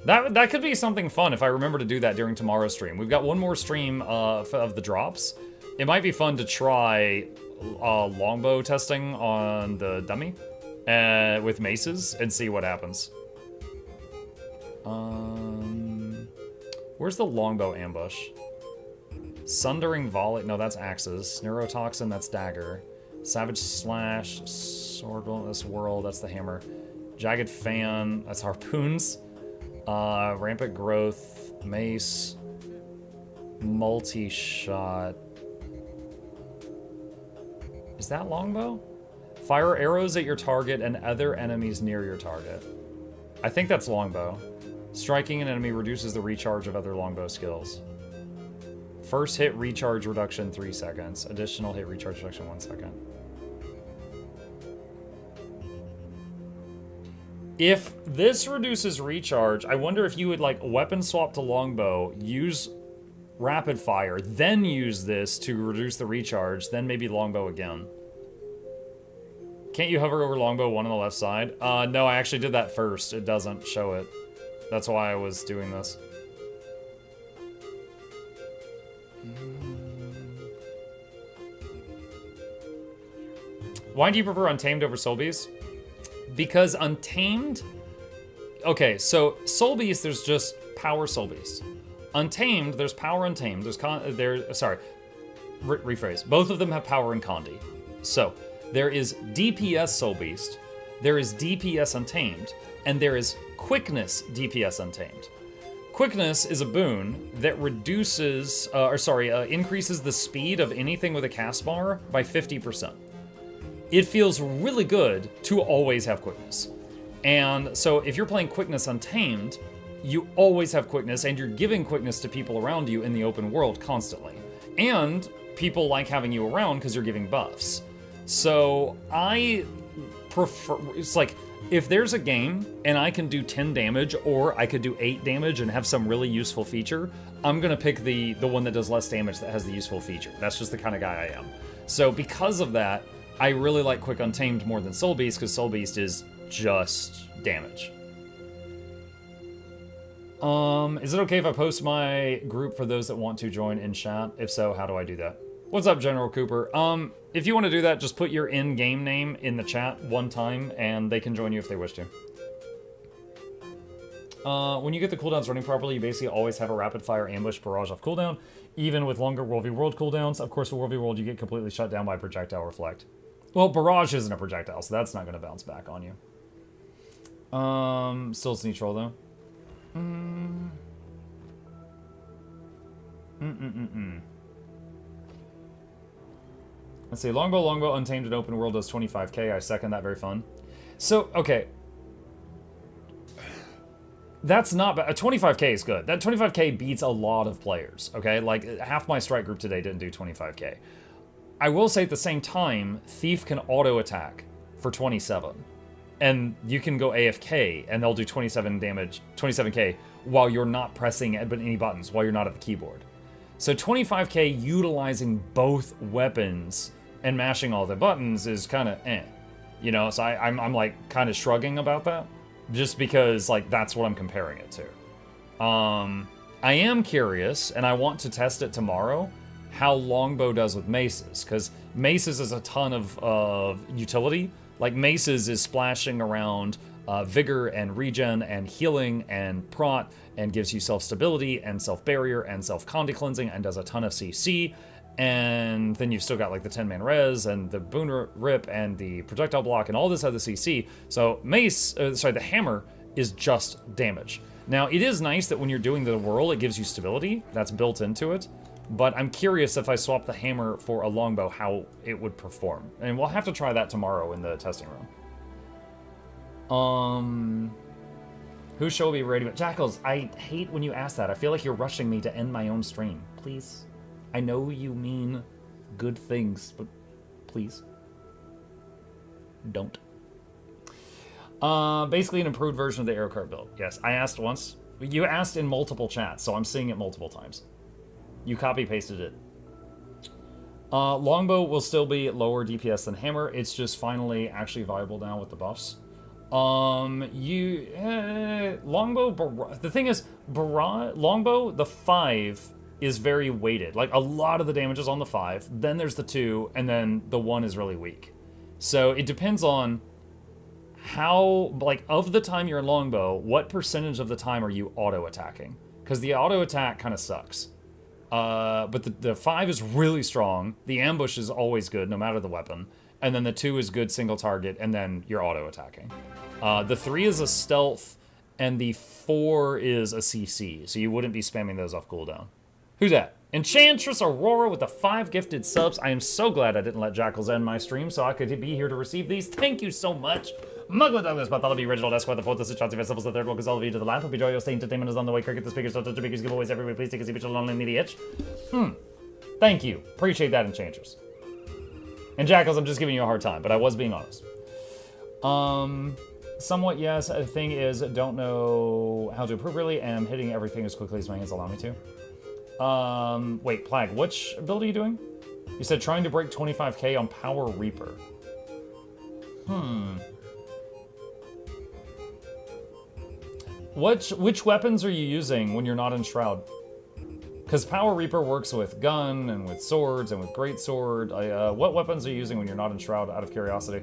S1: That could be something fun if I remember to do that during tomorrow's stream. We've got one more stream of the drops. It might be fun to try longbow testing on the dummy with maces and see what happens. Where's the longbow ambush? Sundering volley. No, that's axes. Neurotoxin, that's dagger. Savage slash. Sword, swirl, that's the hammer. Jagged fan, that's harpoons. Rampant growth, mace, multi-shot. Is that longbow? Fire arrows at your target and other enemies near your target. I think that's longbow. Striking an enemy reduces the recharge of other longbow skills. First hit recharge reduction 3 seconds. Additional hit recharge reduction 1 second. If this reduces recharge, I wonder if you would like weapon swap to longbow, use rapid fire, then use this to reduce the recharge, then maybe longbow again. Can't you hover over longbow 1 on the left side? No, I actually did that first. It doesn't show it. That's why I was doing this. Why do you prefer Untamed over Soul Beast? Because Untamed... Okay, so Soul Beast, there's just power Soul Beast. Untamed, there's power Untamed. Rephrase. Both of them have power and Condi. So, there is DPS Soul Beast, there is DPS Untamed, and there is Quickness DPS Untamed. Quickness is a boon that reduces, increases the speed of anything with a cast bar by 50%. It feels really good to always have quickness. And so if you're playing Quickness Untamed, you always have quickness and you're giving quickness to people around you in the open world constantly. And people like having you around because you're giving buffs. So I prefer, it's like, if there's a game and I can do 10 damage or I could do 8 damage and have some really useful feature, I'm gonna pick the one that does less damage that has the useful feature. That's just the kind of guy I am. So because of that, I really like Quick Untamed more than Soul Beast, because Soul Beast is just damage. Is it okay if I post my group for those that want to join in chat? If so, how do I do that? What's up, General Cooper? If you want to do that, just put your in-game name in the chat one time, and they can join you if they wish to. When you get the cooldowns running properly, you basically always have a rapid-fire ambush barrage off cooldown, even with longer World v. World cooldowns. Of course, the World v. World, you get completely shut down by projectile reflect. Well, barrage isn't a projectile, so that's not going to bounce back on you. Still it's neutral, though. Let's see, Longbow, Untamed and Open World does 25k. I second that, very fun. So, okay. That's not bad. 25k is good. That 25k beats a lot of players, okay? Like, half my strike group today didn't do 25k. I will say at the same time, Thief can auto-attack for 27. And you can go AFK, and they'll do 27 damage, 27k, while you're not pressing any buttons, while you're not at the keyboard. So 25k utilizing both weapons and mashing all the buttons is kind of eh. You know, so I'm like kind of shrugging about that, just because like that's what I'm comparing it to. I am curious, and I want to test it tomorrow, how Longbow does with maces, because maces is a ton of utility. Like maces is splashing around vigor and regen and healing and prot, and gives you self-stability and self-barrier and self-condi cleansing and does a ton of CC. And then you've still got like the 10-man res and the boon rip and the projectile block and all this other CC. So the hammer is just damage. Now it is nice that when you're doing the whirl, it gives you stability. That's built into it. But I'm curious if I swap the hammer for a longbow, how it would perform. And we'll have to try that tomorrow in the testing room. Whose show will be ready? Jackals, I hate when you ask that. I feel like you're rushing me to end my own stream. Please. I know you mean good things, but please. Don't. Basically an improved version of the arrow cart build. Yes, I asked once. You asked in multiple chats, so I'm seeing it multiple times. You copy-pasted it. Longbow will still be lower DPS than hammer. It's just finally actually viable now with the buffs. Longbow, the thing is, longbow, the 5 is very weighted. Like, a lot of the damage is on the 5, then there's the 2, and then the 1 is really weak. So it depends on how, like, of the time you're in longbow, what percentage of the time are you auto-attacking? Because the auto-attack kind of sucks. But the 5 is really strong. The ambush is always good, no matter the weapon. And then the 2 is good single target, and then you're auto-attacking. The 3 is a stealth, and the 4 is a CC, so you wouldn't be spamming those off cooldown. Who's that? Enchantress Aurora with the 5 gifted subs. I am so glad I didn't let Jackals end my stream so I could be here to receive these. Thank you so much. Mugler Douglas, Bartholomew, Reginald Esquire, the 4th, the 6th, Chauncey, Festivals, the 3rd, welcome all of you to the lamp. Hope you enjoy your stay. Entertainment is on the way. Cricket, the speakers, the speakers, giveaways everywhere. Please take a seat, but you'll only need the itch. Thank you. Appreciate that, Enchantress. And Jackals, I'm just giving you a hard time, but I was being honest. Somewhat, yes. The thing is, don't know how to improve really, and I'm hitting everything as quickly as my hands allow me to. Wait, Plague, which build are you doing? You said trying to break 25k on Power Reaper. Which weapons are you using when you're not in Shroud? Because Power Reaper works with gun and with swords and with greatsword. What weapons are you using when you're not in Shroud, out of curiosity?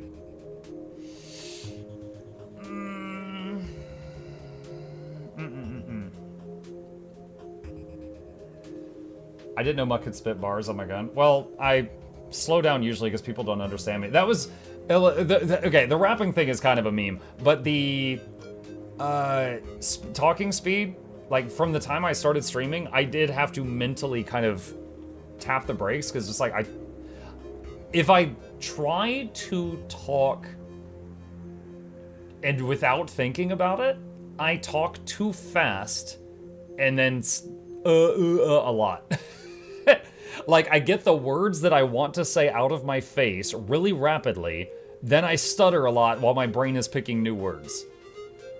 S1: I didn't know Muck could spit bars on my gun. Well, I slow down usually because people don't understand me. That was... okay, the rapping thing is kind of a meme, but the talking speed, like from the time I started streaming, I did have to mentally kind of tap the brakes because it's like if I try to talk and without thinking about it, I talk too fast and then a lot. Like, I get the words that I want to say out of my face really rapidly, then I stutter a lot while my brain is picking new words.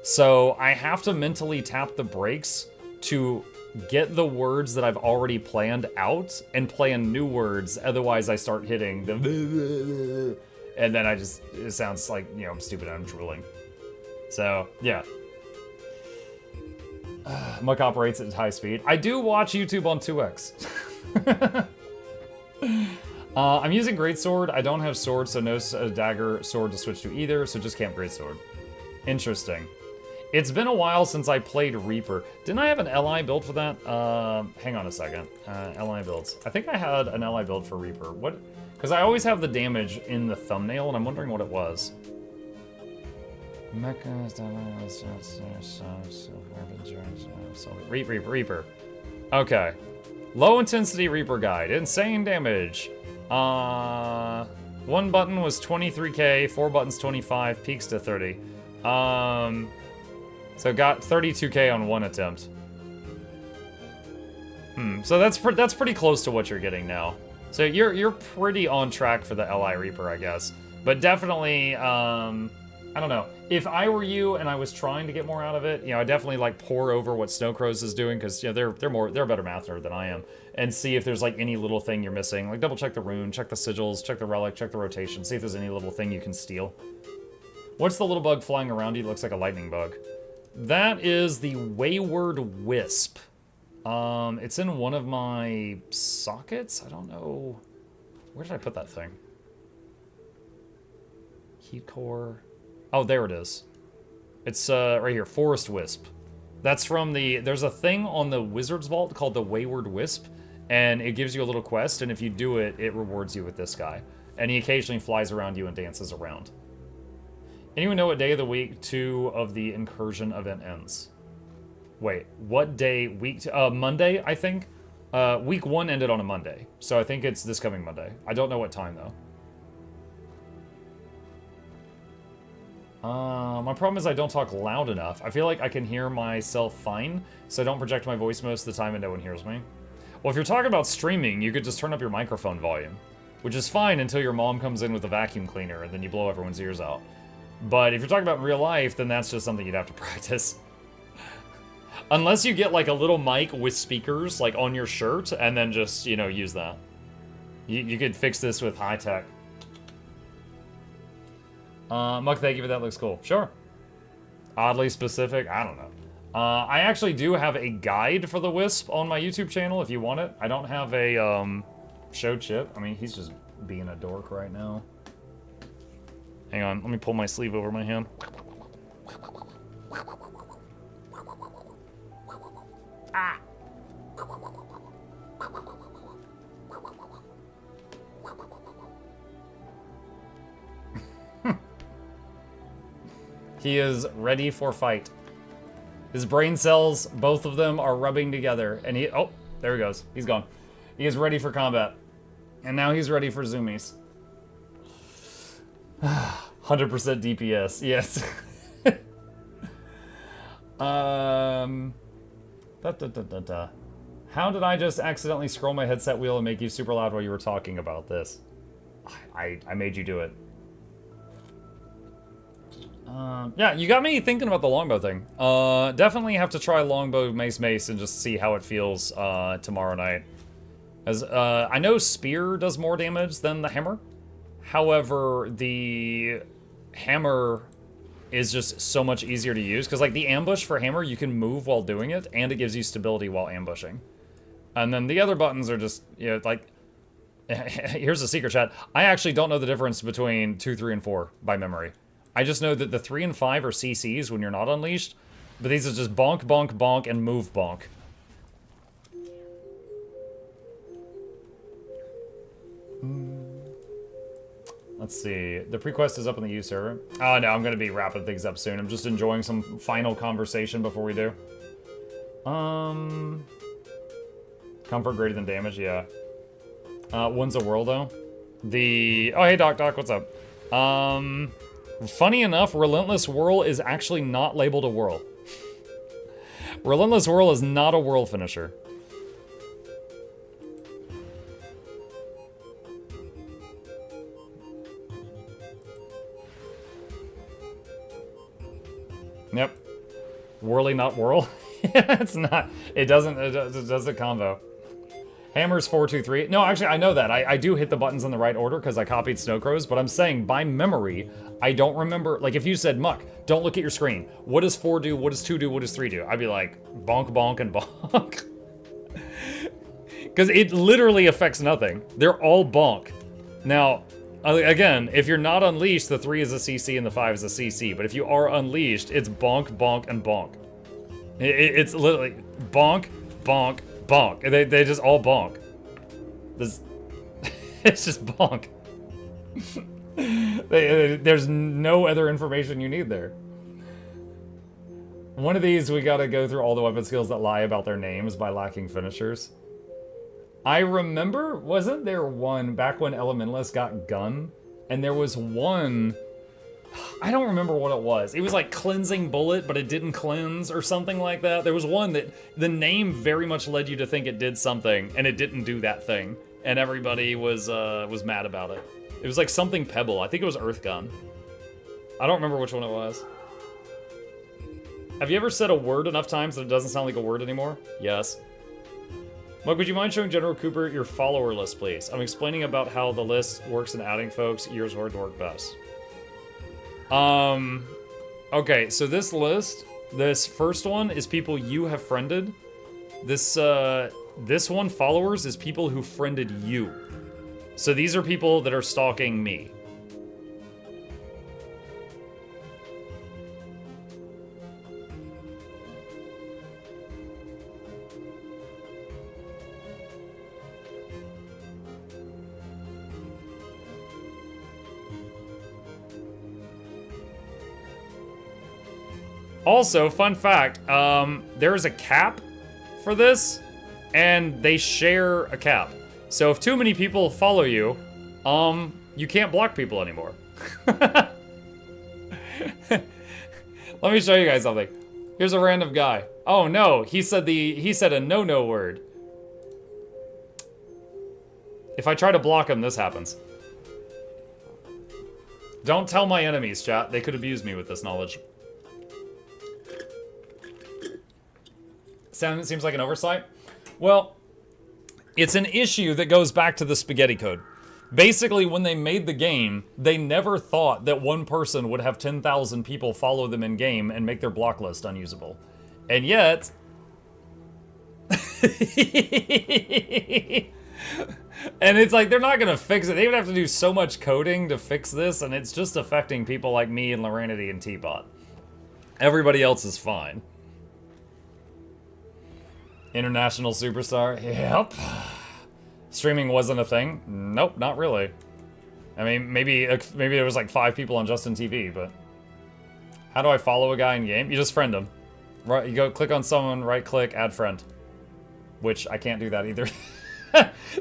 S1: So I have to mentally tap the brakes to get the words that I've already planned out and plan new words, otherwise I start hitting the and then it sounds like, you know, I'm stupid and I'm drooling. So, yeah. Muck operates at high speed. I do watch YouTube on 2x. I'm using Greatsword. I don't have sword, so no dagger sword to switch to either, so just camp Greatsword. Interesting. It's been a while since I played Reaper. Didn't I have an LI build for that? Hang on a second. LI builds. I think I had an LI build for Reaper. What? Because I always have the damage in the thumbnail, and I'm wondering what it was. Reaper. Okay. Low intensity Reaper guide. Insane damage. One button was 23k, 4 buttons 25, peaks to 30. So got 32k on one attempt. So that's pretty close to what you're getting now. So you're pretty on track for the LI Reaper, I guess. But definitely, I don't know. If I were you and I was trying to get more out of it, you know, I definitely like pour over what Snowcrows is doing because, you know, they're a better mather than I am, and see if there's like any little thing you're missing. Like double check the rune, check the sigils, check the relic, check the rotation, see if there's any little thing you can steal. What's the little bug flying around you? It looks like a lightning bug. That is the Wayward Wisp. It's in one of my sockets. I don't know. Where did I put that thing? Heat core. Oh, there it is. It's right here, Forest Wisp. That's from there's a thing on the Wizard's Vault called the Wayward Wisp, and it gives you a little quest, and if you do it, it rewards you with this guy. And he occasionally flies around you and dances around. Anyone know what day of the week 2 of the incursion event ends? Wait, what day? Monday, I think? Week 1 ended on a Monday, so I think it's this coming Monday. I don't know what time, though. My problem is I don't talk loud enough. I feel like I can hear myself fine, so I don't project my voice most of the time and no one hears me. Well, if you're talking about streaming, you could just turn up your microphone volume, which is fine until your mom comes in with a vacuum cleaner and then you blow everyone's ears out. But if you're talking about in real life, then that's just something you'd have to practice. Unless you get like a little mic with speakers like on your shirt and then just, you know, use that. You could fix this with high tech. Muck, thank you for that. Looks cool. Sure. Oddly specific? I don't know. I actually do have a guide for the Wisp on my YouTube channel if you want it. I don't have a show chip. I mean, he's just being a dork right now. Hang on, let me pull my sleeve over my hand. Ah! He is ready for fight. His brain cells, both of them, are rubbing together. And he... Oh, there he goes. He's gone. He is ready for combat. And now he's ready for zoomies. 100% DPS. Yes. How did I just accidentally scroll my headset wheel and make you super loud while you were talking about this? I made you do it. Yeah, you got me thinking about the longbow thing. Definitely have to try longbow mace and just see how it feels tomorrow night. As I know spear does more damage than the hammer. However, the hammer is just so much easier to use because like the ambush for hammer, you can move while doing it and it gives you stability while ambushing. And then the other buttons are just, you know, like here's a secret, chat. I actually don't know the difference between 2, 3, and 4 by memory. I just know that the 3 and 5 are CCs when you're not unleashed, but these are just bonk, bonk, bonk, and move bonk. Let's see. The pre-quest is up on the U server. Oh no, I'm gonna be wrapping things up soon. I'm just enjoying some final conversation before we do. Comfort greater than damage, yeah. One's a whirl though. Oh hey Doc, what's up? Funny enough, Relentless Whirl is actually not labeled a whirl. Relentless Whirl is not a whirl finisher. Yep. Whirly, not whirl. It's not. It does a combo. Hammer's 4, 2, 3. No, actually, I know that. I do hit the buttons in the right order because I copied Snowcrow's, but I'm saying by memory, I don't remember. Like, if you said, Muck, don't look at your screen. What does 4 do? What does 2 do? What does 3 do? I'd be like, bonk, bonk, and bonk. Because it literally affects nothing. They're all bonk. Now, again, if you're not unleashed, the 3 is a CC and the 5 is a CC. But if you are unleashed, it's bonk, bonk, and bonk. It's literally bonk, bonk, bonk. They just all bonk. It's just bonk. There's no other information you need there. One of these, we gotta go through all the weapon skills that lie about their names by lacking finishers. I remember, wasn't there one back when Elementalist got gun? And there was one, I don't remember what it was. It was like cleansing bullet, but it didn't cleanse or something like that. There was one that the name very much led you to think it did something, and it didn't do that thing. And everybody was mad about it. It was like something Pebble. I think it was Earth Gun. I don't remember which one it was. Have you ever said a word enough times that it doesn't sound like a word anymore? Yes. Mug, would you mind showing General Cooper your follower list, please? I'm explaining about how the list works in adding folks. Yours would work best. Okay, so this list, this first one is people you have friended. This one, followers, is people who friended you. So these are people that are stalking me. Also, fun fact, there is a cap for this, and they share a cap. So if too many people follow you, you can't block people anymore. Let me show you guys something. Here's a random guy. Oh no, he said a no-no word. If I try to block him, this happens. Don't tell my enemies, chat. They could abuse me with this knowledge. Seems like an oversight. Well, it's an issue that goes back to the spaghetti code. Basically, when they made the game, they never thought that one person would have 10,000 people follow them in game and make their block list unusable. And yet... And it's like, they're not going to fix it. They would have to do so much coding to fix this, and it's just affecting people like me and Loranity and Teapot. Everybody else is fine. International superstar? Yep. Streaming wasn't a thing? Nope, not really. I mean, maybe there was like 5 people on Justin TV, but... How do I follow a guy in game? You just friend him. Right, you go click on someone, right click, add friend. Which, I can't do that either.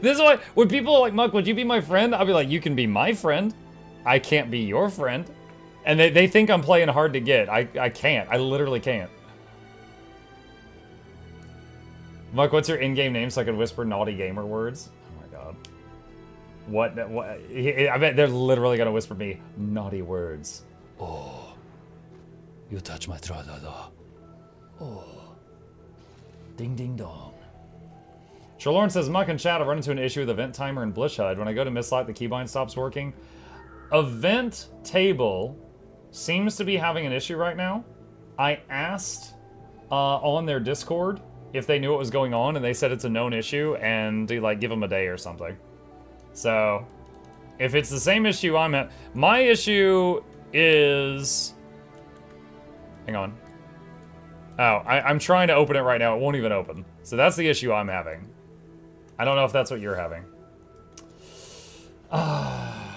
S1: This is why, when people are like, Muck, would you be my friend? I'll be like, you can be my friend. I can't be your friend. And they think I'm playing hard to get. I can't. I literally can't. Muck, what's your in-game name so I could whisper naughty gamer words? Oh my god. What? I bet they're literally gonna whisper me naughty words. Oh. You touch my tra-da-da. Oh. Ding ding dong. Trelorn says, Muck and chat, I run into an issue with event timer in Blish HUD. When I go to misselect, the keybind stops working. Event table seems to be having an issue right now. I asked on their Discord if they knew what was going on, and they said it's a known issue, and to like give them a day or something. So, if it's the same issue I'm at, my issue is... Hang on. Oh, I'm trying to open it right now. It won't even open. So that's the issue I'm having. I don't know if that's what you're having.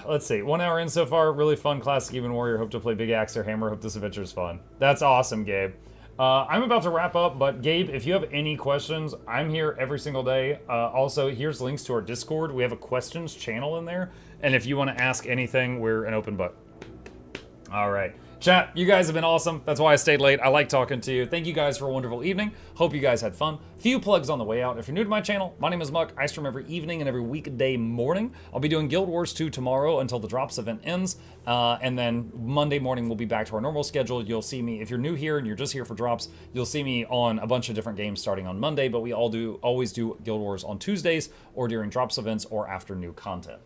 S1: Let's see. 1 hour in so far. Really fun. Classic Even Warrior. Hope to play Big Axe or Hammer. Hope this adventure is fun. That's awesome, Gabe. I'm about to wrap up, but Gabe, if you have any questions, I'm here every single day. Also, here's links to our Discord. We have a questions channel in there. And if you want to ask anything, we're an open book. All right. Chat, you guys have been awesome. That's why I stayed late. I like talking to you. Thank you guys for a wonderful evening. Hope you guys had fun. Few plugs on the way out. If you're new to my channel, my name is Muck. I stream every evening and every weekday morning. I'll be doing Guild Wars 2 tomorrow until the Drops event ends. And then Monday morning, we'll be back to our normal schedule. You'll see me, if you're new here and you're just here for Drops, you'll see me on a bunch of different games starting on Monday, but we always do Guild Wars on Tuesdays or during Drops events or after new content.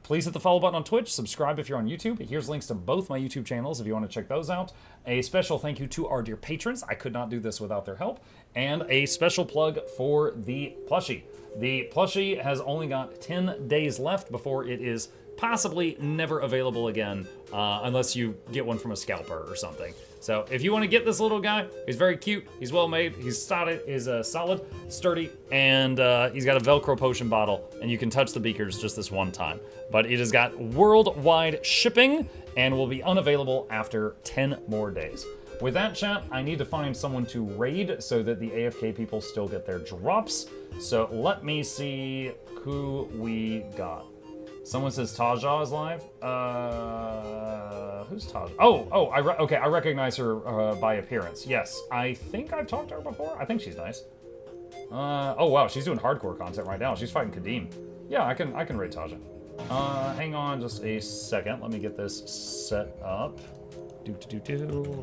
S1: Please hit the follow button on Twitch, subscribe if you're on YouTube. Here's links to both my YouTube channels if you want to check those out. A special thank you to our dear patrons. I could not do this without their help. And a special plug for the Plushie. The Plushie has only got 10 days left before it is possibly never available again, unless you get one from a scalper or something. So if you want to get this little guy, he's very cute, he's well made, he's solid, sturdy, and he's got a Velcro potion bottle, and you can touch the beakers just this one time. But it has got worldwide shipping, and will be unavailable after 10 more days. With that, chat, I need to find someone to raid so that the AFK people still get their drops. So let me see who we got. Someone says Taja is live. Who's Taja? Okay, I recognize her by appearance. Yes, I think I've talked to her before. I think she's nice. Oh wow, she's doing hardcore content right now. She's fighting Kadim. Yeah, I can raid Taja. Hang on just a second. Let me get this set up.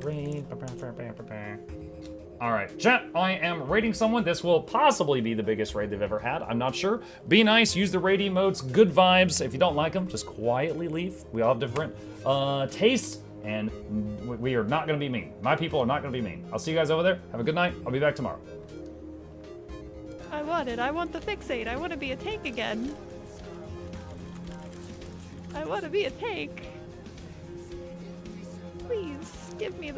S1: Raid. Alright, chat, I am raiding someone. This will possibly be the biggest raid they've ever had. I'm not sure. Be nice, use the raid emotes, good vibes. If you don't like them, just quietly leave. We all have different tastes, and we are not going to be mean. My people are not going to be mean. I'll see you guys over there. Have a good night. I'll be back tomorrow.
S19: I want it. I want the fixate. I want to be a tank again. I want to be a tank. Please, give me the